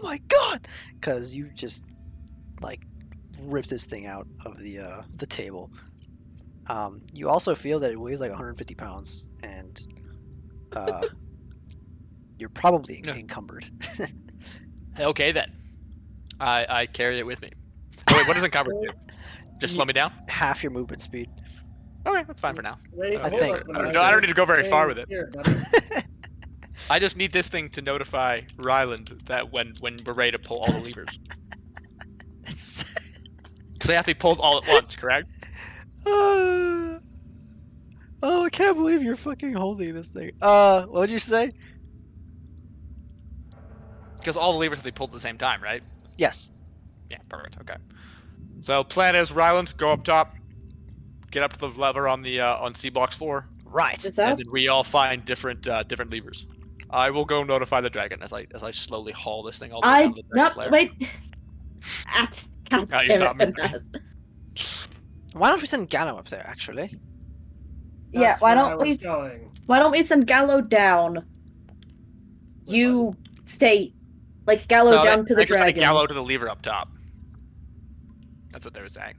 [SPEAKER 4] my god, because you just like ripped this thing out of the table. You also feel that it weighs like 150 pounds, and you're probably encumbered.
[SPEAKER 2] Okay then. I carry it with me. Oh, wait, what does encumbered do? Just slow me down?
[SPEAKER 4] Half your movement speed.
[SPEAKER 2] Okay, that's fine for now.
[SPEAKER 7] Wait,
[SPEAKER 4] I
[SPEAKER 7] hold
[SPEAKER 4] think-
[SPEAKER 7] up,
[SPEAKER 2] I don't need to go very far with it.
[SPEAKER 7] Here, buddy.
[SPEAKER 2] I just need this thing to notify Ryland that when we're ready to pull all the levers. Because they have to be pulled all at once, correct?
[SPEAKER 4] Oh, I can't believe you're fucking holding this thing. What would you say?
[SPEAKER 2] Because all the levers have to be pulled at the same time, right?
[SPEAKER 4] Yes.
[SPEAKER 2] Yeah, perfect. Okay. So plan is Ryland, go up top, get up to the lever on the on C box 4,
[SPEAKER 4] Right.
[SPEAKER 5] Is
[SPEAKER 2] and
[SPEAKER 5] that?
[SPEAKER 2] then we all find different levers. I will go notify the dragon as I slowly haul this thing all the way down to the dragon's lair.
[SPEAKER 5] Wait. God
[SPEAKER 2] Oh, you
[SPEAKER 5] damn
[SPEAKER 2] stopped
[SPEAKER 5] it,
[SPEAKER 2] me.
[SPEAKER 5] Vanessa.
[SPEAKER 4] Why don't we send Gallo up there, actually?
[SPEAKER 5] Yeah,
[SPEAKER 7] That's
[SPEAKER 5] why
[SPEAKER 7] where I
[SPEAKER 5] don't
[SPEAKER 7] was
[SPEAKER 5] we?
[SPEAKER 7] going.
[SPEAKER 5] Why don't we send Gallo down? You stay, like Gallo
[SPEAKER 2] No,
[SPEAKER 5] down to the
[SPEAKER 2] they just sent
[SPEAKER 5] dragon.
[SPEAKER 2] Gallo to the lever up top. That's what they were saying.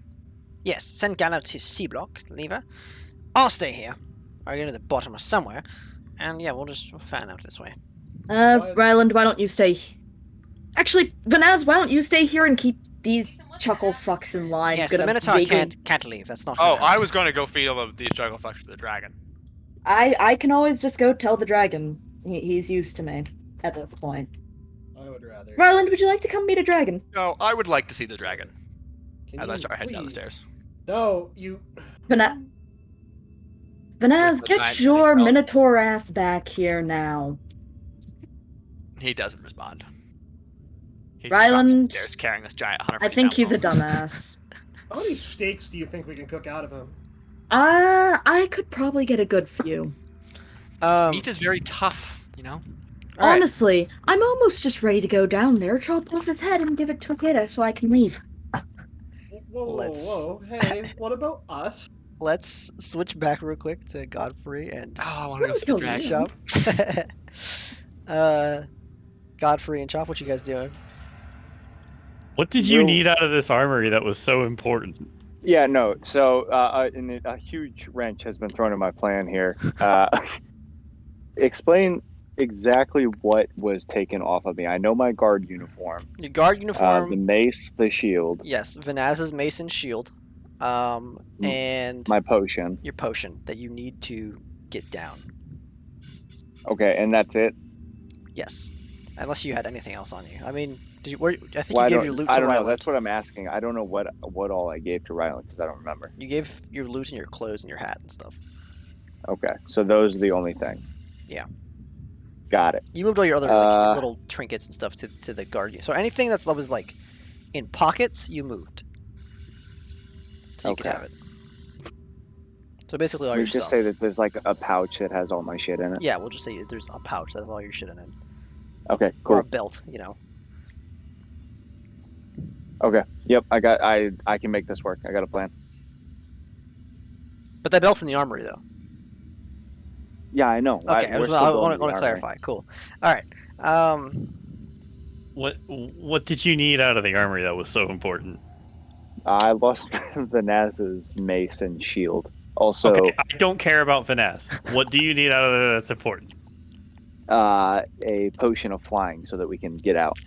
[SPEAKER 4] Yes, send Gallo to C block, lever. I'll stay here. I'll go to the bottom or somewhere. And yeah, we'll fan out this way.
[SPEAKER 5] Ryland, why don't you stay? Actually, Vanaz, why don't you stay here and keep these chuckle fucks in line?
[SPEAKER 4] Yes,
[SPEAKER 5] Gonna
[SPEAKER 4] the Minotaur
[SPEAKER 5] vaguely-
[SPEAKER 4] can't leave. That's not
[SPEAKER 2] Oh,
[SPEAKER 4] gonna
[SPEAKER 2] I
[SPEAKER 4] happen.
[SPEAKER 2] was going to go feed all of these juggle fucks to the dragon.
[SPEAKER 5] I can always just go tell the dragon. He's used to me at this point.
[SPEAKER 7] I would rather.
[SPEAKER 5] Ryland, would you like to come meet a dragon?
[SPEAKER 2] No, I would like to see the dragon
[SPEAKER 7] Can
[SPEAKER 2] as I
[SPEAKER 7] you
[SPEAKER 2] start heading down the
[SPEAKER 7] please-
[SPEAKER 2] stairs.
[SPEAKER 7] No, you.
[SPEAKER 5] Vanaz,
[SPEAKER 2] Just the
[SPEAKER 5] get
[SPEAKER 2] giant
[SPEAKER 5] your
[SPEAKER 2] thing.
[SPEAKER 5] Minotaur ass back here now.
[SPEAKER 2] He doesn't respond. He's
[SPEAKER 5] Ryland,
[SPEAKER 2] stairs carrying this giant 150
[SPEAKER 5] I think he's a
[SPEAKER 2] pound bone.
[SPEAKER 5] dumbass.
[SPEAKER 7] How many steaks do you think we can cook out of him?
[SPEAKER 5] I could probably get a good few.
[SPEAKER 2] Meat is very tough, you know?
[SPEAKER 4] All right.
[SPEAKER 5] Honestly, I'm almost just ready to go down there, chop off his head, and give it to Akeda so I can leave.
[SPEAKER 7] Whoa. Hey, what about us?
[SPEAKER 4] Let's switch back real quick to Godfrey and
[SPEAKER 2] Oh, I want to go see the
[SPEAKER 5] Don't
[SPEAKER 2] dragon.
[SPEAKER 4] Chop. Godfrey and Chop, what you guys doing?
[SPEAKER 8] What did you
[SPEAKER 1] Well-
[SPEAKER 8] need out of this armory that was so important?
[SPEAKER 1] Yeah, no. So, a huge wrench has been thrown in my plan here. Explain exactly what was taken off of me. I know my guard uniform,
[SPEAKER 4] Your guard
[SPEAKER 1] the
[SPEAKER 4] uniform.
[SPEAKER 1] mace, the shield,
[SPEAKER 4] Yes, Vanaz's mace and shield. And
[SPEAKER 1] my potion.
[SPEAKER 4] your potion that you need to get down.
[SPEAKER 1] Okay, and that's it.
[SPEAKER 4] Yes, unless you had anything else on you. I mean, did you? I think
[SPEAKER 1] Well,
[SPEAKER 4] you gave your loot to
[SPEAKER 1] I don't know.
[SPEAKER 4] Ryland.
[SPEAKER 1] That's what I'm asking. I don't know what all I gave to Ryland because I don't remember.
[SPEAKER 4] You gave your loot and your clothes and your hat and stuff.
[SPEAKER 1] Okay, so those are the only thing.
[SPEAKER 4] Yeah.
[SPEAKER 1] Got it.
[SPEAKER 4] You moved all your other like, little trinkets and stuff to the guard. So anything that was like in pockets, you moved. So you could
[SPEAKER 1] Okay.
[SPEAKER 4] have it. So basically all
[SPEAKER 1] We
[SPEAKER 4] your
[SPEAKER 1] just
[SPEAKER 4] stuff.
[SPEAKER 1] say that there's like a pouch that has all my shit in it.
[SPEAKER 4] Yeah, we'll just say there's a pouch that has all your shit in it.
[SPEAKER 1] Okay,
[SPEAKER 4] Or a
[SPEAKER 1] cool.
[SPEAKER 4] belt, you know.
[SPEAKER 1] Okay. Yep, I can make this work. I got a plan.
[SPEAKER 4] But that belt's in the armory though.
[SPEAKER 1] Yeah, I know.
[SPEAKER 4] Okay, I
[SPEAKER 1] we're still
[SPEAKER 4] want
[SPEAKER 1] going
[SPEAKER 4] to
[SPEAKER 1] the armory.
[SPEAKER 4] clarify. Cool. All right.
[SPEAKER 8] What did you need out of the armory that was so important?
[SPEAKER 1] I lost Vanaz's mace and shield. Also,
[SPEAKER 8] Okay, I don't care about finesse. What do you need out of there that's important?
[SPEAKER 1] a potion of flying so that we can get out.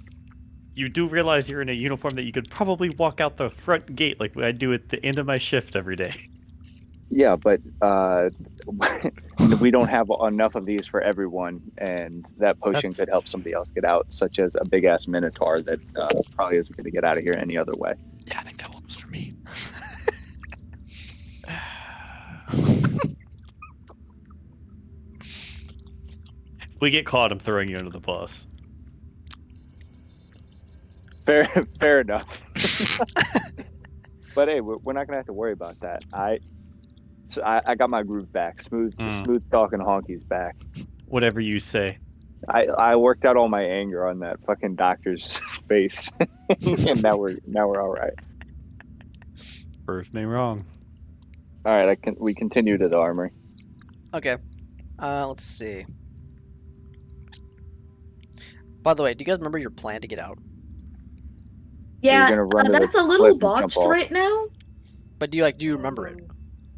[SPEAKER 8] You do realize you're in a uniform that you could probably walk out the front gate like I do at the end of my shift every day.
[SPEAKER 1] Yeah, but we don't have enough of these for everyone, and that potion could help somebody else get out, such as a big ass minotaur that probably isn't going to get out of here any other way.
[SPEAKER 2] Yeah, I think that one was for me.
[SPEAKER 8] If we get caught, I'm throwing you under the bus.
[SPEAKER 1] Fair enough. But hey, we're not gonna have to worry about that. I got my groove back. Smooth talking honky's back.
[SPEAKER 8] Whatever you say.
[SPEAKER 1] I worked out all my anger on that fucking doctor's face, and now we're all right.
[SPEAKER 8] Prove me wrong.
[SPEAKER 1] All right, we continue to the armory.
[SPEAKER 4] Okay. Let's see. By the way, do you guys remember your plan to get out?
[SPEAKER 5] Yeah,
[SPEAKER 1] gonna run to the
[SPEAKER 5] that's a
[SPEAKER 1] cliff
[SPEAKER 5] little
[SPEAKER 1] and jump
[SPEAKER 5] botched
[SPEAKER 1] off.
[SPEAKER 5] right now.
[SPEAKER 4] But do you remember it?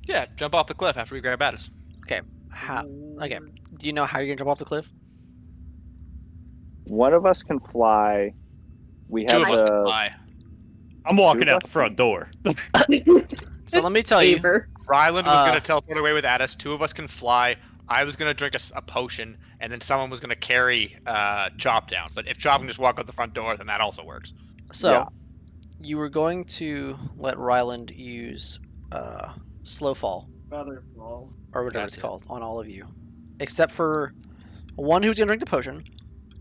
[SPEAKER 2] Yeah, jump off the cliff after we grab Addis.
[SPEAKER 4] How? Okay. Do you know how you're gonna jump off the cliff?
[SPEAKER 1] One of us can fly. We
[SPEAKER 2] Two
[SPEAKER 1] have
[SPEAKER 2] of us can
[SPEAKER 1] the
[SPEAKER 2] fly.
[SPEAKER 8] I'm walking
[SPEAKER 1] Dude,
[SPEAKER 8] out the front door.
[SPEAKER 4] So let me tell you.
[SPEAKER 5] Favor.
[SPEAKER 2] Ryland was
[SPEAKER 4] Uh,
[SPEAKER 2] going to teleport away with Addis. Two of us can fly. I was going to drink a potion, and then someone was going to carry Chop down. But if Chop can just walk out the front door, then that also works.
[SPEAKER 4] So
[SPEAKER 1] Yeah.
[SPEAKER 4] you were going to let Ryland use slow fall
[SPEAKER 7] Featherfall.
[SPEAKER 4] or whatever
[SPEAKER 2] That's
[SPEAKER 4] it's
[SPEAKER 2] it.
[SPEAKER 4] called on all of you, except for one who's gonna drink the potion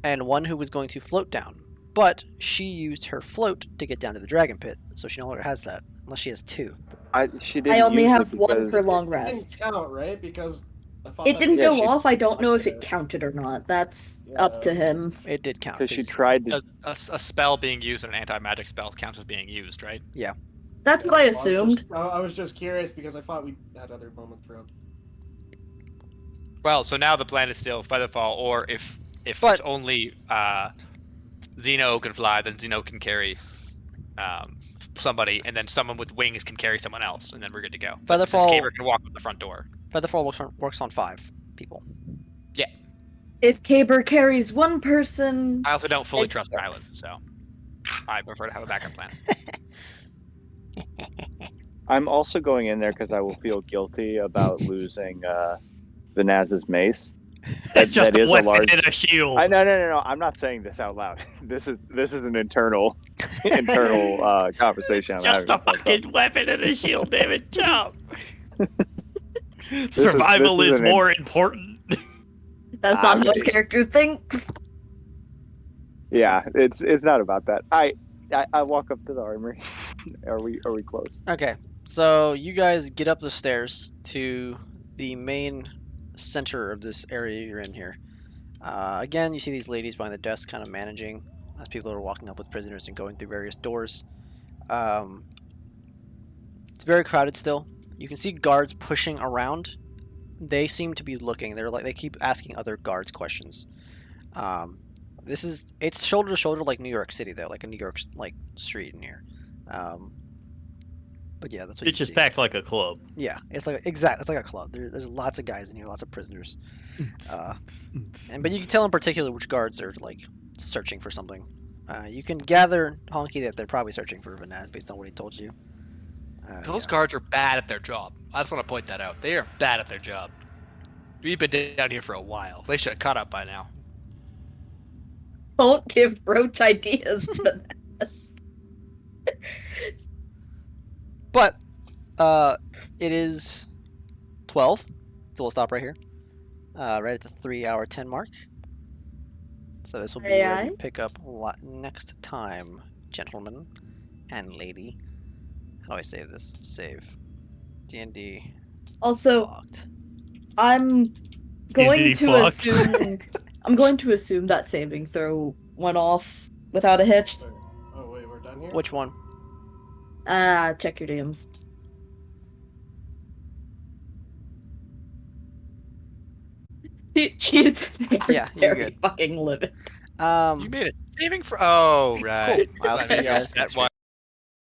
[SPEAKER 4] and one who was going to float down. But she used her float to get down to the dragon pit, so she no longer has that unless she has two.
[SPEAKER 1] She didn't
[SPEAKER 5] I only
[SPEAKER 1] use it
[SPEAKER 5] have one
[SPEAKER 1] because-
[SPEAKER 5] for long
[SPEAKER 7] It
[SPEAKER 5] rest.
[SPEAKER 7] didn't count, right? Because I thought
[SPEAKER 5] It
[SPEAKER 7] that-
[SPEAKER 5] didn't
[SPEAKER 1] Yeah,
[SPEAKER 5] go
[SPEAKER 1] she-
[SPEAKER 5] off. I don't know if it counted or not. That's up to him.
[SPEAKER 4] It did count.
[SPEAKER 1] Because she
[SPEAKER 4] 'cause-
[SPEAKER 1] tried to.
[SPEAKER 2] A spell being used, an anti-magic spell counts as being used, right?
[SPEAKER 5] That's what I
[SPEAKER 7] Well, was
[SPEAKER 5] assumed.
[SPEAKER 7] just- I was just curious because I thought we had other moments for him.
[SPEAKER 2] Well, so now the plan is still Featherfall, or if
[SPEAKER 4] But-
[SPEAKER 2] it's only Zeno can fly, then Zeno can carry somebody, and then someone with wings can carry someone else, and then we're good to go. But since
[SPEAKER 4] Featherfall-
[SPEAKER 2] Caber can walk out the front door.
[SPEAKER 4] Featherfall works on 5 people.
[SPEAKER 5] If Caber carries one person,
[SPEAKER 2] I also don't fully
[SPEAKER 5] It
[SPEAKER 2] trust
[SPEAKER 5] works.
[SPEAKER 2] Ryland, so I prefer to have a backup plan.
[SPEAKER 1] I'm also going in there because I will feel guilty about losing Vanaz's mace.
[SPEAKER 8] It's just
[SPEAKER 1] that
[SPEAKER 8] a
[SPEAKER 1] is a
[SPEAKER 8] weapon
[SPEAKER 1] large.
[SPEAKER 8] and a shield.
[SPEAKER 1] No. I'm not saying this out loud. This is an internal conversation I'm
[SPEAKER 8] Just
[SPEAKER 1] having.
[SPEAKER 8] a
[SPEAKER 1] with myself.
[SPEAKER 8] fucking weapon and a shield, damn it, Chop.
[SPEAKER 1] is-
[SPEAKER 8] Survival
[SPEAKER 1] this is
[SPEAKER 8] is
[SPEAKER 1] an-
[SPEAKER 8] more important.
[SPEAKER 5] that's not how his
[SPEAKER 1] Okay.
[SPEAKER 5] character thinks.
[SPEAKER 1] Yeah, it's not about that. I walk up to the armory. Are we close?
[SPEAKER 4] Okay. So you guys get up the stairs to the main center of this area you're in here. Again, you see these ladies behind the desk kind of managing as people are walking up with prisoners and going through various doors. It's very crowded still. You can see guards pushing around. They seem to be looking. They keep asking other guards questions. It's shoulder to shoulder like New York City though, like a New York street in here. But yeah, that's what
[SPEAKER 8] It's
[SPEAKER 4] you
[SPEAKER 8] just
[SPEAKER 4] see.
[SPEAKER 8] packed like a club.
[SPEAKER 4] Yeah, it's like it's like a club. There's lots of guys in here, lots of prisoners. But you can tell in particular which guards are like searching for something. You can gather, Honky, that they're probably searching for Vanaz based on what he told you.
[SPEAKER 2] Those guards are bad at their job. I just want to point that out. They are bad at their job. We've been down here for a while. They should have caught up by now.
[SPEAKER 5] Don't give Roach ideas.
[SPEAKER 4] But it is 12, so we'll stop right here. Right at the 3-hour 10 mark. So this will be where we pick up next time, gentlemen and lady. How do I save this? Save. D&D.
[SPEAKER 5] Also,
[SPEAKER 4] locked.
[SPEAKER 5] I'm going
[SPEAKER 8] D&D
[SPEAKER 5] to
[SPEAKER 8] fucked.
[SPEAKER 5] assume. I'm going to assume that saving throw went off without a hitch.
[SPEAKER 7] Oh wait, we're done here?
[SPEAKER 4] Which one?
[SPEAKER 5] Check your DMs. She's
[SPEAKER 4] Yeah, you're good.
[SPEAKER 5] fucking livid.
[SPEAKER 2] You made it saving for. Oh, right.
[SPEAKER 4] Cool. I'll see you guys
[SPEAKER 2] That one.